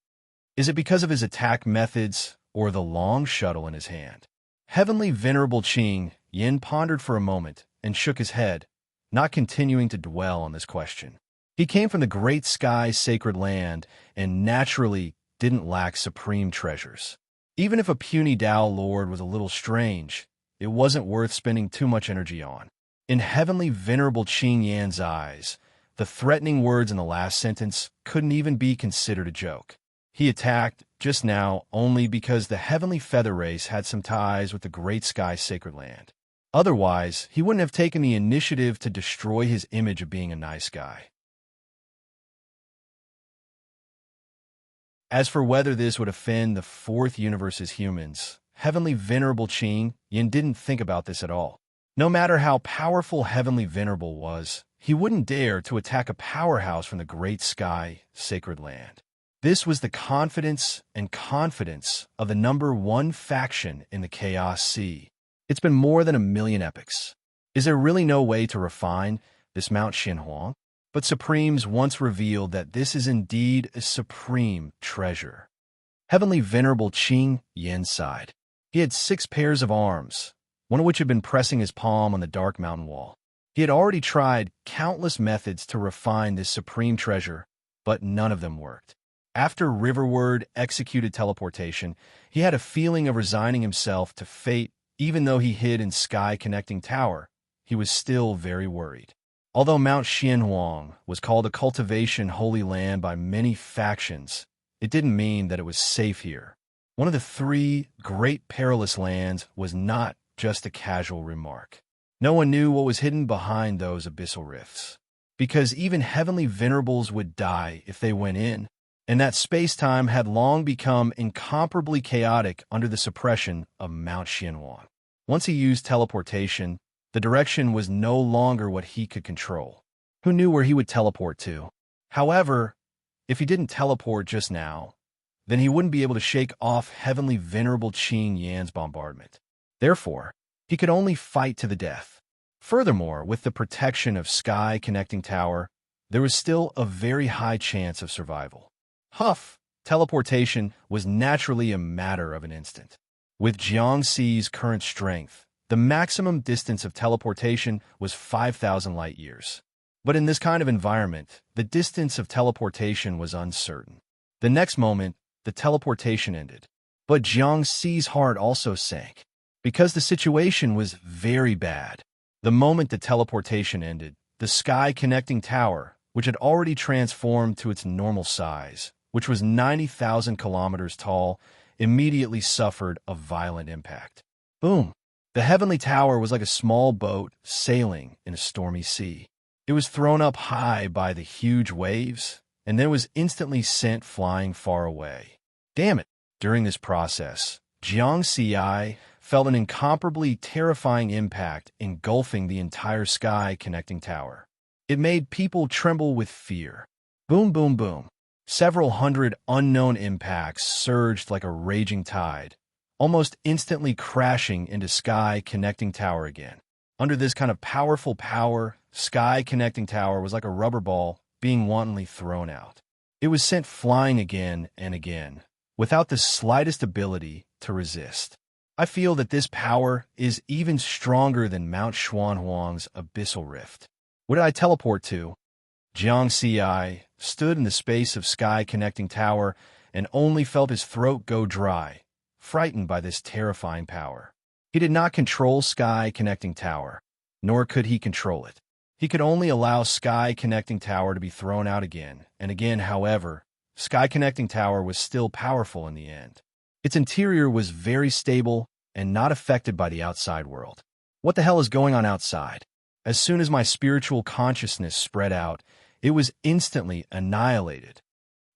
Is it because of his attack methods or the long shuttle in his hand? Heavenly Venerable Qing Yin pondered for a moment and shook his head, not continuing to dwell on this question. He came from the great sky sacred land and naturally didn't lack supreme treasures. Even if a puny Tao Lord was a little strange, it wasn't worth spending too much energy on. In Heavenly Venerable Qing Yan's eyes, the threatening words in the last sentence couldn't even be considered a joke. He attacked just now only because the Heavenly Feather Race had some ties with the great sky sacred land. Otherwise, he wouldn't have taken the initiative to destroy his image of being a nice guy. As for whether this would offend the fourth universe's humans, Heavenly Venerable Qing Yin didn't think about this at all. No matter how powerful Heavenly Venerable was, he wouldn't dare to attack a powerhouse from the great sky sacred land. This was the confidence of the number one faction in the Chaos Sea. It's been more than 1,000,000 epochs. Is there really no way to refine this Mount Xianhuang? But Supremes once revealed that this is indeed a supreme treasure. Heavenly Venerable Qing Yin sighed. He had 6 pairs of arms, one of which had been pressing his palm on the dark mountain wall. He had already tried countless methods to refine this supreme treasure, but none of them worked. After riverward executed teleportation, he had a feeling of resigning himself to fate. Even though he hid in Sky Connecting Tower, he was still very worried. Although Mount Xianhuang was called a cultivation holy land by many factions, it didn't mean that it was safe here. One of the 3 great perilous lands was not just a casual remark. No one knew what was hidden behind those abyssal rifts, because even heavenly venerables would die if they went in, and that space-time had long become incomparably chaotic under the suppression of Mount Xianhuang. Once he used teleportation, the direction was no longer what he could control. Who knew where he would teleport to? However, if he didn't teleport just now, then he wouldn't be able to shake off Heavenly Venerable Qing Yan's bombardment. Therefore, he could only fight to the death. Furthermore, with the protection of Sky Connecting Tower, there was still a very high chance of survival. Huff! Teleportation was naturally a matter of an instant. With Jiangxi's current strength, the maximum distance of teleportation was 5,000 light-years. But in this kind of environment, the distance of teleportation was uncertain. The next moment, the teleportation ended. But Jiangxi's heart also sank, because the situation was very bad. The moment the teleportation ended, the Sky Connecting Tower, which had already transformed to its normal size, which was 90,000 kilometers tall, immediately suffered a violent impact. Boom! The heavenly tower was like a small boat sailing in a stormy sea. It was thrown up high by the huge waves, and then was instantly sent flying far away. Damn it! During this process, Jiangxi felt an incomparably terrifying impact engulfing the entire Sky Connecting Tower. It made people tremble with fear. Boom, boom, boom. Several hundred unknown impacts surged like a raging tide, almost instantly crashing into Sky Connecting Tower again. Under this kind of powerful power, Sky Connecting Tower was like a rubber ball being wantonly thrown out. It was sent flying again and again, without the slightest ability to resist. I feel that this power is even stronger than Mount Xuanhuang's abyssal rift. What did I teleport to? Jiang Xi stood in the space of sky-connecting tower and only felt his throat go dry, frightened by this terrifying power. He did not control sky-connecting tower, nor could he control it. He could only allow sky-connecting tower to be thrown out again and again. However, sky-connecting tower was still powerful in the end. Its interior was very stable and not affected by the outside world. What the hell is going on outside? As soon as my spiritual consciousness spread out, it was instantly annihilated.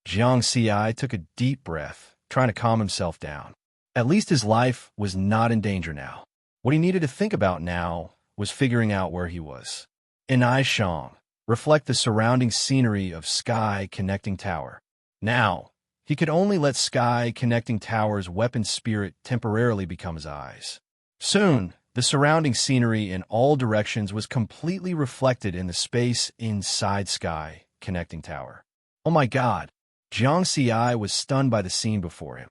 Jiang Xi took a deep breath, trying to calm himself down. At least his life was not in danger now. What he needed to think about now was figuring out where he was. In Aishang, reflect the surrounding scenery of Sky Connecting Tower. Now, he could only let Sky Connecting Tower's weapon spirit temporarily become his eyes. Soon, the surrounding scenery in all directions was completely reflected in the space inside Sky Connecting Tower. Oh my God! Jiang Xi was stunned by the scene before him.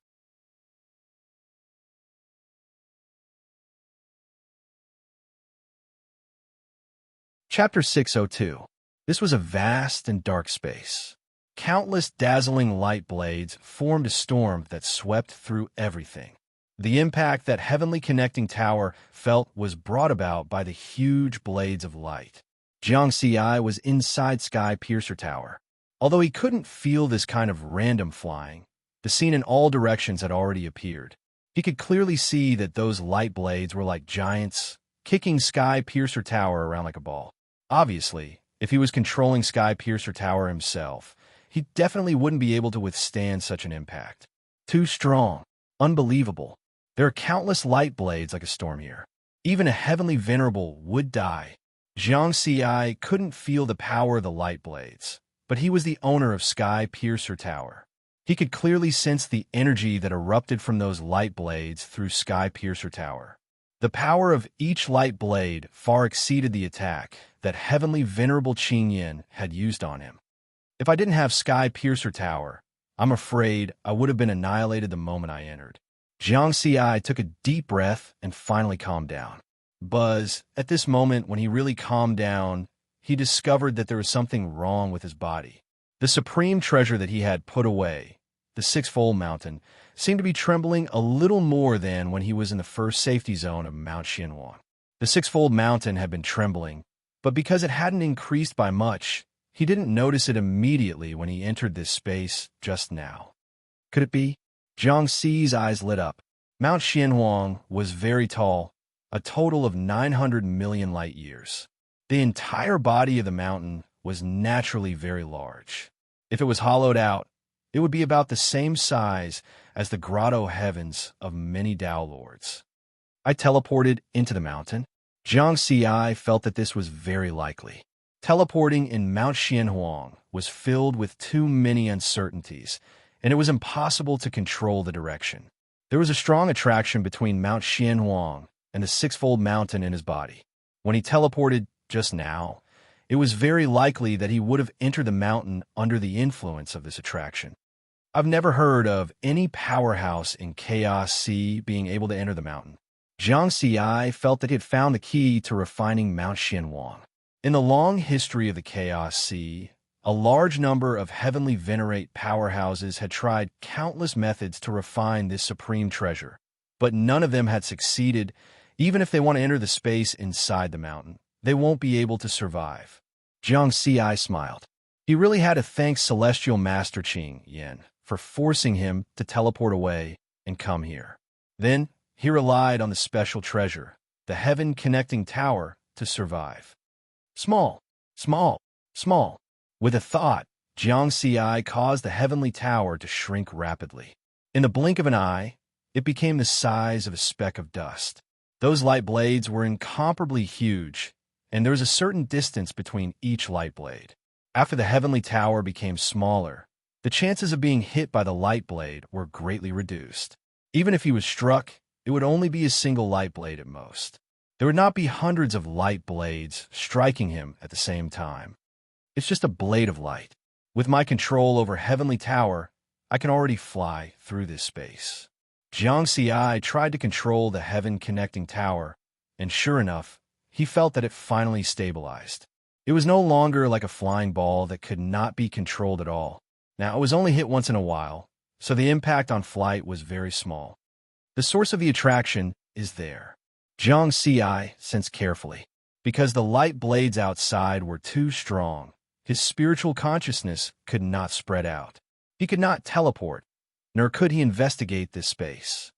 Chapter 602. This was a vast and dark space. Countless dazzling light blades formed a storm that swept through everything. The impact that Heavenly Connecting Tower felt was brought about by the huge blades of light. Jiang Xi was inside Sky Piercer Tower. Although he couldn't feel this kind of random flying, the scene in all directions had already appeared. He could clearly see that those light blades were like giants, kicking Sky Piercer Tower around like a ball. Obviously, if he was controlling Sky Piercer Tower himself, he definitely wouldn't be able to withstand such an impact. Too strong. Unbelievable. There are countless light blades like a storm here. Even a heavenly venerable would die. Jiang Xi couldn't feel the power of the light blades, but he was the owner of Sky Piercer Tower. He could clearly sense the energy that erupted from those light blades through Sky Piercer Tower. The power of each light blade far exceeded the attack that Heavenly Venerable Qin Yin had used on him. If I didn't have Sky Piercer Tower, I'm afraid I would have been annihilated the moment I entered. Jiang Xi took a deep breath and finally calmed down. But at this moment, when he really calmed down, he discovered that there was something wrong with his body. The supreme treasure that he had put away, the sixfold mountain, seemed to be trembling a little more than when he was in the first safety zone of Mount Xianhuang. The sixfold mountain had been trembling, but because it hadn't increased by much, he didn't notice it immediately when he entered this space just now. Could it be? Jiang Xi's eyes lit up. Mount Xianhuang was very tall, a total of 900 million light years. The entire body of the mountain was naturally very large. If it was hollowed out, it would be about the same size as the grotto heavens of many Tao Lords. I teleported into the mountain. Jiang Xi felt that this was very likely. Teleporting in Mount Xianhuang was filled with too many uncertainties, and it was impossible to control the direction. There was a strong attraction between Mount Xianhuang and the sixfold mountain in his body. When he teleported just now, it was very likely that he would have entered the mountain under the influence of this attraction. I've never heard of any powerhouse in Chaos Sea being able to enter the mountain. Jiang Xi felt that he had found the key to refining Mount Xianhuang. In the long history of the Chaos Sea, a large number of heavenly venerate powerhouses had tried countless methods to refine this supreme treasure, but none of them had succeeded. Even if they want to enter the space inside the mountain, they won't be able to survive. Jiang Xi smiled. He really had to thank Celestial Master Qin Yin for forcing him to teleport away and come here. Then, he relied on the special treasure, the Heaven Connecting Tower, to survive. Small, small, small. With a thought, Jiang Xi caused the heavenly tower to shrink rapidly. In the blink of an eye, it became the size of a speck of dust. Those light blades were incomparably huge, and there was a certain distance between each light blade. After the heavenly tower became smaller, the chances of being hit by the light blade were greatly reduced. Even if he was struck, it would only be a single light blade at most. There would not be hundreds of light blades striking him at the same time. It's just a blade of light. With my control over Heavenly Tower, I can already fly through this space. Jiangxiai tried to control the heaven-connecting tower, and sure enough, he felt that it finally stabilized. It was no longer like a flying ball that could not be controlled at all. Now, it was only hit once in a while, so the impact on flight was very small. The source of the attraction is there. Jiangxiai sensed carefully. Because the light blades outside were too strong, his spiritual consciousness could not spread out. He could not teleport, nor could he investigate this space.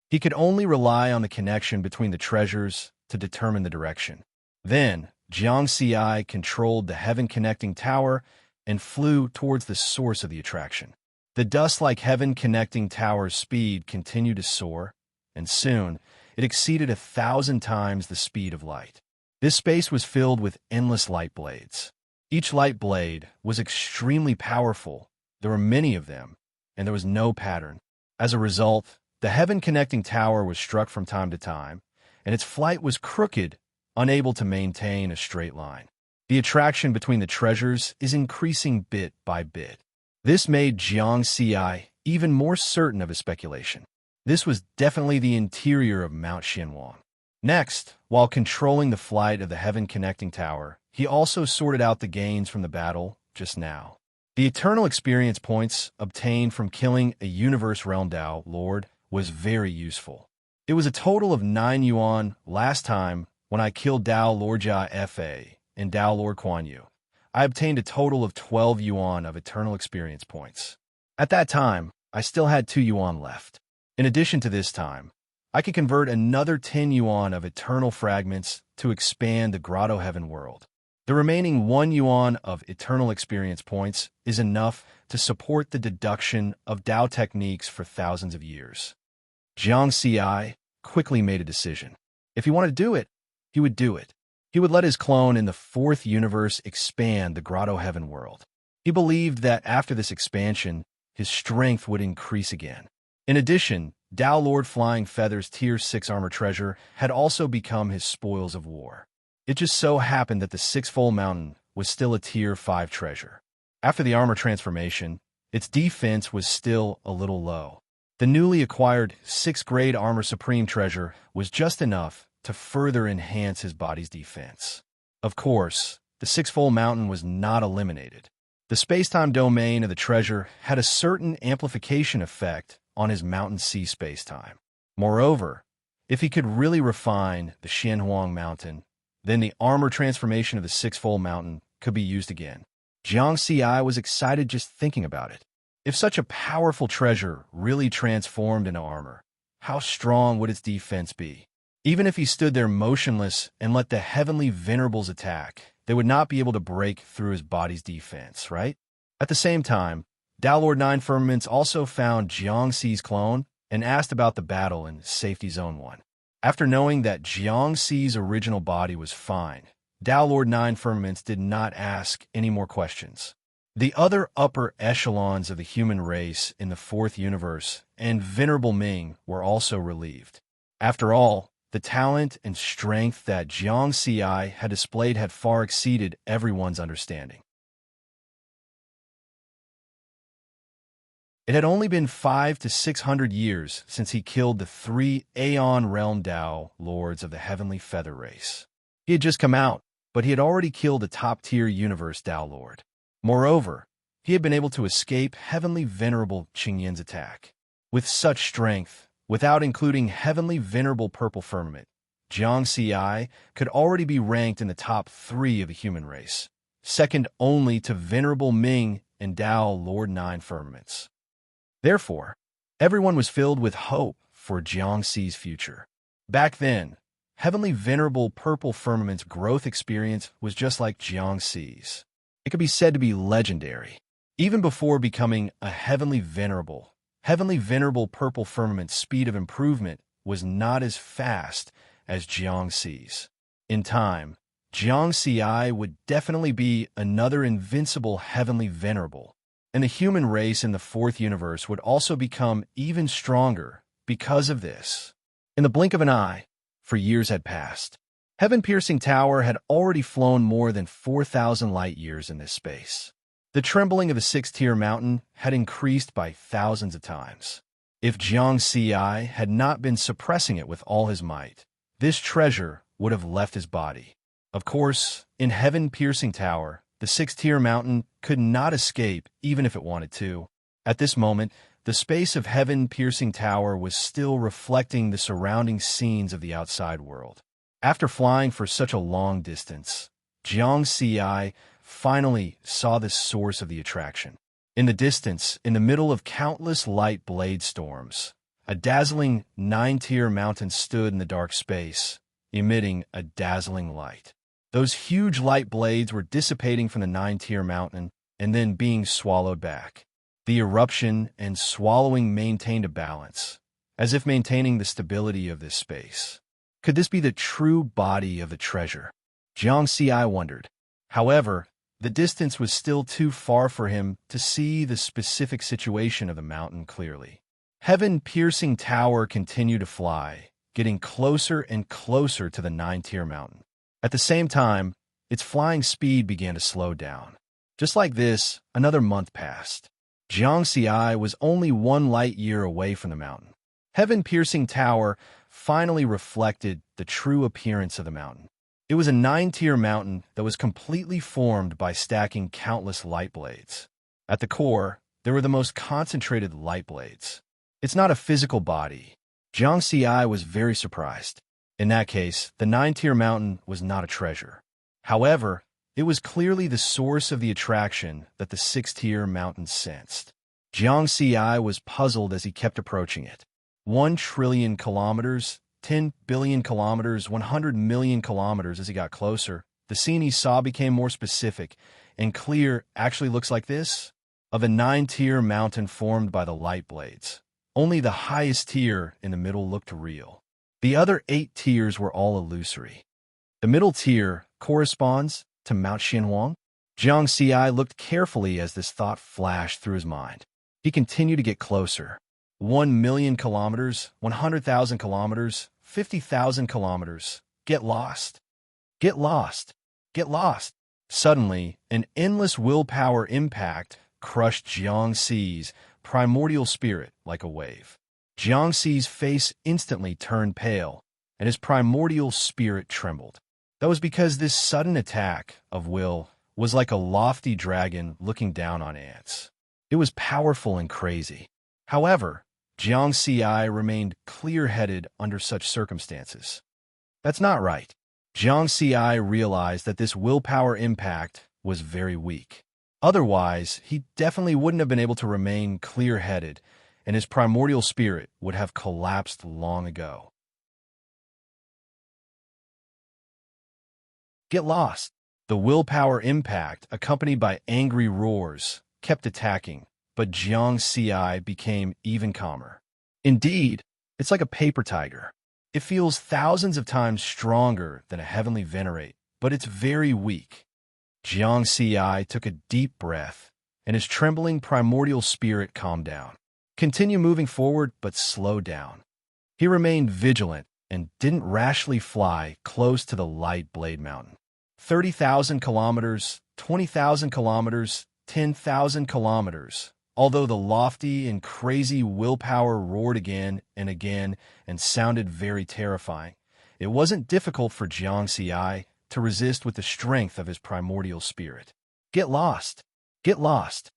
He could only rely on the connection between the treasures to determine the direction. Then, Jiangxiai controlled the heaven-connecting tower and flew towards the source of the attraction. The dust-like heaven-connecting tower's speed continued to soar, and soon it exceeded 1,000 times the speed of light. This space was filled with endless light blades. Each light blade was extremely powerful. There were many of them, and there was no pattern. As a result, the heaven-connecting tower was struck from time to time, and its flight was crooked, unable to maintain a straight line. The attraction between the treasures is increasing bit by bit. This made Jiangxiai even more certain of his speculation. This was definitely the interior of Mount Xianwang. Next, while controlling the flight of the heaven-connecting tower, he also sorted out the gains from the battle just now. The eternal experience points obtained from killing a Universe Realm Dao Lord was very useful. It was a total of 9 yuan last time when I killed Dao Lord Jia Fa and Dao Lord Kuan Yu. I obtained a total of 12 yuan of eternal experience points. At that time, I still had 2 yuan left. In addition to this time, I could convert another 10 yuan of eternal fragments to expand the Grotto Heaven world. The remaining 1 yuan of eternal experience points is enough to support the deduction of Dao techniques for thousands of years. Jiangxiai quickly made a decision. If he wanted to do it, he would do it. He would let his clone in the 4th universe expand the Grotto Heaven world. He believed that after this expansion, his strength would increase again. In addition, Dao Lord Flying Feather's Tier 6 armor treasure had also become his spoils of war. It just so happened that the Sixfold Mountain was still a Tier 5 treasure. After the armor transformation, its defense was still a little low. The newly acquired 6th grade Armor Supreme treasure was just enough to further enhance his body's defense. Of course, the Sixfold Mountain was not eliminated. The space-time domain of the treasure had a certain amplification effect on his mountain sea space-time. Moreover, if he could really refine the Xianhuang Mountain, then the armor transformation of the Sixfold Mountain could be used again. Jiangxiai was excited just thinking about it. If such a powerful treasure really transformed into armor, how strong would its defense be? Even if he stood there motionless and let the heavenly venerables attack, they would not be able to break through his body's defense, right? At the same time, Dao Lord 9 Firmaments also found Jiangxi's clone and asked about the battle in Safety Zone 1. After knowing that Jiangxi's original body was fine, Dao Lord 9 Firmaments did not ask any more questions. The other upper echelons of the human race in the 4th universe and Venerable Ming were also relieved. After all, the talent and strength that Jiangxiai had displayed had far exceeded everyone's understanding. It had only been 500 to 600 years since he killed the 3 Aeon Realm Dao Lords of the Heavenly Feather race. He had just come out, but he had already killed a top-tier Universe Dao Lord. Moreover, he had been able to escape Heavenly Venerable Qingyin's attack. With such strength, without including Heavenly Venerable Purple Firmament, Jiangxiai could already be ranked in the top 3 of the human race, second only to Venerable Ming and Dao Lord 9 Firmaments. Therefore, everyone was filled with hope for Jiangxi's future. Back then, Heavenly Venerable Purple Firmament's growth experience was just like Jiangxi's. It could be said to be legendary. Even before becoming a Heavenly Venerable Purple Firmament's speed of improvement was not as fast as Jiangxi's. In time, Jiangxiai would definitely be another invincible Heavenly Venerable, and the human race in the 4th universe would also become even stronger because of this. In the blink of an eye, for years had passed. Heaven-piercing tower had already flown more than 4,000 light-years in this space. The trembling of the sixth-tier mountain had increased by thousands of times. If Jiang Ci had not been suppressing it with all his might, this treasure would have left his body. Of course, in heaven-piercing tower, the sixth-tier mountain could not escape even if it wanted to. At this moment, the space of heaven-piercing tower was still reflecting the surrounding scenes of the outside world. After flying for such a long distance, Jiang Ci finally saw the source of the attraction. In the distance, in the middle of countless light blade storms, a dazzling 9-tier mountain stood in the dark space, emitting a dazzling light. Those huge light blades were dissipating from the 9-tier mountain and then being swallowed back. The eruption and swallowing maintained a balance, as if maintaining the stability of this space. Could this be the true body of the treasure? Jiang Ci wondered. However, the distance was still too far for him to see the specific situation of the mountain clearly. Heaven-piercing tower continued to fly, getting closer and closer to the 9-tier mountain. At the same time, its flying speed began to slow down. Just like this, another month passed. Jiang Ci was only 1 light-year away from the mountain. Heaven-piercing tower finally reflected the true appearance of the mountain. It was a 9-tier mountain that was completely formed by stacking countless light blades. At the core, there were the most concentrated light blades. It's not a physical body. Jiang Ci was very surprised. In that case, the 9-tier mountain was not a treasure. However, it was clearly the source of the attraction that the 6th-tier mountain sensed. Jiang Ci was puzzled as he kept approaching it. 1 trillion kilometers, 10 billion kilometers, 100 million kilometers. As he got closer, the scene he saw became more specific and clear. Actually looks like this: of a 9-tier mountain formed by the light blades. Only the highest tier in the middle looked real. The other 8 tiers were all illusory. The middle tier corresponds to Mount Xianhuang. Jiang Ci looked carefully as this thought flashed through his mind. He continued to get closer. 1 million kilometers, 100,000 kilometers, 50,000 kilometers. Get lost. Get lost. Get lost. Suddenly, an endless willpower impact crushed Jiang Ci's primordial spirit like a wave. Jiang Ci's face instantly turned pale, and his primordial spirit trembled. That was because this sudden attack of will was like a lofty dragon looking down on ants. It was powerful and crazy. However, Jiang Ci remained clear-headed under such circumstances. That's not right. Jiang Ci realized that this willpower impact was very weak. Otherwise, he definitely wouldn't have been able to remain clear-headed, and his primordial spirit would have collapsed long ago. Get lost. The willpower impact, accompanied by angry roars, kept attacking, but Jiang Ci became even calmer. Indeed, it's like a paper tiger. It feels thousands of times stronger than a heavenly venerate, but it's very weak. Jiang Ci took a deep breath, and his trembling primordial spirit calmed down. Continue moving forward, but slow down. He remained vigilant and didn't rashly fly close to the light blade mountain. 30,000 kilometers, 20,000 kilometers, 10,000 kilometers. Although the lofty and crazy willpower roared again and sounded very terrifying, it wasn't difficult for Jiang Ci to resist with the strength of his primordial spirit. Get lost. Get lost.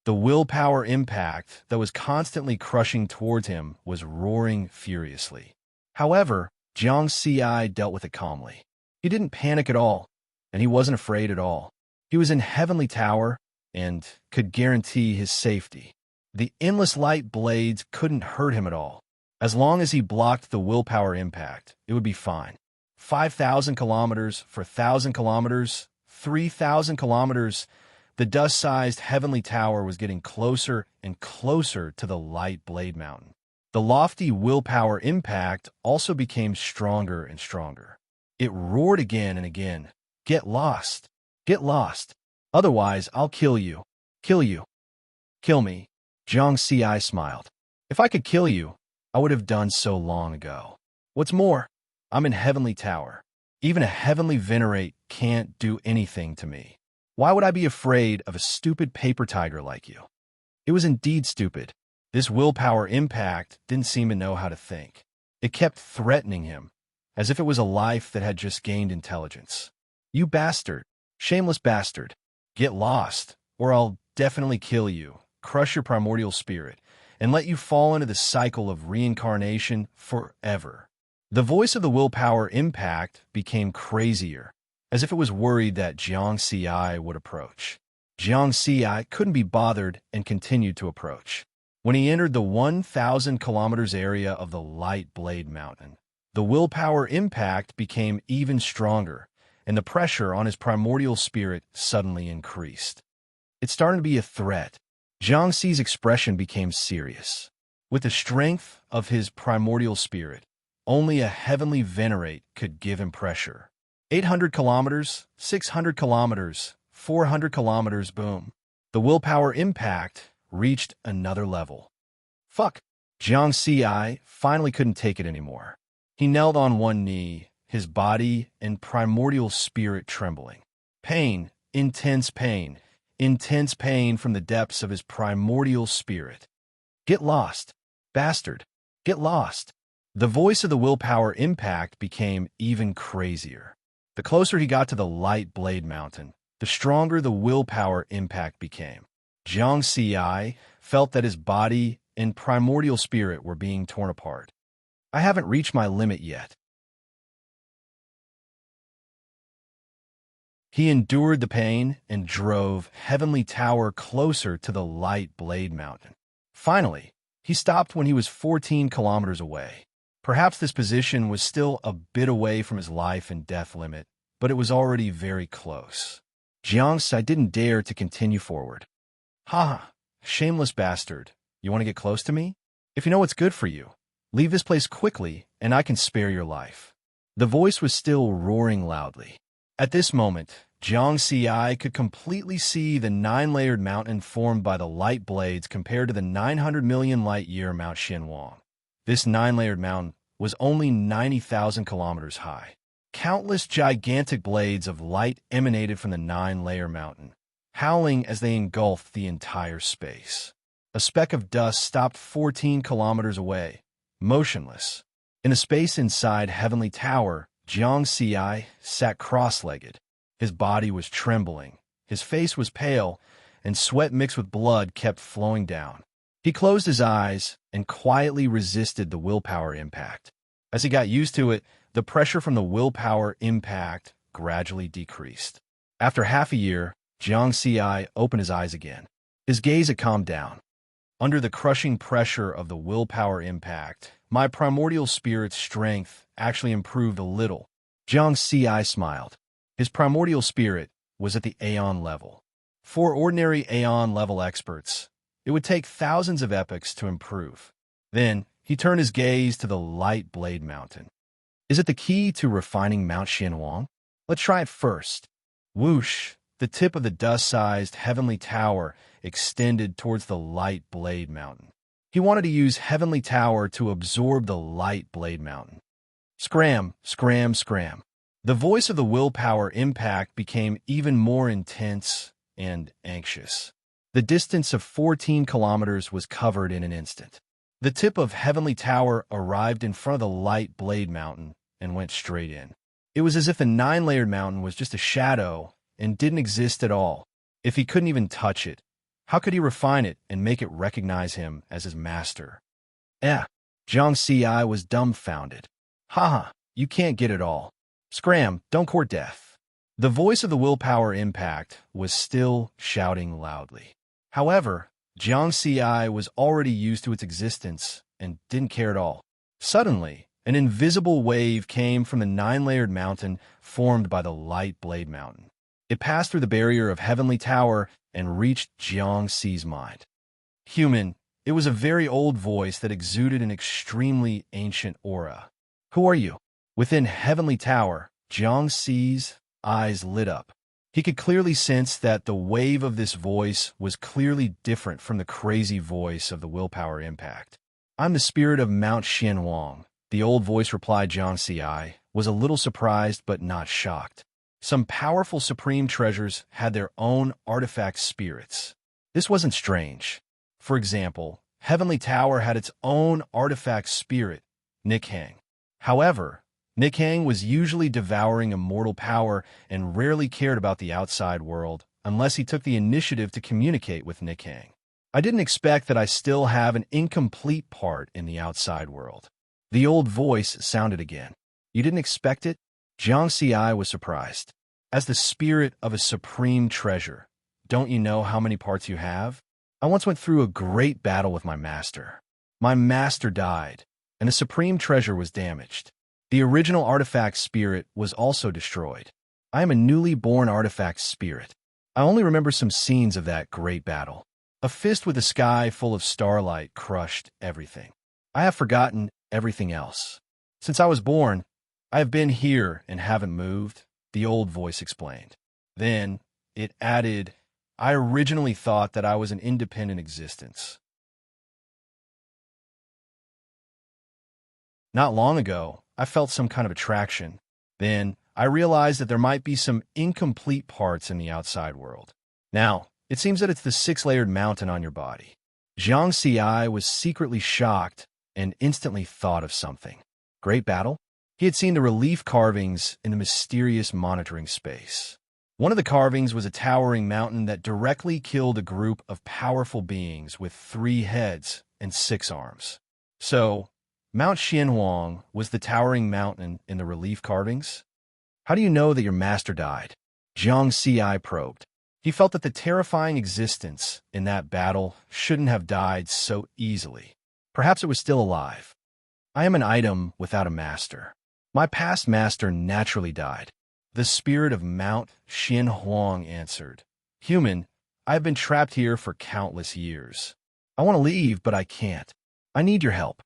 The willpower impact that was constantly crushing towards him was roaring furiously. However, Jiang Ci dealt with it calmly. He didn't panic at all, and he wasn't afraid at all. He was in Heavenly Tower and could guarantee his safety. The endless light blades couldn't hurt him at all. As long as he blocked the willpower impact, it would be fine. 5,000 kilometers, 4,000 kilometers, 3,000 kilometers. The dust-sized Heavenly Tower was getting closer and closer to the light blade mountain. The lofty willpower impact also became stronger and stronger. It roared again and again. Get lost. Get lost. Otherwise, I'll kill you. Kill you. Kill me. Jiang Ci smiled. If I could kill you, I would have done so long ago. What's more, I'm in Heavenly Tower. Even a heavenly venerate can't do anything to me. Why would I be afraid of a stupid paper tiger like you? It was indeed stupid. This willpower impact didn't seem to know how to think. It kept threatening him, as if it was a life that had just gained intelligence. You bastard, shameless bastard, get lost, or I'll definitely kill you, crush your primordial spirit, and let you fall into the cycle of reincarnation forever. The voice of the willpower impact became crazier, as if it was worried that Jiang Ci would approach. Jiang Ci couldn't be bothered and continued to approach. When he entered the 1,000 kilometers area of the Light Blade Mountain, the willpower impact became even stronger, and the pressure on his primordial spirit suddenly increased. It started to be a threat. Jiang Ci's expression became serious. With the strength of his primordial spirit, only a heavenly venerate could give him pressure. 800 kilometers, 600 kilometers, 400 kilometers, boom. The willpower impact reached another level. Fuck. Jiang Ci finally couldn't take it anymore. He knelt on one knee, his body and primordial spirit trembling. Pain, intense pain from the depths of his primordial spirit. Get lost, bastard, get lost. The voice of the willpower impact became even crazier. The closer he got to the Light Blade Mountain, the stronger the willpower impact became. Jiang Ci felt that his body and primordial spirit were being torn apart. I haven't reached my limit yet. He endured the pain and drove Heavenly Tower closer to the Light Blade Mountain. Finally, he stopped when he was 14 kilometers away. Perhaps this position was still a bit away from his life and death limit, but it was already very close. Jiang Ci didn't dare to continue forward. Ha! Shameless bastard. You want to get close to me? If you know what's good for you, leave this place quickly, and I can spare your life. The voice was still roaring loudly. At this moment, Jiang Ci could completely see the 9-layered mountain formed by the light blades compared to the 900 million light-year Mount Xianwang. This 9-layered mountain was only 90,000 kilometers high. Countless gigantic blades of light emanated from the 9-layer mountain, howling as they engulfed the entire space. A speck of dust stopped 14 kilometers away, motionless. In the space inside Heavenly Tower, Jiang Ci sat cross-legged. His body was trembling, his face was pale, and sweat mixed with blood kept flowing down. He closed his eyes and quietly resisted the willpower impact. As he got used to it, the pressure from the willpower impact gradually decreased. After half a year, Jiang Ci opened his eyes again. His gaze had calmed down. Under the crushing pressure of the willpower impact, my primordial spirit's strength actually improved a little. Jiang Ci smiled. His primordial spirit was at the Aeon level. For ordinary Aeon level experts, it would take thousands of epochs to improve. Then, he turned his gaze to the Light Blade Mountain. Is it the key to refining Mount Xianwang? Let's try it first. Whoosh! The tip of the dust-sized Heavenly Tower extended towards the Light Blade Mountain. He wanted to use Heavenly Tower to absorb the Light Blade Mountain. Scram, scram, scram. The voice of the willpower impact became even more intense and anxious. The distance of 14 kilometers was covered in an instant. The tip of Heavenly Tower arrived in front of the Light Blade Mountain and went straight in. It was as if the 9-layered mountain was just a shadow and didn't exist at all. If he couldn't even touch it, how could he refine it and make it recognize him as his master? Jiang Ci was dumbfounded. Haha, you can't get it all. Scram, don't court death. The voice of the willpower impact was still shouting loudly. However, Jiang Ci was already used to its existence and didn't care at all. Suddenly, an invisible wave came from the 9-layered mountain formed by the Light Blade Mountain. It passed through the barrier of Heavenly Tower and reached Jiang Ci's mind. Human, it was a very old voice that exuded an extremely ancient aura. Who are you? Within Heavenly Tower, Jiang Ci's eyes lit up. He could clearly sense that the wave of this voice was clearly different from the crazy voice of the willpower impact. I'm the spirit of Mount Xianwang, the old voice replied Jiang Ci, was a little surprised but not shocked. Some powerful supreme treasures had their own artifact spirits. This wasn't strange. For example, Heavenly Tower had its own artifact spirit, Nikhang. However, Nikhang was usually devouring immortal power and rarely cared about the outside world unless he took the initiative to communicate with Nikhang. I didn't expect that I still have an incomplete part in the outside world. The old voice sounded again. You didn't expect it? Jiang Xi was surprised. As the spirit of a supreme treasure, don't you know how many parts you have? I once went through a great battle with my master. My master died, and the supreme treasure was damaged. The original artifact spirit was also destroyed. I am a newly born artifact spirit. I only remember some scenes of that great battle. A fist with a sky full of starlight crushed everything. I have forgotten everything else. Since I was born, I have been here and haven't moved, the old voice explained. Then it added, I originally thought that I was an independent existence. Not long ago, I felt some kind of attraction. Then I realized that there might be some incomplete parts in the outside world. Now, it seems that it's the six-layered mountain on your body. Jiang Xi was secretly shocked and instantly thought of something. Great battle? He had seen the relief carvings in the mysterious monitoring space. One of the carvings was a towering mountain that directly killed a group of powerful beings with 3 heads and 6 arms. So, Mount Xianhuang was the towering mountain in the relief carvings? How do you know that your master died? Jiang Xi probed. He felt that the terrifying existence in that battle shouldn't have died so easily. Perhaps it was still alive. I am an item without a master. My past master naturally died. The spirit of Mount Xianhuang answered. Human, I have been trapped here for countless years. I want to leave, but I can't. I need your help.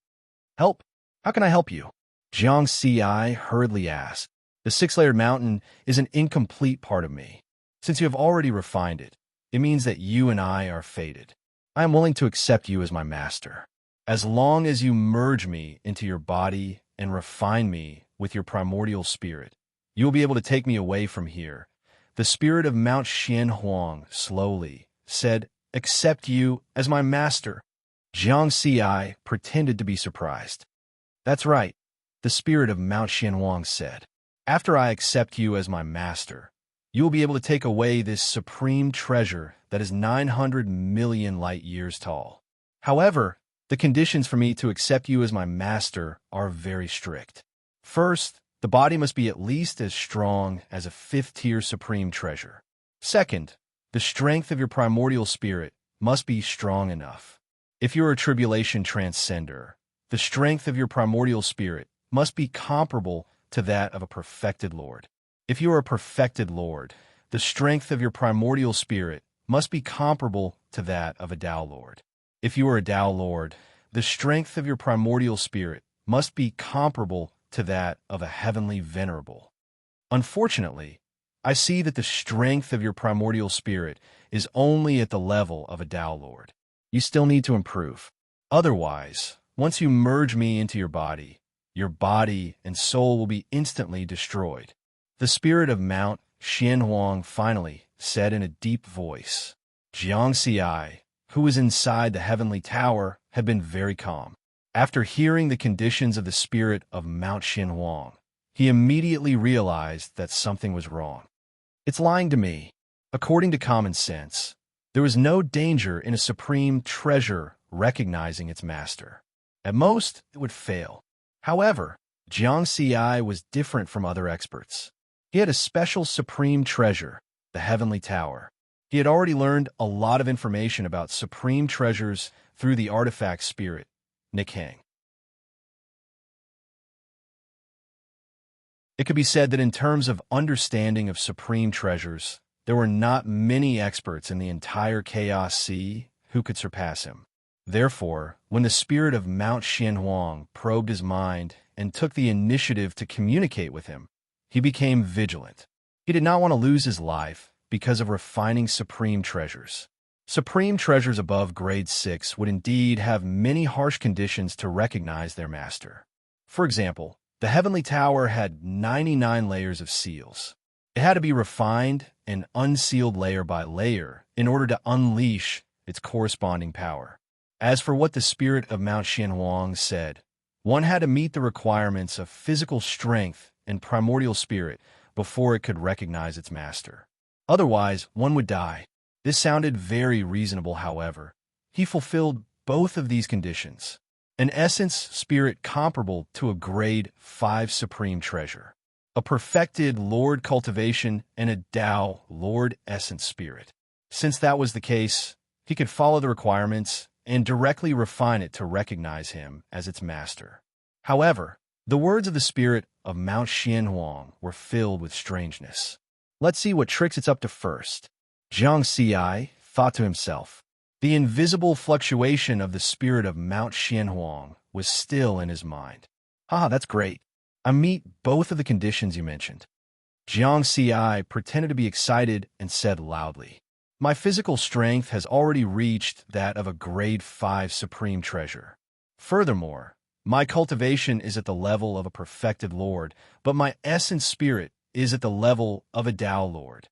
Help? How can I help you? Jiang Xi hurriedly asked. The 6-layered mountain is an incomplete part of me. Since you have already refined it, it means that you and I are fated. I am willing to accept you as my master. As long as you merge me into your body and refine me with your primordial spirit, you will be able to take me away from here. The spirit of Mount Xianhuang slowly said, accept you as my master. Jiang Xi pretended to be surprised. That's right, the spirit of Mount Xianhuang said. After I accept you as my master, you will be able to take away this supreme treasure that is 900 million light years tall. However, the conditions for me to accept you as my master are very strict. First, the body must be at least as strong as a 5th-tier supreme treasure. Second, the strength of your primordial spirit must be strong enough. If you're a tribulation transcender, the strength of your primordial spirit must be comparable to that of a perfected lord. If you are a perfected lord, the strength of your primordial spirit must be comparable to that of a Tao lord. If you are a Tao lord, the strength of your primordial spirit must be comparable to that of a heavenly venerable. Unfortunately, I see that the strength of your primordial spirit is only at the level of a Tao lord. You still need to improve. Otherwise, once you merge me into your body and soul will be instantly destroyed. The spirit of Mount Xianhuang finally said in a deep voice. Jiang Xi, who was inside the heavenly tower, had been very calm. After hearing the conditions of the spirit of Mount Xianhuang, he immediately realized that something was wrong. It's lying to me. According to common sense, there was no danger in a supreme treasure recognizing its master. At most, it would fail. However, Jiang Xi was different from other experts. He had a special supreme treasure, the heavenly tower. He had already learned a lot of information about supreme treasures through the artifact spirit, Nikhang. It could be said that in terms of understanding of supreme treasures, there were not many experts in the entire Chaos Sea who could surpass him. Therefore, when the spirit of Mount Xianhuang probed his mind and took the initiative to communicate with him, he became vigilant. He did not want to lose his life because of refining supreme treasures. Supreme treasures above grade 6 would indeed have many harsh conditions to recognize their master. For example, The heavenly tower had 99 layers of seals. It had to be refined and unsealed layer by layer in order to unleash its corresponding power. As for what the spirit of Mount Xianhuang said, one had to meet the requirements of physical strength and primordial spirit before it could recognize its master. Otherwise, one would die. This sounded very reasonable, however. He fulfilled both of these conditions. An essence spirit comparable to a grade 5 supreme treasure. A perfected Lord cultivation and a Tao Lord essence spirit. Since that was the case, he could follow the requirements and directly refine it to recognize him as its master. However, the words of the spirit of Mount Xianhuang were filled with strangeness. Let's see what tricks it's up to first. Zhang Xi thought to himself. The invisible fluctuation of the spirit of Mount Xianhuang was still in his mind. That's great. I meet both of the conditions you mentioned. Jiang Xi pretended to be excited and said loudly, my physical strength has already reached that of a grade 5 supreme treasure. Furthermore, my cultivation is at the level of a perfected lord, but my essence spirit is at the level of a Tao lord.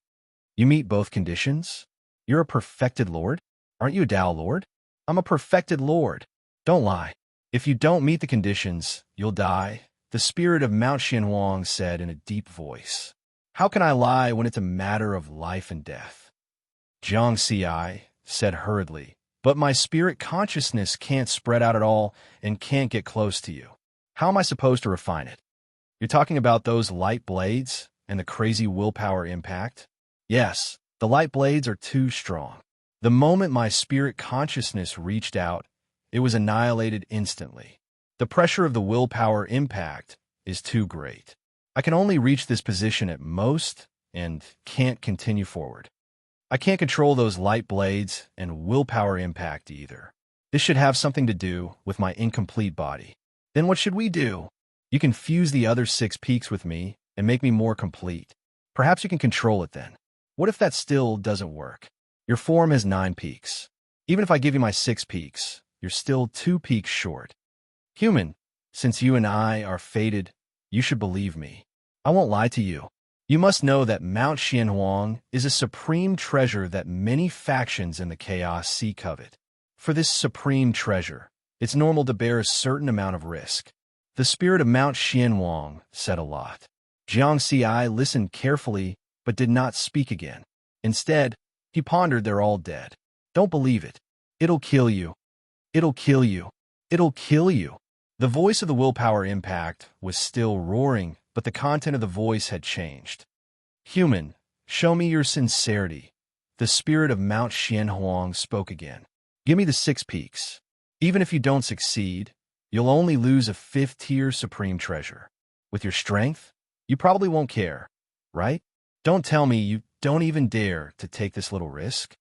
You meet both conditions? You're a perfected lord? Aren't you a Tao lord? I'm a perfected lord. Don't lie. If you don't meet the conditions, you'll die, the spirit of Mount Xianhuang said in a deep voice. How can I lie when it's a matter of life and death? Jiang Xi said hurriedly, but my spirit consciousness can't spread out at all and can't get close to you. How am I supposed to refine it? You're talking about those light blades and the crazy willpower impact? Yes, the light blades are too strong. The moment my spirit consciousness reached out, it was annihilated instantly. The pressure of the willpower impact is too great. I can only reach this position at most and can't continue forward. I can't control those light blades and willpower impact either. This should have something to do with my incomplete body. Then what should we do? You can fuse the other 6 peaks with me and make me more complete. Perhaps you can control it then. What if that still doesn't work? Your form has 9 peaks. Even if I give you my 6 peaks, you're still 2 peaks short. Human, since you and I are fated, you should believe me. I won't lie to you. You must know that Mount Xianhuang is a supreme treasure that many factions in the Chaos Sea covet. For this supreme treasure, it's normal to bear a certain amount of risk. The spirit of Mount Xianhuang said a lot. Jiang Xi listened carefully but did not speak again. Instead, he pondered, they're all dead. Don't believe it. It'll kill you. It'll kill you. It'll kill you. The voice of the willpower impact was still roaring, but the content of the voice had changed. Human, show me your sincerity. The spirit of Mount Xianhuang spoke again. Give me the 6 peaks. Even if you don't succeed, you'll only lose a 5th-tier supreme treasure. With your strength, you probably won't care, right? Don't tell me you don't even dare to take this little risk.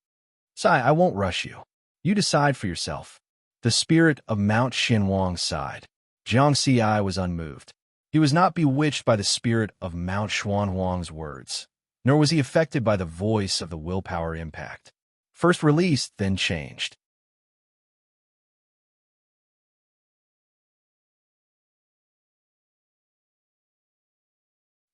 I won't rush you. You decide for yourself. The spirit of Mount Xianhuang sighed. Jiang Xi was unmoved. He was not bewitched by the spirit of Mount Xianhuang's words, nor was he affected by the voice of the willpower impact. First released, then changed.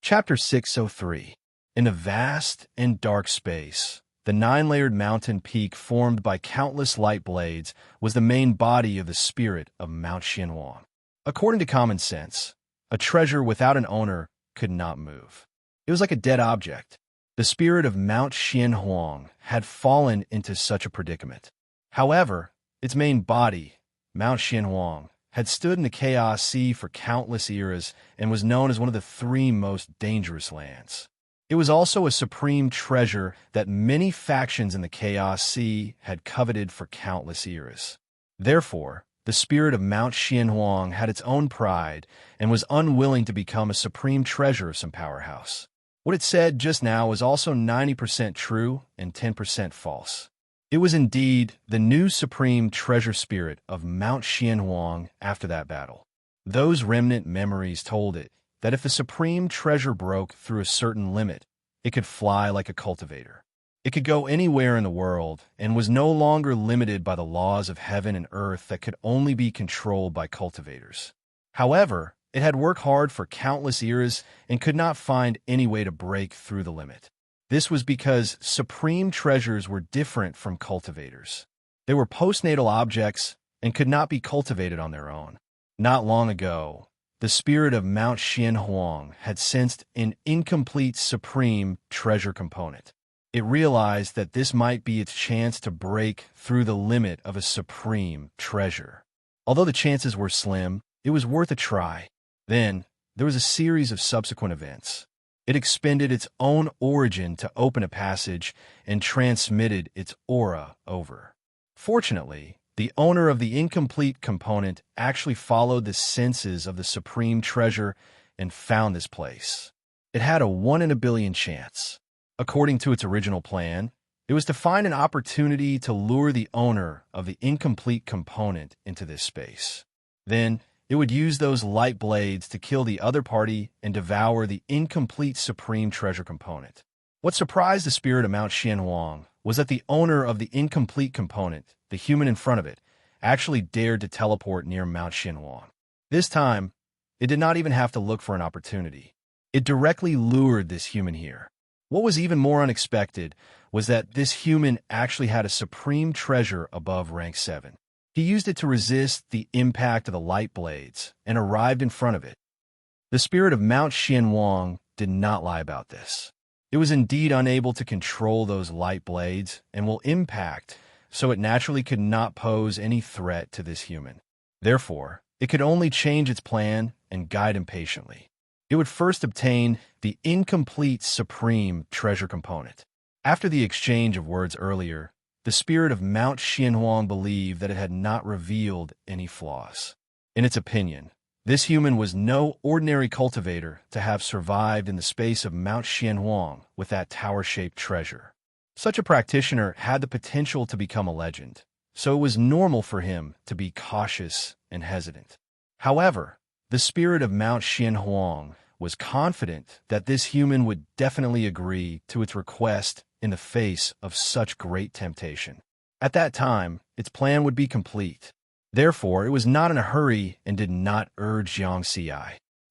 Chapter 603. In a vast and dark space, the 9-layered mountain peak formed by countless light blades was the main body of the spirit of Mount Xianhuang. According to common sense, a treasure without an owner could not move. It was like a dead object. The spirit of Mount Xianhuang had fallen into such a predicament. However, its main body, Mount Xianhuang, had stood in the Chaos Sea for countless eras and was known as one of the 3 most dangerous lands. It was also a supreme treasure that many factions in the Chaos Sea had coveted for countless eras. Therefore, the spirit of Mount Xianhuang had its own pride and was unwilling to become a supreme treasure of some powerhouse. What it said just now was also 90% true and 10% false. It was indeed the new supreme treasure spirit of Mount Xianhuang after that battle. Those remnant memories told it that if the supreme treasure broke through a certain limit, it could fly like a cultivator. It could go anywhere in the world and was no longer limited by the laws of heaven and earth that could only be controlled by cultivators. However, It had worked hard for countless eras and could not find any way to break through the limit. This was because supreme treasures were different from cultivators. They were postnatal objects and could not be cultivated on their own. Not long ago, the spirit of Mount Xianhuang had sensed an incomplete supreme treasure component. It realized that this might be its chance to break through the limit of a supreme treasure. Although the chances were slim, it was worth a try. Then, there was a series of subsequent events. It expended its own origin to open a passage and transmitted its aura over. Fortunately, the owner of the incomplete component actually followed the senses of the supreme treasure and found this place. It had a 1 in a billion chance. According to its original plan, it was to find an opportunity to lure the owner of the incomplete component into this space. Then, it would use those light blades to kill the other party and devour the incomplete supreme treasure component. What surprised the spirit of Mount Xianhuang was that the owner of the incomplete component, the human in front of it, actually dared to teleport near Mount Xianhuang. This time, it did not even have to look for an opportunity. It directly lured this human here. What was even more unexpected was that this human actually had a supreme treasure above rank 7. He used it to resist the impact of the light blades and arrived in front of it. The spirit of Mount Xianhuang did not lie about this. It was indeed unable to control those light blades and will impact, so it naturally could not pose any threat to this human. Therefore, it could only change its plan and guide him patiently. It would first obtain the incomplete supreme treasure component. After the exchange of words earlier, the spirit of Mount Xianhuang believed that it had not revealed any flaws. In its opinion, this human was no ordinary cultivator to have survived in the space of Mount Xianhuang with that tower-shaped treasure. Such a practitioner had the potential to become a legend, so it was normal for him to be cautious and hesitant. However, the spirit of Mount Xianhuang was confident that this human would definitely agree to its request in the face of such great temptation. At that time, its plan would be complete. Therefore, it was not in a hurry and did not urge Jiang Xi.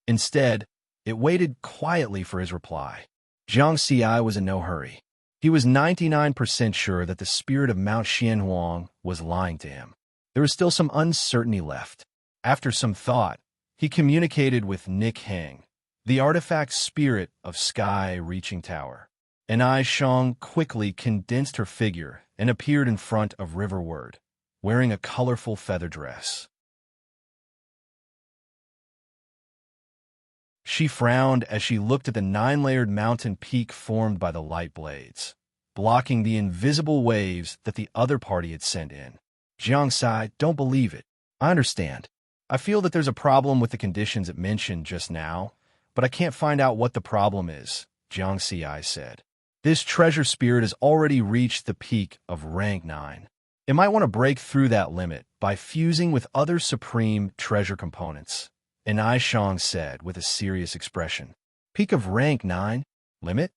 Instead, it waited quietly for his reply. Jiang Xi was in no hurry. He was 99% sure that the spirit of Mount Xianhuang was lying to him. There was still some uncertainty left. After some thought, he communicated with Nick Heng, the artifact spirit of Sky-Reaching Tower. And Ai Shang quickly condensed her figure and appeared in front of Riverward, wearing a colorful feather dress. She frowned as she looked at the 9-layered mountain peak formed by the light blades, blocking the invisible waves that the other party had sent in. Jiang Xi, don't believe it. I understand. I feel that there's a problem with the conditions it mentioned just now, but I can't find out what the problem is, Jiang Xi said. This treasure spirit has already reached the peak of rank 9. It might want to break through that limit by fusing with other supreme treasure components, and Ai Shang said with a serious expression. Peak of rank 9? Limit?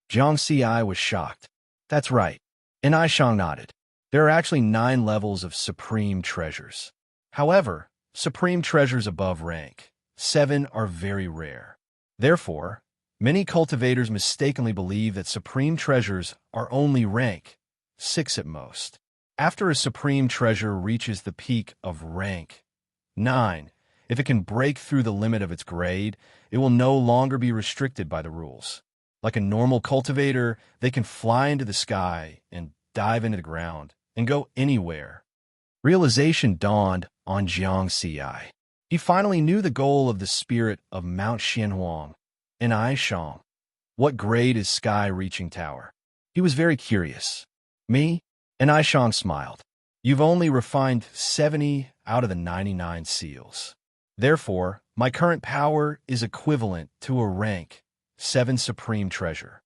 Jiang Xi was shocked. That's right. And Ai Shang nodded. There are actually 9 levels of supreme treasures. However, supreme treasures above rank 7 are very rare. Therefore, many cultivators mistakenly believe that supreme treasures are only rank 6 at most. After a supreme treasure reaches the peak of rank 9, if it can break through the limit of its grade, it will no longer be restricted by the rules. Like a normal cultivator, they can fly into the sky and dive into the ground and go anywhere. Realization dawned on Jiang Xi. He finally knew the goal of the spirit of Mount Xianhuang, and Ai Shang. What grade is Sky-Reaching Tower? He was very curious. Me? And Ai Shang smiled. You've only refined 70 out of the 99 seals. Therefore, my current power is equivalent to a rank 7 supreme treasure.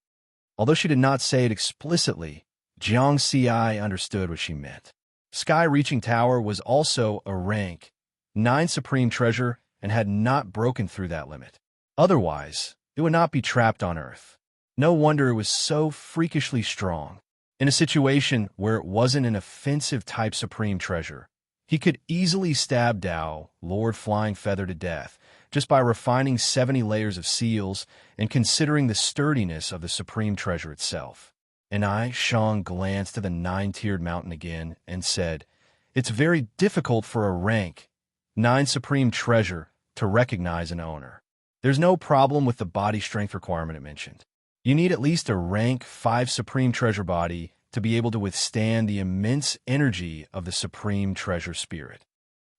Although she did not say it explicitly, Jiang Xi understood what she meant. Sky-Reaching Tower was also a rank 9 supreme treasure and had not broken through that limit. Otherwise, it would not be trapped on Earth. No wonder it was so freakishly strong. In a situation where it wasn't an offensive type supreme treasure, He could easily stab Tao, Lord Flying Feather, to death, just by refining 70 layers of seals and considering the sturdiness of the supreme treasure itself. And Shang glanced to the 9-tiered mountain again and said, "It's very difficult for a rank 9 supreme treasure to recognize an owner. There's no problem with the body strength requirement it mentioned. You need at least a rank 5 supreme treasure body to be able to withstand the immense energy of the supreme treasure spirit."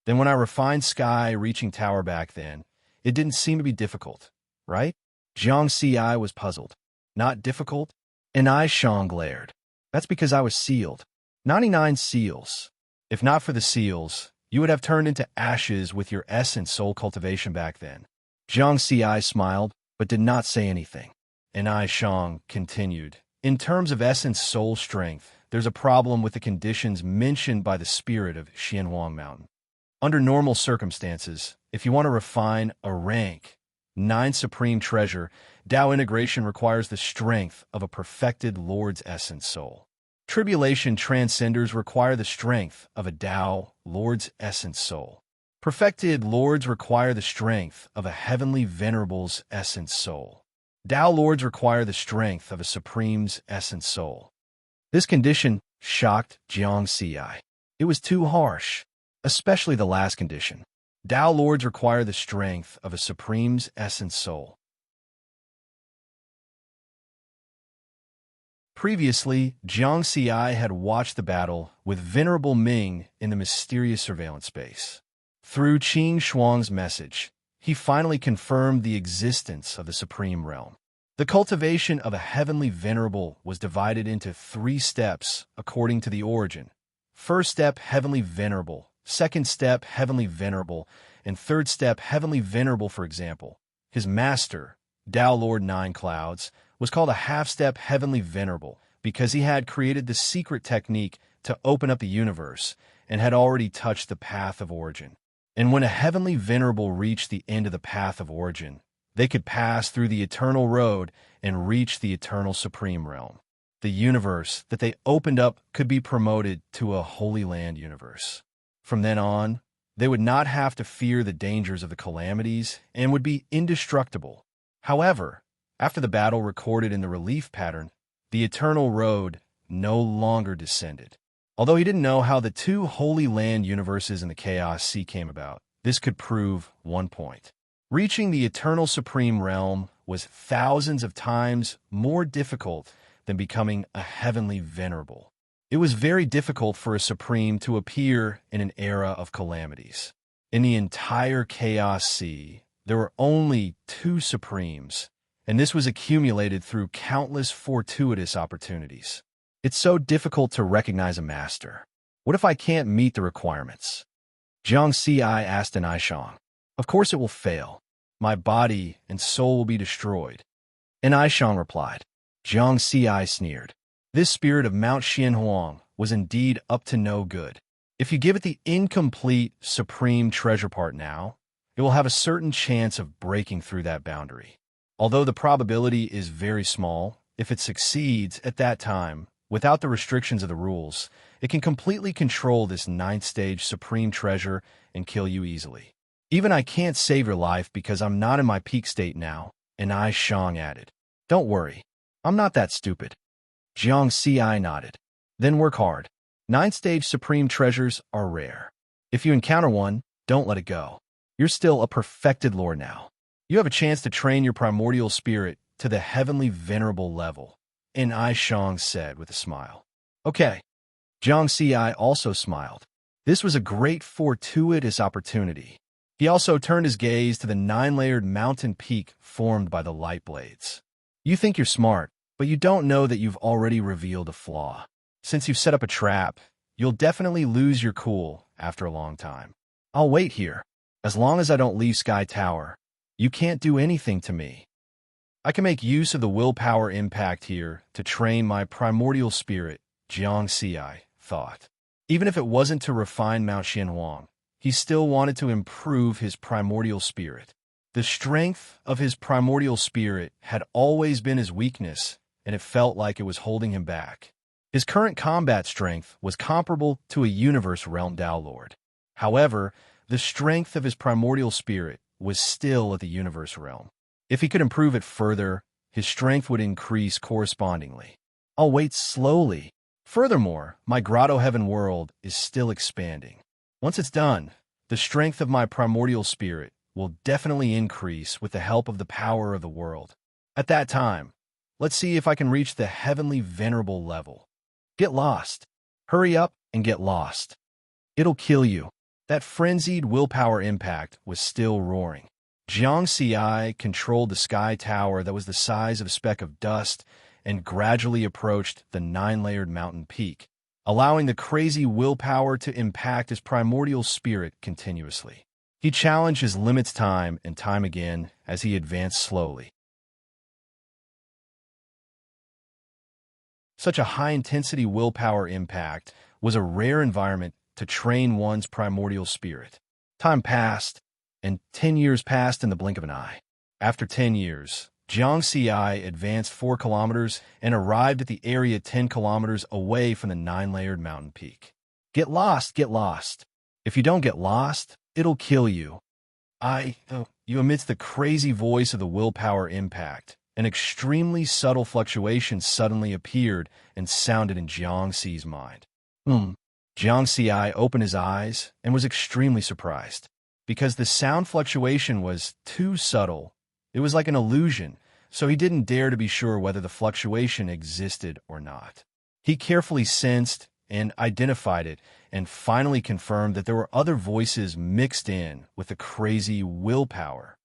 Then when I refined Sky reaching Tower back then, it didn't seem to be difficult, right? Jiang Ci was puzzled. Not difficult? And Shang glared. That's because I was sealed. 99 seals. If not for the seals, you would have turned into ashes with your essence soul cultivation back then. Jiang Ci smiled, but did not say anything. And Shang continued. In terms of essence soul strength, there's a problem with the conditions mentioned by the spirit of Xianhuang Mountain. Under normal circumstances, if you want to refine a rank 9 supreme treasure, Tao integration requires the strength of a perfected Lord's essence soul. Tribulation transcenders require the strength of a Tao Lord's essence soul. Perfected Lords require the strength of a heavenly venerable's essence soul. Tao Lords require the strength of a Supreme's essence soul. This condition shocked Jiang Ci. It was too harsh, especially the last condition. Tao Lords require the strength of a Supreme's essence soul. Previously, Jiang Ci had watched the battle with Venerable Ming in the mysterious surveillance space. Through Qing Shuang's message, he finally confirmed the existence of the Supreme Realm. The cultivation of a heavenly venerable was divided into 3 steps according to the origin. First step, heavenly venerable. Second step, heavenly venerable. And third step, heavenly venerable. For example, his master, Tao Lord 9 Clouds, was called a half-step heavenly venerable because he had created the secret technique to open up the universe and had already touched the path of origin. And when a heavenly venerable reached the end of the path of origin, they could pass through the eternal road and reach the eternal supreme realm. The universe that they opened up could be promoted to a Holy Land universe. From then on, they would not have to fear the dangers of the calamities and would be indestructible. However, after the battle recorded in the relief pattern, the eternal road no longer descended. Although he didn't know how the 2 Holy Land universes in the Chaos Sea came about, this could prove one point. Reaching the eternal supreme realm was thousands of times more difficult than becoming a heavenly venerable. It was very difficult for a supreme to appear in an era of calamities. In the entire Chaos Sea, there were only 2 supremes, and this was accumulated through countless fortuitous opportunities. It's so difficult to recognize a master. What if I can't meet the requirements? Jiang Ci asked an Shang. Of course it will fail. My body and soul will be destroyed. And Shang replied. Jiang Ci sneered. This spirit of Mount Xianhuang was indeed up to no good. If you give it the incomplete supreme treasure part now, it will have a certain chance of breaking through that boundary. Although the probability is very small, if it succeeds at that time, without the restrictions of the rules, it can completely control this 9th stage supreme treasure and kill you easily. Even I can't save your life because I'm not in my peak state now, and Shang added. Don't worry, I'm not that stupid. Jiang Ci nodded. Then work hard. 9th stage supreme treasures are rare. If you encounter one, don't let it go. You're still a perfected lord now. You have a chance to train your primordial spirit to the heavenly venerable level, and Shang said with a smile. Okay. Jiang Ci also smiled. This was a great fortuitous opportunity. He also turned his gaze to the 9-layered mountain peak formed by the light blades. You think you're smart, but you don't know that you've already revealed a flaw. Since you've set up a trap, you'll definitely lose your cool after a long time. I'll wait here. As long as I don't leave Sky Tower, you can't do anything to me. I can make use of the willpower impact here to train my primordial spirit, Jiang Ci thought. Even if it wasn't to refine Mount Xianhuang, he still wanted to improve his primordial spirit. The strength of his primordial spirit had always been his weakness, and it felt like it was holding him back. His current combat strength was comparable to a universe realm Tao Lord. However, the strength of his primordial spirit was still at the universe realm. If he could improve it further, his strength would increase correspondingly. I'll wait slowly. Furthermore, my grotto heaven world is still expanding. Once it's done, the strength of my primordial spirit will definitely increase with the help of the power of the world. At that time, let's see if I can reach the heavenly venerable level. Get lost. Hurry up and get lost. It'll kill you. That frenzied willpower impact was still roaring. Jiang Xi controlled the sky tower that was the size of a speck of dust and gradually approached the 9-layered mountain peak, allowing the crazy willpower to impact his primordial spirit continuously. He challenged his limits time and time again as he advanced slowly. Such a high-intensity willpower impact was a rare environment to train one's primordial spirit. Time passed, and 10 years passed in the blink of an eye. After 10 years, Jiang Xi advanced 4 kilometers and arrived at the area 10 kilometers away from the 9-layered mountain peak. Get lost, get lost. If you don't get lost, it'll kill you. You amidst the crazy voice of the willpower impact, an extremely subtle fluctuation suddenly appeared and sounded in Jiang Xi's mind. Jiang Xi opened his eyes and was extremely surprised, because the sound fluctuation was too subtle. It was like an illusion, so he didn't dare to be sure whether the fluctuation existed or not. He carefully sensed and identified it, and finally confirmed that there were other voices mixed in with the crazy willpower.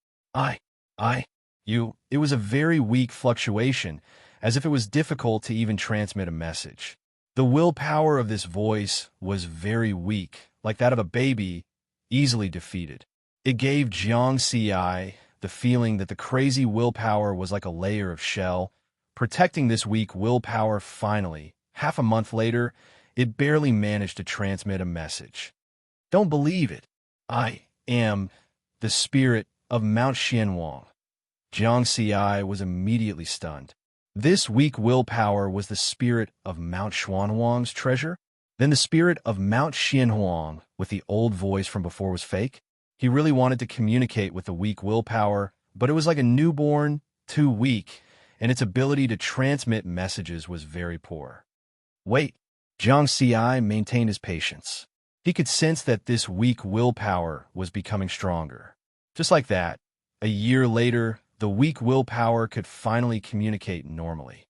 It was a very weak fluctuation, as if it was difficult to even transmit a message. The willpower of this voice was very weak, like that of a baby, easily defeated. It gave Jiang Xi the feeling that the crazy willpower was like a layer of shell, protecting this weak willpower. Finally, half a month later, it barely managed to transmit a message. Don't believe it. I am the spirit of Mount Xianhuang. Jiang Xi was immediately stunned. This weak willpower was the spirit of Mount Xianhuang's treasure? Then the spirit of Mount Xianhuang with the old voice from before was fake? He really wanted to communicate with the weak willpower, but it was like a newborn, too weak, and its ability to transmit messages was very poor. Wait, Jiang Xi maintained his patience. He could sense that this weak willpower was becoming stronger. Just like that, a year later, the weak willpower could finally communicate normally.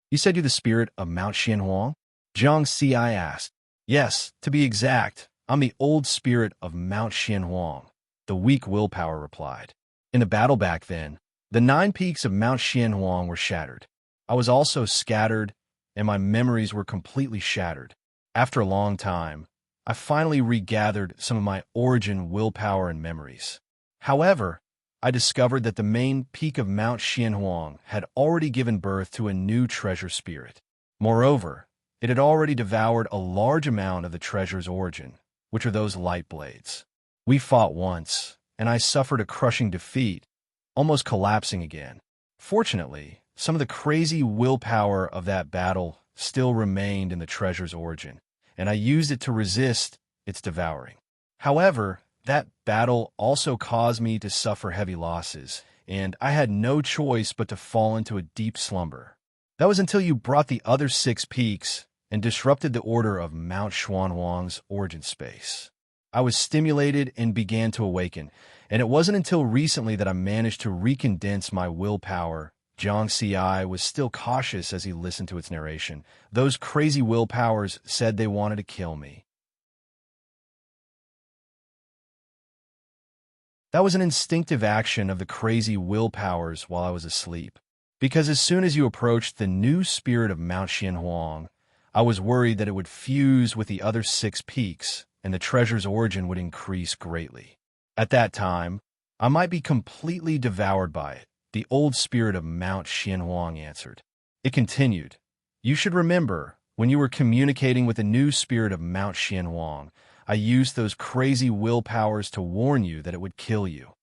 You said you're the spirit of Mount Xianhuang? Jiang Xi asked. Yes, to be exact, I'm the old spirit of Mount Xianhuang, the weak willpower replied. In the battle back then, the 9 peaks of Mount Xianhuang were shattered. I was also scattered, and my memories were completely shattered. After a long time, I finally regathered some of my origin willpower and memories. However, I discovered that the main peak of Mount Xianhuang had already given birth to a new treasure spirit. Moreover, it had already devoured a large amount of the treasure's origin, which are those light blades. We fought once, and I suffered a crushing defeat, almost collapsing again. Fortunately, some of the crazy willpower of that battle still remained in the treasure's origin, and I used it to resist its devouring. However, that battle also caused me to suffer heavy losses, and I had no choice but to fall into a deep slumber. That was until you brought the other 6 peaks and disrupted the order of Mount Xianhuang's origin space. I was stimulated and began to awaken, and it wasn't until recently that I managed to recondense my willpower. Jiang Xi was still cautious as he listened to its narration. Those crazy willpowers said they wanted to kill me. That was an instinctive action of the crazy willpowers while I was asleep, because as soon as you approached the new spirit of Mount Xianhuang, I was worried that it would fuse with the other 6 peaks and the treasure's origin would increase greatly. At that time, I might be completely devoured by it, the old spirit of Mount Xianhuang answered. It continued, You should remember, when you were communicating with the new spirit of Mount Xianhuang, I used those crazy willpowers to warn you that it would kill you.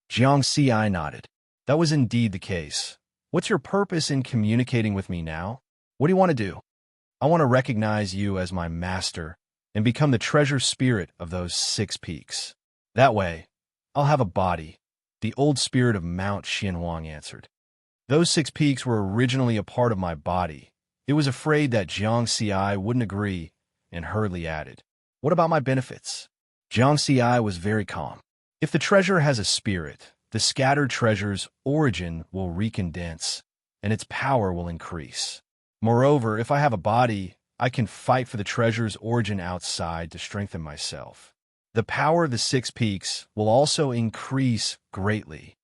Jiang Xi nodded. That was indeed the case. What's your purpose in communicating with me now? What do you want to do? I want to recognize you as my master and become the treasure spirit of those 6 peaks. That way, I'll have a body, the old spirit of Mount Xianhuang answered. Those 6 peaks were originally a part of my body. It was afraid that Jiang Xi wouldn't agree and hurriedly added, "What about my benefits?" Jiang Xi was very calm. "If the treasure has a spirit, the scattered treasure's origin will recondense, and its power will increase. Moreover, if I have a body, I can fight for the treasure's origin outside to strengthen myself. The power of the 6 peaks will also increase greatly."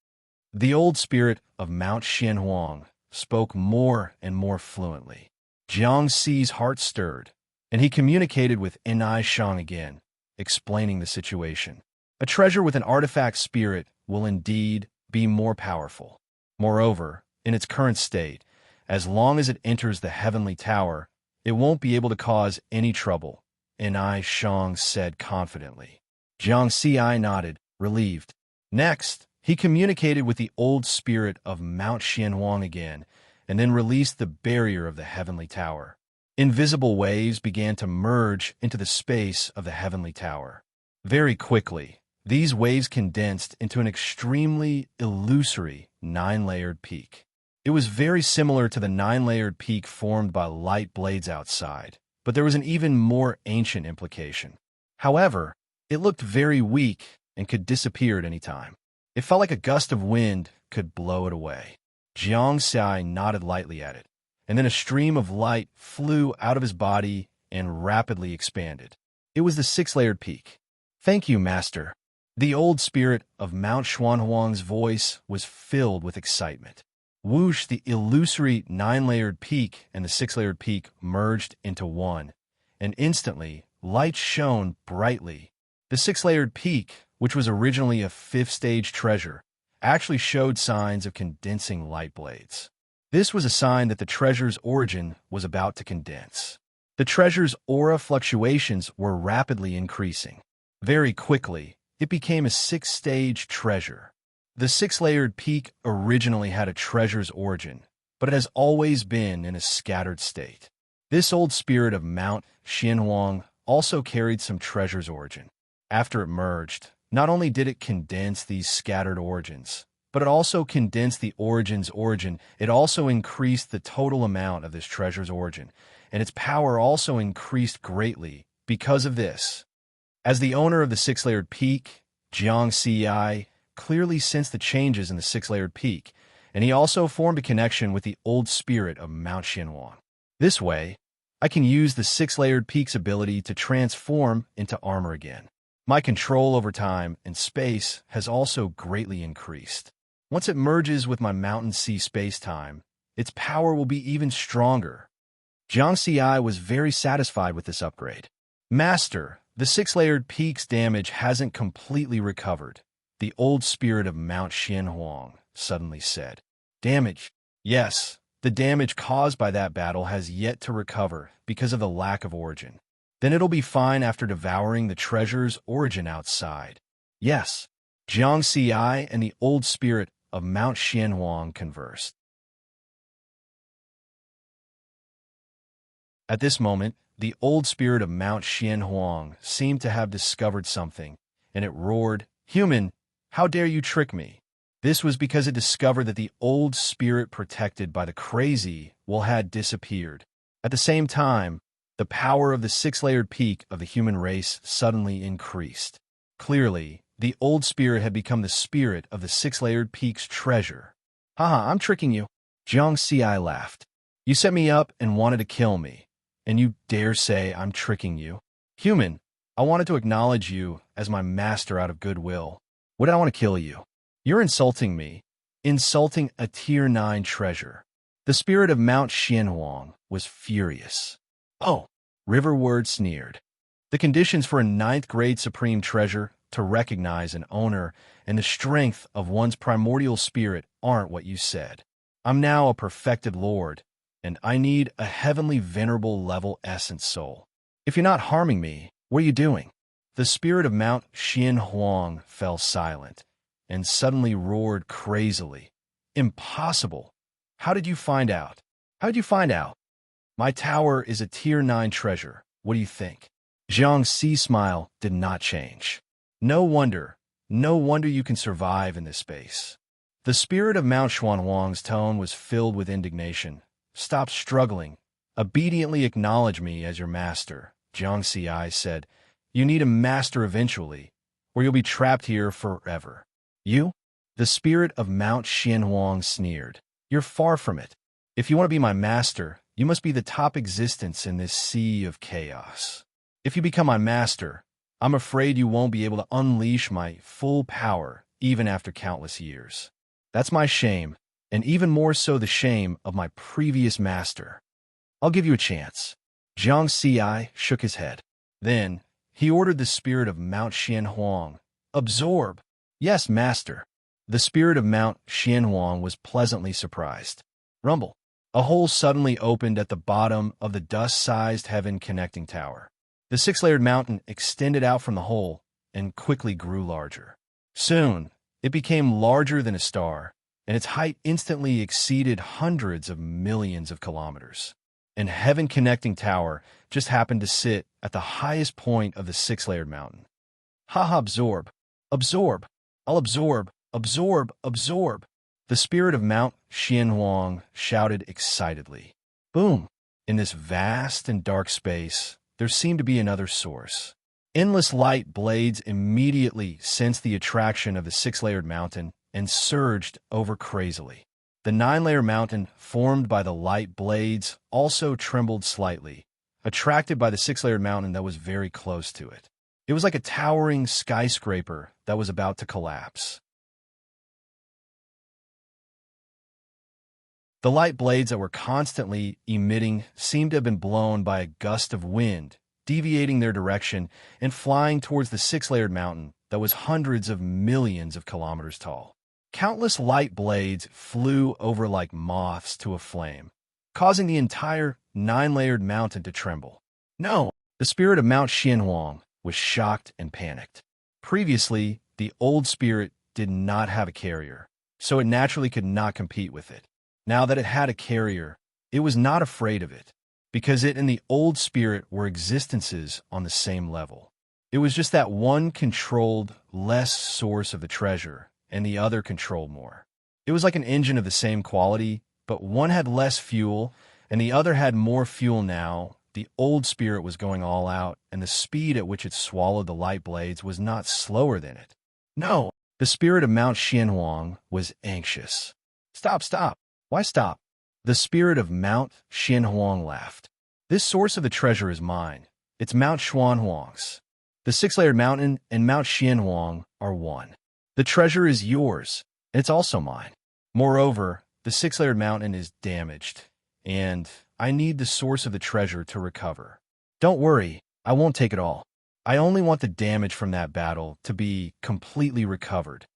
The old spirit of Mount Xianhuang spoke more and more fluently. Jiang Xi's heart stirred, and he communicated with Enai Shang again, explaining the situation. A treasure with an artifact spirit will indeed be more powerful. Moreover, in its current state, as long as it enters the heavenly tower, it won't be able to cause any trouble, Enai Shang said confidently. Jiang Xi nodded, relieved. Next, he communicated with the old spirit of Mount Xianhuang again, and then released the barrier of the heavenly tower. Invisible waves began to merge into the space of the heavenly tower. Very quickly, these waves condensed into an extremely illusory 9-layered peak. It was very similar to the 9-layered peak formed by light blades outside, but there was an even more ancient implication. However, it looked very weak and could disappear at any time. It felt like a gust of wind could blow it away. Jiang Xi nodded lightly at it, and then a stream of light flew out of his body and rapidly expanded. It was the 6-layered peak. "Thank you, Master." The old spirit of Mount Xianhuang's voice was filled with excitement. Whoosh, the illusory 9-layered peak and the 6-layered peak merged into one, and instantly, light shone brightly. The 6-layered peak, which was originally a 5th-stage treasure, actually showed signs of condensing light blades. This was a sign that the treasure's origin was about to condense. The treasure's aura fluctuations were rapidly increasing. Very quickly, it became a 6th-stage treasure. The 6-layered peak originally had a treasure's origin, but it has always been in a scattered state. This old spirit of Mount Xianhuang also carried some treasure's origin. After it merged, not only did it condense these scattered origins, but it also condensed the origin's origin. It also increased the total amount of this treasure's origin, and its power also increased greatly because of this. As the owner of the 6-layered peak, Jiang Xi clearly sensed the changes in the 6-layered peak, and he also formed a connection with the old spirit of Mount Xianhuang. This way, I can use the 6-layered peak's ability to transform into armor again. My control over time and space has also greatly increased. Once it merges with my mountain sea space-time, its power will be even stronger. Jiang Xi was very satisfied with this upgrade. "Master, the 6-layered peak's damage hasn't completely recovered," the old spirit of Mount Xianhuang suddenly said. "Damage? Yes, the damage caused by that battle has yet to recover because of the lack of origin. Then it'll be fine after devouring the treasure's origin outside." Yes, Jiang Xi and the old spirit of Mount Xianhuang conversed. At this moment, the old spirit of Mount Xianhuang seemed to have discovered something, and it roared, "Human, how dare you trick me?" This was because it discovered that the old spirit protected by the crazy had disappeared. At the same time, the power of the 6-layered peak of the human race suddenly increased. Clearly, the old spirit had become the spirit of the 6-layered peak's treasure. "Haha, I'm tricking you." Jiang Xi laughed. "You set me up and wanted to kill me, and you dare say I'm tricking you? Human, I wanted to acknowledge you as my master out of goodwill. What did I want to kill you? You're insulting me, insulting a Tier 9 treasure." The spirit of Mount Xianhuang was furious. "Oh," Riverward sneered. "The conditions for a 9th-grade supreme treasure to recognize an owner and the strength of one's primordial spirit aren't what you said. I'm now a perfected lord, and I need a heavenly venerable level essence soul. If you're not harming me, what are you doing?" The spirit of Mount Xianhuang fell silent and suddenly roared crazily. "Impossible! How did you find out? How did you find out? My tower is a Tier 9 treasure. What do you think?" Jiang's smile did not change. No wonder you can survive in this space. The spirit of Mount Xuanhuang's tone was filled with indignation. Stop struggling. Obediently acknowledge me as your master, Jiang Ci said. You need a master eventually, or you'll be trapped here forever. You? The spirit of Mount Xianhuang sneered. You're far from it. If you want to be my master, you must be the top existence in this sea of chaos. If you become my master, I'm afraid you won't be able to unleash my full power even after countless years. That's my shame, and even more so the shame of my previous master. I'll give you a chance. Jiang Ci shook his head. Then, he ordered the spirit of Mount Xianhuang. Absorb. Yes, master. The spirit of Mount Xianhuang was pleasantly surprised. Rumble. A hole suddenly opened at the bottom of the dust-sized heaven connecting tower. The six-layered mountain extended out from the hole and quickly grew larger. Soon, it became larger than a star, and its height instantly exceeded hundreds of millions of kilometers. And heaven connecting tower just happened to sit at the highest point of the six-layered mountain. Absorb. Absorb. I'll absorb. Absorb. Absorb. The spirit of Mount Xianhuang shouted excitedly. Boom! In this vast and dark space, there seemed to be another source. Endless light blades immediately sensed the attraction of the six-layered mountain and surged over crazily. The nine-layer mountain, formed by the light blades, also trembled slightly, attracted by the six-layered mountain that was very close to it. It was like a towering skyscraper that was about to collapse. The light blades that were constantly emitting seemed to have been blown by a gust of wind, deviating their direction and flying towards the six-layered mountain that was hundreds of millions of kilometers tall. Countless light blades flew over like moths to a flame, causing the entire nine-layered mountain to tremble. No! The spirit of Mount Xianhuang was shocked and panicked. Previously, the old spirit did not have a carrier, so it naturally could not compete with it. Now that it had a carrier, it was not afraid of it, because it and the old spirit were existences on the same level. It was just that one controlled less source of the treasure, and the other controlled more. It was like an engine of the same quality, but one had less fuel, and the other had more fuel now. The old spirit was going all out, and the speed at which it swallowed the light blades was not slower than it. No! The spirit of Mount Xianhuang was anxious. Stop, stop! Why stop? The spirit of Mount Xianhuang laughed. This source of the treasure is mine. It's Mount Xuanhuang's. The six-layered mountain and Mount Xianhuang are one. The treasure is yours, and it's also mine. Moreover, the six-layered mountain is damaged, and I need the source of the treasure to recover. Don't worry, I won't take it all. I only want the damage from that battle to be completely recovered.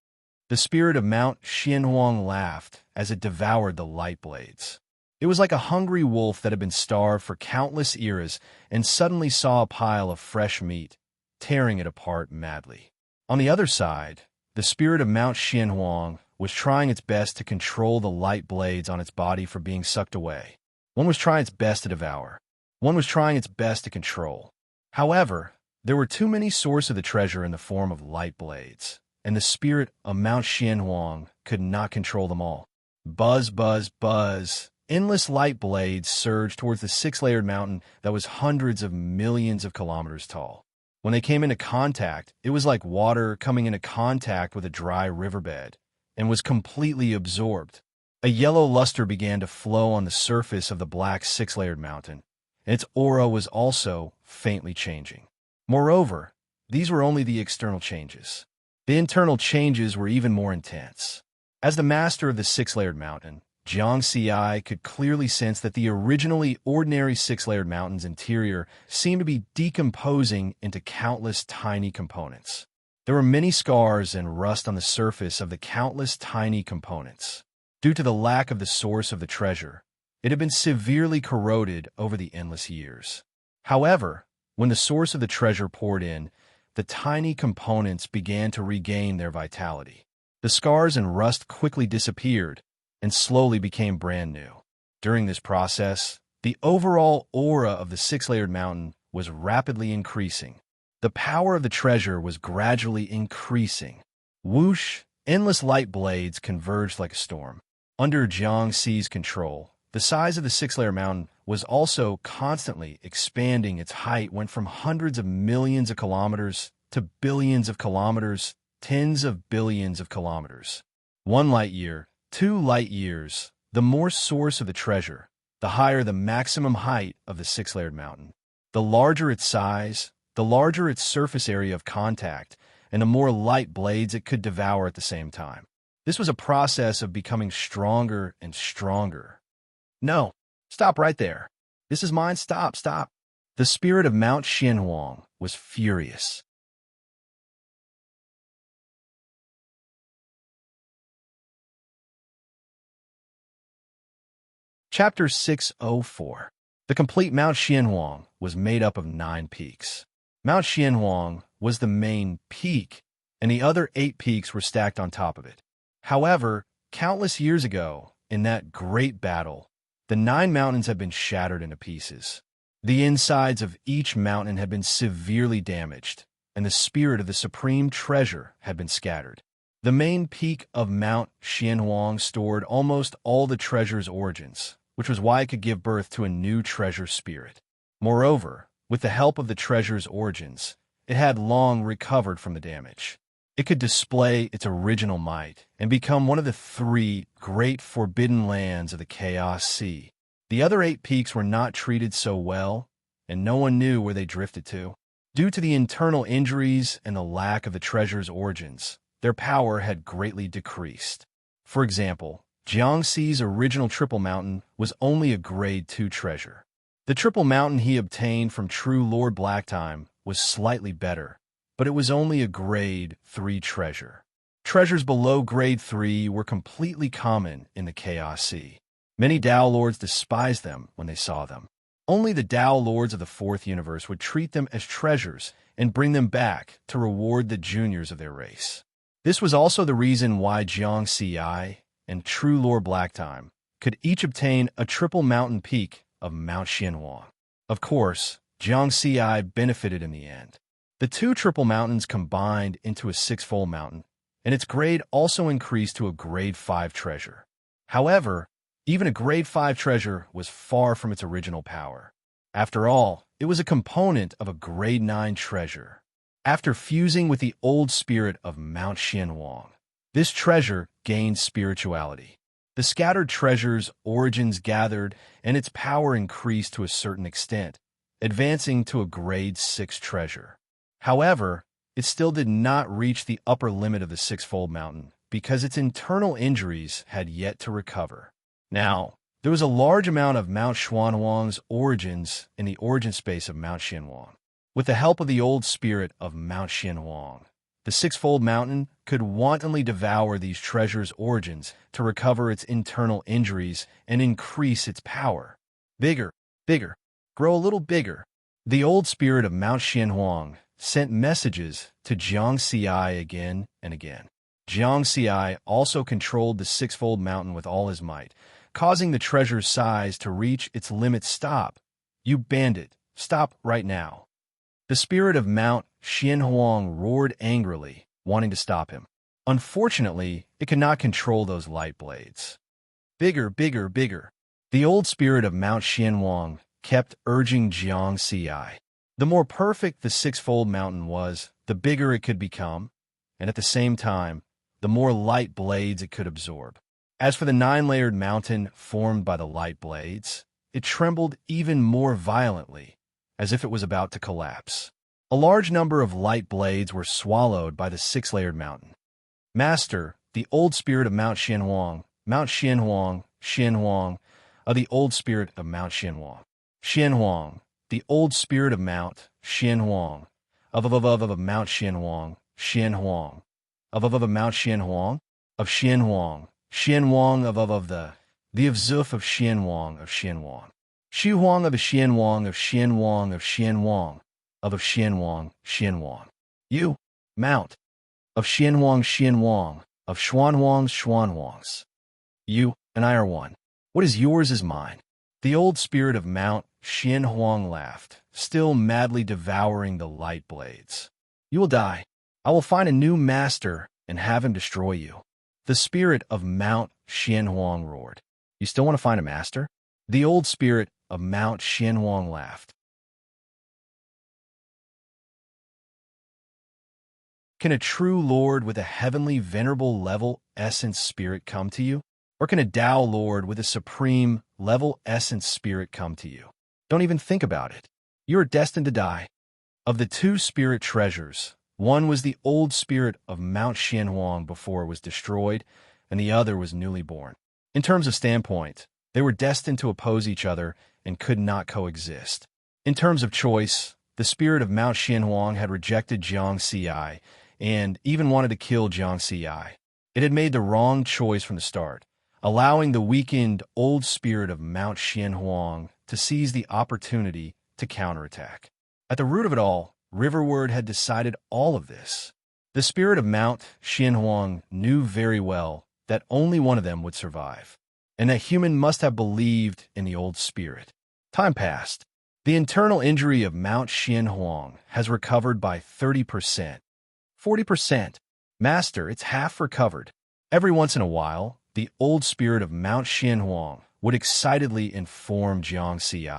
The spirit of Mount Xianhuang laughed as it devoured the light blades. It was like a hungry wolf that had been starved for countless eras and suddenly saw a pile of fresh meat, tearing it apart madly. On the other side, the spirit of Mount Xianhuang was trying its best to control the light blades on its body from being sucked away. One was trying its best to devour. One was trying its best to control. However, there were too many sources of the treasure in the form of light blades, and the spirit of Mount Xianhuang could not control them all. Buzz, buzz, buzz. Endless light blades surged towards the six-layered mountain that was hundreds of millions of kilometers tall. When they came into contact, it was like water coming into contact with a dry riverbed, and was completely absorbed. A yellow luster began to flow on the surface of the black six-layered mountain, and its aura was also faintly changing. Moreover, these were only the external changes. The internal changes were even more intense. As the master of the six-layered mountain, Jiang Ci could clearly sense that the originally ordinary six-layered mountain's interior seemed to be decomposing into countless tiny components. There were many scars and rust on the surface of the countless tiny components. Due to the lack of the source of the treasure, it had been severely corroded over the endless years. However, when the source of the treasure poured in, the tiny components began to regain their vitality. The scars and rust quickly disappeared and slowly became brand new. During this process, the overall aura of the six-layered mountain was rapidly increasing. The power of the treasure was gradually increasing. Whoosh, endless light blades converged like a storm. Under Jiangxi's control, the size of the six-layer mountain was also constantly expanding. Its height went from hundreds of millions of kilometers to billions of kilometers, tens of billions of kilometers. 1 light year, 2 light years, the more source of the treasure, the higher the maximum height of the six-layered mountain. The larger its size, the larger its surface area of contact, and the more light blades it could devour at the same time. This was a process of becoming stronger and stronger. No, stop right there. This is mine. Stop, stop. The spirit of Mount Xianhuang was furious. Chapter 604. The complete Mount Xianhuang was made up of 9 peaks. Mount Xianhuang was the main peak, and the other 8 peaks were stacked on top of it. However, countless years ago, in that great battle, the 9 mountains had been shattered into pieces. The insides of each mountain had been severely damaged, and the spirit of the supreme treasure had been scattered. The main peak of Mount Xianhuang stored almost all the treasure's origins, which was why it could give birth to a new treasure spirit. Moreover, with the help of the treasure's origins, it had long recovered from the damage. It could display its original might and become one of the 3 great forbidden lands of the Chaos Sea. The other 8 peaks were not treated so well, and no one knew where they drifted to. Due to the internal injuries and the lack of the treasure's origins, their power had greatly decreased. For example, Jiangxi's original Triple Mountain was only a Grade 2 treasure. The Triple Mountain he obtained from True Lord Blacktime was slightly better, but it was only a Grade 3 treasure. Treasures below Grade 3 were completely common in the Chaos Sea. Many Dao Lords despised them when they saw them. Only the Dao Lords of the 4th universe would treat them as treasures and bring them back to reward the juniors of their race. This was also the reason why Jiangxi and True Lord Blacktime could each obtain a triple mountain peak of Mount Xianhuang. Of course, Jiangxi benefited in the end. The 2 triple mountains combined into a 6-fold mountain, and its grade also increased to a Grade 5 treasure. However, even a Grade 5 treasure was far from its original power. After all, it was a component of a Grade 9 treasure. After fusing with the old spirit of Mount Xianhuang, this treasure gained spirituality. The scattered treasure's origins gathered, and its power increased to a certain extent, advancing to a Grade 6 treasure. However, it still did not reach the upper limit of the 6-fold mountain because its internal injuries had yet to recover. Now, there was a large amount of Mount Xianhuang's origins in the origin space of Mount Xianhuang. With the help of the old spirit of Mount Xianhuang, the 6-fold mountain could wantonly devour these treasures' origins to recover its internal injuries and increase its power. Bigger, bigger, grow a little bigger. The old spirit of Mount Xianhuang sent messages to Jiangxi again and again. Jiangxi also controlled the 6-fold mountain with all his might, causing the treasure's size to reach its limit. Stop, you bandit, stop right now. The spirit of Mount Xianhuang roared angrily, wanting to stop him. Unfortunately, it could not control those light blades. Bigger, bigger, bigger. The old spirit of Mount Xianhuang kept urging Jiangxi. The more perfect the 6-fold mountain was, the bigger it could become, and at the same time, the more light blades it could absorb. As for the 9-layered mountain formed by the light blades, it trembled even more violently, as if it was about to collapse. A large number of light blades were swallowed by the 6-layered mountain. Master, the old spirit of Mount Xianhuang, Mount Xianhuang, Xianhuang, the old spirit of Mount Xianhuang. Xianhuang, the old spirit of Mount Xianhuang, of Mount Xianhuang, Xianhuang, of Mount Xianhuang, of Xianhuang, Xianhuang of the of Zuf of Xianhuang of Xianhuang. Xihuang of Xianhuang of Xianhuang of Xianhuang of Xianhuang, Xianhuang. You, Mount of Xianhuang, Xianhuang of Xuanhuang, Xuanhuangs. You and I are one. What is yours is mine. The old spirit of Mount Xianhuang laughed, still madly devouring the light blades. You will die. I will find a new master and have him destroy you. The spirit of Mount Xianhuang roared. You still want to find a master? The old spirit of Mount Xianhuang laughed. Can a true lord with a heavenly venerable level essence spirit come to you? Or can a Tao lord with a supreme level essence spirit come to you? Don't even think about it. You are destined to die. Of the two spirit treasures, one was the old spirit of Mount Xianhuang before it was destroyed, and the other was newly born. In terms of standpoint, they were destined to oppose each other and could not coexist. In terms of choice, the spirit of Mount Xianhuang had rejected Jiang Xi and even wanted to kill Jiang Xi. It had made the wrong choice from the start, allowing the weakened old spirit of Mount Xianhuang to seize the opportunity to counterattack. At the root of it all, Riverward had decided all of this. The spirit of Mount Xianhuang knew very well that only one of them would survive, and that human must have believed in the old spirit. Time passed. The internal injury of Mount Xianhuang has recovered by 30%. 40%. Master, it's half recovered. Every once in a while, the old spirit of Mount Xianhuang would excitedly inform Jiang Xi.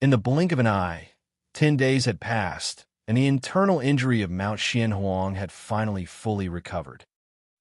In the blink of an eye, 10 days had passed, and the internal injury of Mount Xianhuang had finally fully recovered.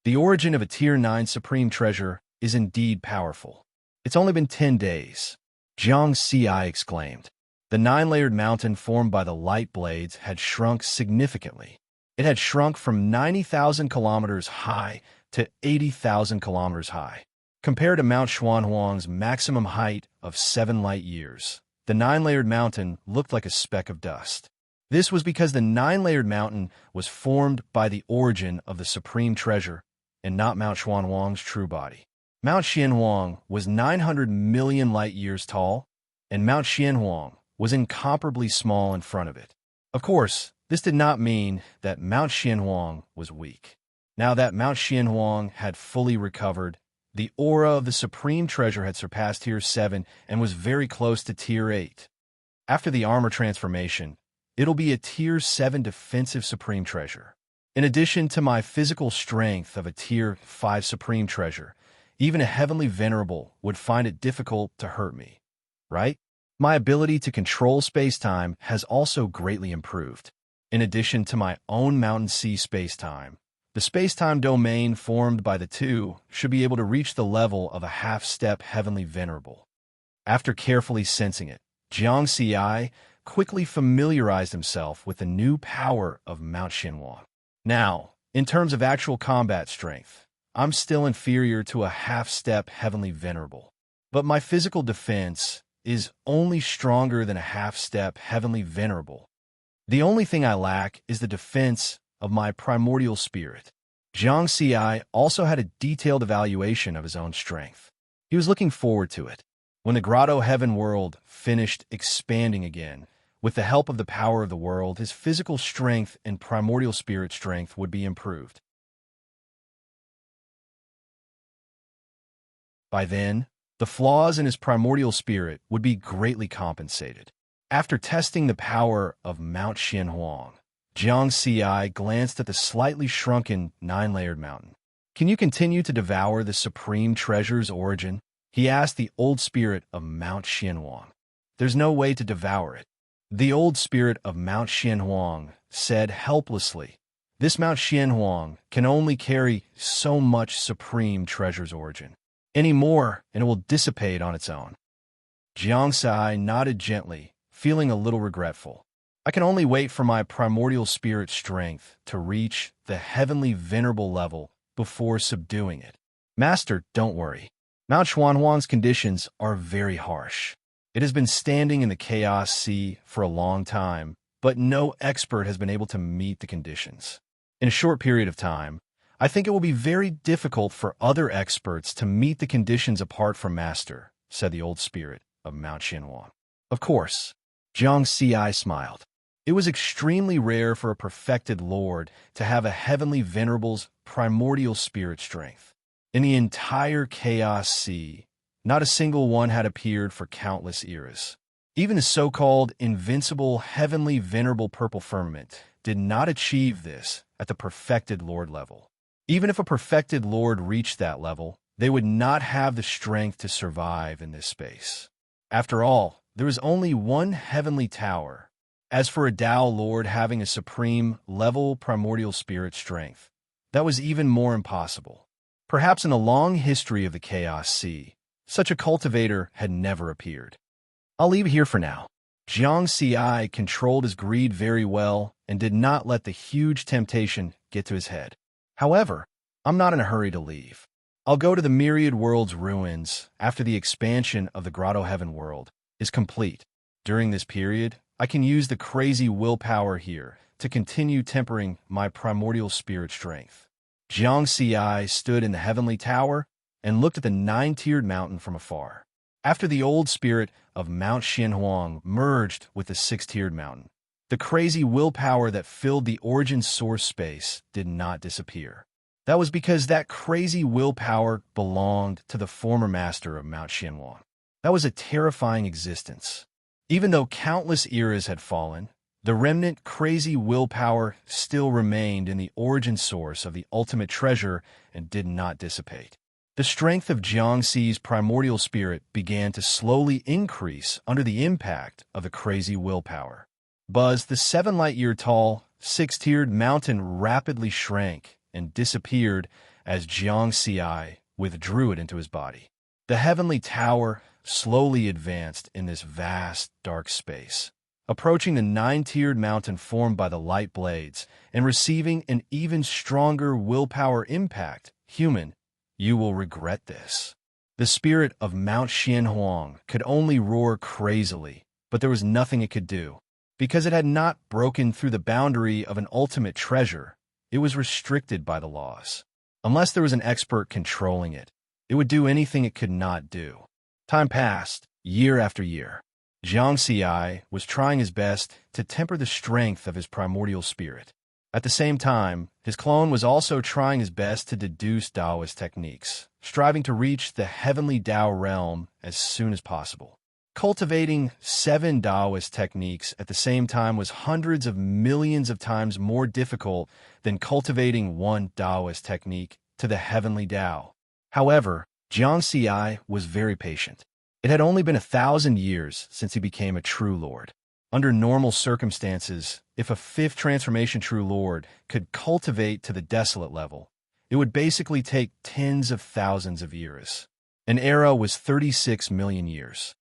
The origin of a Tier 9 Supreme Treasure is indeed powerful. It's only been 10 days. Jiang Xi exclaimed. The 9-layered mountain formed by the light blades had shrunk significantly. It had shrunk from 90,000 kilometers high to 80,000 kilometers high. Compared to Mount Xianhuang's maximum height of 7 light years, the 9-layered mountain looked like a speck of dust. This was because the 9-layered mountain was formed by the origin of the supreme treasure and not Mount Xianhuang's true body. Mount Xianhuang was 900 million light years tall, and Mount Xianhuang was incomparably small in front of it. Of course, this did not mean that Mount Xianhuang was weak. Now that Mount Xianhuang had fully recovered, the aura of the supreme treasure had surpassed Tier 7 and was very close to Tier 8. After the armor transformation, it'll be a Tier 7 defensive supreme treasure. In addition to my physical strength of a Tier 5 supreme treasure, even a heavenly venerable would find it difficult to hurt me, right? My ability to control space-time has also greatly improved. In addition to my own Mountain Sea space-time, the space-time domain formed by the two should be able to reach the level of a half-step heavenly venerable. After carefully sensing it, Jiang Xi quickly familiarized himself with the new power of Mount Xianhuang. Now, in terms of actual combat strength, I'm still inferior to a half-step heavenly venerable, but my physical defense is only stronger than a half-step heavenly venerable. The only thing I lack is the defense of my primordial spirit. Jiang Xi also had a detailed evaluation of his own strength. He was looking forward to it. When the Grotto Heaven world finished expanding again, with the help of the power of the world, his physical strength and primordial spirit strength would be improved. By then, the flaws in his primordial spirit would be greatly compensated. After testing the power of Mount Xianhuang, Jiang Xi glanced at the slightly shrunken 9-layered mountain. Can you continue to devour the supreme treasure's origin? He asked the old spirit of Mount Xianhuang. There's no way to devour it. The old spirit of Mount Xianhuang said helplessly, this Mount Xianhuang can only carry so much supreme treasure's origin. Any more, and it will dissipate on its own. Jiang Xi nodded gently, feeling a little regretful. I can only wait for my primordial spirit strength to reach the heavenly venerable level before subduing it. Master, don't worry. Mount Xianhuang's conditions are very harsh. It has been standing in the Chaos Sea for a long time, but no expert has been able to meet the conditions. In a short period of time, I think it will be very difficult for other experts to meet the conditions apart from Master, said the old spirit of Mount Xianhuang. Of course. Jiang Xi smiled. It was extremely rare for a perfected lord to have a heavenly venerable's primordial spirit strength. In the entire Chaos Sea, Not a single one had appeared for countless eras. Even the so-called invincible, heavenly, venerable purple firmament did not achieve this at the perfected Lord level. Even if a perfected Lord reached that level, they would not have the strength to survive in this space. After all, there is only one heavenly tower. As for a Tao Lord having a supreme level primordial spirit strength, that was even more impossible. Perhaps in the long history of the Chaos Sea, such a cultivator had never appeared. I'll leave it here for now. Jiang Xi controlled his greed very well and did not let the huge temptation get to his head. However, I'm not in a hurry to leave. I'll go to the Myriad World's ruins after the expansion of the Grotto Heaven world is complete. During this period, I can use the crazy willpower here to continue tempering my primordial spirit strength. Jiang Xi stood in the heavenly tower and looked at the nine-tiered mountain from afar. After the old spirit of Mount Xianhuang merged with the six-tiered mountain, the crazy willpower that filled the origin source space did not disappear. That was because that crazy willpower belonged to the former master of Mount Xianhuang. That was a terrifying existence. Even though countless eras had fallen, the remnant crazy willpower still remained in the origin source of the ultimate treasure and did not dissipate. The strength of Jiang Xi's primordial spirit began to slowly increase under the impact of the crazy willpower. Buzz, the 7 light-year tall, six-tiered mountain rapidly shrank and disappeared as Jiang Xi withdrew it into his body. The heavenly tower slowly advanced in this vast, dark space, approaching the 9-tiered mountain formed by the light blades and receiving an even stronger willpower impact. Human, you will regret this. The spirit of Mount Xianhuang could only roar crazily, but there was nothing it could do. Because it had not broken through the boundary of an ultimate treasure, it was restricted by the laws. Unless there was an expert controlling it, it would do anything it could not do. Time passed, year after year. Jiang Xi was trying his best to temper the strength of his primordial spirit. At the same time, his clone was also trying his best to deduce Taoist techniques, striving to reach the heavenly Tao realm as soon as possible. Cultivating 7 Taoist techniques at the same time was hundreds of millions of times more difficult than cultivating 1 Taoist technique to the heavenly Tao. However, Jiang Xi was very patient. It had only been 1,000 years since he became a true lord. Under normal circumstances, if a 5th transformation true lord could cultivate to the desolate level, it would basically take tens of thousands of years. An era was 36 million years.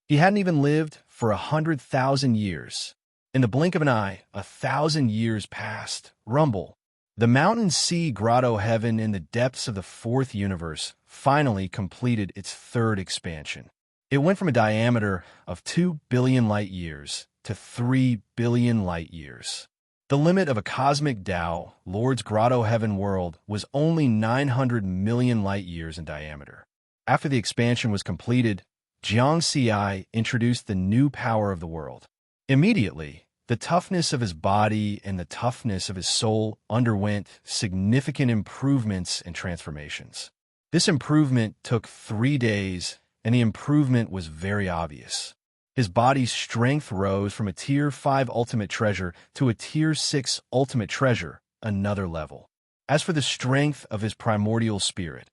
He hadn't even lived for 100,000 years. In the blink of an eye, 1,000 years passed. Rumble. The mountain sea grotto heaven in the depths of the 4th universe finally completed its 3rd expansion. It went from a diameter of 2 billion light-years to 3 billion light-years. The limit of a cosmic Tao, Lord's grotto heaven world, was only 900 million light-years in diameter. After the expansion was completed, Jiang Xi introduced the new power of the world. Immediately, the toughness of his body and the toughness of his soul underwent significant improvements and transformations. This improvement took 3 days, and the improvement was very obvious. His body's strength rose from a Tier 5 ultimate treasure to a Tier 6 ultimate treasure, another level. As for the strength of his primordial spirit,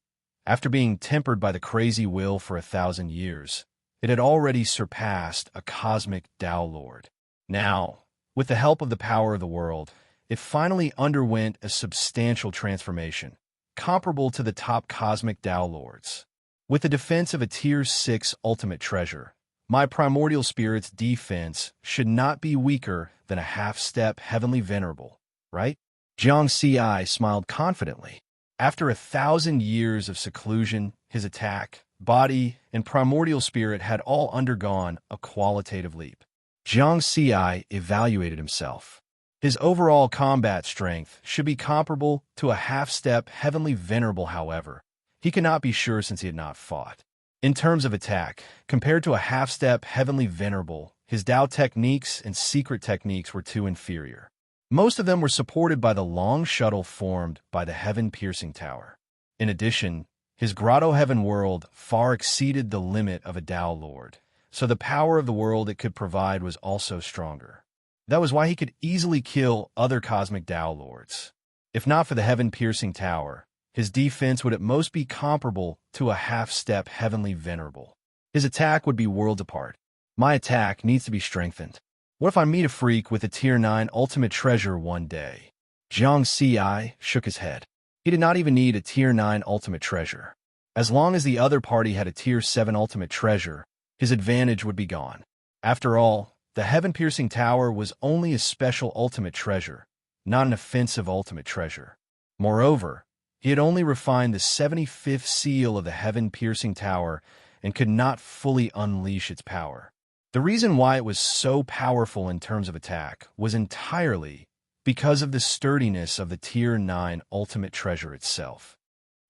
after being tempered by the crazy will for 1,000 years, it had already surpassed a cosmic Tao Lord. Now, with the help of the power of the world, it finally underwent a substantial transformation, comparable to the top cosmic Tao Lords. With the defense of a Tier 6 ultimate treasure, my primordial spirit's defense should not be weaker than a half-step heavenly venerable, right? Jiang Xi smiled confidently. After 1,000 years of seclusion, his attack, body, and primordial spirit had all undergone a qualitative leap. Jiang Xi evaluated himself. His overall combat strength should be comparable to a half-step heavenly venerable, however. He cannot be sure since he had not fought. In terms of attack, compared to a half-step heavenly venerable, his Tao techniques and secret techniques were too inferior. Most of them were supported by the long shuttle formed by the heaven-piercing tower. In addition, his grotto heaven world far exceeded the limit of a Tao Lord, so the power of the world it could provide was also stronger. That was why he could easily kill other cosmic Tao Lords. If not for the heaven-piercing tower, his defense would at most be comparable to a half-step heavenly venerable. His attack would be worlds apart. My attack needs to be strengthened. What if I meet a freak with a Tier 9 ultimate treasure one day? Jiang Ci shook his head. He did not even need a Tier 9 ultimate treasure. As long as the other party had a Tier 7 ultimate treasure, his advantage would be gone. After all, the heaven-piercing tower was only a special ultimate treasure, not an offensive ultimate treasure. Moreover, he had only refined the 75th seal of the heaven-piercing tower and could not fully unleash its power. The reason why it was so powerful in terms of attack was entirely because of the sturdiness of the Tier 9 ultimate treasure itself.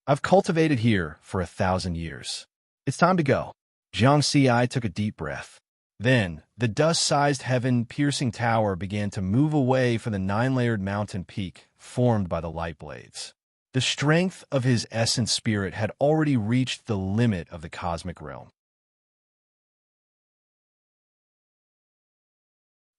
I've cultivated here for 1,000 years. It's time to go. Jiang Ci took a deep breath. Then, the dust-sized heaven-piercing tower began to move away from the 9-layered mountain peak formed by the light blades. The strength of his essence spirit had already reached the limit of the cosmic realm.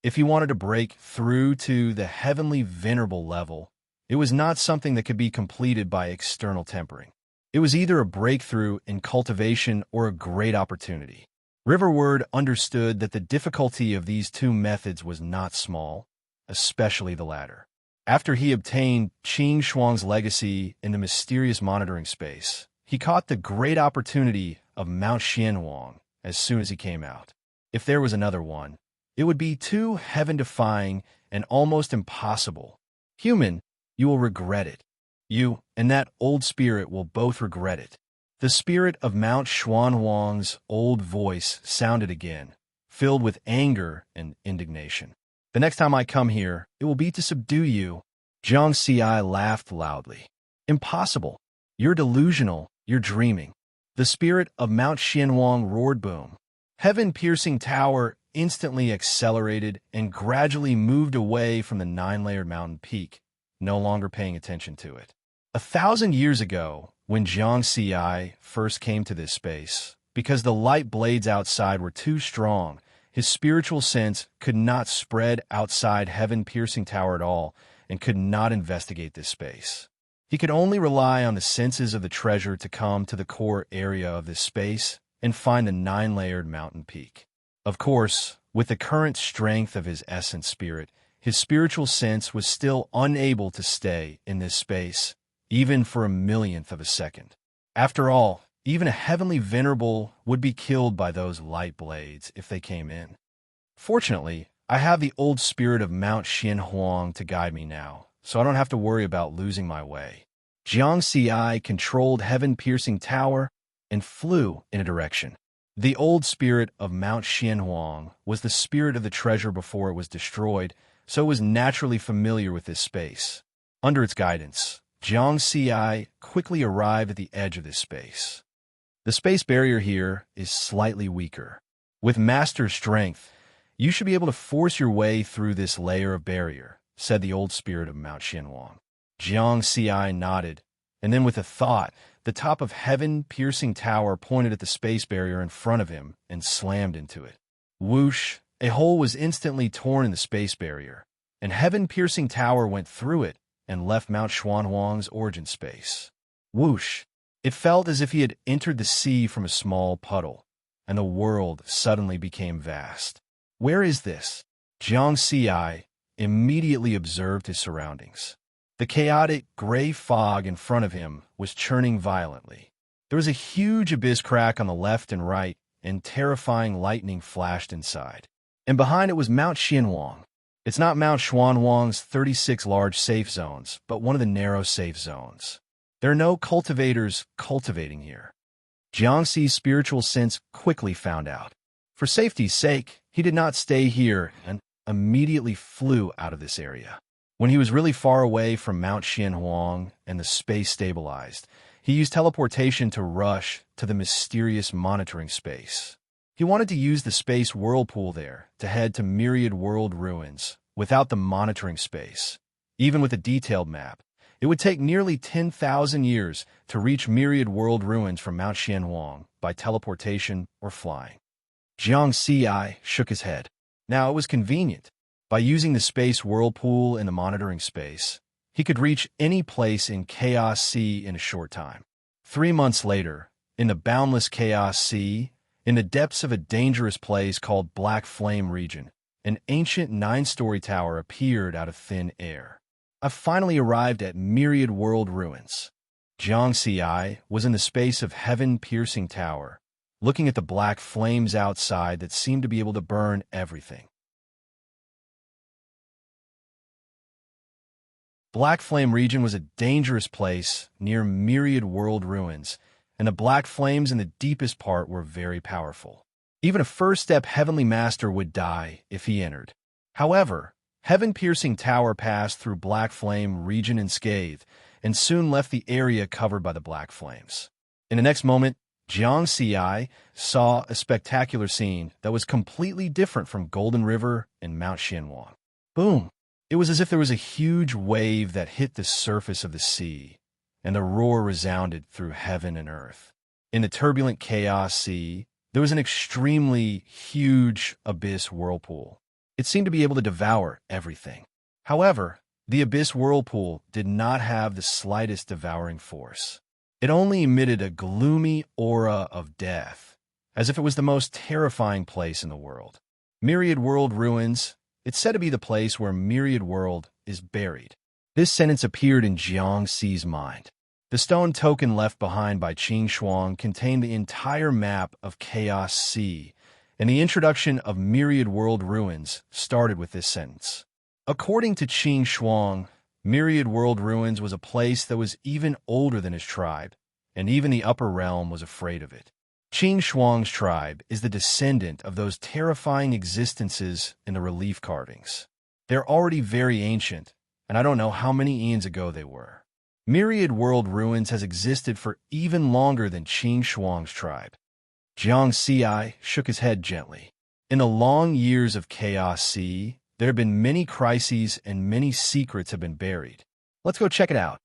If he wanted to break through to the heavenly venerable level, it was not something that could be completed by external tempering. It was either a breakthrough in cultivation or a great opportunity. Riverward understood that the difficulty of these two methods was not small, especially the latter. After he obtained Qing Shuang's legacy in the mysterious monitoring space, he caught the great opportunity of Mount Xianhuang as soon as he came out. If there was another one, it would be too heaven-defying and almost impossible. Human, you will regret it. You and that old spirit will both regret it. The spirit of Mount Xuanhuang's old voice sounded again, filled with anger and indignation. The next time I come here, it will be to subdue you. Jiang Ci laughed loudly. Impossible. You're delusional. You're dreaming. The spirit of Mount Xianhuang roared boom. Heaven-piercing tower instantly accelerated and gradually moved away from the 9-layered mountain peak, no longer paying attention to it. 1,000 years ago, when Jiang Ci first came to this space, because the light blades outside were too strong, his spiritual sense could not spread outside heaven-piercing tower at all and could not investigate this space. He could only rely on the senses of the treasure to come to the core area of this space and find the 9-layered mountain peak. Of course, with the current strength of his essence spirit, his spiritual sense was still unable to stay in this space, even for a millionth of a second. After all, even a heavenly venerable would be killed by those light blades if they came in. Fortunately, I have the old spirit of Mount Xianhuang to guide me now, so I don't have to worry about losing my way. Jiang Ci controlled heaven-piercing tower and flew in a direction. The old spirit of Mount Xianhuang was the spirit of the treasure before it was destroyed, so it was naturally familiar with this space. Under its guidance, Jiang Ci quickly arrived at the edge of this space. The space barrier here is slightly weaker. With master strength, you should be able to force your way through this layer of barrier, said the old spirit of Mount Xianhuang. Jiang Ci nodded, and then with a thought, the top of heaven-piercing tower pointed at the space barrier in front of him and slammed into it. Whoosh! A hole was instantly torn in the space barrier, and heaven-piercing tower went through it and left Mount Xuanhuang's origin space. Whoosh! It felt as if he had entered the sea from a small puddle, and the world suddenly became vast. Where is this? Jiang Ci immediately observed his surroundings. The chaotic gray fog in front of him was churning violently. There was a huge abyss crack on the left and right, and terrifying lightning flashed inside. And behind it was Mount Xianhuang. It's not Mount Xuanhuang's 36 large safe zones, but one of the narrow safe zones. There are no cultivators cultivating here. Jiang Ci's spiritual sense quickly found out. For safety's sake, he did not stay here and immediately flew out of this area. When he was really far away from Mount Xianhuang and the space stabilized, he used teleportation to rush to the mysterious monitoring space. He wanted to use the space whirlpool there to head to myriad world ruins, without the monitoring space. Even with a detailed map, it would take nearly 10,000 years to reach myriad world ruins from Mount Xianhuang by teleportation or flying. Jiang Xi shook his head. Now, it was convenient. By using the space whirlpool in the monitoring space, he could reach any place in Chaos Sea in a short time. 3 months later, in the boundless Chaos Sea, in the depths of a dangerous place called Black Flame Region, an ancient 9-story tower appeared out of thin air. I finally arrived at Myriad World Ruins. Jiang Xi was in the space of heaven-piercing tower, looking at the black flames outside that seemed to be able to burn everything. Black Flame Region was a dangerous place near Myriad World Ruins, and the black flames in the deepest part were very powerful. Even a first-step heavenly master would die if he entered. However, heaven-piercing tower passed through Black Flame Region unscathed, and soon left the area covered by the black flames. In the next moment, Jiang Xi saw a spectacular scene that was completely different from Golden River and Mount Xianhuang. Boom! It was as if there was a huge wave that hit the surface of the sea, and the roar resounded through heaven and earth. In the turbulent Chaos Sea, there was an extremely huge abyss whirlpool. It seemed to be able to devour everything. However, the abyss whirlpool did not have the slightest devouring force. It only emitted a gloomy aura of death, as if it was the most terrifying place in the world. Myriad World Ruins, it's said to be the place where Myriad World is buried. This sentence appeared in Jiang Xi's mind. The stone token left behind by Qing Shuang contained the entire map of Chaos Sea, and the introduction of Myriad World Ruins started with this sentence. According to Qing Shuang, Myriad World Ruins was a place that was even older than his tribe, and even the upper realm was afraid of it. Qing Shuang's tribe is the descendant of those terrifying existences in the relief carvings. They're already very ancient, and I don't know how many eons ago they were. Myriad World Ruins has existed for even longer than Qing Shuang's tribe. Jiang Xi shook his head gently. In the long years of Chaos Sea, there have been many crises and many secrets have been buried. Let's go check it out.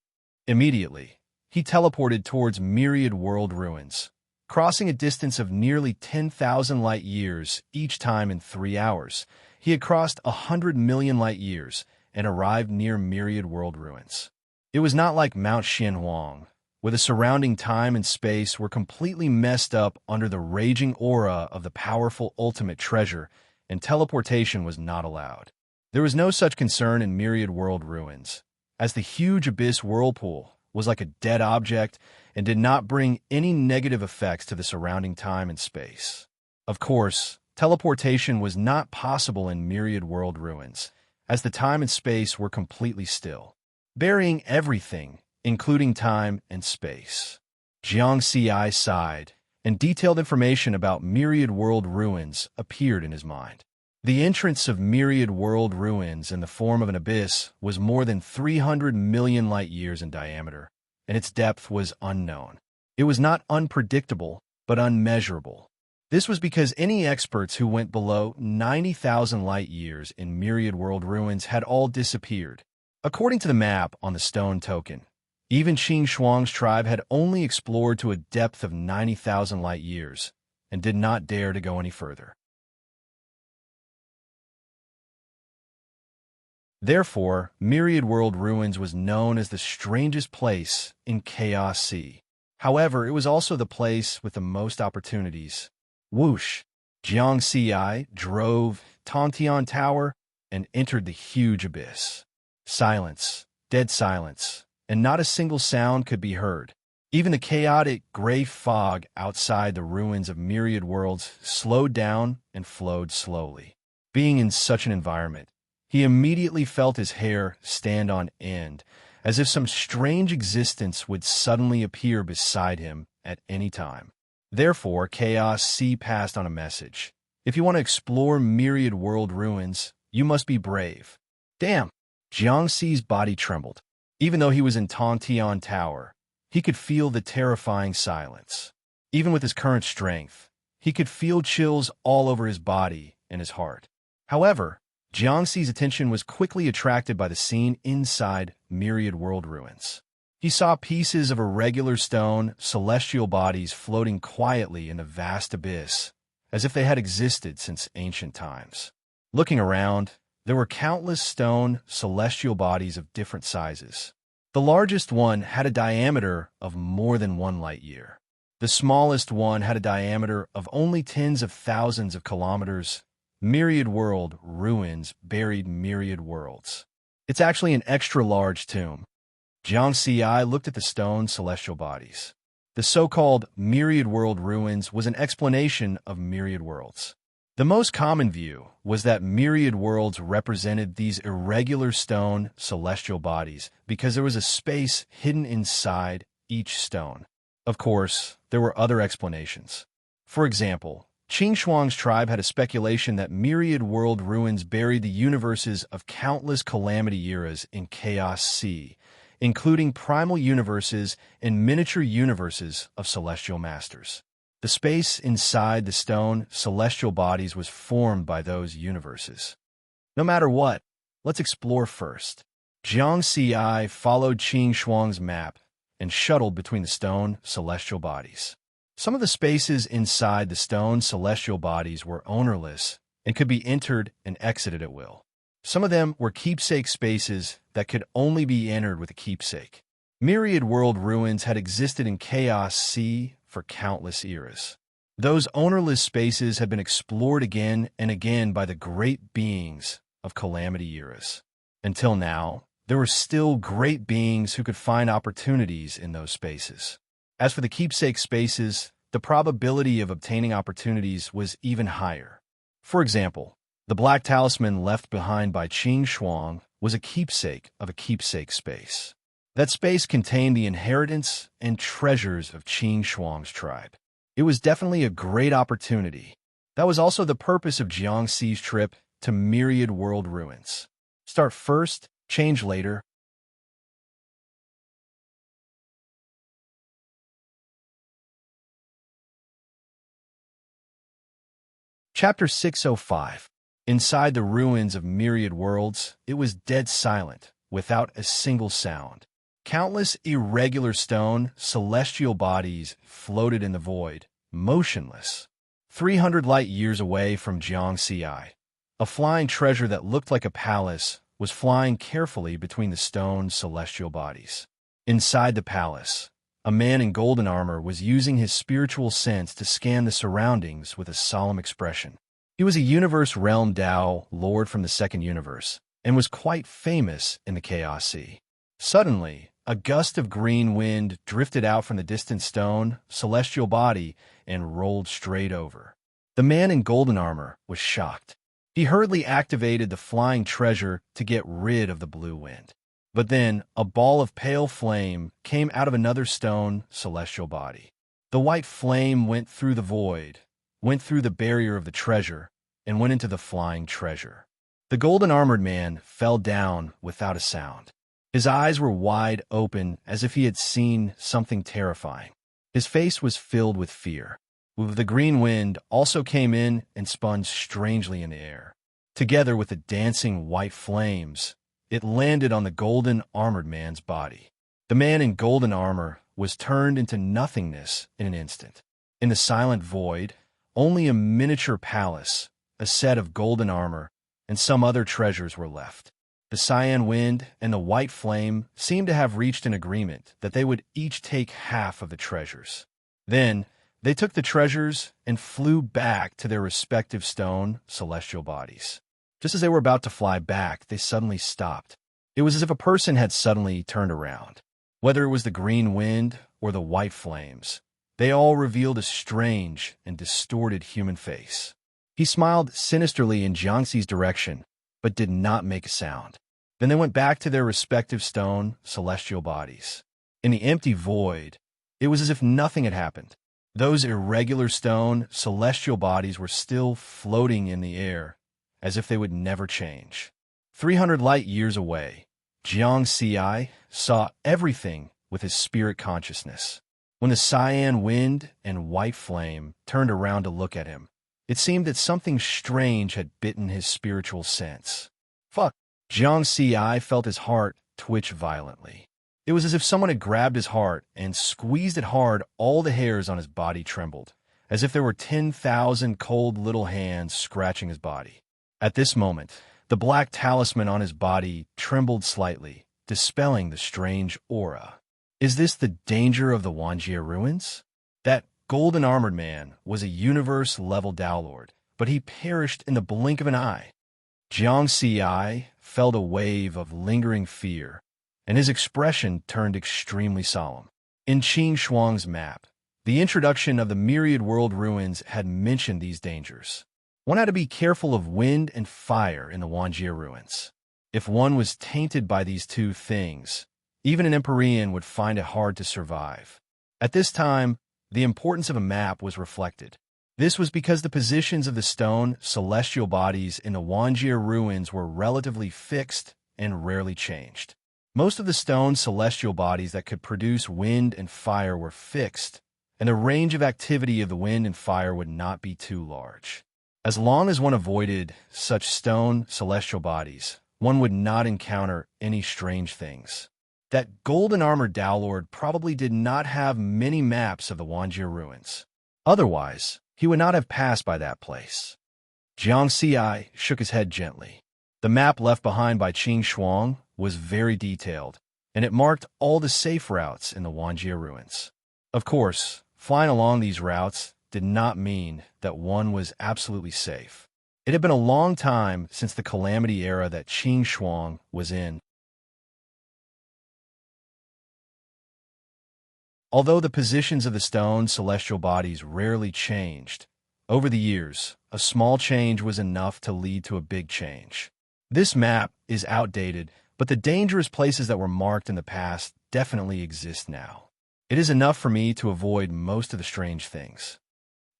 Immediately, he teleported towards Myriad World Ruins, crossing a distance of nearly 10,000 light years each time in 3 hours. He had crossed 100 million light years and arrived near Myriad World Ruins. It was not like Mount Xianhuang, where the surrounding time and space were completely messed up under the raging aura of the powerful ultimate treasure, and teleportation was not allowed. There was no such concern in Myriad World Ruins, as the huge abyss whirlpool was like a dead object and did not bring any negative effects to the surrounding time and space. Of course, teleportation was not possible in Myriad World Ruins, as the time and space were completely still, burying everything, including time and space. Jiang Xi sighed, and detailed information about Myriad World Ruins appeared in his mind. The entrance of Myriad World Ruins in the form of an abyss was more than 300 million light years in diameter, and its depth was unknown. It was not unpredictable, but unmeasurable. This was because any experts who went below 90,000 light years in Myriad World Ruins had all disappeared. According to the map on the stone token, even Qing Shuang's tribe had only explored to a depth of 90,000 light years and did not dare to go any further. Therefore, Myriad World Ruins was known as the strangest place in Chaos Sea. However, it was also the place with the most opportunities. Whoosh! Jiang Xi drove Tongtian Tower and entered the huge abyss. Silence, dead silence, and not a single sound could be heard. Even the chaotic gray fog outside the ruins of Myriad Worlds slowed down and flowed slowly. Being in such an environment, he immediately felt his hair stand on end, as if some strange existence would suddenly appear beside him at any time. Therefore, Chaos Sea passed on a message. If you want to explore Myriad World Ruins, you must be brave. Damn! Jiang Xi's body trembled. Even though he was in Tongtian Tower, he could feel the terrifying silence. Even with his current strength, he could feel chills all over his body and his heart. However, Jiangxi's attention was quickly attracted by the scene inside Myriad World ruins. He saw pieces of irregular stone, celestial bodies floating quietly in the vast abyss, as if they had existed since ancient times. Looking around, there were countless stone, celestial bodies of different sizes. The largest one had a diameter of more than 1 light year. The smallest one had a diameter of only tens of thousands of kilometers. Myriad World ruins buried myriad worlds. It's actually an extra-large tomb. Jiangxi looked at the stone celestial bodies. The so-called Myriad World ruins was an explanation of myriad worlds. The most common view was that myriad worlds represented these irregular stone celestial bodies because there was a space hidden inside each stone. Of course, there were other explanations. For example, Qing Shuang's tribe had a speculation that myriad world ruins buried the universes of countless calamity eras in Chaos Sea, including primal universes and miniature universes of celestial masters. The space inside the stone celestial bodies was formed by those universes. No matter what, let's explore first. Jiangxi followed Qing Shuang's map and shuttled between the stone celestial bodies. Some of the spaces inside the stone celestial bodies were ownerless and could be entered and exited at will. Some of them were keepsake spaces that could only be entered with a keepsake. Myriad World ruins had existed in Chaos Sea for countless eras. Those ownerless spaces had been explored again and again by the great beings of calamity eras. Until now, there were still great beings who could find opportunities in those spaces. As for the keepsake spaces, the probability of obtaining opportunities was even higher. For example, the black talisman left behind by Qing Shuang was a keepsake of a keepsake space. That space contained the inheritance and treasures of Qing Shuang's tribe. It was definitely a great opportunity. That was also the purpose of Jiangxi's trip to Myriad World ruins. Start first, change later. Chapter 605. Inside the ruins of myriad worlds, it was dead silent, without a single sound. Countless irregular stone, celestial bodies floated in the void, motionless. 300 light years away from Jiangxi, a flying treasure that looked like a palace was flying carefully between the stone celestial bodies. Inside the palace, a man in golden armor was using his spiritual sense to scan the surroundings with a solemn expression. He was a universe realm Dao lord from the second universe, and was quite famous in the Chaos Sea. Suddenly, a gust of green wind drifted out from the distant stone, celestial body, and rolled straight over. The man in golden armor was shocked. He hurriedly activated the flying treasure to get rid of the blue wind. But then, a ball of pale flame came out of another stone, celestial body. The white flame went through the void, went through the barrier of the treasure, and went into the flying treasure. The golden-armored man fell down without a sound. His eyes were wide open as if he had seen something terrifying. His face was filled with fear. The green wind also came in and spun strangely in the air. Together with the dancing white flames, it landed on the golden-armored man's body. The man in golden armor was turned into nothingness in an instant. In the silent void, only a miniature palace, a set of golden armor, and some other treasures were left. The cyan wind and the white flame seemed to have reached an agreement that they would each take half of the treasures. Then, they took the treasures and flew back to their respective stone, celestial bodies. Just as they were about to fly back, they suddenly stopped. It was as if a person had suddenly turned around. Whether it was the green wind or the white flames, they all revealed a strange and distorted human face. He smiled sinisterly in Jiangxi's direction, but did not make a sound. Then they went back to their respective stone, celestial bodies. In the empty void, it was as if nothing had happened. Those irregular stone, celestial bodies were still floating in the air, as if they would never change. 300 light years away, Jiangxi saw everything with his spirit consciousness. When the cyan wind and white flame turned around to look at him, It seemed that something strange had bitten his spiritual sense. Fuck. Jiang Si felt his heart twitch violently. It was as if someone had grabbed his heart and squeezed it hard. All the hairs on his body trembled, as if there were 10,000 cold little hands scratching his body. At this moment, the black talisman on his body trembled slightly, dispelling the strange aura. Is this the danger of the Wanjie ruins? That golden-armored man was a universe-level Tao Lord, but he perished in the blink of an eye. Jiang Si felt a wave of lingering fear, and his expression turned extremely solemn. In Qing Shuang's map, the introduction of the myriad world ruins had mentioned these dangers. One had to be careful of wind and fire in the Wanjie ruins. If one was tainted by these two things, even an Empyrean would find it hard to survive. At this time, the importance of a map was reflected. This was because the positions of the stone celestial bodies in the Wanjie ruins were relatively fixed and rarely changed. Most of the stone celestial bodies that could produce wind and fire were fixed, and the range of activity of the wind and fire would not be too large. As long as one avoided such stone celestial bodies, one would not encounter any strange things. That golden-armored Tao Lord probably did not have many maps of the Wanjie ruins. Otherwise, he would not have passed by that place. Jiang Si shook his head gently. The map left behind by Qing Shuang was very detailed, and it marked all the safe routes in the Wanjie ruins. Of course, flying along these routes did not mean that one was absolutely safe. It had been a long time since the calamity era that Qing Shuang was in. Although the positions of the stone celestial bodies rarely changed, over the years, a small change was enough to lead to a big change. This map is outdated, but the dangerous places that were marked in the past definitely exist now. It is enough for me to avoid most of the strange things.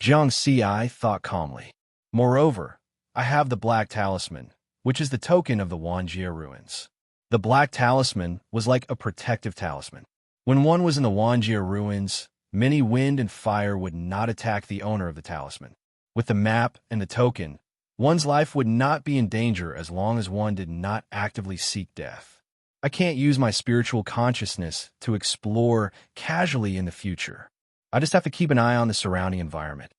Jiang Si thought calmly. Moreover, I have the Black Talisman, which is the token of the Wanjie ruins. The Black Talisman was like a protective talisman. When one was in the Wanjie ruins, many wind and fire would not attack the owner of the talisman. With the map and the token, one's life would not be in danger as long as one did not actively seek death. I can't use my spiritual consciousness to explore casually in the future. I just have to keep an eye on the surrounding environment.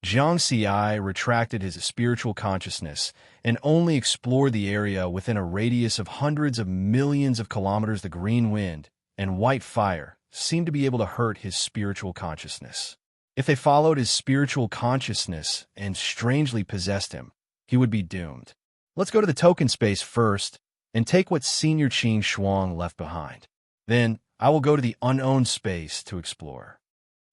Jiang Si retracted his spiritual consciousness and only explored the area within a radius of hundreds of millions of kilometers. The green wind and white fire seemed to be able to hurt his spiritual consciousness. If they followed his spiritual consciousness and strangely possessed him, he would be doomed. Let's go to the token space first and take what Senior Qing Shuang left behind. Then I will go to the unowned space to explore.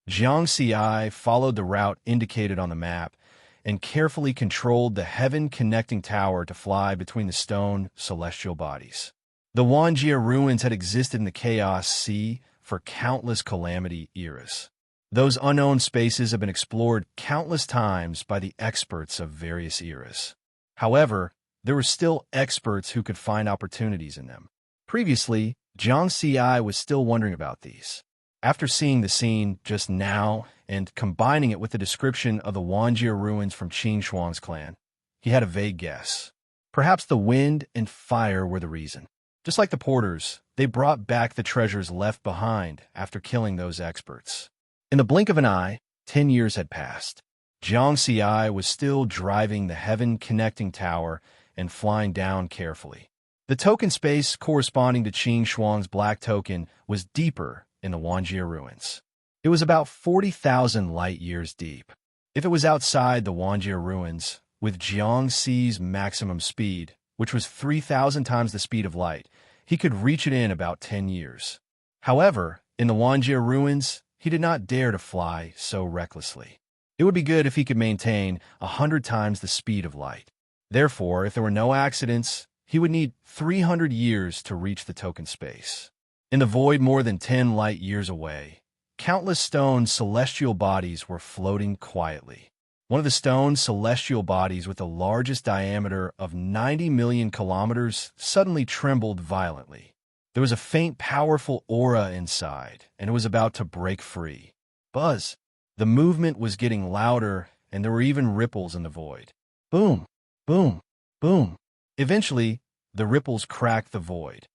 Jiang Si followed the route indicated on the map and carefully controlled the heaven-connecting tower to fly between the stone celestial bodies. The Wanjie ruins had existed in the Chaos Sea for countless calamity eras. Those unknown spaces have been explored countless times by the experts of various eras. However, there were still experts who could find opportunities in them. Previously, Jiang Si was still wondering about these. After seeing the scene just now and combining it with the description of the Wanjie ruins from Qing Shuang's clan, he had a vague guess. Perhaps the wind and fire were the reason. Just like the porters, they brought back the treasures left behind after killing those experts. In the blink of an eye, 10 years had passed. Jiang Si was still driving the heaven-connecting tower and flying down carefully. The token space corresponding to Qing Shuang's black token was deeper in the Wanjie ruins. It was about 40,000 light-years deep. If it was outside the Wanjie ruins, with Jiang Si's maximum speed, which was 3,000 times the speed of light, he could reach it in about 10 years. However, in the Wanjie ruins, he did not dare to fly so recklessly. It would be good if he could maintain 100 times the speed of light. Therefore, if there were no accidents, he would need 300 years to reach the token space. In the void more than 10 light-years away, countless stone celestial bodies were floating quietly. One of the stone celestial bodies with the largest diameter of 90 million kilometers suddenly trembled violently. There was a faint, powerful aura inside, and it was about to break free. Buzz! The movement was getting louder and there were even ripples in the void. Boom, boom, boom. Eventually, the ripples cracked the void.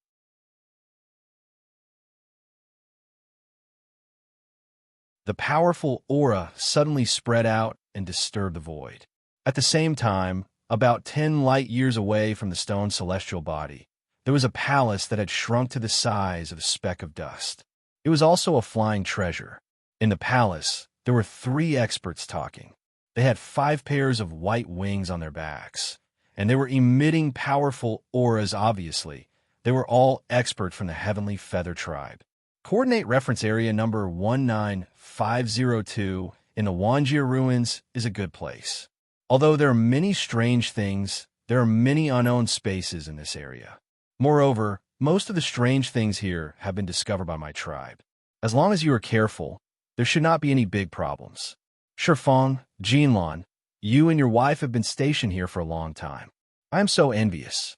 The powerful aura suddenly spread out and disturbed the void. At the same time, about 10 light years away from the stone celestial body, there was a palace that had shrunk to the size of a speck of dust. It was also a flying treasure. In the palace, there were 3 experts talking. They had 5 pairs of white wings on their backs, and they were emitting powerful auras, obviously. They were all expert from the Heavenly Feather Tribe. Coordinate reference area number 19502 in the Wanjia ruins is a good place. Although there are many strange things, there are many unknown spaces in this area. Moreover, most of the strange things here have been discovered by my tribe. As long as you are careful, there should not be any big problems. Shifeng, Jinlan, you and your wife have been stationed here for a long time. I am so envious.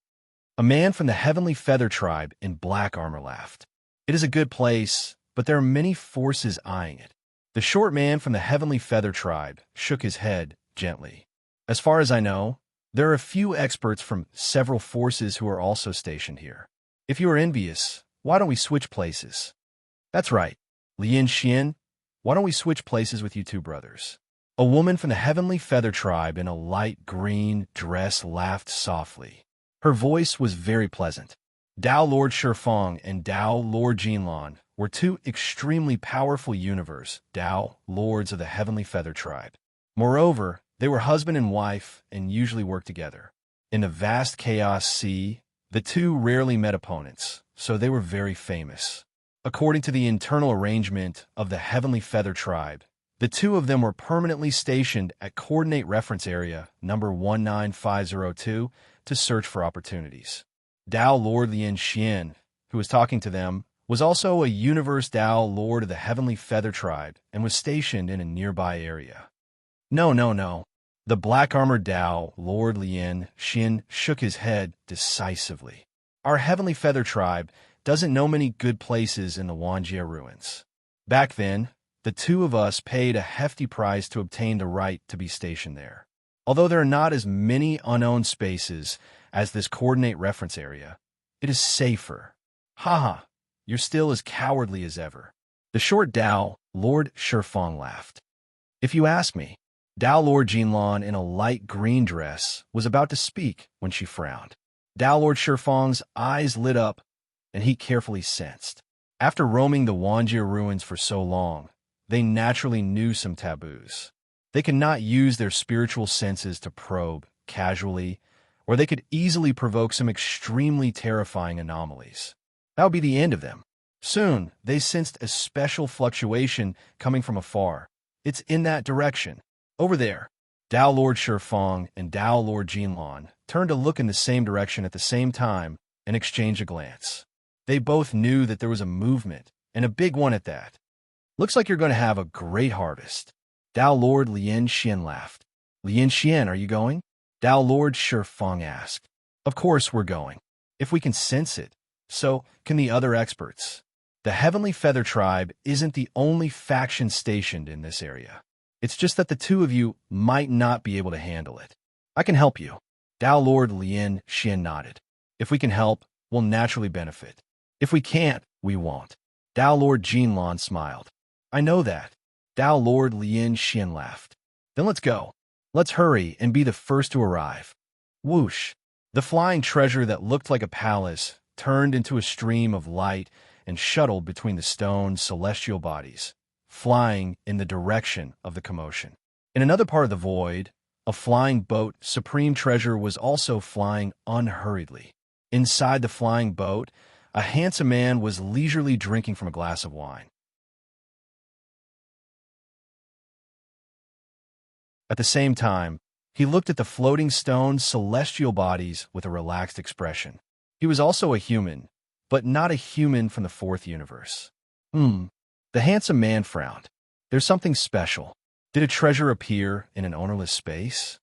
A man from the Heavenly Feather Tribe in black armor laughed. It is a good place, but there are many forces eyeing it. The short man from the Heavenly Feather Tribe shook his head gently. As far as I know, there are a few experts from several forces who are also stationed here. If you are envious, why don't we switch places? That's right. Lian Xian, why don't we switch places with you 2 brothers? A woman from the Heavenly Feather Tribe in a light green dress laughed softly. Her voice was very pleasant. Dao Lord Shifeng and Dao Lord Jinlan were 2 extremely powerful universe Dao Lords of the Heavenly Feather Tribe. Moreover, they were husband and wife and usually worked together. In the vast chaos sea, the 2 rarely met opponents, so they were very famous. According to the internal arrangement of the Heavenly Feather Tribe, the 2 of them were permanently stationed at coordinate reference area number 19502 to search for opportunities. Dao Lord Lian Xian, who was talking to them, was also a universe Dao Lord of the Heavenly Feather Tribe and was stationed in a nearby area. No. The black-armored Dao, Lord Lian Xian, shook his head decisively. Our Heavenly Feather Tribe doesn't know many good places in the Wanjia ruins. Back then, the 2 of us paid a hefty price to obtain the right to be stationed there. Although there are not as many unknown spaces as this coordinate reference area, it is safer. Haha, you're still as cowardly as ever. The short Dao, Lord Shifeng, laughed. If you ask me, Dao Lord Jinlan in a light green dress was about to speak when she frowned. Dao Lord Shifeng's eyes lit up, and he carefully sensed. After roaming the Wanjia ruins for so long, they naturally knew some taboos. They could not use their spiritual senses to probe casually, or they could easily provoke some extremely terrifying anomalies. That would be the end of them. Soon, they sensed a special fluctuation coming from afar. It's in that direction. Over there. Dao Lord Shifeng and Dao Lord Jinlan turned to look in the same direction at the same time and exchanged a glance. They both knew that there was a movement, and a big one at that. Looks like you're going to have a great harvest. Dao Lord Lian Xian laughed. Lian Xian, are you going? Dao Lord Shifeng asked. Of course we're going. If we can sense it, so can the other experts. The Heavenly Feather Tribe isn't the only faction stationed in this area. It's just that the 2 of you might not be able to handle it. I can help you. Dao Lord Lian Xian nodded. If we can help, we'll naturally benefit. If we can't, we won't. Dao Lord Jinlan smiled. I know that. Dao Lord Lian Xian laughed. Then let's go. Let's hurry and be the first to arrive. Whoosh. The flying treasure that looked like a palace turned into a stream of light and shuttled between the stone celestial bodies, flying in the direction of the commotion. In another part of the void, a flying boat, Supreme Treasure, was also flying unhurriedly. Inside the flying boat, a handsome man was leisurely drinking from a glass of wine. At the same time, he looked at the floating stone celestial bodies with a relaxed expression. He was also a human, but not a human from the 4th universe. The handsome man frowned. There's something special. Did a treasure appear in an ownerless space?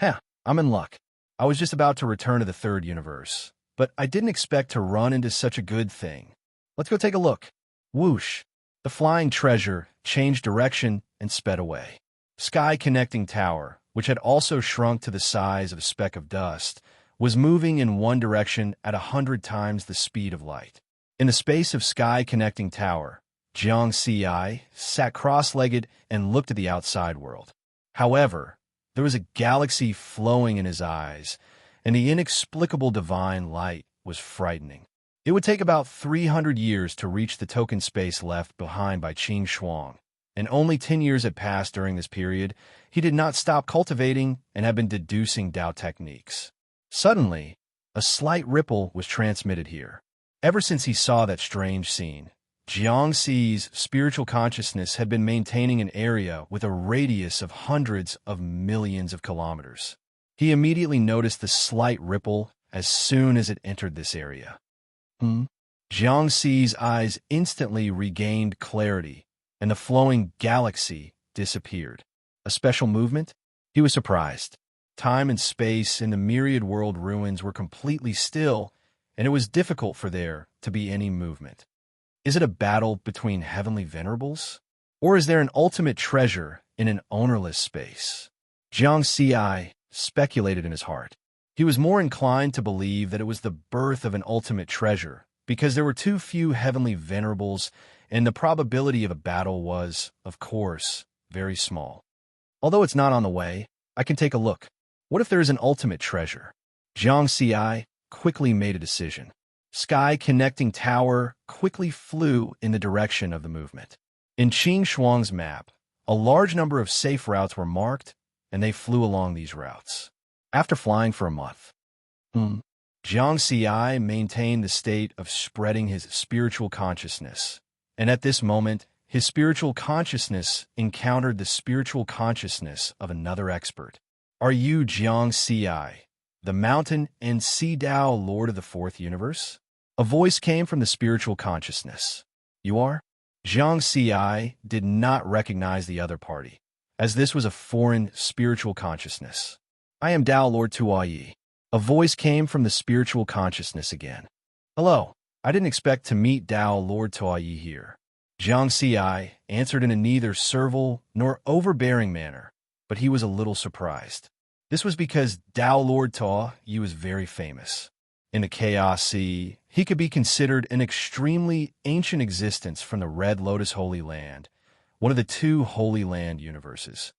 I'm in luck. I was just about to return to the 3rd universe, but I didn't expect to run into such a good thing. Let's go take a look. Whoosh! The flying treasure changed direction and sped away. Sky Connecting Tower, which had also shrunk to the size of a speck of dust, was moving in one direction at 100 times the speed of light. In the space of Sky Connecting Tower, Jiang Ci sat cross-legged and looked at the outside world. However, there was a galaxy flowing in his eyes, and the inexplicable divine light was frightening. It would take about 300 years to reach the token space left behind by Qin Shuang, and only 10 years had passed during this period. He did not stop cultivating and had been deducing Dao techniques. Suddenly, a slight ripple was transmitted here. Ever since he saw that strange scene, Jiang Ci's spiritual consciousness had been maintaining an area with a radius of hundreds of millions of kilometers. He immediately noticed the slight ripple as soon as it entered this area. Jiang Ci's eyes instantly regained clarity, and the flowing galaxy disappeared. A special movement? He was surprised. Time and space in the myriad world ruins were completely still, and it was difficult for there to be any movement. Is it a battle between heavenly venerables? Or is there an ultimate treasure in an ownerless space? Jiang Ci speculated in his heart. He was more inclined to believe that it was the birth of an ultimate treasure, because there were too few heavenly venerables, and the probability of a battle was, of course, very small. Although it's not on the way, I can take a look. What if there is an ultimate treasure? Jiang Ci quickly made a decision. Sky Connecting Tower quickly flew in the direction of the movement. In Qin Shuang's map, a large number of safe routes were marked, and they flew along these routes. After flying for a month, Jiang Ci maintained the state of spreading his spiritual consciousness, and at this moment, his spiritual consciousness encountered the spiritual consciousness of another expert. Are you Jiang Ci, the mountain and sea Dao Lord of the Fourth Universe? A voice came from the spiritual consciousness. You are? Jiang Ci did not recognize the other party, as this was a foreign spiritual consciousness. I am Dao Lord Tuayi. A voice came from the spiritual consciousness again. Hello, I didn't expect to meet Dao Lord Tuayi here. Jiang Ci answered in a neither servile nor overbearing manner, but he was a little surprised. This was because Dao Lord Tuayi was very famous. In the Chaos Sea, he could be considered an extremely ancient existence from the Red Lotus Holy Land, one of the two Holy Land universes.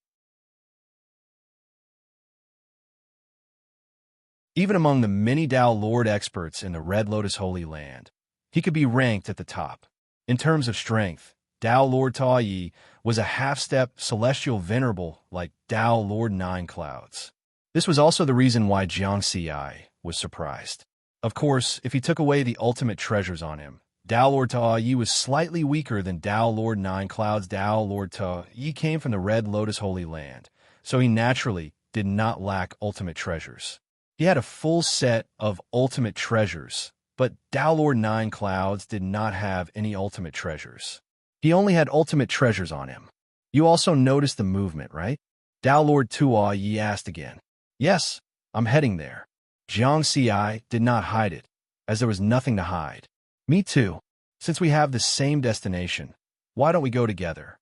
Even among the many Dao Lord experts in the Red Lotus Holy Land, he could be ranked at the top. In terms of strength, Dao Lord Tuayi was a half-step celestial venerable like Dao Lord Nine Clouds. This was also the reason why Jiang Ci was surprised. Of course, if he took away the ultimate treasures on him, Dao Lord Tuayi was slightly weaker than Dao Lord Nine Clouds. Dao Lord Tuayi came from the Red Lotus Holy Land, so he naturally did not lack ultimate treasures. He had a full set of ultimate treasures, but Dao Lord Nine Clouds did not have any ultimate treasures. He only had ultimate treasures on him. You also noticed the movement, right? Dao Lord Tuayi asked again. Yes, I'm heading there. Jiang Ci did not hide it, as there was nothing to hide. Me too. Since we have the same destination, why don't we go together?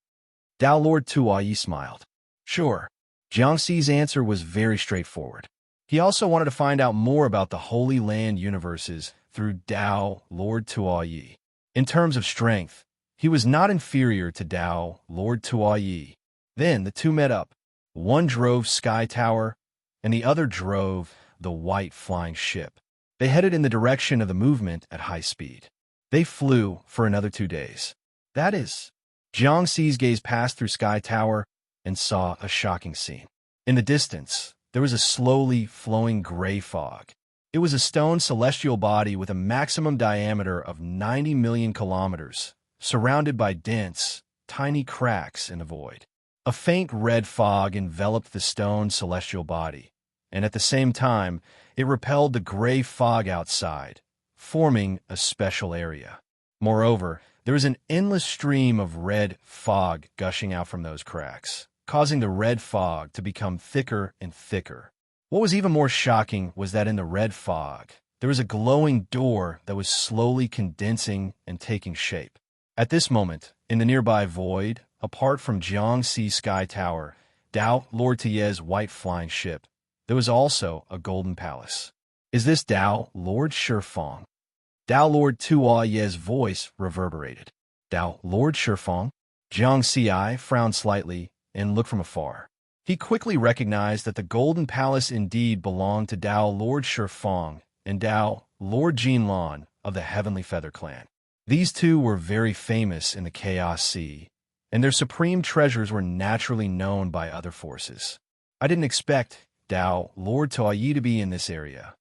Dao Lord Tuayi smiled. Sure. Jiang Ci's answer was very straightforward. He also wanted to find out more about the Holy Land universes through Dao Lord Tuayi. In terms of strength, he was not inferior to Dao Lord Tuayi. Then the two met up. One drove Sky Tower, and the other drove the white flying ship. They headed in the direction of the movement at high speed. They flew for another 2 days. That is, Jiang Ci's gaze passed through Sky Tower and saw a shocking scene. In the distance, there was a slowly flowing gray fog. It was a stone celestial body with a maximum diameter of 90 million kilometers, surrounded by dense, tiny cracks in the void. A faint red fog enveloped the stone celestial body, and at the same time, it repelled the gray fog outside, forming a special area. Moreover, there was an endless stream of red fog gushing out from those cracks, causing the red fog to become thicker and thicker. What was even more shocking was that in the red fog, there was a glowing door that was slowly condensing and taking shape. At this moment, in the nearby void, apart from Jiang Ci Sky Tower, Tao Lord Tie's white flying ship, there was also a golden palace. Is this Tao Lord Shifeng? Tao Lord Tuoye's voice reverberated. Tao Lord Shifeng? Jiang Xi frowned slightly and looked from afar. He quickly recognized that the golden palace indeed belonged to Tao Lord Shifeng and Tao Lord Jinlan of the Heavenly Feather clan. These two were very famous in the Chaos Sea, and their supreme treasures were naturally known by other forces. I didn't expect Tao Lord Tuoye to be in this area.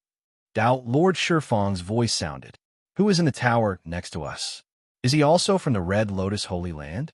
Tao Lord Shifeng's voice sounded. Who is in the tower next to us? Is he also from the Red Lotus Holy Land?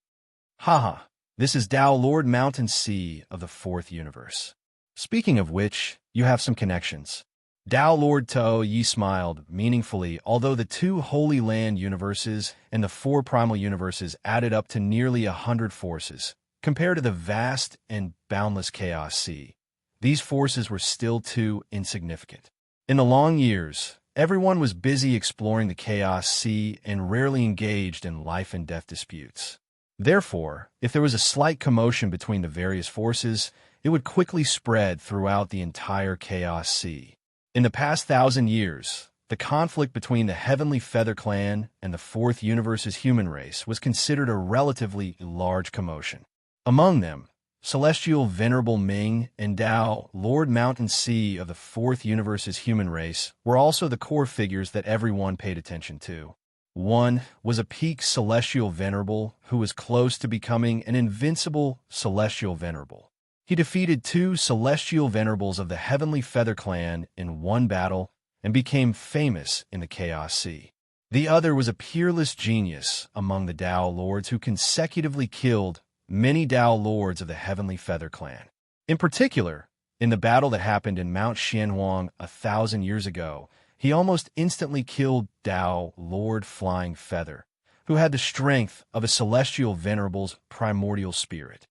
Haha, this is Tao Lord Mountain Sea of the Fourth Universe. Speaking of which, you have some connections. Tao Lord Tuoye smiled meaningfully, although the two Holy Land universes and the four primal universes added up to nearly 100 forces. Compared to the vast and boundless Chaos Sea, these forces were still too insignificant. In the long years, everyone was busy exploring the Chaos Sea and rarely engaged in life and death disputes. Therefore, if there was a slight commotion between the various forces, it would quickly spread throughout the entire Chaos Sea. In the past 1,000 years, the conflict between the Heavenly Feather Clan and the Fourth Universe's human race was considered a relatively large commotion. Among them, Celestial Venerable Ming and Tao Lord Mountain Sea of the Fourth Universe's human race were also the core figures that everyone paid attention to. One was a peak Celestial Venerable who was close to becoming an invincible Celestial Venerable. He defeated two Celestial Venerables of the Heavenly Feather Clan in one battle and became famous in the Chaos Sea. The other was a peerless genius among the Tao Lords who consecutively killed many Tao Lords of the Heavenly Feather Clan. In particular, in the battle that happened in Mount Xianhuang 1,000 years ago, he almost instantly killed Tao Lord Flying Feather, who had the strength of a Celestial Venerable's primordial spirit.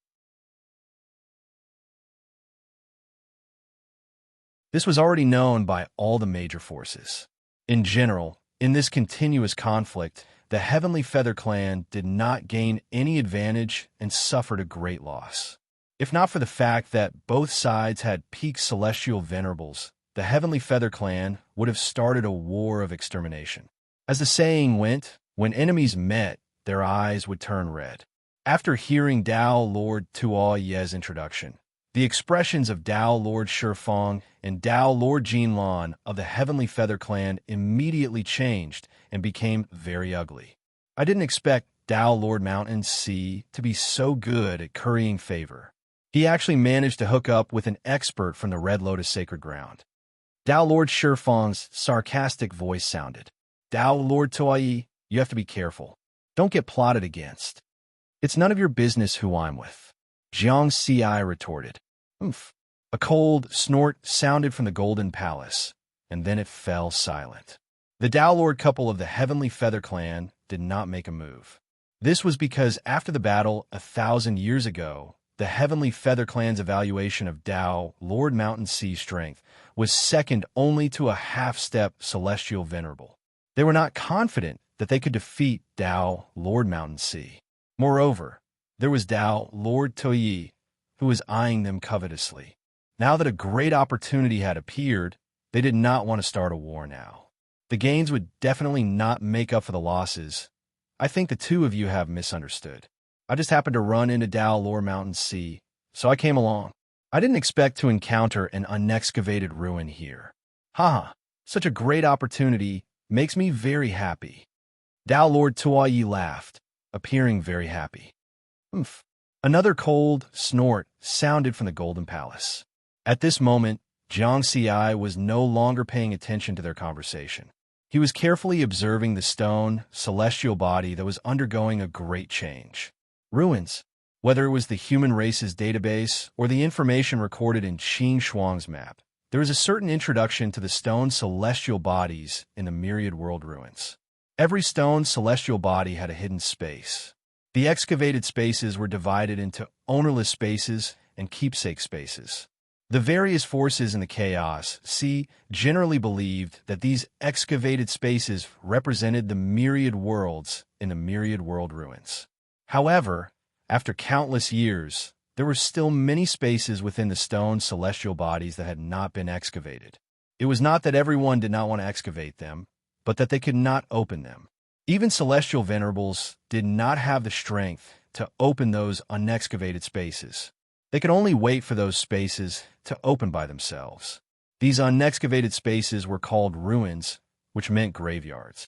This was already known by all the major forces. In general, in this continuous conflict, the Heavenly Feather Clan did not gain any advantage and suffered a great loss. If not for the fact that both sides had peak Celestial Venerables, the Heavenly Feather Clan would have started a war of extermination. As the saying went, when enemies met, their eyes would turn red. After hearing Tao Lord Tuoye's introduction, the expressions of Tao Lord Shifeng and Tao Lord Jinlan of the Heavenly Feather Clan immediately changed and became very ugly. I didn't expect Tao Lord Mountain Sea to be so good at currying favor. He actually managed to hook up with an expert from the Red Lotus Sacred Ground. Tao Lord Shifeng's sarcastic voice sounded. Tao Lord Tuoye, you have to be careful. Don't get plotted against. It's none of your business who I'm with. Jiang Xi retorted. Oomph. A cold snort sounded from the Golden Palace, and then it fell silent. The Tao Lord couple of the Heavenly Feather Clan did not make a move. This was because after the battle 1,000 years ago, the Heavenly Feather Clan's evaluation of Tao Lord Mountain Sea strength was second only to a half-step Celestial Venerable. They were not confident that they could defeat Tao Lord Mountain Sea. Moreover, there was Tao Lord Tuoye, who was eyeing them covetously. Now that a great opportunity had appeared, they did not want to start a war now. The gains would definitely not make up for the losses. I think the two of you have misunderstood. I just happened to run into Tao Lord Mountain Sea, so I came along. I didn't expect to encounter an unexcavated ruin here. Haha, such a great opportunity makes me very happy. Tao Lord Tuoye laughed, appearing very happy. Oomph. Another cold snort sounded from the Golden Palace. At this moment, Jiang Xi was no longer paying attention to their conversation. He was carefully observing the stone, celestial body that was undergoing a great change. Ruins, whether it was the human race's database or the information recorded in Qing Shuang's map, there was a certain introduction to the stone celestial bodies in the myriad world ruins. Every stone celestial body had a hidden space. The excavated spaces were divided into ownerless spaces and keepsake spaces. The various forces in the Chaos Sea generally believed that these excavated spaces represented the myriad worlds in the myriad world ruins. However, after countless years, there were still many spaces within the stone celestial bodies that had not been excavated. It was not that everyone did not want to excavate them, but that they could not open them. Even celestial venerables did not have the strength to open those unexcavated spaces. They could only wait for those spaces to open by themselves. These unexcavated spaces were called ruins, which meant graveyards.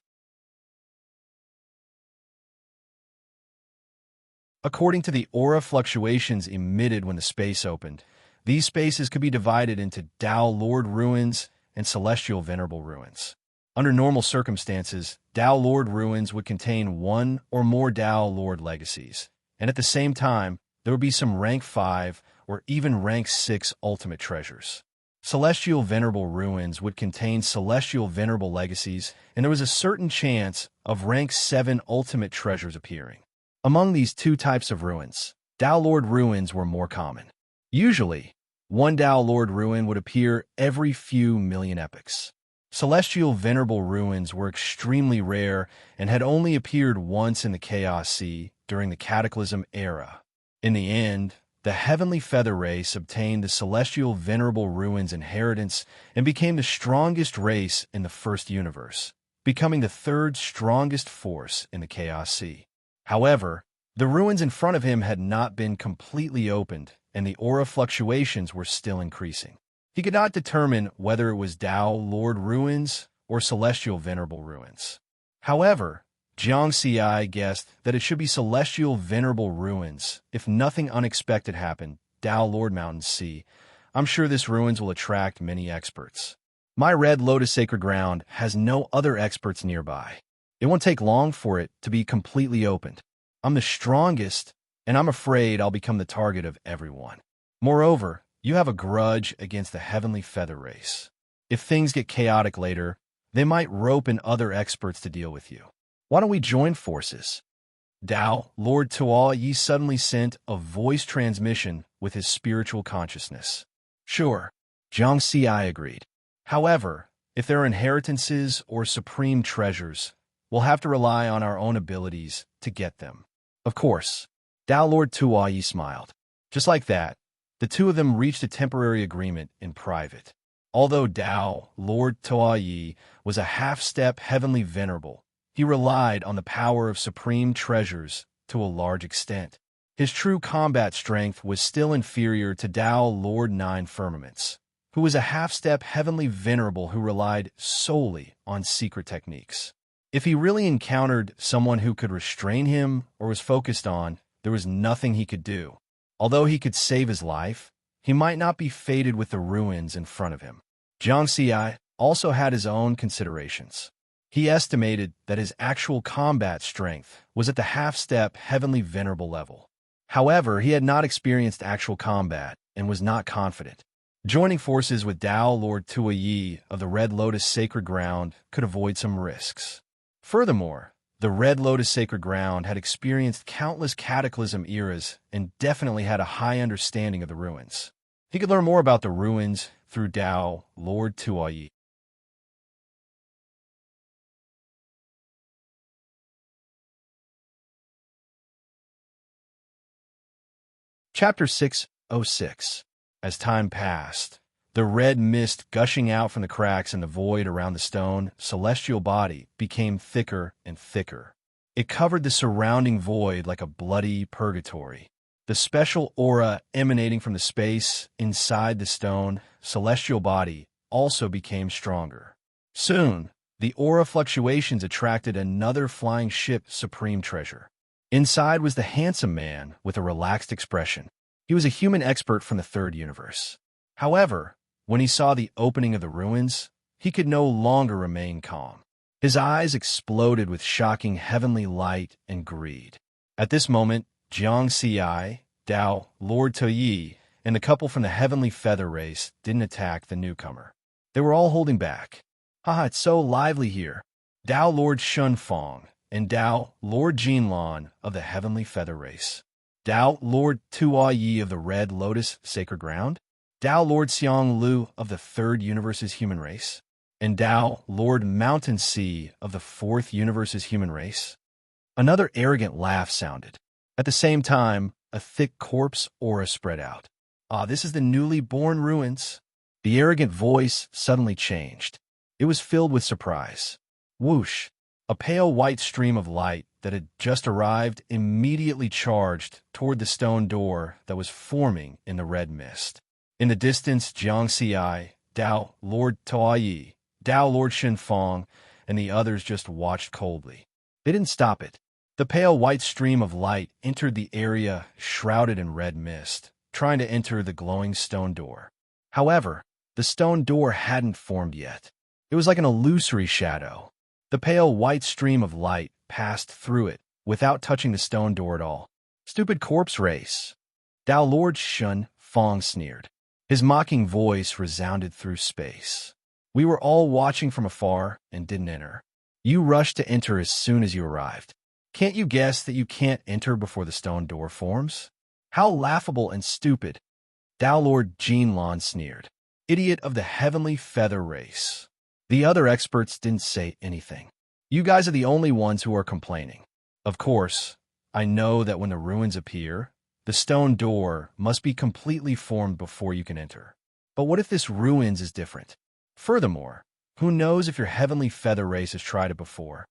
According to the aura fluctuations emitted when the space opened, these spaces could be divided into Tao Lord ruins and celestial venerable ruins. Under normal circumstances, Tao Lord ruins would contain one or more Tao Lord legacies, and at the same time, there would be some rank 5 or even rank 6 ultimate treasures. Celestial venerable ruins would contain celestial venerable legacies, and there was a certain chance of rank 7 ultimate treasures appearing. Among these two types of ruins, Tao Lord ruins were more common. Usually, one Tao Lord ruin would appear every few million epochs. Celestial venerable ruins were extremely rare and had only appeared once in the Chaos Sea during the Cataclysm era. In the end, the Heavenly Feather race obtained the Celestial Venerable Ruins inheritance and became the strongest race in the first universe, becoming the third strongest force in the Chaos Sea. However, the ruins in front of him had not been completely opened, and the aura fluctuations were still increasing. He could not determine whether it was Tao Lord Ruins or Celestial Venerable Ruins. However, Jiang Xi guessed that it should be Celestial Venerable Ruins. If nothing unexpected happened, Tao Lord Mountain Sea, I'm sure this ruins will attract many experts. My Red Lotus Sacred Ground has no other experts nearby. It won't take long for it to be completely opened. I'm the strongest, and I'm afraid I'll become the target of everyone. Moreover, you have a grudge against the Heavenly Feather race. If things get chaotic later, they might rope in other experts to deal with you. Why don't we join forces? Tao, Lord Tuo Yi suddenly sent a voice transmission with his spiritual consciousness. Sure, Jiang Xi agreed. However, if there are inheritances or supreme treasures, we'll have to rely on our own abilities to get them. Of course, Tao Lord Tuo Yi smiled. Just like that, the two of them reached a temporary agreement in private. Although Tao Lord Tuo Yi was a half-step heavenly venerable, he relied on the power of supreme treasures to a large extent. His true combat strength was still inferior to Tao Lord Nine Firmaments, who was a half-step heavenly venerable who relied solely on secret techniques. If he really encountered someone who could restrain him or was focused on, there was nothing he could do. Although he could save his life, he might not be fated with the ruins in front of him. Jiang Xi also had his own considerations. He estimated that his actual combat strength was at the half-step heavenly venerable level. However, he had not experienced actual combat and was not confident. Joining forces with Tao Lord Tuo Yi of the Red Lotus Sacred Ground could avoid some risks. Furthermore, the Red Lotus Sacred Ground had experienced countless cataclysm eras and definitely had a high understanding of the ruins. He could learn more about the ruins through Tao Lord Tuo Yi. Chapter 606. As time passed, the red mist gushing out from the cracks in the void around the stone celestial body became thicker and thicker. It covered the surrounding void like a bloody purgatory. The special aura emanating from the space inside the stone celestial body also became stronger. Soon, the aura fluctuations attracted another flying ship supreme treasure. Inside was the handsome man with a relaxed expression. He was a human expert from the third universe. However, when he saw the opening of the ruins, he could no longer remain calm. His eyes exploded with shocking heavenly light and greed. At this moment, Jiang Xi, Tao, Lord Tuo Yi, and the couple from the Heavenly Feather race didn't attack the newcomer. They were all holding back. Haha, it's so lively here. Tao Lord Shun Fong and Tao Lord Jinlan of the Heavenly Feather race. Tao Lord Tuo Yi of the Red Lotus Sacred Ground. Tao Lord Xiang Lu of the Third Universe's human race. And Tao Lord Mountain Sea of the Fourth Universe's human race. Another arrogant laugh sounded. At the same time, a thick corpse aura spread out. Ah, this is the newly born ruins. The arrogant voice suddenly changed. It was filled with surprise. Whoosh! A pale white stream of light that had just arrived immediately charged toward the stone door that was forming in the red mist. In the distance, Jiang Xiai, Dao Lord Toyi, Dao Lord Shinfeng, and the others just watched coldly. They didn't stop it. The pale white stream of light entered the area shrouded in red mist, trying to enter the glowing stone door. However, the stone door hadn't formed yet. It was like an illusory shadow. The pale white stream of light passed through it without touching the stone door at all. Stupid corpse race. Dao Lord Shun Fong sneered. His mocking voice resounded through space. We were all watching from afar and didn't enter. You rushed to enter as soon as you arrived. Can't you guess that you can't enter before the stone door forms? How laughable and stupid. Dao Lord Jinlan sneered. Idiot of the heavenly feather race. The other experts didn't say anything. You guys are the only ones who are complaining. Of course, I know that when the ruins appear, the stone door must be completely formed before you can enter. But what if this ruins is different? Furthermore, who knows if your heavenly feather race has tried it before?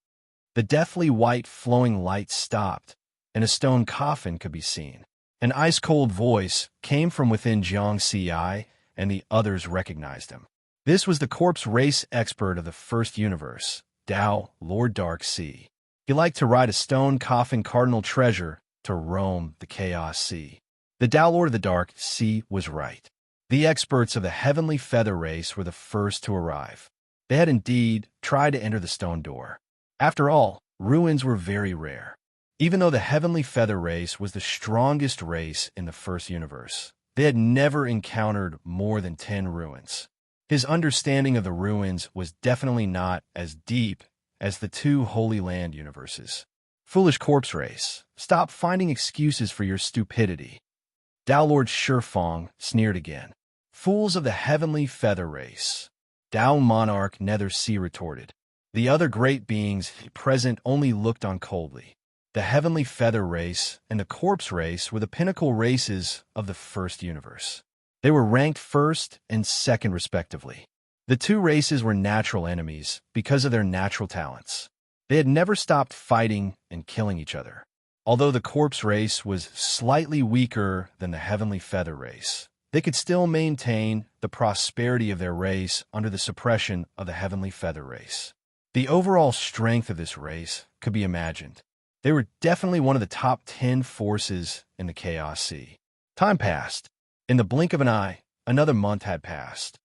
The deathly white flowing light stopped, and a stone coffin could be seen. An ice-cold voice came from within Jiang Xiai, and the others recognized him. This was the corpse race expert of the first universe, Dao Lord Dark Sea. He liked to ride a stone coffin cardinal treasure to roam the Chaos Sea. The Dao Lord of the Dark Sea was right. The experts of the heavenly feather race were the first to arrive. They had indeed tried to enter the stone door. After all, ruins were very rare. Even though the heavenly feather race was the strongest race in the first universe, they had never encountered more than 10 ruins. His understanding of the ruins was definitely not as deep as the 2 Holy Land universes. Foolish corpse race, stop finding excuses for your stupidity. Dao Lord Shifeng sneered again. Fools of the heavenly feather race. Dao Monarch Nether Sea retorted. The other great beings present only looked on coldly. The heavenly feather race and the corpse race were the pinnacle races of the first universe. They were ranked first and second respectively. The 2 races were natural enemies because of their natural talents. They had never stopped fighting and killing each other. Although the corpse race was slightly weaker than the heavenly feather race, they could still maintain the prosperity of their race under the suppression of the heavenly feather race. The overall strength of this race could be imagined. They were definitely one of the top 10 forces in the Chaos Sea. Time passed. In the blink of an eye, another month had passed.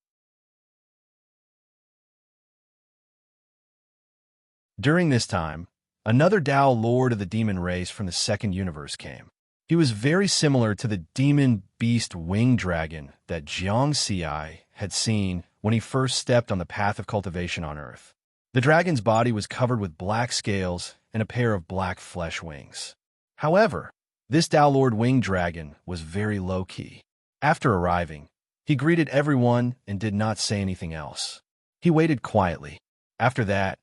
During this time, another Dao Lord of the demon race from the second universe came. He was very similar to the demon beast winged dragon that Jiang Xiai had seen when he first stepped on the path of cultivation on Earth. The dragon's body was covered with black scales and a pair of black flesh wings. However, this Dao Lord winged dragon was very low-key. After arriving, he greeted everyone and did not say anything else. He waited quietly. After that,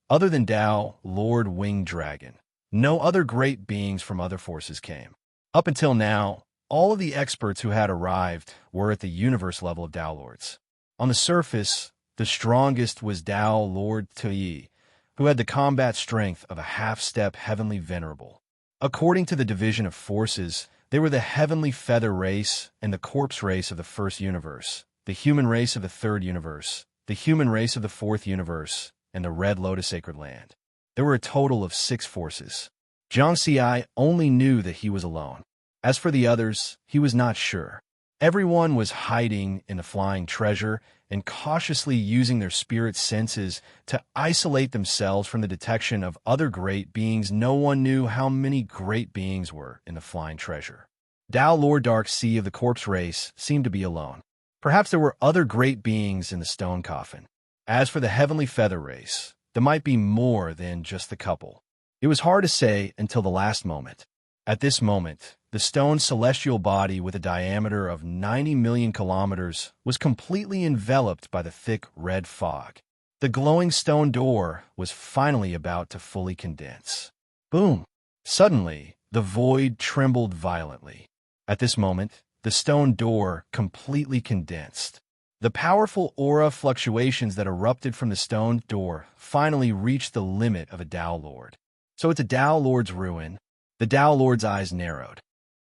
other than Dao Lord Winged Dragon, no other great beings from other forces came. Up until now, all of the experts who had arrived were at the universe level of Dao Lords. On the surface, the strongest was Dao Lord Toyi, who had the combat strength of a half-step heavenly venerable. According to the division of forces, they were the heavenly feather race and the corpse race of the first universe, the human race of the third universe, the human race of the fourth universe, and the Red Lotus Sacred Land. There were a total of 6 forces. Jiang Xiai only knew that he was alone. As for the others, he was not sure. Everyone was hiding in the flying treasure and cautiously using their spirit senses to isolate themselves from the detection of other great beings. No one knew how many great beings were in the flying treasure. Dao Lord Dark Sea of the corpse race seemed to be alone. Perhaps there were other great beings in the stone coffin. As for the heavenly feather race, there might be more than just the couple. It was hard to say until the last moment. At this moment, the stone celestial body with a diameter of 90 million kilometers was completely enveloped by the thick red fog. The glowing stone door was finally about to fully condense. Boom! Suddenly, The void trembled violently. At this moment, the stone door completely condensed. The powerful aura fluctuations that erupted from the stone door finally reached the limit of a Tao Lord. So it's a Tao Lord's ruin. The Tao Lord's eyes narrowed.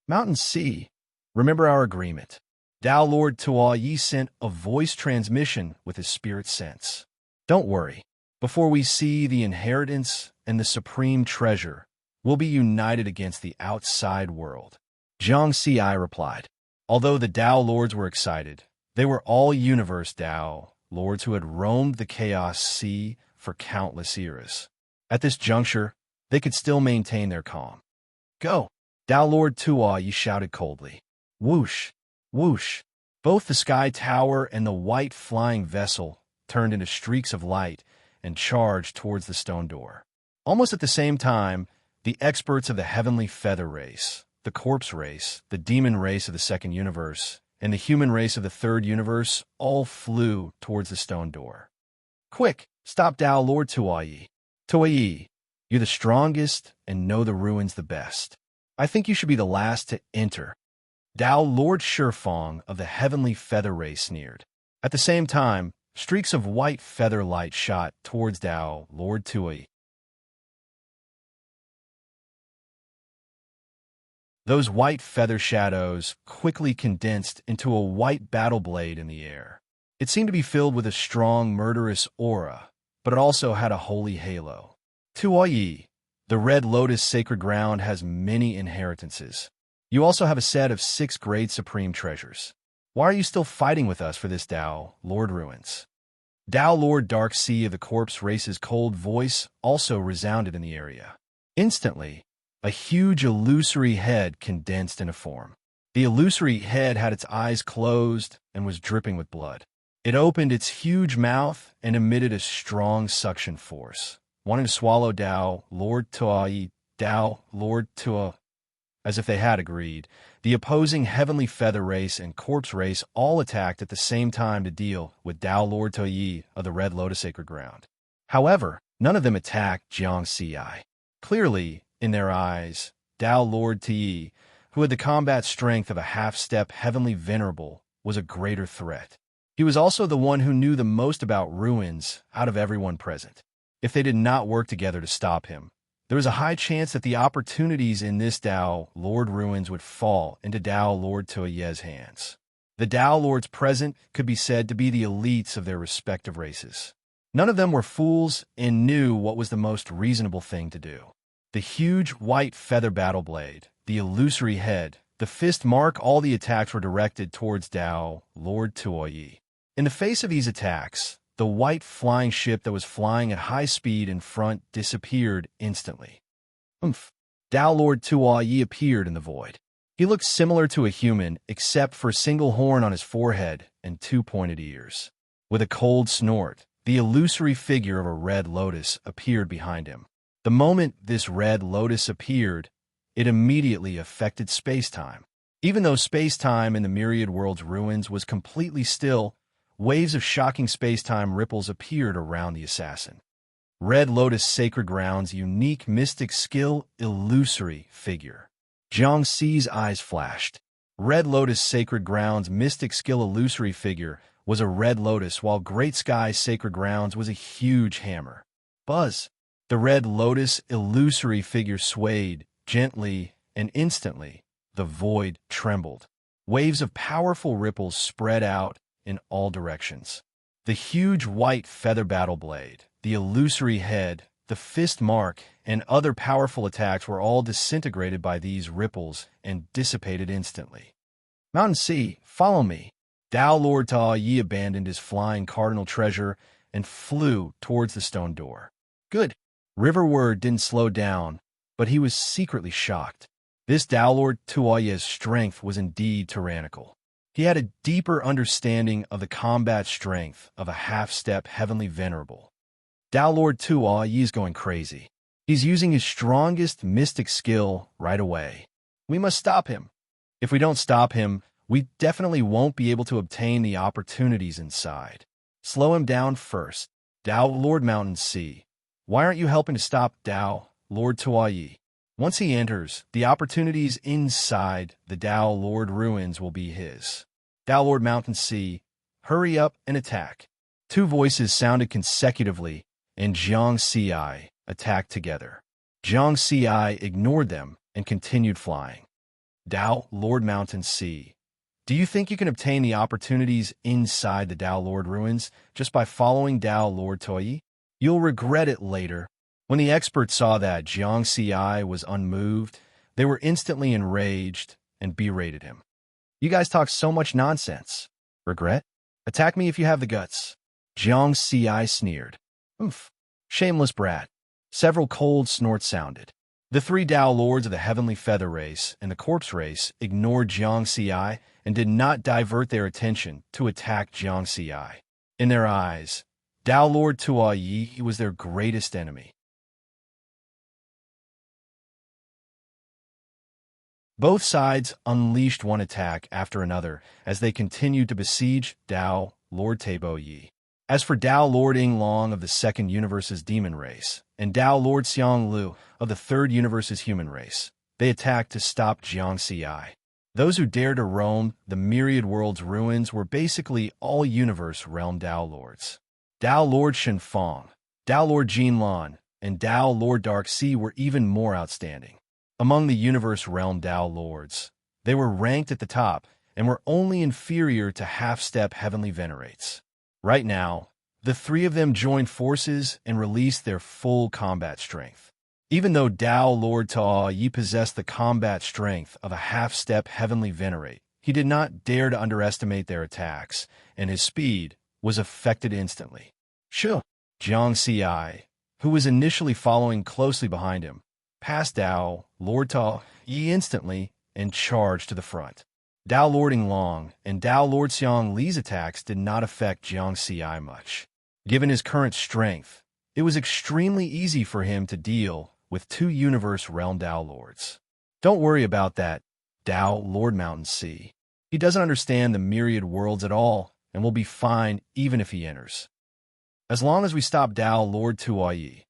Mountain Sea, remember our agreement. Tao Lord Tuo Yi sent a voice transmission with his spirit sense. Don't worry. Before we see the inheritance and the supreme treasure, we'll be united against the outside world. Jiang Si replied. Although the Tao Lords were excited, they were all universe Tao Lords who had roamed the chaos sea for countless eras. At this juncture, they could still maintain their calm. Go! Tao Lord Tuo Yi shouted coldly. Whoosh! Whoosh! Both the sky tower and the white flying vessel turned into streaks of light and charged towards the stone door. Almost at the same time, the experts of the heavenly feather race, the corpse race, the demon race of the second universe, and the human race of the third universe all flew towards the stone door. Quick! Stop Tao Lord Tuo Yi. Tuo Yi, you're the strongest and know the ruins the best. I think you should be the last to enter. Tao Lord Shifeng of the heavenly feather race sneered. At the same time, streaks of white feather light shot towards Tao Lord Tuo Yi. Those white feather shadows quickly condensed into a white battle blade in the air. It seemed to be filled with a strong, murderous aura, but it also had a holy halo. Tuo Yi, the Red Lotus Sacred Ground has many inheritances. You also have a set of 6 great supreme treasures. Why are you still fighting with us for this Tao Lord ruins? Tao Lord Dark Sea of the corpse race's cold voice also resounded in the area. Instantly, a huge illusory head condensed into form. The illusory head had its eyes closed and was dripping with blood. It opened its huge mouth and emitted a strong suction force, wanting to swallow Tao Lord Tuo Yi, Tao Lord Tuo. As if they had agreed, the opposing heavenly feather race and corpse race all attacked at the same time to deal with Tao Lord Tuo Yi of the Red Lotus Sacred Ground. However, none of them attacked Jiang Si. Clearly, in their eyes, Tao Lord Tuo Yi, who had the combat strength of a half-step heavenly venerable, was a greater threat. He was also the one who knew the most about ruins out of everyone present. If they did not work together to stop him, there was a high chance that the opportunities in this Tao Lord ruins would fall into Tao Lord Tuo Yi's hands. The Tao Lords present could be said to be the elites of their respective races. None of them were fools and knew what was the most reasonable thing to do. The huge white feather battle blade, the illusory head, the fist mark, all the attacks were directed towards Tao Lord Tuo Yi. In the face of these attacks, the white flying ship that was flying at high speed in front disappeared instantly. Tao Lord Tuo Yi appeared in the void. He looked similar to a human except for a single horn on his forehead and 2 pointed ears. With a cold snort, the illusory figure of a red lotus appeared behind him. The moment this red lotus appeared, it immediately affected space-time. Even though space-time in the myriad world's ruins was completely still, waves of shocking space-time ripples appeared around the assassin. Red Lotus Sacred Ground's unique mystic skill illusory figure. Jiang Si's eyes flashed. Red Lotus Sacred Ground's mystic skill illusory figure was a red lotus, while Great Sky Sacred Grounds was a huge hammer. Buzz! The Red Lotus illusory figure swayed gently, and instantly, the void trembled. Waves of powerful ripples spread out in all directions. The huge white feather battle blade, the illusory head, the fist mark, and other powerful attacks were all disintegrated by these ripples and dissipated instantly. Mountain Sea, follow me. Tao Lord Tuo Yi abandoned his flying cardinal treasure and flew towards the stone door. Good. Riverward didn't slow down, but he was secretly shocked. This Tao Lord Tuo Yi's strength was indeed tyrannical. He had a deeper understanding of the combat strength of a half-step heavenly venerable. Tao Lord Tuo Yi is going crazy. He's using his strongest mystic skill right away. We must stop him. If we don't stop him, we definitely won't be able to obtain the opportunities inside. Slow him down first. Tao Lord Mountain Sea, why aren't you helping to stop Tao Lord Tuo Yi? Once he enters, the opportunities inside the Tao Lord ruins will be his. Tao Lord Mountain Sea, hurry up and attack. Two voices sounded consecutively, and Jiang Ci attacked together. Jiang Ci ignored them and continued flying. Tao Lord Mountain Sea, do you think you can obtain the opportunities inside the Tao Lord ruins just by following Tao Lord Toyi? You'll regret it later. When the experts saw that Jiang Ci was unmoved, they were instantly enraged and berated him. You guys talk so much nonsense. Regret? Attack me if you have the guts. Jiang Ci sneered. Oof. Shameless brat. Several cold snorts sounded. The three Tao Lords of the Heavenly Feather Race and the Corpse Race ignored Jiang Ci and did not divert their attention to attack Jiang Ci. In their eyes, Tao Lord Tuoyi was their greatest enemy. Both sides unleashed one attack after another as they continued to besiege Tao Lord Tabo Yi. As for Tao Lord Ing Long of the Second Universe's Demon Race and Tao Lord Xiang Lu of the Third Universe's Human Race, they attacked to stop Jiang Ci. Those who dared to roam the myriad world's ruins were basically all universe realm Tao Lords. Tao Lord Shenfeng, Tao Lord Jinlan, and Tao Lord Dark Sea were even more outstanding. Among the universe realm Tao Lords, they were ranked at the top and were only inferior to half-step heavenly venerates. Right now, the three of them joined forces and released their full combat strength. Even though Tao Lord Ta Yi possessed the combat strength of a half-step heavenly venerate, he did not dare to underestimate their attacks, and his speed was affected instantly. Sure. Jiang Ci, who was initially following closely behind him, passed Tao Lord Ta Yi instantly and charged to the front. Tao Lord Ing Long and Tao Lord Xiang Li's attacks did not affect Jiang Ci much. Given his current strength, it was extremely easy for him to deal with two universe realm Tao Lords. Don't worry about that, Tao Lord Mountain Sea. He doesn't understand the myriad worlds at all and will be fine even if he enters. As long as we stop Tao Lord Tuoyi,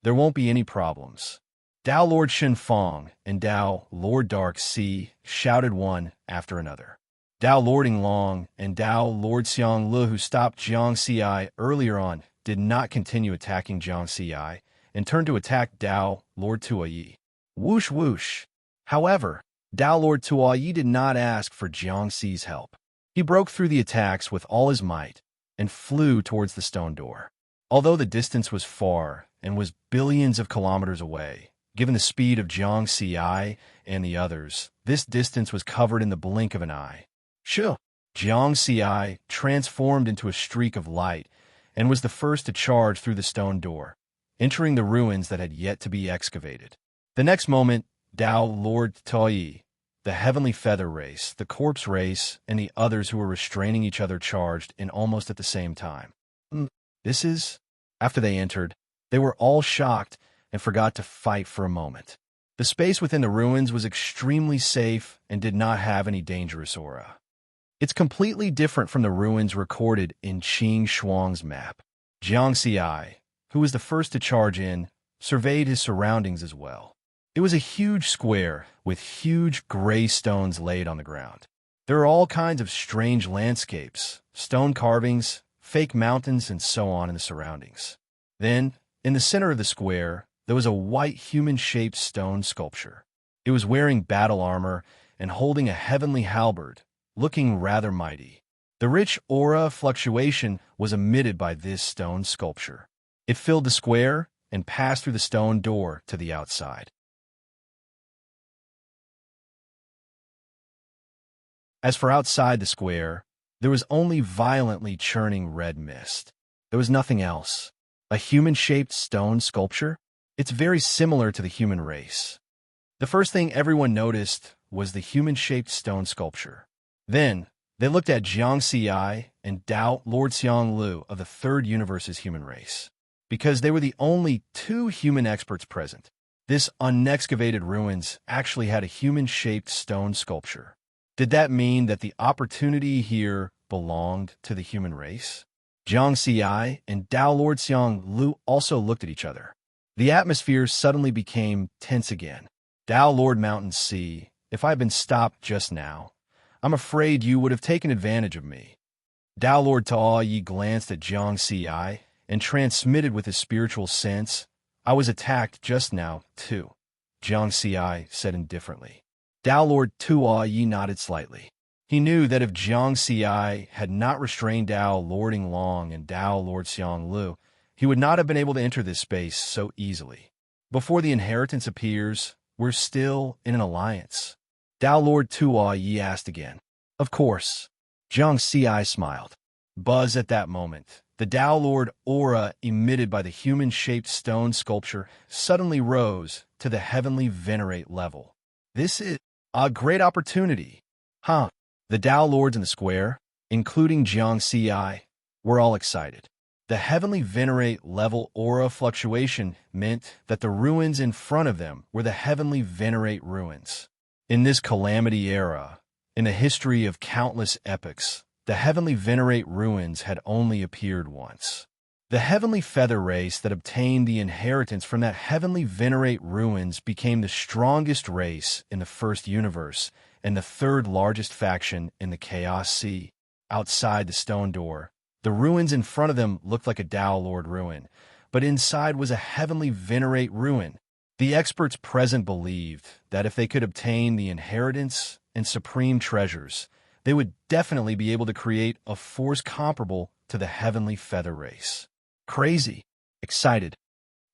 there won't be any problems. Tao Lord Shenfeng and Tao Lord Dark Sea shouted one after another. Tao Lord Ing Long and Tao Lord Xiang Lu, who stopped Jiang Ci earlier on, did not continue attacking Jiang Ci and turned to attack Tao Lord Tuoyi. Whoosh whoosh. However, Tao Lord Tuoyi did not ask for Jiang Ci's help. He broke through the attacks with all his might and flew towards the stone door. Although the distance was far and was billions of kilometers away, given the speed of Jiang Ci and the others, this distance was covered in the blink of an eye. Sure. Jiang Ci transformed into a streak of light and was the first to charge through the stone door, entering the ruins that had yet to be excavated. The next moment, Tao Lord Toyi, the Heavenly Feather Race, the Corpse Race, and the others who were restraining each other charged in almost at the same time. This is... After they entered, they were all shocked and forgot to fight for a moment. The space within the ruins was extremely safe and did not have any dangerous aura. It's completely different from the ruins recorded in Qing Shuang's map. Jiang Ci, who was the first to charge in, surveyed his surroundings as well. It was a huge square with huge gray stones laid on the ground. There are all kinds of strange landscapes, stone carvings, fake mountains, and so on in the surroundings. Then, in the center of the square, there was a white human-shaped stone sculpture. It was wearing battle armor and holding a heavenly halberd, looking rather mighty. The rich aura fluctuation was emitted by this stone sculpture. It filled the square and passed through the stone door to the outside. As for outside the square, there was only violently churning red mist. There was nothing else. A human-shaped stone sculpture? It's very similar to the human race. The first thing everyone noticed was the human-shaped stone sculpture. Then, they looked at Jiang Ci and Tao Lord Xiang Lu of the Third Universe's human race. Because they were the only two human experts present, this unexcavated ruins actually had a human-shaped stone sculpture. Did that mean that the opportunity here belonged to the human race? Jiang Ci and Tao Lord Xiang Lu also looked at each other. The atmosphere suddenly became tense again. Tao Lord Mountain Sea, if I had been stopped just now, I'm afraid you would have taken advantage of me. Tao Lord Tao Yi glanced at Jiang Si and transmitted with his spiritual sense, I was attacked just now, too. Jiang Si said indifferently. Tao Lord Tuo Yi nodded slightly. He knew that if Jiang Si had not restrained Tao Lord Long and Tao Lord Xiang Lu, he would not have been able to enter this space so easily. Before the inheritance appears, we're still in an alliance. Tao Lord Tuo Yi asked again. Of course. Jiang Si smiled. Buzz at that moment. The Tao Lord aura emitted by the human-shaped stone sculpture suddenly rose to the heavenly venerate level. This is a great opportunity. Huh? The Tao Lords in the square, including Jiang Si, were all excited. The heavenly venerate level aura fluctuation meant that the ruins in front of them were the heavenly venerate ruins. In this calamity era, in the history of countless epochs, the heavenly venerate ruins had only appeared once. The heavenly feather race that obtained the inheritance from that heavenly venerate ruins became the strongest race in the first universe and the third largest faction in the Chaos Sea. Outside the stone door, the ruins in front of them looked like a Tao Lord ruin, but inside was a heavenly venerate ruin. The experts present believed that if they could obtain the inheritance and supreme treasures, they would definitely be able to create a force comparable to the heavenly feather race. Crazy. Excited.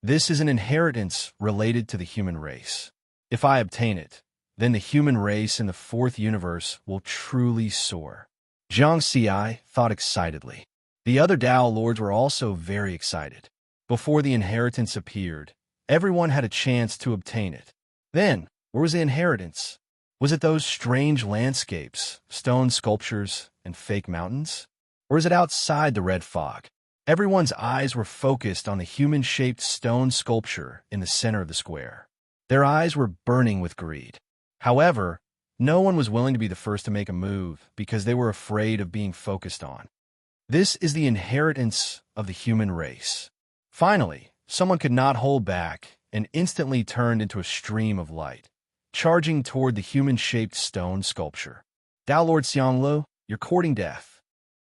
This is an inheritance related to the human race. If I obtain it, then the human race in the fourth universe will truly soar. Jiang Si thought excitedly. The other Tao Lords were also very excited. Before the inheritance appeared, everyone had a chance to obtain it. Then, where was the inheritance? Was it those strange landscapes, stone sculptures, and fake mountains? Or is it outside the red fog? Everyone's eyes were focused on the human-shaped stone sculpture in the center of the square. Their eyes were burning with greed. However, no one was willing to be the first to make a move because they were afraid of being focused on. This is the inheritance of the human race. Finally, someone could not hold back and instantly turned into a stream of light, charging toward the human-shaped stone sculpture. Tao Lord Xianglu, you're courting death.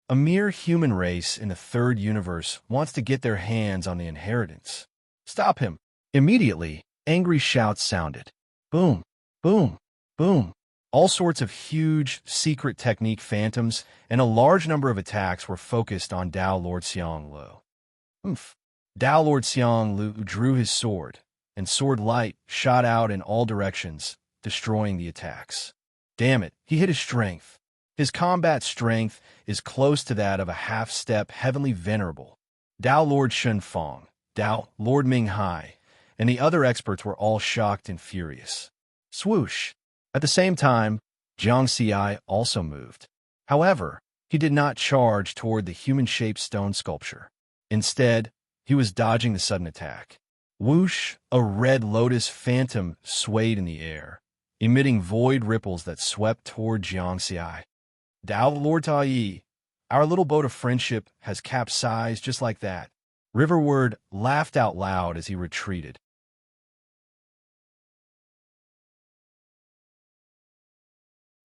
A mere human race in the third universe wants to get their hands on the inheritance. Stop him. Immediately, angry shouts sounded. Boom, boom, boom. All sorts of huge, secret technique phantoms and a large number of attacks were focused on Tao Lord Xianglu. Tao Lord Xianglu drew his sword, and sword light shot out in all directions, destroying the attacks. Damn it, he hit his strength. His combat strength is close to that of a half-step heavenly venerable. Tao Lord Shunfeng, Tao Lord Minghai, and the other experts were all shocked and furious. Swoosh! At the same time, Jiang Si also moved. However, he did not charge toward the human-shaped stone sculpture. Instead, he was dodging the sudden attack. Whoosh! A red lotus phantom swayed in the air, emitting void ripples that swept toward Jiang Si. Tao Lord Ta Yi, our little boat of friendship has capsized just like that. Riverward laughed out loud as he retreated.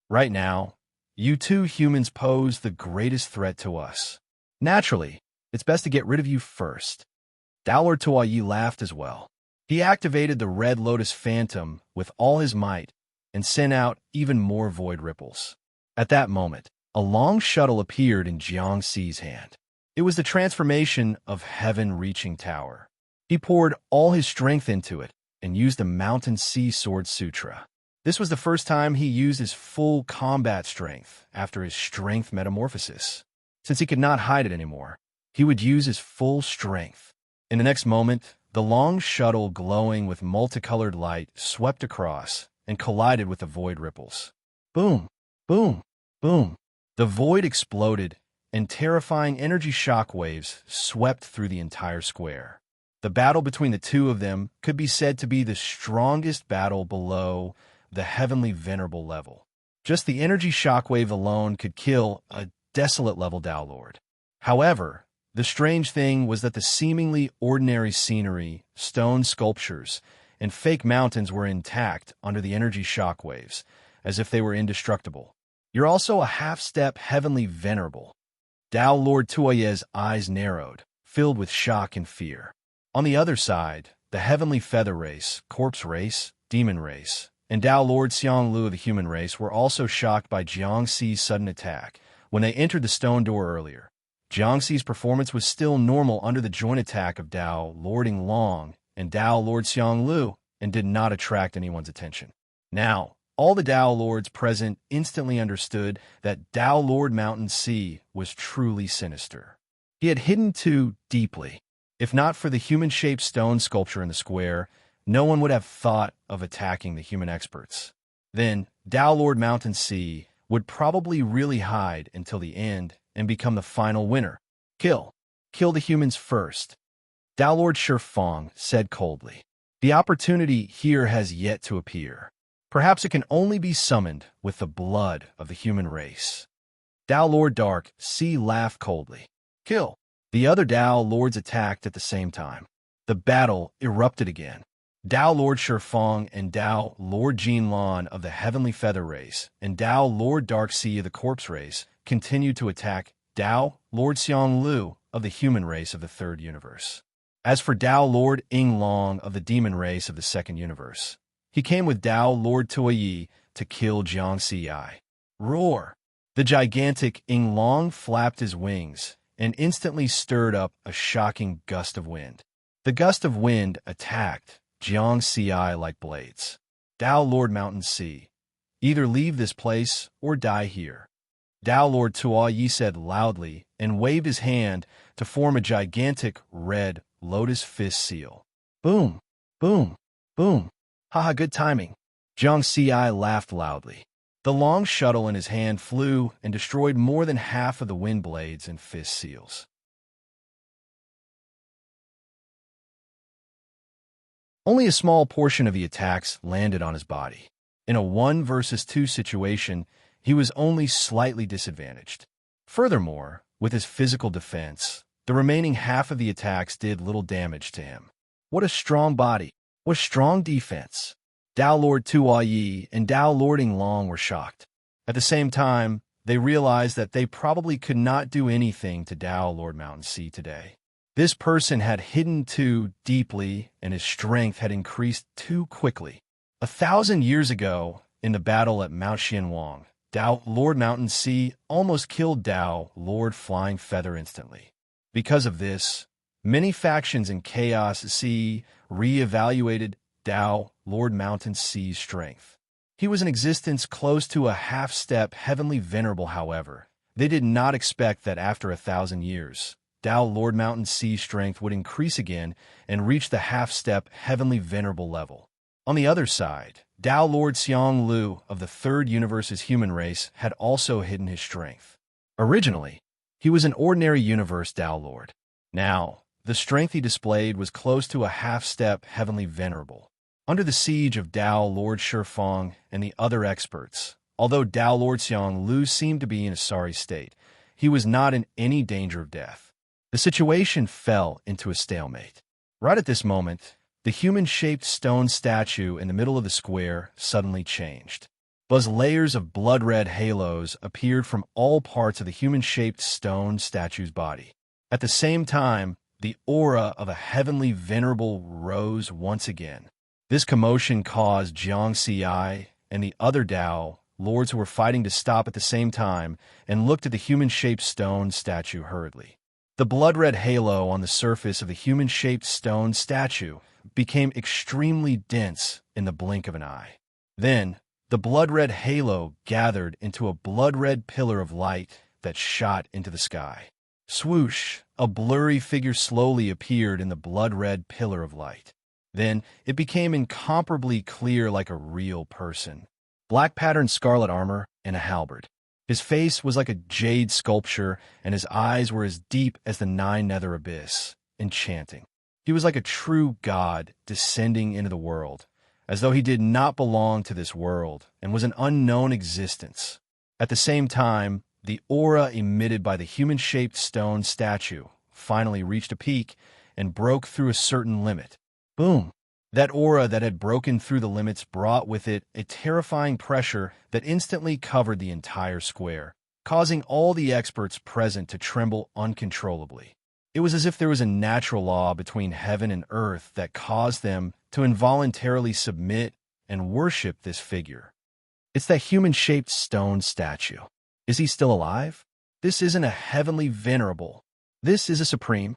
Right now, you two humans pose the greatest threat to us. Naturally, it's best to get rid of you first. Tao Lord Ta Yi laughed as well. He activated the Red Lotus Phantom with all his might and sent out even more void ripples. At that moment, a long shuttle appeared in Jiang Si's hand. It was the transformation of heaven-reaching tower. He poured all his strength into it and used the Mountain Sea Sword Sutra. This was the first time he used his full combat strength after his strength metamorphosis. Since he could not hide it anymore, he would use his full strength. In the next moment, the long shuttle glowing with multicolored light swept across and collided with the void ripples. Boom, boom, boom. The void exploded, and terrifying energy shockwaves swept through the entire square. The battle between the two of them could be said to be the strongest battle below the heavenly venerable level. Just the energy shockwave alone could kill a desolate level Tao Lord. However, the strange thing was that the seemingly ordinary scenery, stone sculptures, and fake mountains were intact under the energy shockwaves, as if they were indestructible. You're also a half-step heavenly venerable. Tao Lord Tuoye's eyes narrowed, filled with shock and fear. On the other side, the heavenly feather race, corpse race, demon race, and Tao Lord Xianglu of the human race were also shocked by Jiangxi's sudden attack. When they entered the stone door earlier, Jiangxi's performance was still normal under the joint attack of Tao Lord Long and Tao Lord Xianglu, and did not attract anyone's attention. Now, all the Tao Lords present instantly understood that Tao Lord Mountain Sea was truly sinister. He had hidden too deeply. If not for the human-shaped stone sculpture in the square, no one would have thought of attacking the human experts. Then, Tao Lord Mountain Sea would probably really hide until the end and become the final winner. Kill the humans first. Tao Lord Shifeng said coldly. The opportunity here has yet to appear. Perhaps it can only be summoned with the blood of the human race. Tao Lord Dark Sea laughed coldly. Kill. The other Tao Lords attacked at the same time. The battle erupted again. Tao Lord Shifeng and Tao Lord Jinlan of the Heavenly Feather race and Tao Lord Dark Sea of the Corpse race continued to attack Tao Lord Xianglu of the human race of the third universe. As for Tao Lord Long of the demon race of the second universe, he came with Tao Lord Tuoyi to kill Jiangxi. Roar! The gigantic Long flapped his wings and instantly stirred up a shocking gust of wind. The gust of wind attacked Jiangxi like blades. Tao Lord Mountain Sea, either leave this place or die here. Tao Lord Tuoyi said loudly and waved his hand to form a gigantic red lotus fist seal. Boom! Boom! Boom! Haha, good timing. Jiangxi laughed loudly. The long shuttle in his hand flew and destroyed more than half of the wind blades and fist seals. Only a small portion of the attacks landed on his body. In a 1 versus 2 situation, he was only slightly disadvantaged. Furthermore, with his physical defense, the remaining half of the attacks did little damage to him. What a strong body! What strong defense! Tao Lord Tuoyi and Tao Lord Long were shocked. At the same time, they realized that they probably could not do anything to Tao Lord Mountain Sea today. This person had hidden too deeply, and his strength had increased too quickly. 1,000 years ago, in the battle at Mount Xianwang, Tao Lord Mountain Sea almost killed Tao Lord Flying Feather instantly. Because of this, many factions in Chaos Sea re-evaluated Tao Lord Mountain Sea's strength. He was in existence close to a half-step heavenly venerable, however. They did not expect that after 1,000 years, Tao Lord Mountain Sea's strength would increase again and reach the half-step heavenly venerable level. On the other side, Tao Lord Xianglu of the third universe's human race had also hidden his strength. Originally, he was an ordinary universe Tao Lord. Now, the strength he displayed was close to a half-step heavenly venerable. Under the siege of Tao Lord Shifeng and the other experts, although Tao Lord Xianglu seemed to be in a sorry state, he was not in any danger of death. The situation fell into a stalemate. Right at this moment, the human-shaped stone statue in the middle of the square suddenly changed. Layers of blood-red halos appeared from all parts of the human-shaped stone statue's body. At the same time, the aura of a heavenly venerable rose once again. This commotion caused Jiangxi and the other Tao Lords who were fighting to stop at the same time and looked at the human-shaped stone statue hurriedly. The blood-red halo on the surface of the human-shaped stone statue became extremely dense in the blink of an eye. Then, the blood-red halo gathered into a blood-red pillar of light that shot into the sky. Swoosh! A blurry figure slowly appeared in the blood-red pillar of light. Then, it became incomparably clear like a real person. Black-patterned scarlet armor and a halberd. His face was like a jade sculpture, and his eyes were as deep as the nine nether abyss, enchanting. He was like a true god descending into the world, as though he did not belong to this world and was an unknown existence. At the same time, the aura emitted by the human-shaped stone statue finally reached a peak and broke through a certain limit. Boom! That aura that had broken through the limits brought with it a terrifying pressure that instantly covered the entire square, causing all the experts present to tremble uncontrollably. It was as if there was a natural law between heaven and earth that caused them to involuntarily submit and worship this figure. It's that human-shaped stone statue. Is he still alive? This isn't a heavenly venerable. This is a supreme.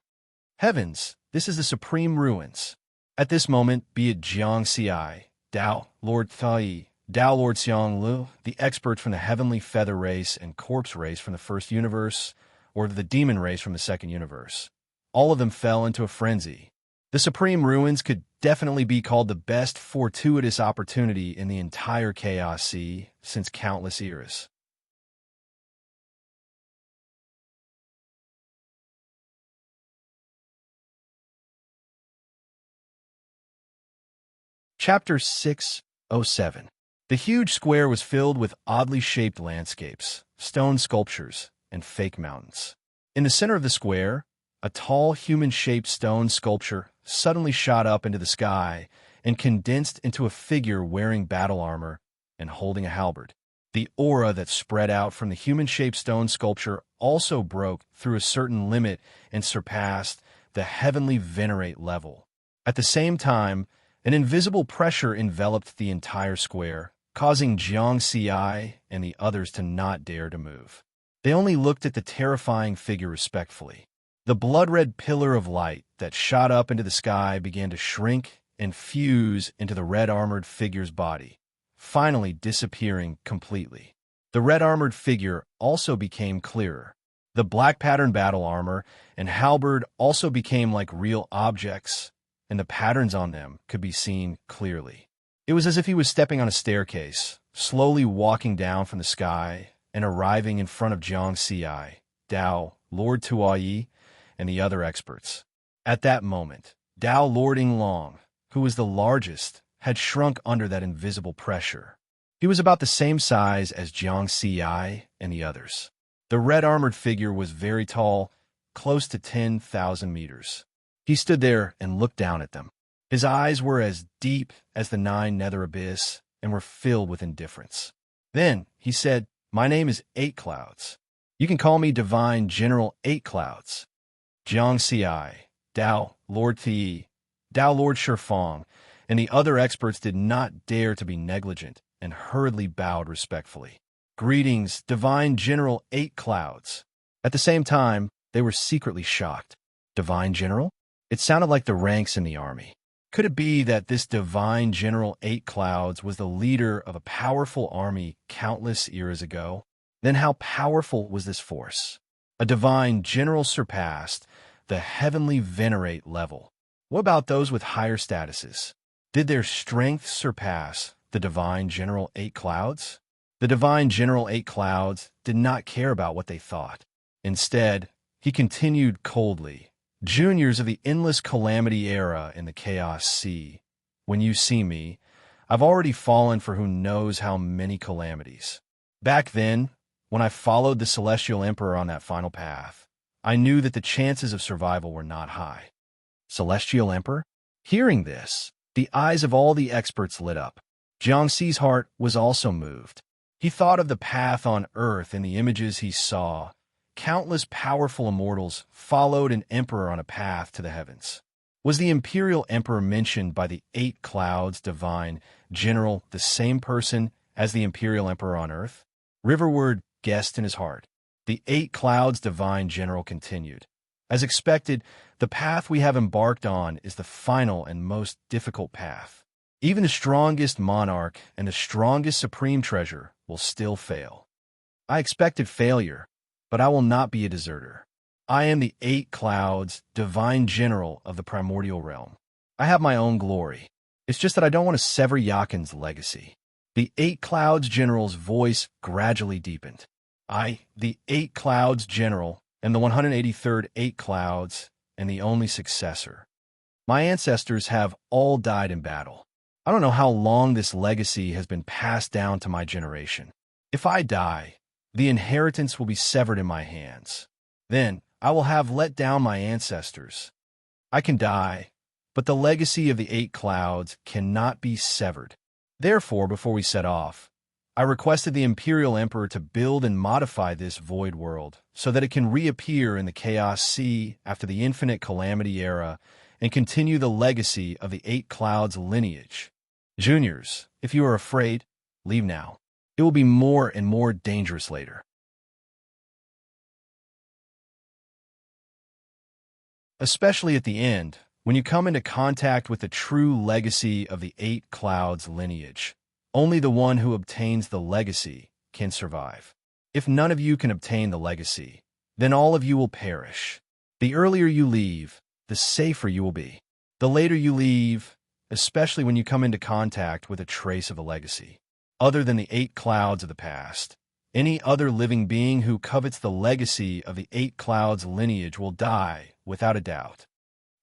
Heavens, this is the supreme ruins. At this moment, be it Jiang Xiai, Dao, Lord Thai, Dao Lord Xiang Lu, the experts from the heavenly feather race and corpse race from the first universe, or the demon race from the second universe. All of them fell into a frenzy. The supreme ruins could definitely be called the best fortuitous opportunity in the entire Chaos Sea since countless eras. Chapter 607. The huge square was filled with oddly shaped landscapes, stone sculptures, and fake mountains. In the center of the square, a tall human-shaped stone sculpture suddenly shot up into the sky and condensed into a figure wearing battle armor and holding a halberd. The aura that spread out from the human-shaped stone sculpture also broke through a certain limit and surpassed the heavenly venerate level. At the same time, an invisible pressure enveloped the entire square, causing Jiang Xiai and the others to not dare to move. They only looked at the terrifying figure respectfully. The blood-red pillar of light that shot up into the sky began to shrink and fuse into the red-armored figure's body, finally disappearing completely. The red-armored figure also became clearer. The black-patterned battle armor and halberd also became like real objects, and the patterns on them could be seen clearly. It was as if he was stepping on a staircase, slowly walking down from the sky and arriving in front of Jiang Xiai, Dao, Lord Tuoyi, and the other experts. At that moment, Dao Lord Yinglong, who was the largest, had shrunk under that invisible pressure. He was about the same size as Jiang Xiai and the others. The red-armored figure was very tall, close to 10,000 meters. He stood there and looked down at them. His eyes were as deep as the 9 nether abyss and were filled with indifference. Then he said, "My name is Eight Clouds. You can call me Divine General Eight Clouds." Jiang Xiai, Dao Lord Ti, Dao Lord Shifeng, and the other experts did not dare to be negligent and hurriedly bowed respectfully. "Greetings, Divine General Eight Clouds." At the same time, they were secretly shocked. Divine General? It sounded like the ranks in the army. Could it be that this Divine General Eight Clouds was the leader of a powerful army countless eras ago? Then how powerful was this force? A Divine General surpassed the heavenly venerate level. What about those with higher statuses? Did their strength surpass the Divine General Eight Clouds? The Divine General Eight Clouds did not care about what they thought. Instead, he continued coldly, "Juniors of the endless calamity era in the Chaos Sea, when you see me, I've already fallen for who knows how many calamities. Back then, when I followed the Celestial Emperor on that final path, I knew that the chances of survival were not high." Celestial Emperor? Hearing this, the eyes of all the experts lit up. Jiangxi's heart was also moved. He thought of the path on Earth and the images he saw. Countless powerful immortals followed an emperor on a path to the heavens. Was the imperial emperor mentioned by the Eight Clouds Divine General the same person as the imperial emperor on Earth? Riverward guessed in his heart. The Eight Clouds Divine General continued. "As expected, the path we have embarked on is the final and most difficult path. Even the strongest monarch and the strongest supreme treasure will still fail. I expected failure, but I will not be a deserter. I am the Eight Clouds Divine General of the primordial realm. I have my own glory. It's just that I don't want to sever Yakin's legacy." The Eight Clouds General's voice gradually deepened. "I, the Eight Clouds General, am the 183rd Eight Clouds and the only successor. My ancestors have all died in battle. I don't know how long this legacy has been passed down to my generation. If I die, the inheritance will be severed in my hands. Then I will have let down my ancestors. I can die, but the legacy of the 8 clouds cannot be severed. Therefore, before we set off, I requested the Imperial Emperor to build and modify this void world so that it can reappear in the Chaos Sea after the Infinite Calamity era and continue the legacy of the 8 clouds lineage. Juniors, if you are afraid, leave now. It will be more and more dangerous later. Especially at the end, when you come into contact with the true legacy of the 8 clouds lineage. Only the one who obtains the legacy can survive. If none of you can obtain the legacy, then all of you will perish. The earlier you leave, the safer you will be. The later you leave, especially when you come into contact with a trace of a legacy, other than the 8 clouds of the past, any other living being who covets the legacy of the 8 clouds lineage will die without a doubt.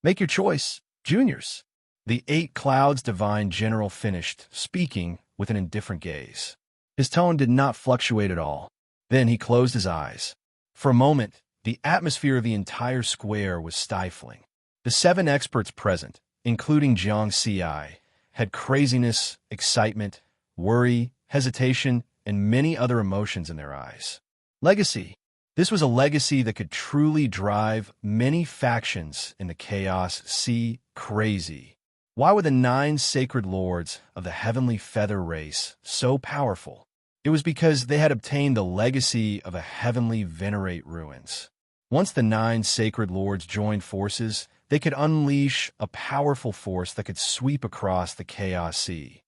Make your choice, juniors. The 8 clouds divine general finished speaking with an indifferent gaze. His tone did not fluctuate at all. Then he closed his eyes. For a moment, the atmosphere of the entire square was stifling. The 7 experts present, including Jiang Ci, had craziness, excitement, worry, hesitation, and many other emotions in their eyes. Legacy. This was a legacy that could truly drive many factions in the Chaos Sea crazy. Why were the 9 sacred lords of the heavenly feather race so powerful? It was because they had obtained the legacy of a heavenly venerate ruins. Once the 9 sacred lords joined forces, they could unleash a powerful force that could sweep across the Chaos Sea.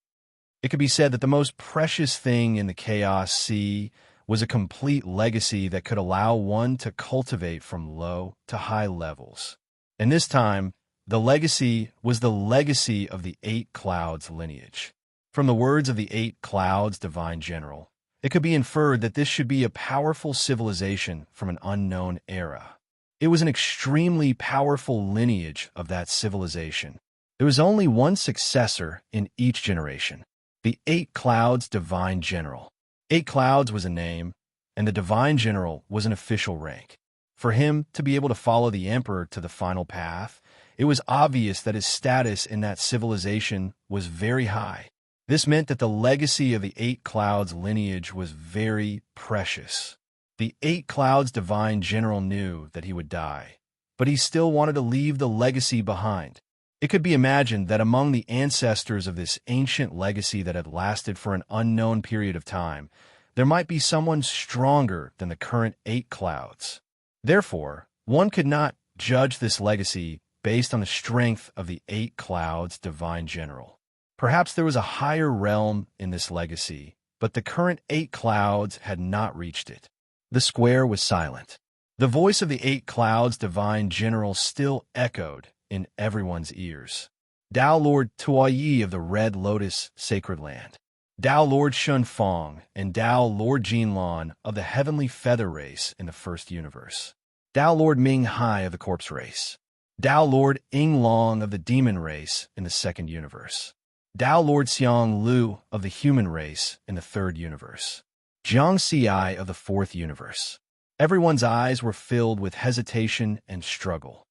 It could be said that the most precious thing in the Chaos Sea was a complete legacy that could allow one to cultivate from low to high levels. And this time, the legacy was the legacy of the 8 clouds lineage. From the words of the 8 clouds divine general, it could be inferred that this should be a powerful civilization from an unknown era. It was an extremely powerful lineage of that civilization. There was only one successor in each generation, the 8 clouds divine general. 8 clouds was a name, and the divine general was an official rank. For him to be able to follow the emperor to the final path, it was obvious that his status in that civilization was very high. This meant that the legacy of the 8 clouds lineage was very precious. The 8 clouds divine general knew that he would die, but he still wanted to leave the legacy behind. It could be imagined that among the ancestors of this ancient legacy that had lasted for an unknown period of time, there might be someone stronger than the current 8 clouds. Therefore, one could not judge this legacy based on the strength of the 8 clouds divine general. Perhaps there was a higher realm in this legacy, but the current 8 clouds had not reached it. The square was silent. The voice of the 8 clouds divine general still echoed in everyone's ears. Tao Lord Tuoyi of the Red Lotus Sacred Land. Tao Lord Shun Fong and Tao Lord Jinlan of the Heavenly Feather Race in the first universe. Tao Lord Ming Hai of the Corpse Race. Tao Lord Ing Long of the Demon Race in the second universe. Tao Lord Xiang Lu of the Human Race in the third universe. Jiang Ci of the fourth universe. Everyone's eyes were filled with hesitation and struggle.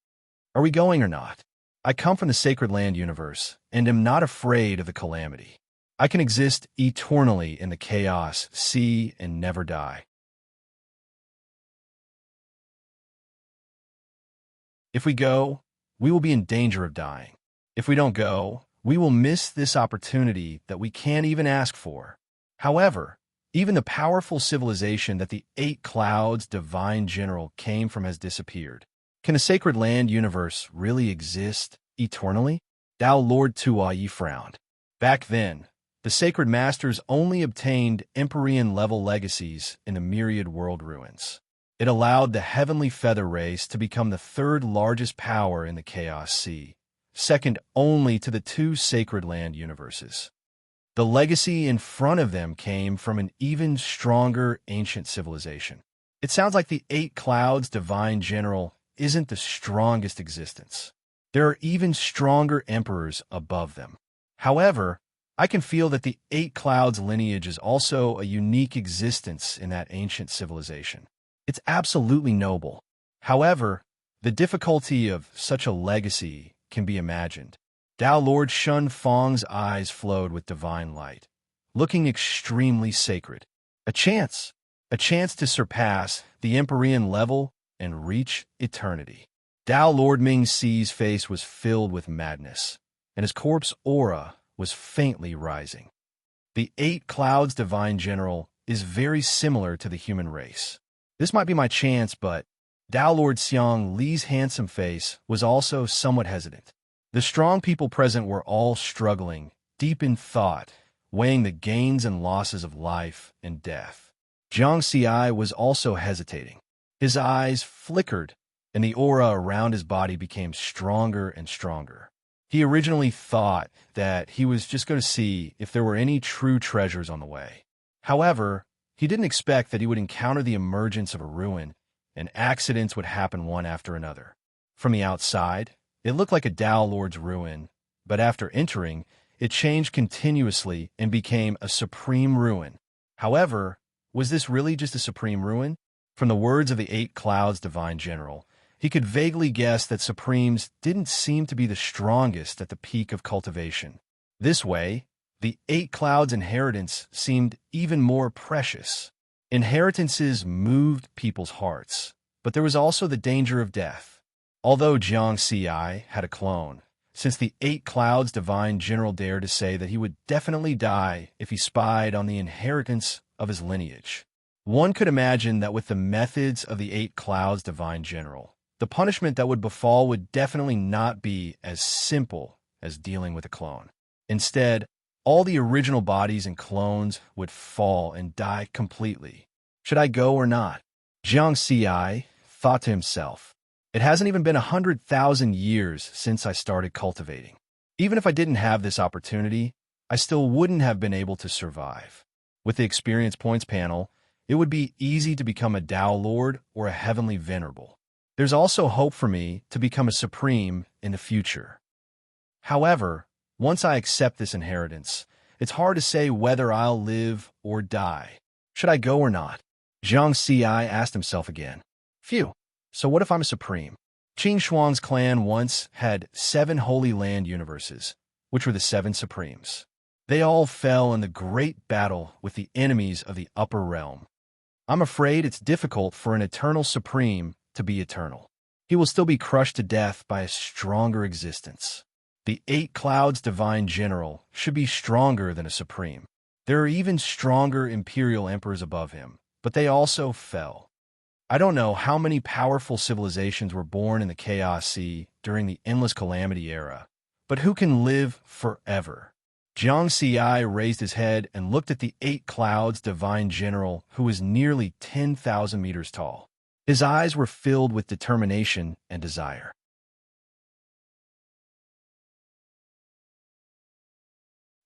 Are we going or not? I come from the Sacred Land universe and am not afraid of the calamity. I can exist eternally in the Chaos Sea and never die. If we go, we will be in danger of dying. If we don't go, we will miss this opportunity that we can't even ask for. However, even the powerful civilization that the 8 clouds divine general came from has disappeared. Can the Sacred Land universe really exist eternally? Tao Lord Tuoyi frowned. Back then, the Sacred Masters only obtained Empyrean-level legacies in the myriad world ruins. It allowed the Heavenly Feather Race to become the third largest power in the Chaos Sea, second only to the 2 Sacred Land universes. The legacy in front of them came from an even stronger ancient civilization. It sounds like the 8 clouds divine general isn't the strongest existence. There are even stronger emperors above them. However, I can feel that the 8 clouds lineage is also a unique existence in that ancient civilization. It's absolutely noble. However, the difficulty of such a legacy can be imagined. Tao Lord Shun Fong's eyes flowed with divine light, looking extremely sacred. A chance! A chance to surpass the Empyrean level and reach eternity. Tao Lord Ming Si's face was filled with madness, and his corpse aura was faintly rising. The Eight Clouds Divine General is very similar to the human race. This might be my chance, but Tao Lord Xiang Li's handsome face was also somewhat hesitant. The strong people present were all struggling, deep in thought, weighing the gains and losses of life and death. Jiang Xi was also hesitating. His eyes flickered, and the aura around his body became stronger and stronger. He originally thought that he was just going to see if there were any true treasures on the way. However, he didn't expect that he would encounter the emergence of a ruin, and accidents would happen one after another. From the outside, it looked like a Tao Lord's ruin, but after entering, it changed continuously and became a supreme ruin. However, was this really just a supreme ruin? From the words of the Eight Clouds Divine General, he could vaguely guess that Supremes didn't seem to be the strongest at the peak of cultivation. This way, the Eight Clouds' inheritance seemed even more precious. Inheritances moved people's hearts, but there was also the danger of death. Although Jiang Xi had a clone, since the Eight Clouds Divine General dared to say that he would definitely die if he spied on the inheritance of his lineage. One could imagine that with the methods of the Eight Clouds Divine General, the punishment that would befall would definitely not be as simple as dealing with a clone. Instead, all the original bodies and clones would fall and die completely. Should I go or not? Jiang Xi thought to himself. It hasn't even been 100,000 years since I started cultivating. Even if I didn't have this opportunity, I still wouldn't have been able to survive. With the experience points panel, it would be easy to become a Tao Lord or a Heavenly Venerable. There's also hope for me to become a Supreme in the future. However, once I accept this inheritance, it's hard to say whether I'll live or die. Should I go or not? Jiang Xi asked himself again. Phew, so what if I'm a Supreme? Qing Shuang's clan once had 7 Holy Land universes, which were the 7 Supremes. They all fell in the great battle with the enemies of the upper realm. I'm afraid it's difficult for an eternal Supreme to be eternal. He will still be crushed to death by a stronger existence. The Eight Clouds Divine General should be stronger than a Supreme. There are even stronger Imperial Emperors above him, but they also fell. I don't know how many powerful civilizations were born in the Chaos Sea during the Endless Calamity era, but who can live forever? Jiang Xi raised his head and looked at the Eight Clouds Divine General, who was nearly 10,000 meters tall. His eyes were filled with determination and desire.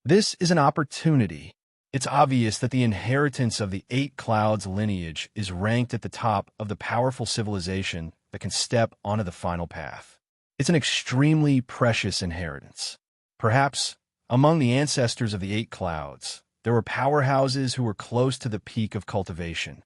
This is an opportunity. It's obvious that the inheritance of the Eight Clouds lineage is ranked at the top of the powerful civilization that can step onto the final path. It's an extremely precious inheritance. Perhaps, among the ancestors of the Eight Clouds, there were powerhouses who were close to the peak of cultivation.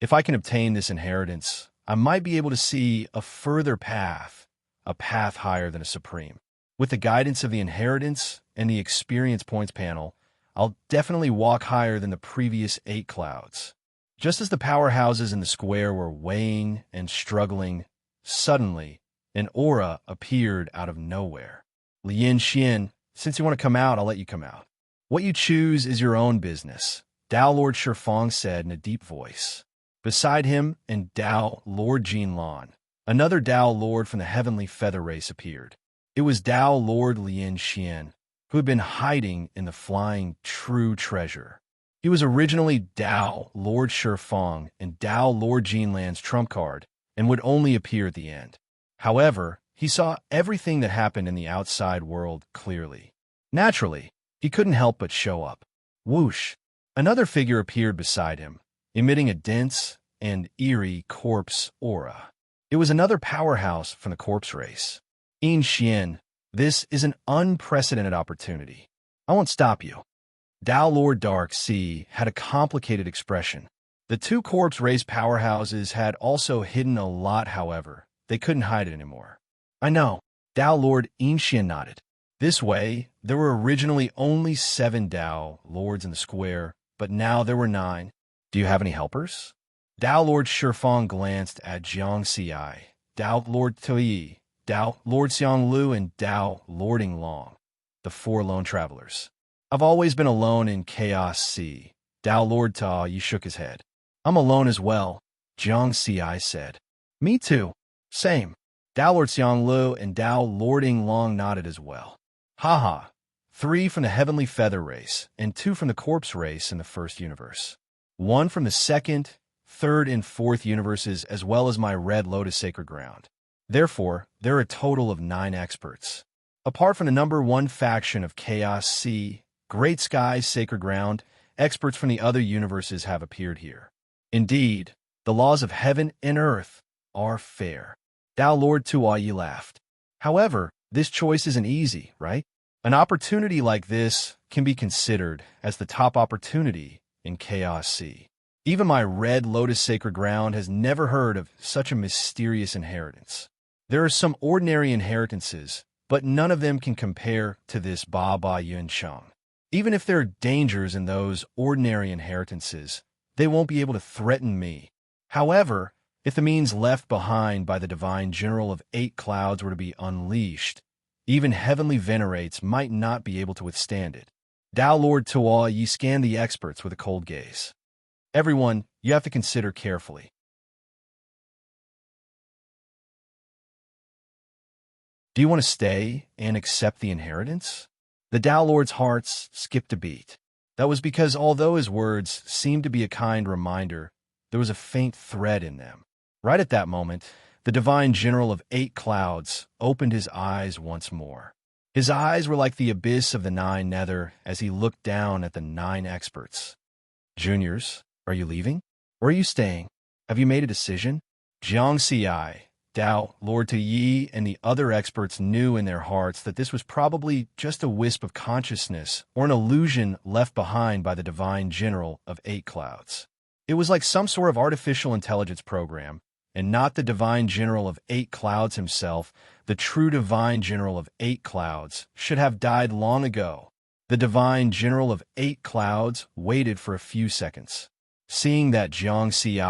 If I can obtain this inheritance, I might be able to see a further path, a path higher than a Supreme. With the guidance of the inheritance and the experience points panel, I'll definitely walk higher than the previous 8 clouds. Just as the powerhouses in the square were weighing and struggling, suddenly, an aura appeared out of nowhere. Lien Xian, since you want to come out, I'll let you come out. What you choose is your own business, Tao Lord Shifeng said in a deep voice. Beside him and Tao Lord Jinlan, another Tao Lord from the Heavenly Feather Race appeared. It was Tao Lord Lien Xian, who had been hiding in the flying true treasure. He was originally Tao Lord Shifeng and Tao Lord Jinlan's trump card, and would only appear at the end. However, he saw everything that happened in the outside world clearly. Naturally, he couldn't help but show up. Whoosh! Another figure appeared beside him, emitting a dense and eerie corpse aura. It was another powerhouse from the corpse race. In Xian, this is an unprecedented opportunity. I won't stop you. Tao Lord Dark Sea had a complicated expression. The 2 corpse race powerhouses had also hidden a lot, however. They couldn't hide it anymore. I know. Tao Lord Inxian nodded. This way, there were originally only 7 Tao lords in the square, but now there were 9. Do you have any helpers? Tao Lord Shifeng glanced at Jiang Xi, Tao Lord Tui, Tao Lord Xiang Lu, and Tao Lording Long, the 4 lone travelers. I've always been alone in Chaos Sea. Tao Lord Ta Yi shook his head. I'm alone as well, Jiang Xi said. Me too. Same. Tao Lord Xiang Lu and Tao Lording Long nodded as well. Haha. 3 from the Heavenly Feather race, and 2 from the Corpse race in the first universe. 1 from the second, third, and fourth universes, as well as my Red Lotus Sacred Ground. Therefore, there are a total of 9 experts. Apart from the number 1 faction of Chaos Sea, Great Sky's Sacred Ground, experts from the other universes have appeared here. Indeed, the laws of heaven and earth are fair. Tao Lord Tuayi laughed. However, this choice isn't easy, right? An opportunity like this can be considered as the top opportunity in Chaos Sea. Even my Red Lotus Sacred Ground has never heard of such a mysterious inheritance. There are some ordinary inheritances, but none of them can compare to this Ba Ba Yun Cheng. Even if there are dangers in those ordinary inheritances, they won't be able to threaten me. However, if the means left behind by the divine general of 8 clouds were to be unleashed, even heavenly venerates might not be able to withstand it. Tao Lord Tuo Yi scanned the experts with a cold gaze. Everyone, you have to consider carefully. Do you want to stay and accept the inheritance? The Tao Lord's hearts skipped a beat. That was because although his words seemed to be a kind reminder, there was a faint thread in them. Right at that moment, the divine general of 8 clouds opened his eyes once more. His eyes were like the abyss of the 9 nether as he looked down at the 9 experts. Juniors, are you leaving? Or are you staying? Have you made a decision? Jiang Xi, Tao Lord Yi, and the other experts knew in their hearts that this was probably just a wisp of consciousness or an illusion left behind by the divine general of 8 clouds. It was like some sort of artificial intelligence program, and not the divine general of 8 clouds himself. The true divine general of 8 clouds should have died long ago. The divine general of 8 clouds waited for a few seconds. Seeing that Jiang Xi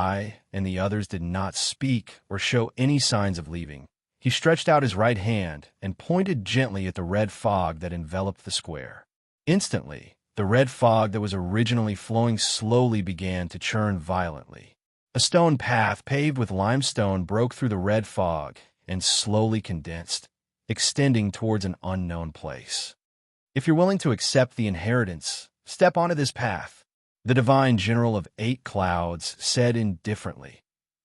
and the others did not speak or show any signs of leaving, he stretched out his right hand and pointed gently at the red fog that enveloped the square. Instantly, the red fog that was originally flowing slowly began to churn violently. A stone path paved with limestone broke through the red fog and slowly condensed, extending towards an unknown place. If you're willing to accept the inheritance, step onto this path, the divine general of 8 clouds said indifferently.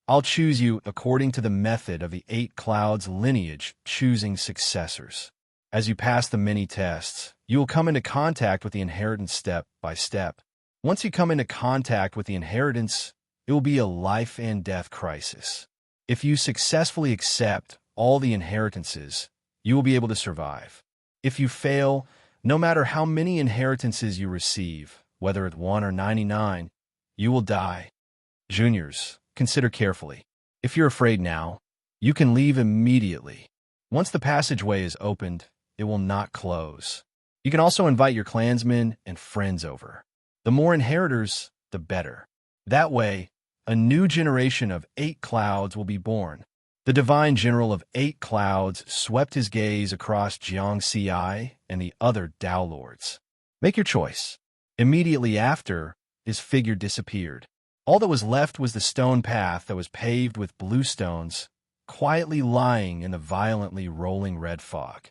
I'll choose you according to the method of the 8 clouds lineage, choosing successors. As you pass the many tests, you will come into contact with the inheritance step by step. Once you come into contact with the inheritance, it will be a life and death crisis. If you successfully accept all the inheritances, you will be able to survive. If you fail, no matter how many inheritances you receive, whether it's 1 or 99, you will die. Juniors, consider carefully. If you're afraid now, you can leave immediately. Once the passageway is opened, it will not close. You can also invite your clansmen and friends over. The more inheritors, the better. That way, a new generation of 8 clouds will be born. The divine general of 8 clouds swept his gaze across Jiang Xi and the other Tao lords. Make your choice. Immediately after, his figure disappeared. All that was left was the stone path that was paved with blue stones, quietly lying in the violently rolling red fog.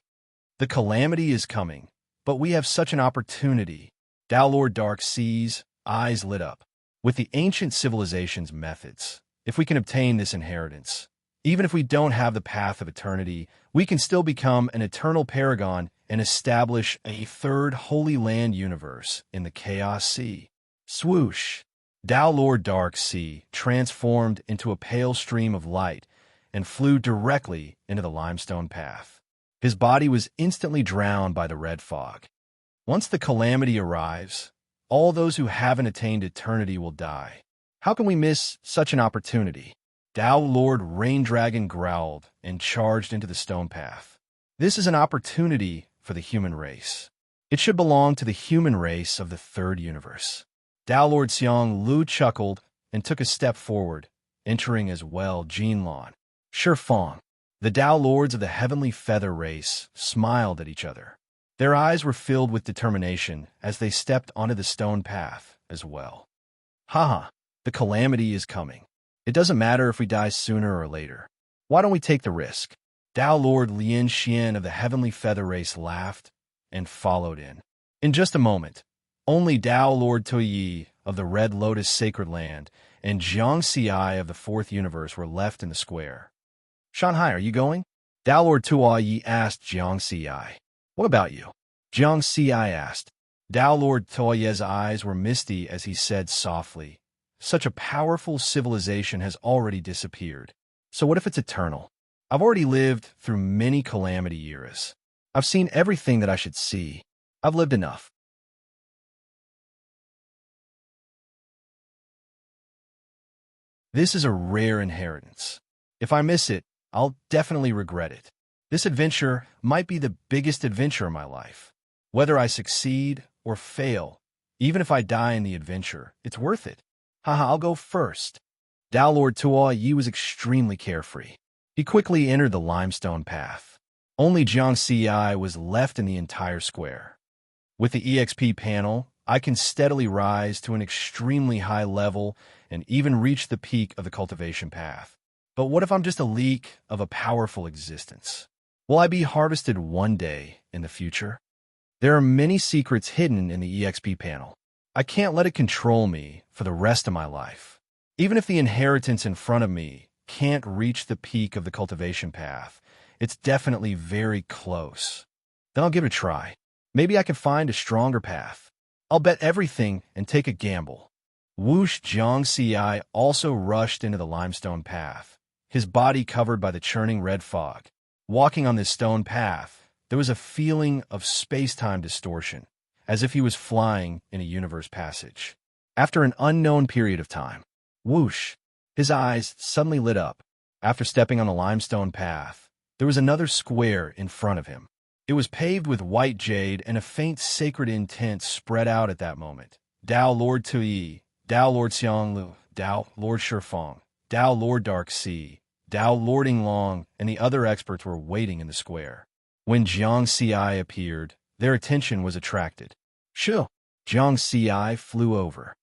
The calamity is coming, but we have such an opportunity. Tao Lord Dark Sea's eyes lit up. With the ancient civilization's methods, if we can obtain this inheritance, even if we don't have the path of eternity, we can still become an eternal paragon and establish a 3rd Holy Land universe in the Chaos Sea. Swoosh! Tao Lord Dark Sea transformed into a pale stream of light and flew directly into the limestone path. His body was instantly drowned by the red fog. Once the calamity arrives, all those who haven't attained eternity will die. How can we miss such an opportunity? Tao Lord Rain Dragon growled and charged into the stone path. This is an opportunity for the human race. It should belong to the human race of the third universe. Tao Lord Xiang Lu chuckled and took a step forward, entering as well Jinlan. Shifeng. The Tao Lords of the heavenly feather race smiled at each other. Their eyes were filled with determination as they stepped onto the stone path as well. Haha, the calamity is coming. It doesn't matter if we die sooner or later. Why don't we take the risk? Tao Lord Lin Xian of the heavenly feather race laughed and followed in. In just a moment, only Tao Lord Tuyi of the Red Lotus Sacred Land and Jiang Xi of the Fourth Universe were left in the square. Shanghai, are you going? Tao Lord Tuyi asked Jiang Xi. What about you? Jiang Xi asked. Tao Lord Tuyi's eyes were misty as he said softly, such a powerful civilization has already disappeared. So what if it's eternal? I've already lived through many calamity eras. I've seen everything that I should see. I've lived enough. This is a rare inheritance. If I miss it, I'll definitely regret it. This adventure might be the biggest adventure of my life. Whether I succeed or fail, even if I die in the adventure, it's worth it. Haha, I'll go first. Tao Lord Tuyi was extremely carefree. He quickly entered the limestone path. Only Jiang Xi was left in the entire square. With the EXP panel, I can steadily rise to an extremely high level and even reach the peak of the cultivation path. But what if I'm just a leak of a powerful existence? Will I be harvested one day in the future? There are many secrets hidden in the EXP panel. I can't let it control me for the rest of my life. Even if the inheritance in front of me can't reach the peak of the cultivation path, it's definitely very close. Then I'll give it a try. Maybe I can find a stronger path. I'll bet everything and take a gamble. Whoosh Jiang Xi also rushed into the limestone path, his body covered by the churning red fog. Walking on this stone path, there was a feeling of space-time distortion, as if he was flying in a universe passage. After an unknown period of time, whoosh, his eyes suddenly lit up. After stepping on the limestone path, there was another square in front of him. It was paved with white jade, and a faint sacred intent spread out at that moment. Tao Lord Tuyi, Tao Lord Xianglu, Tao Lord Shifeng, Tao Lord Dark Sea, Tao Lord Yinglong, and the other experts were waiting in the square. When Jiang Xi appeared, their attention was attracted. Shoo! Jiang Xi flew over.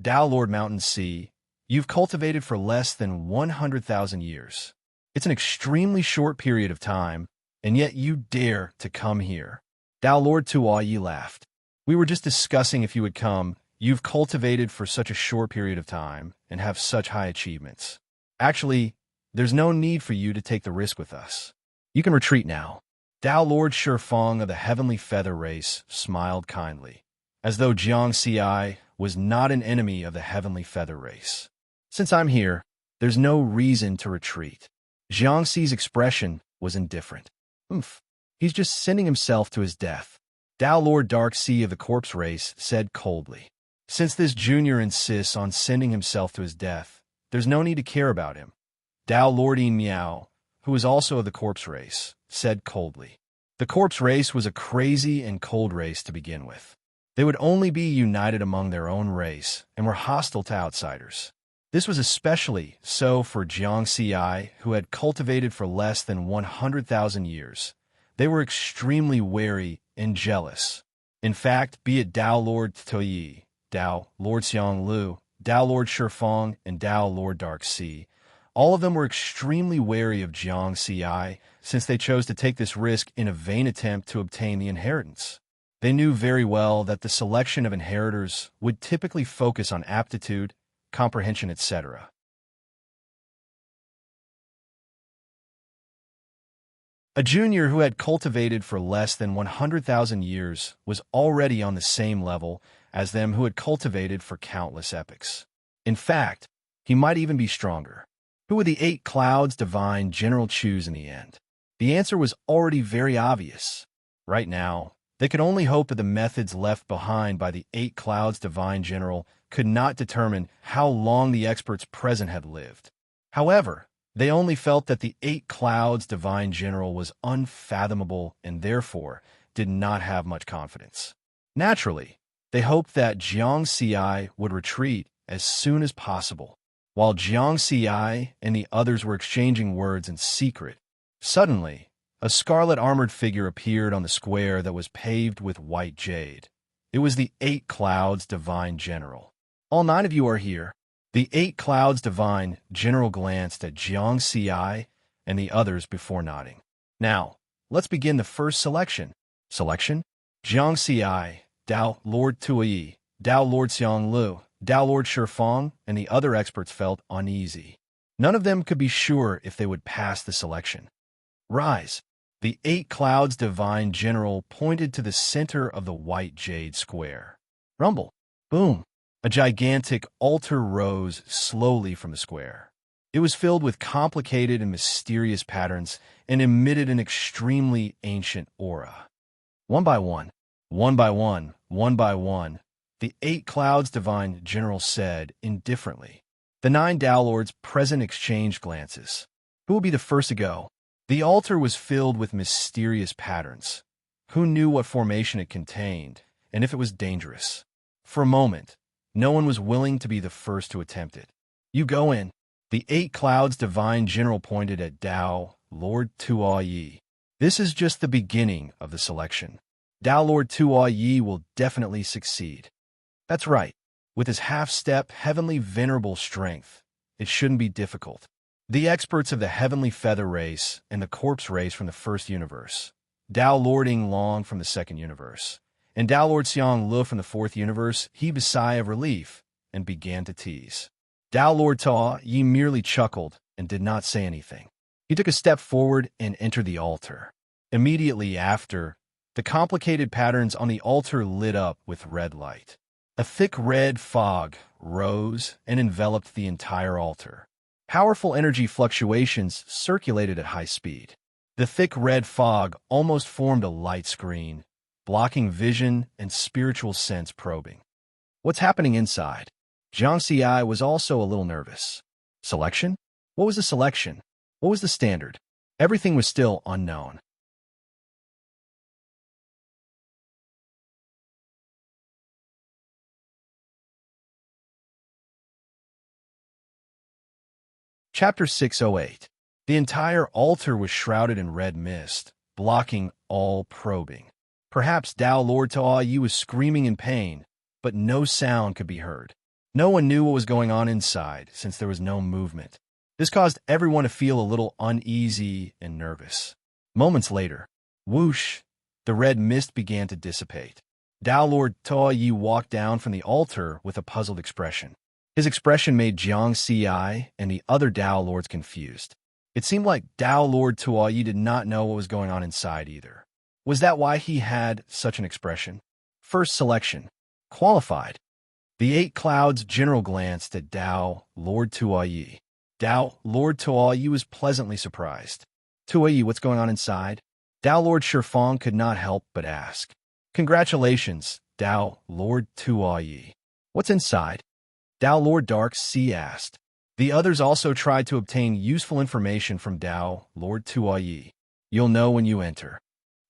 Tao Lord Mountain Sea, you've cultivated for less than 100,000 years. It's an extremely short period of time, and yet you dare to come here. Tao Lord Tuyi laughed. We were just discussing if you would come. You've cultivated for such a short period of time and have such high achievements. Actually, there's no need for you to take the risk with us. You can retreat now. Tao Lord Shifeng of the Heavenly Feather Race smiled kindly, as though Jiang Xi was not an enemy of the Heavenly Feather Race. Since I'm here, there's no reason to retreat. Jiang Xi's expression was indifferent. He's just sending himself to his death. Tao Lord Dark Sea of the Corpse Race said coldly. Since this junior insists on sending himself to his death, there's no need to care about him. Tao Lord Yin Miao, who is also of the Corpse Race, said coldly. The Corpse Race was a crazy and cold race to begin with. They would only be united among their own race and were hostile to outsiders. This was especially so for Jiang Xi, who had cultivated for less than 100,000 years. They were extremely wary and jealous. In fact, be it Tao Lord Tuyi, Tao Lord Xianglu, Tao Lord Shifeng, and Tao Lord Dark Sea, all of them were extremely wary of Jiang Xi, since they chose to take this risk in a vain attempt to obtain the inheritance. They knew very well that the selection of inheritors would typically focus on aptitude, comprehension, etc. A junior who had cultivated for less than 100,000 years was already on the same level as them who had cultivated for countless epochs. In fact, he might even be stronger. Who would the 8 Clouds Divine General choose in the end? The answer was already very obvious. Right now, they could only hope that the methods left behind by the 8 Clouds Divine General could not determine how long the experts present had lived. However, they only felt that the 8 Clouds Divine General was unfathomable, and therefore, did not have much confidence. Naturally, they hoped that Jiang Xi would retreat as soon as possible. While Jiang Xi and the others were exchanging words in secret, suddenly, a scarlet armored figure appeared on the square that was paved with white jade. It was the Eight Clouds Divine General. All 9 of you are here. The Eight Clouds Divine General glanced at Jiang Xi and the others before nodding. Now, let's begin the first selection. Selection? Jiang Xi, Dao Lord Tuyi, Dao Lord Xiang Lu, Dao Lord Shifeng, and the other experts felt uneasy. None of them could be sure if they would pass the selection. Rise. The Eight Clouds Divine General pointed to the center of the white jade square. Rumble. Boom. A gigantic altar rose slowly from the square. It was filled with complicated and mysterious patterns and emitted an extremely ancient aura. One by one, one by one, one by one, the Eight Clouds Divine General said indifferently. The 9 Dao Lords present exchanged glances. Who will be the first to go? The altar was filled with mysterious patterns. Who knew what formation it contained, and if it was dangerous? For a moment, no one was willing to be the first to attempt it. You go in. The Eight Clouds Divine General pointed at Dao Lord Tuyi. This is just the beginning of the selection. Dao Lord Tuyi will definitely succeed. That's right. With his half-step, heavenly venerable strength, it shouldn't be difficult. The experts of the Heavenly Feather race and the Corpse race from the first universe, Dao Lord Ying Long from the second universe, and Dao Lord Xiang Lu from the fourth universe heaved a sigh of relief and began to tease. Dao Lord Ta Yi merely chuckled and did not say anything. He took a step forward and entered the altar. Immediately after, the complicated patterns on the altar lit up with red light. A thick red fog rose and enveloped the entire altar. Powerful energy fluctuations circulated at high speed. The thick red fog almost formed a light screen, blocking vision and spiritual sense probing. What's happening inside? Jiang Xi was also a little nervous. Selection? What was the selection? What was the standard? Everything was still unknown. Chapter 608. The entire altar was shrouded in red mist, blocking all probing. Perhaps Dao Lord Tuyi was screaming in pain, but no sound could be heard. No one knew what was going on inside, since there was no movement. This caused everyone to feel a little uneasy and nervous. Moments later, whoosh, the red mist began to dissipate. Dao Lord Tuyi walked down from the altar with a puzzled expression. His expression made Jiang Xi and the other Dao Lords confused. It seemed like Dao Lord Tuyi did not know what was going on inside either. Was that why he had such an expression? First selection. Qualified. The Eight Clouds General glanced at Dao Lord Tuyi. Dao Lord Tuyi was pleasantly surprised. Tuyi, what's going on inside? Dao Lord Shifeng could not help but ask. Congratulations, Dao Lord Tuyi. What's inside? Dao Lord Dark Sea asked. The others also tried to obtain useful information from Dao Lord Tuyi. You'll know when you enter.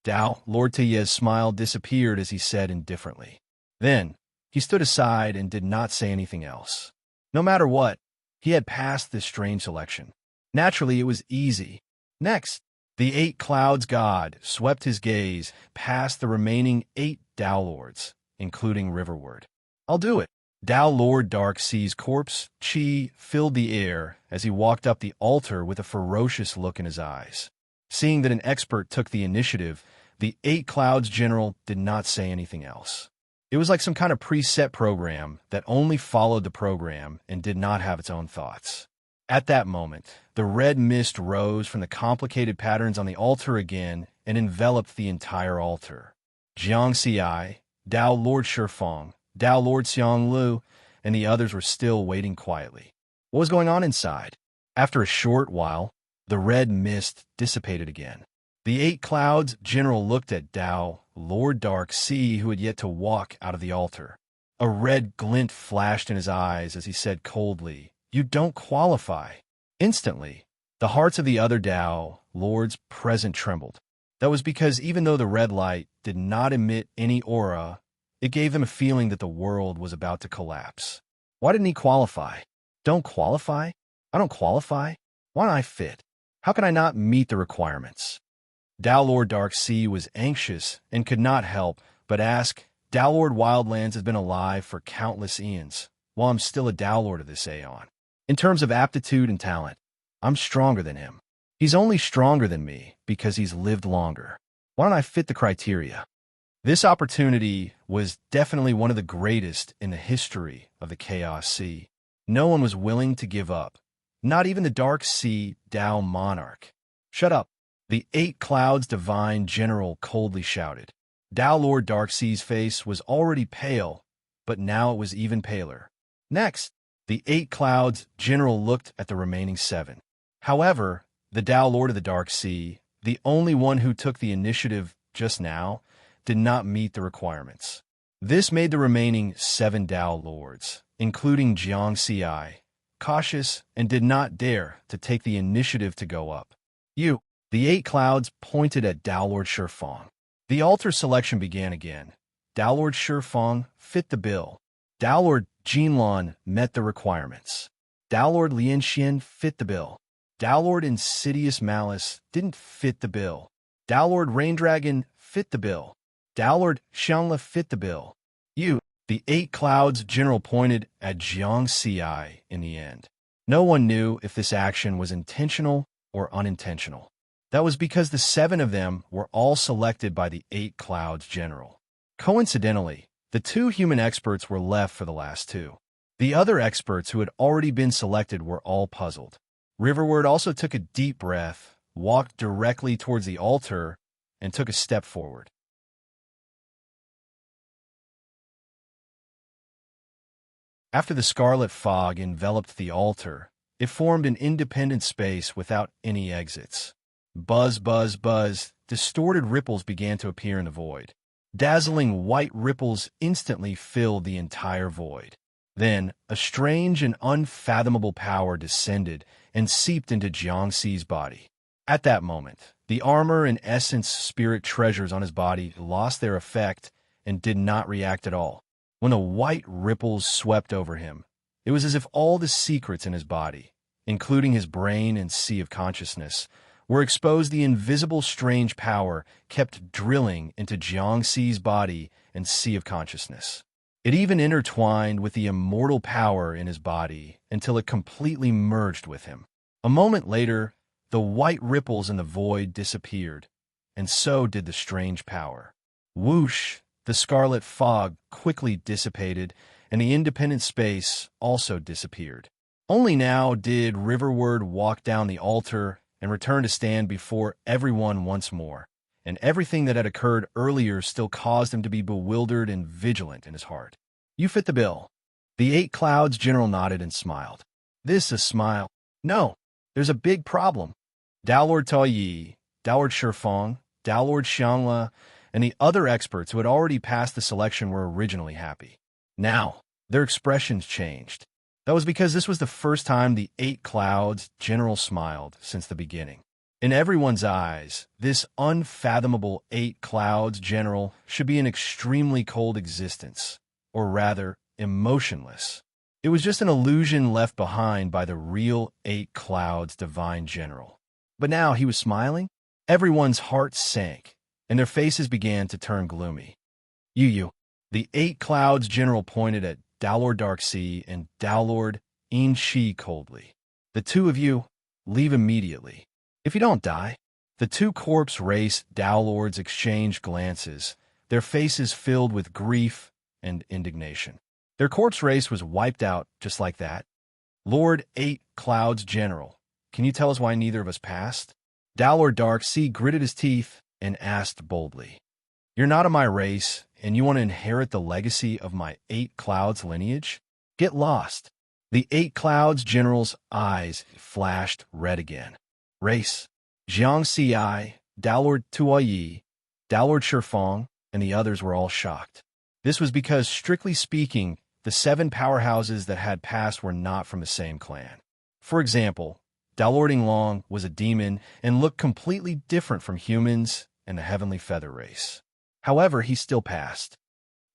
Dao Lord Tuyi's smile disappeared as he said indifferently. Then, he stood aside and did not say anything else. No matter what, he had passed this strange selection. Naturally, it was easy. Next, the Eight Clouds God swept his gaze past the remaining 8 Dao Lords, including Riverward. I'll do it. Dao Lord Dark Sea's corpse, Qi, filled the air as he walked up the altar with a ferocious look in his eyes. Seeing that an expert took the initiative, the Eight Clouds General did not say anything else. It was like some kind of preset program that only followed the program and did not have its own thoughts. At that moment, the red mist rose from the complicated patterns on the altar again and enveloped the entire altar. Jiang Xi, Dao Lord Shifeng, Dao Lord Xiang Lu, and the others were still waiting quietly. What was going on inside? After a short while, the red mist dissipated again. The Eight Clouds General looked at Dao Lord Dark Sea, who had yet to walk out of the altar. A red glint flashed in his eyes as he said coldly, "You don't qualify." Instantly, the hearts of the other Dao Lords present trembled. That was because even though the red light did not emit any aura, it gave them a feeling that the world was about to collapse. Why didn't he qualify? Don't qualify? I don't qualify? Why don't I fit? How can I not meet the requirements? Lord Darksea was anxious and could not help but ask, Lord Wildlands has been alive for countless eons, while I'm still a Lord of this aeon. In terms of aptitude and talent, I'm stronger than him. He's only stronger than me because he's lived longer. Why don't I fit the criteria? This opportunity was definitely one of the greatest in the history of the Chaos Sea. No one was willing to give up, not even the Dark Sea Tao monarch. Shut up, the Eight Clouds Divine General coldly shouted. Lord Darksea's face was already pale, but now it was even paler. Next, the Eight Clouds General looked at the remaining 7. However, the Lord of the Dark Sea, the only one who took the initiative just now, did not meet the requirements. This made the remaining 7 Lords, including Jiang Ci, cautious and did not dare to take the initiative to go up. The 8 Clouds pointed at Lord Shifeng. The altar selection began again. Lord Shifeng fit the bill. Lord Jinlong met the requirements. Lord Lianxian fit the bill. Lord Insidious Malice didn't fit the bill. Lord Raindragon fit the bill. Lord Xiangla fit the bill. The 8 Clouds General pointed at Jiang Ci in the end. No one knew if this action was intentional or unintentional. That was because the 7 of them were all selected by the 8 Clouds General. Coincidentally, the 2 human experts were left for the last 2. The other experts who had already been selected were all puzzled. Riverward also took a deep breath, walked directly towards the altar, and took a step forward. After the scarlet fog enveloped the altar, it formed an independent space without any exits. Buzz, buzz, buzz, distorted ripples began to appear in the void. Dazzling white ripples instantly filled the entire void. Then, a strange and unfathomable power descended and seeped into Jiang Ci's body. At that moment, the armor and essence spirit treasures on his body lost their effect and did not react at all. When the white ripples swept over him, it was as if all the secrets in his body, including his brain and sea of consciousness, were exposed. The invisible strange power kept drilling into Jiang Ci's body and sea of consciousness. It even intertwined with the immortal power in his body until it completely merged with him. A moment later, the white ripples in the void disappeared, and so did the strange power. Whoosh! The scarlet fog quickly dissipated, and the independent space also disappeared. Only now did Riverward walk down the altar and return to stand before everyone once more, and everything that had occurred earlier still caused him to be bewildered and vigilant in his heart. You fit the bill. The 8 Clouds General nodded and smiled. This a smile? No, there's a big problem. Lord Taoyi, Lord Shifeng, Lord Xiangla, and the other experts who had already passed the selection were originally happy. Now, their expressions changed. That was because this was the first time the 8 Clouds General smiled since the beginning. In everyone's eyes, this unfathomable 8 Clouds General should be an extremely cold existence, or rather, emotionless. It was just an illusion left behind by the real 8 Clouds Divine General. But now he was smiling. Everyone's hearts sank, and their faces began to turn gloomy. The 8 Clouds General pointed at Lord Darksea and Lord Inshi coldly. The 2 of you, leave immediately. If you don't die. The 2 corpse race Lords exchanged glances, their faces filled with grief and indignation. Their corpse race was wiped out just like that. Lord 8 Clouds General, can you tell us why neither of us passed? Lord Darksea gritted his teeth and asked boldly. You're not of my race, and you want to inherit the legacy of my 8 Clouds lineage? Get lost. The 8 Clouds General's eyes flashed red again. Race. Jiang Ci, Lord Tuoyi, Lord Shifeng, and the others were all shocked. This was because, strictly speaking, the 7 powerhouses that had passed were not from the same clan. For example, Lord Inglong was a demon and looked completely different from humans, and the Heavenly Feather Race. However, he still passed.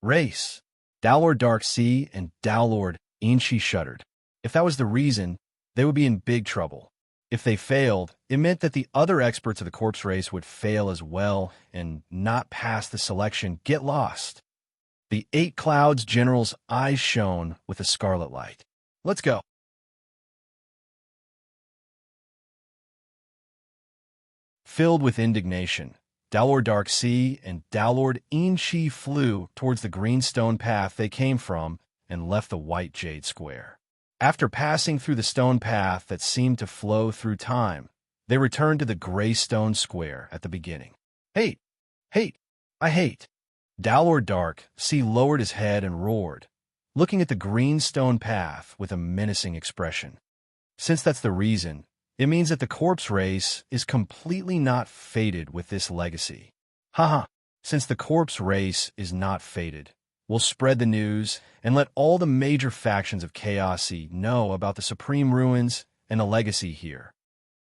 Race. Dowlord Dark Sea and Dowlord Ainshi shuddered. If that was the reason, they would be in big trouble. If they failed, it meant that the other experts of the corpse race would fail as well and not pass the selection, get lost. The Eight Clouds General's eyes shone with a scarlet light. Let's go. Filled with indignation, Dowlord Dark Sea and Dowlord Ainshi flew towards the green stone path they came from and left the white jade square. After passing through the stone path that seemed to flow through time, they returned to the gray stone square at the beginning. Hate! Hate! I hate! Dowlord Dark Sea lowered his head and roared, looking at the green stone path with a menacing expression. Since that's the reason, it means that the corpse race is completely not fated with this legacy. Haha, since the corpse race is not fated, we'll spread the news and let all the major factions of Chaosy know about the Supreme Ruins and the legacy here.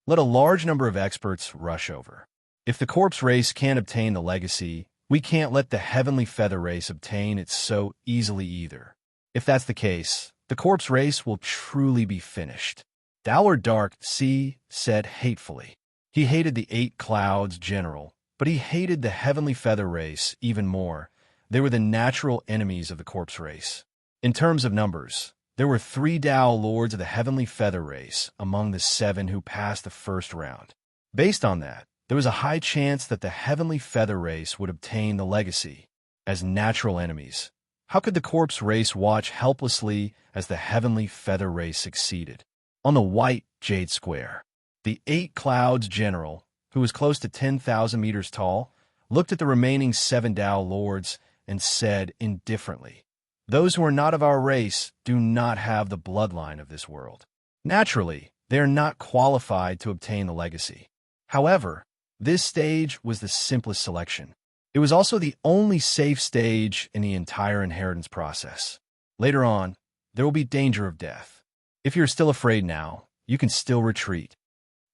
Let a large number of experts rush over. If the corpse race can't obtain the legacy, we can't let the Heavenly Feather Race obtain it so easily either. If that's the case, the corpse race will truly be finished. Dowlord Dark Sea said hatefully. He hated the Eight Clouds General, but he hated the Heavenly Feather Race even more. They were the natural enemies of the corpse race. In terms of numbers, there were 3 Dao Lords of the Heavenly Feather Race among the 7 who passed the first round. Based on that, there was a high chance that the Heavenly Feather Race would obtain the legacy. As natural enemies, how could the corpse race watch helplessly as the Heavenly Feather Race succeeded? On the white jade square, the Eight Clouds General, who was close to 10,000 meters tall, looked at the remaining 7 Dao Lords and said indifferently, "Those who are not of our race do not have the bloodline of this world. Naturally, they are not qualified to obtain the legacy. However, this stage was the simplest selection. It was also the only safe stage in the entire inheritance process. Later on, there will be danger of death. If you're still afraid now, you can still retreat."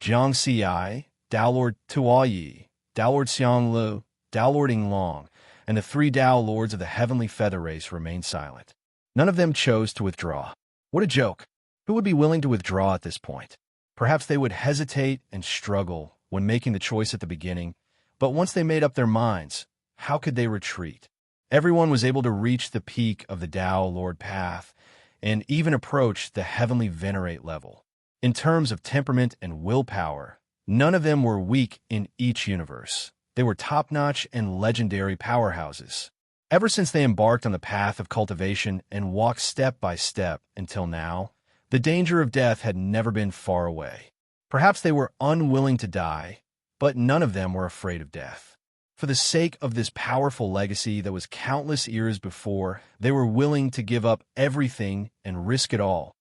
Jiang Xi, Dowlord Tuoyi, Dowlord Xianglu, Dowlord Yinglong, and the 3 Dao Lords of the Heavenly Feather Race remained silent. None of them chose to withdraw. What a joke! Who would be willing to withdraw at this point? Perhaps they would hesitate and struggle when making the choice at the beginning, but once they made up their minds, how could they retreat? Everyone was able to reach the peak of the Dao Lord path and even approach the Heavenly Venerate level. In terms of temperament and willpower, none of them were weak in each universe. They were top-notch and legendary powerhouses. Ever since they embarked on the path of cultivation and walked step by step until now, the danger of death had never been far away. Perhaps they were unwilling to die, but none of them were afraid of death. For the sake of this powerful legacy that was countless years before, they were willing to give up everything and risk it all.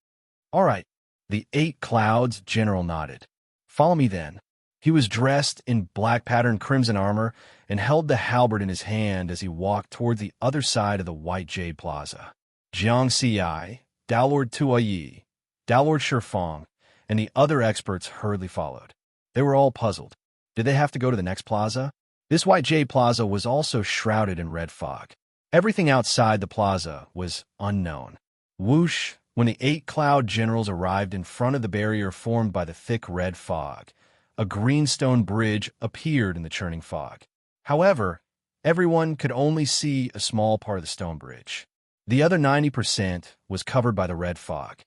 All right, the Eight Clouds General nodded. Follow me then. He was dressed in black-patterned crimson armor and held the halberd in his hand as he walked toward the other side of the White Jade Plaza. Jiang Xi, Dowlord Tuoyi, Dowlord Shifeng, and the other experts hurriedly followed. They were all puzzled. Did they have to go to the next plaza? This White Jade Plaza was also shrouded in red fog. Everything outside the plaza was unknown. Whoosh! When the 8 Cloud Generals arrived in front of the barrier formed by the thick red fog, a green stone bridge appeared in the churning fog. However, everyone could only see a small part of the stone bridge. The other 90% was covered by the red fog.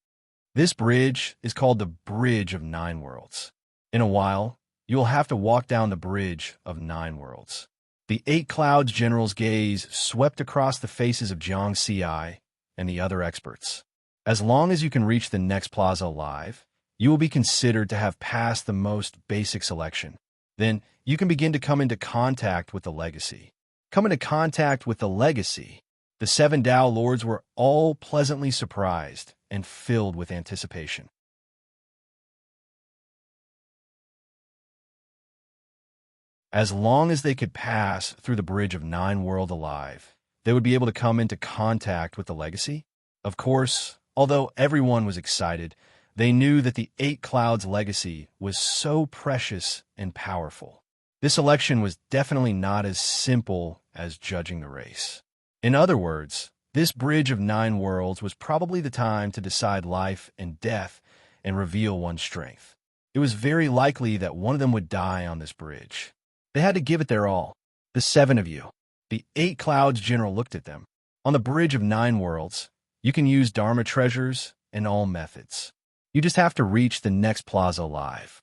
This bridge is called the Bridge of 9 Worlds. In a while, you will have to walk down the Bridge of 9 Worlds. The 8 Clouds General's gaze swept across the faces of Jiang Xi and the other experts. As long as you can reach the next plaza alive, you will be considered to have passed the most basic selection. Then you can begin to come into contact with the legacy. Come into contact with the legacy. The 7 Dao Lords were all pleasantly surprised and filled with anticipation. As long as they could pass through the Bridge of 9 World alive, they would be able to come into contact with the legacy. Of course, although everyone was excited, they knew that the 8 Clouds legacy was so precious and powerful. This election was definitely not as simple as judging the race. In other words, this bridge of 9 worlds was probably the time to decide life and death and reveal one's strength. It was very likely that one of them would die on this bridge. They had to give it their all. The 7 of you. The 8 clouds general looked at them. On the bridge of 9 worlds, you can use Dharma treasures and all methods. You just have to reach the next plaza alive.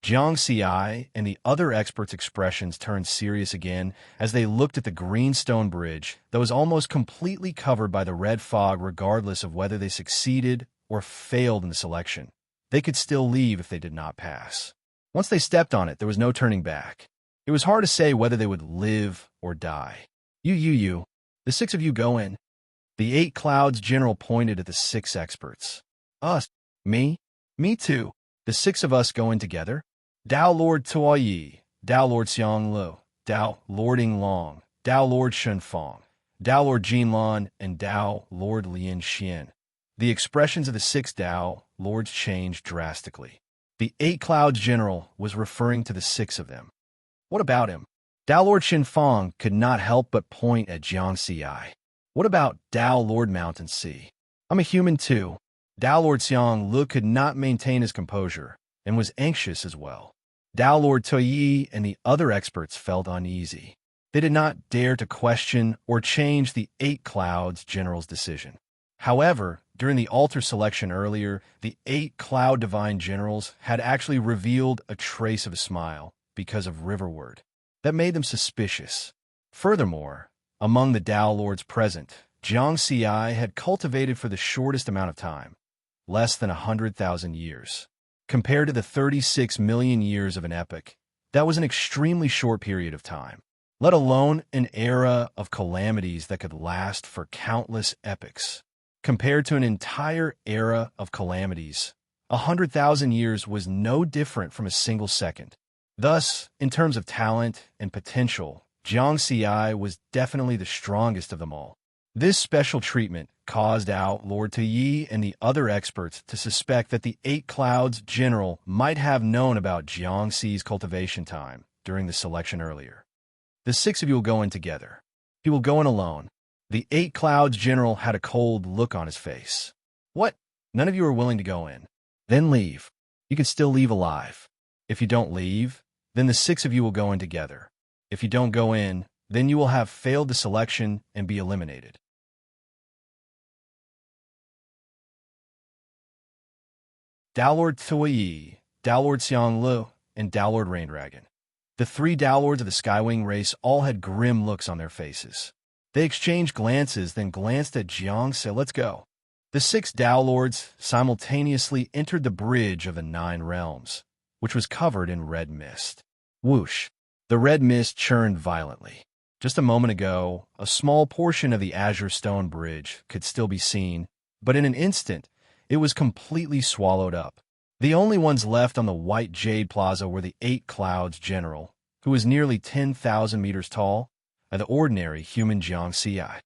Jiang Xiai and the other experts' expressions turned serious again as they looked at the green stone bridge that was almost completely covered by the red fog regardless of whether they succeeded or failed in the selection. They could still leave if they did not pass. Once they stepped on it, there was no turning back. It was hard to say whether they would live or die. You. The 6 of you go in. The 8 clouds general pointed at the 6 experts. Us. Me. Me too. The 6 of us go in together. Dao Lord Tuo Yi, Dao Lord Xiang Lu, Dao Lord Ing Long, Dao Lord Shen Fong, Dao Lord Jin Lan, and Dao Lord Lin Xian. The expressions of the 6 Dao Lords changed drastically. The 8 clouds general was referring to the 6 of them. What about him? Dao Lord Shen Fong could not help but point at Jiang Xiai. What about Dao Lord Mountain Sea? I'm a human too. Dao Lord Xiang Lu could not maintain his composure and was anxious as well. Dao Lord Toyi and the other experts felt uneasy. They did not dare to question or change the 8 clouds general's decision. However, during the altar selection earlier, the 8 cloud divine generals had actually revealed a trace of a smile because of Riverward. That made them suspicious. Furthermore, among the Dao Lords present, Jiang Xiai had cultivated for the shortest amount of time, less than 100,000 years. Compared to the 36 million years of an epoch, that was an extremely short period of time, let alone an era of calamities that could last for countless epochs. Compared to an entire era of calamities, 100,000 years was no different from a single second. Thus, in terms of talent and potential, Jiang Xiai was definitely the strongest of them all. This special treatment caused out Lord Tuyi and the other experts to suspect that the 8 clouds general might have known about Jiang Xi's cultivation time during the selection earlier. The 6 of you will go in together. He will go in alone. The 8 clouds general had a cold look on his face. What? None of you are willing to go in. Then leave. You can still leave alive. If you don't leave, then the 6 of you will go in together. If you don't go in, then you will have failed the selection and be eliminated. Dao Lord Tuyi, Dao Lord Xiang Lu, and Dao Lord Rain Dragon. The 3 Dao Lords of the Skywing race all had grim looks on their faces. They exchanged glances, then glanced at Jiang and said, "Let's go." The 6 Dao Lords simultaneously entered the bridge of the 9 realms, which was covered in red mist. Whoosh! The red mist churned violently. Just a moment ago, a small portion of the azure stone bridge could still be seen, but in an instant, it was completely swallowed up. The only ones left on the white jade plaza were the 8 clouds general, who was nearly 10,000 meters tall, and the ordinary human Jiang Xiai.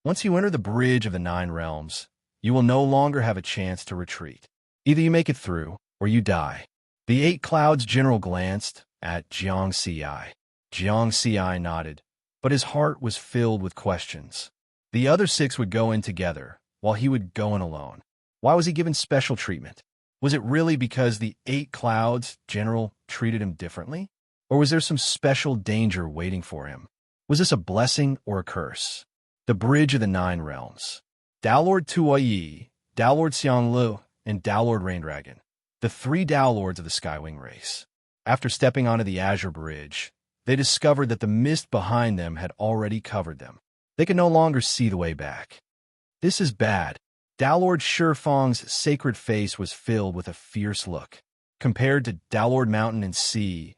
Once you enter the bridge of the 9 realms, you will no longer have a chance to retreat. Either you make it through, or you die. The 8 clouds general glanced at Jiang Xiai. Jiang Xiai nodded, but his heart was filled with questions. The other 6 would go in together, while he would go in alone. Why was he given special treatment? Was it really because the 8 clouds general treated him differently? Or was there some special danger waiting for him? Was this a blessing or a curse? The bridge of the 9 realms. Dao Lord Tuo Yi, Dao Lord Xiang Lu, and Dao Lord Rain Dragon. The 3 Dao Lords of the Skywing race. After stepping onto the azure bridge, they discovered that the mist behind them had already covered them. They could no longer see the way back. This is bad. Dao Lord Shifeng's sacred face was filled with a fierce look. Compared to Dao Lord Mountain and Sea,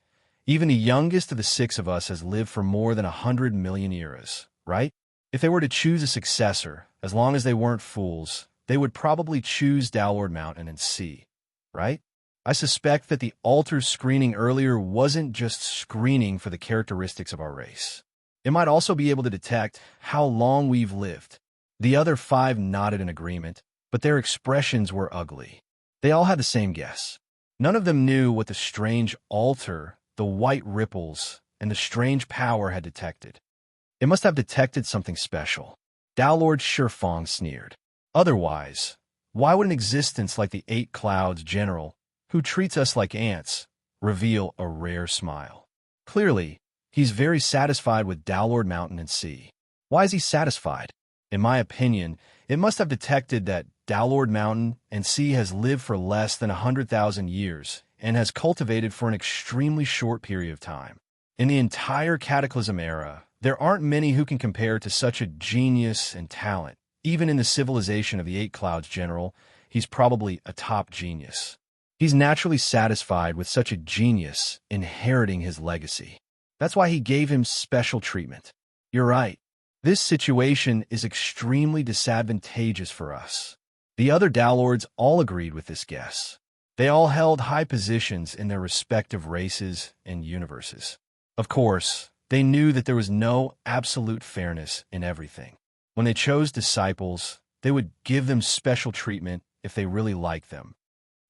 even the youngest of the 6 of us has lived for more than 100 million eras, right? If they were to choose a successor, as long as they weren't fools, they would probably choose Dao Lord Mountain and Sea, right? I suspect that the altar screening earlier wasn't just screening for the characteristics of our race. It might also be able to detect how long we've lived. The other 5 nodded in agreement, but their expressions were ugly. They all had the same guess. None of them knew what the strange altar, the white ripples, and the strange power had detected. It must have detected something special. Lord Shurfong sneered. Otherwise, why would an existence like the Eight Clouds General, who treats us like ants, reveal a rare smile? Clearly, he's very satisfied with Lord Mountain and Sea. Why is he satisfied? In my opinion, it must have detected that Lord Mountain and Sea has lived for less than 100,000 years and has cultivated for an extremely short period of time. In the entire Cataclysm era, there aren't many who can compare to such a genius and talent. Even in the civilization of the Eight Clouds General, he's probably a top genius. He's naturally satisfied with such a genius inheriting his legacy. That's why he gave him special treatment. You're right. This situation is extremely disadvantageous for us. The other Lords all agreed with this guess. They all held high positions in their respective races and universes. Of course, they knew that there was no absolute fairness in everything. When they chose disciples, they would give them special treatment if they really liked them.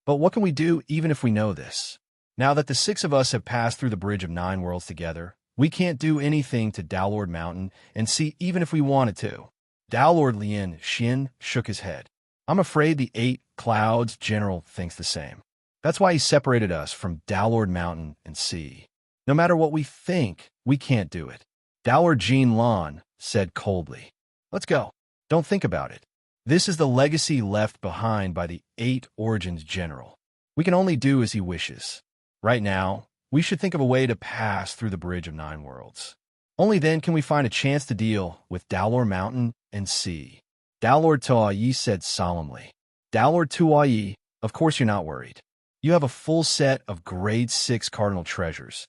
But what can we do even if we know this? Now that the six of us have passed through the Bridge of Nine Worlds together, we can't do anything to Lord Mountain and Sea even if we wanted to. Lord Lien Xin shook his head. I'm afraid the Eight Clouds General thinks the same. That's why he separated us from Lord Mountain and Sea. No matter what we think, we can't do it. Lord Jean Lan said coldly. Let's go. Don't think about it. This is the legacy left behind by the Eight Origins General. We can only do as he wishes. Right now, we should think of a way to pass through the Bridge of Nine Worlds. Only then can we find a chance to deal with Lord Mountain and Sea. Lord Tuayi said solemnly. Lord Tuayi, of course you're not worried. You have a full set of Grade 6 Cardinal Treasures.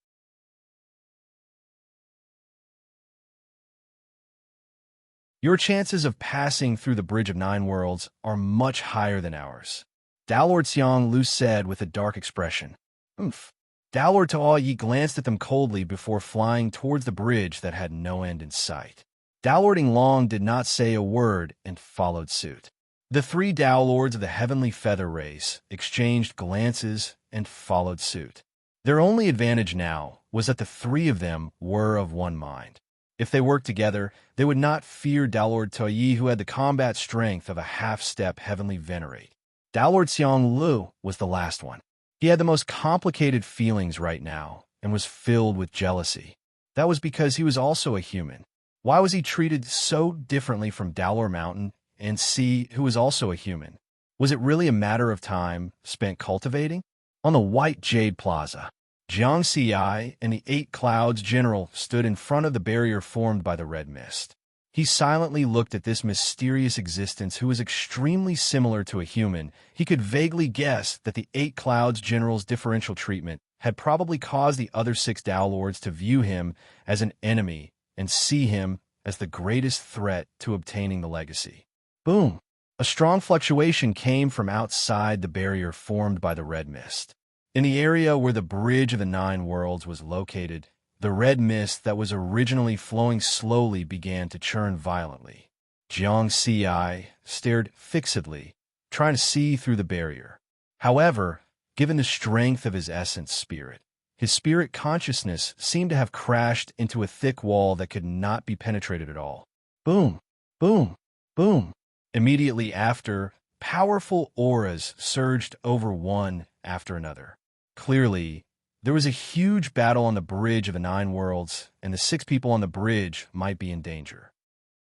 Your chances of passing through the Bridge of Nine Worlds are much higher than ours. Lord Xiang Lu said with a dark expression. Oomph. Lord Tuayi glanced at them coldly before flying towards the bridge that had no end in sight. Lord Yinglong did not say a word and followed suit. The three Lords of the Heavenly Feather Race exchanged glances and followed suit. Their only advantage now was that the three of them were of one mind. If they worked together, they would not fear Lord Tuayi, who had the combat strength of a half-step heavenly venerate. Lord Xiang Lu was the last one. He had the most complicated feelings right now and was filled with jealousy. That was because he was also a human. Why was he treated so differently from Lord Mountain and Sea, who was also a human? Was it really a matter of time spent cultivating? On the White Jade Plaza, Jiang Xi and the Eight Clouds General stood in front of the barrier formed by the red mist. He silently looked at this mysterious existence who was extremely similar to a human. He could vaguely guess that the Eight Clouds General's differential treatment had probably caused the other six Lords to view him as an enemy and see him as the greatest threat to obtaining the legacy. Boom! A strong fluctuation came from outside the barrier formed by the red mist. In the area where the Bridge of the Nine Worlds was located, the red mist that was originally flowing slowly began to churn violently. Jiang Xi stared fixedly, trying to see through the barrier. However, given the strength of his essence spirit, his spirit consciousness seemed to have crashed into a thick wall that could not be penetrated at all. Boom! Boom! Boom! Immediately after, powerful auras surged over one after another. Clearly, there was a huge battle on the Bridge of the Nine Worlds, and the six people on the bridge might be in danger.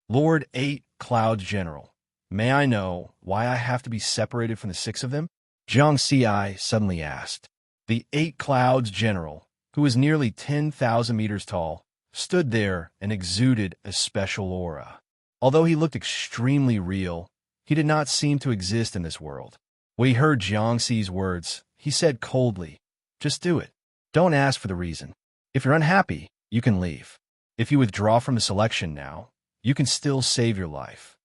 Lord Eight Clouds General, may I know why I have to be separated from the six of them? Jiang Xi suddenly asked. The Eight Clouds General, who was nearly 10,000 meters tall, stood there and exuded a special aura. Although he looked extremely real, he did not seem to exist in this world. When he heard Jiang Xi's words, he said coldly, "Just do it. Don't ask for the reason. If you're unhappy, you can leave. If you withdraw from the selection now, you can still save your life."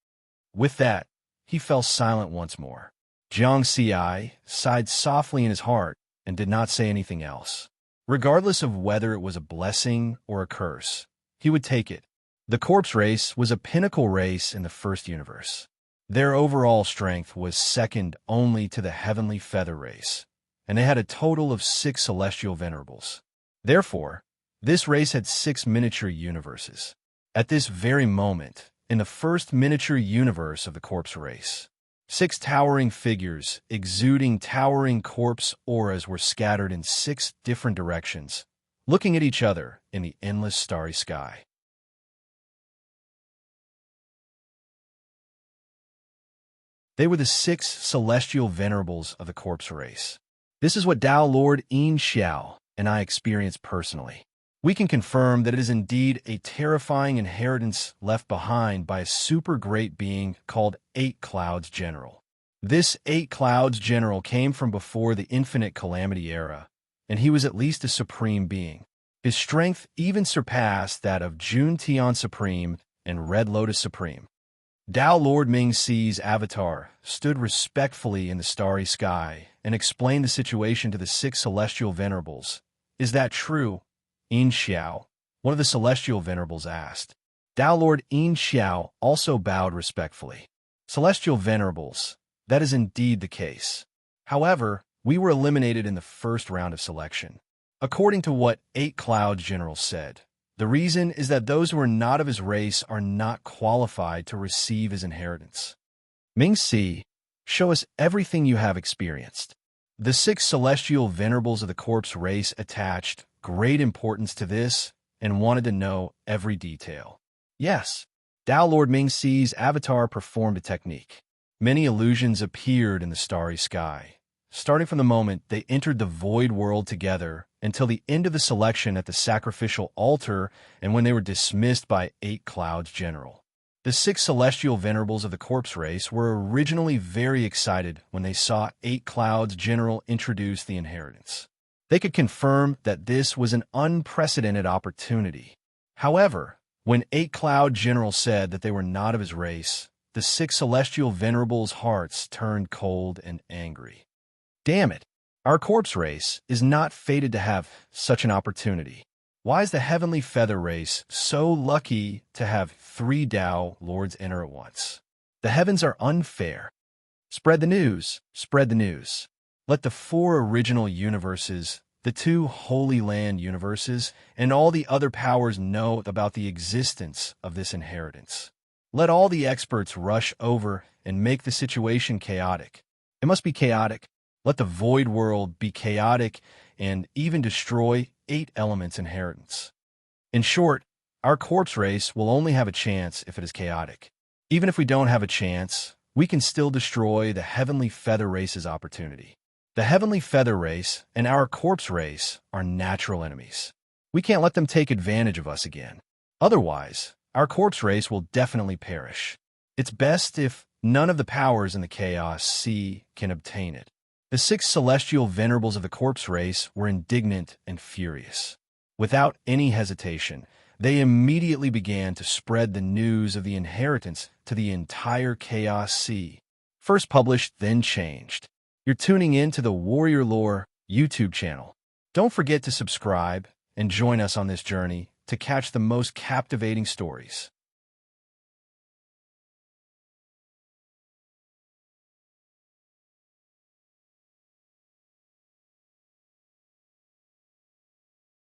With that, he fell silent once more. Jiang Xi sighed softly in his heart and did not say anything else. Regardless of whether it was a blessing or a curse, he would take it. The Corpse Race was a pinnacle race in the first universe. Their overall strength was second only to the Heavenly Feather Race, and they had a total of 6 celestial venerables. Therefore, This race had 6 miniature universes. At this very moment, in the first miniature universe of the corpse race, 6 towering figures exuding towering corpse auras were scattered in 6 different directions, looking at each other in the endless starry sky. They were the 6 celestial venerables of the corpse race. This is what Tao Lord Yin Xiao and I experienced personally. We can confirm that it is indeed a terrifying inheritance left behind by a super great being called 8 Clouds General. This 8 Clouds General came from before the Infinite Calamity era, and he was at least a supreme being. His strength even surpassed that of Jun Tian Supreme and Red Lotus Supreme. Tao Lord Ming Si's avatar stood respectfully in the starry sky and explained the situation to the 6 celestial venerables. Is that true? Yin Xiao, one of the celestial venerables, asked. Tao Lord Yin Xiao also bowed respectfully. Celestial venerables, that is indeed the case. However, we were eliminated in the first round of selection. According to what 8 Clouds General said, the reason is that those who are not of his race are not qualified to receive his inheritance. Ming Si, show us everything you have experienced. The 6 celestial venerables of the corpse race attached great importance to this and wanted to know every detail. Yes, Tao Lord Ming Si's avatar performed a technique. Many illusions appeared in the starry sky, starting from the moment they entered the void world together until the end of the selection at the sacrificial altar and when they were dismissed by 8 Clouds General. The 6 celestial venerables of the corpse race were originally very excited when they saw 8 Clouds General introduce the inheritance. They could confirm that this was an unprecedented opportunity. However, when 8 Cloud General said that they were not of his race, the 6 celestial venerables' hearts turned cold and angry. Damn it! Our corpse race is not fated to have such an opportunity. Why is the heavenly feather race so lucky to have 3 Tao Lords enter at once? The heavens are unfair. Spread the news, spread the news. Let the 4 original universes, the 2 Holy Land universes, and all the other powers know about the existence of this inheritance. Let all the experts rush over and make the situation chaotic. It must be chaotic. Let the void world be chaotic and even destroy 8 elements inheritance. In short, our corpse race will only have a chance if it is chaotic. Even if we don't have a chance, we can still destroy the heavenly feather race's opportunity. The heavenly feather race and our corpse race are natural enemies. We can't let them take advantage of us again. Otherwise, our corpse race will definitely perish. It's best if none of the powers in the Chaos Sea can obtain it. The 6 celestial venerables of the corpse race were indignant and furious. Without any hesitation, they immediately began to spread the news of the inheritance to the entire Chaos Sea. First published, then changed. You're tuning in to the Warrior Lore YouTube channel. Don't forget to subscribe and join us on this journey to catch the most captivating stories.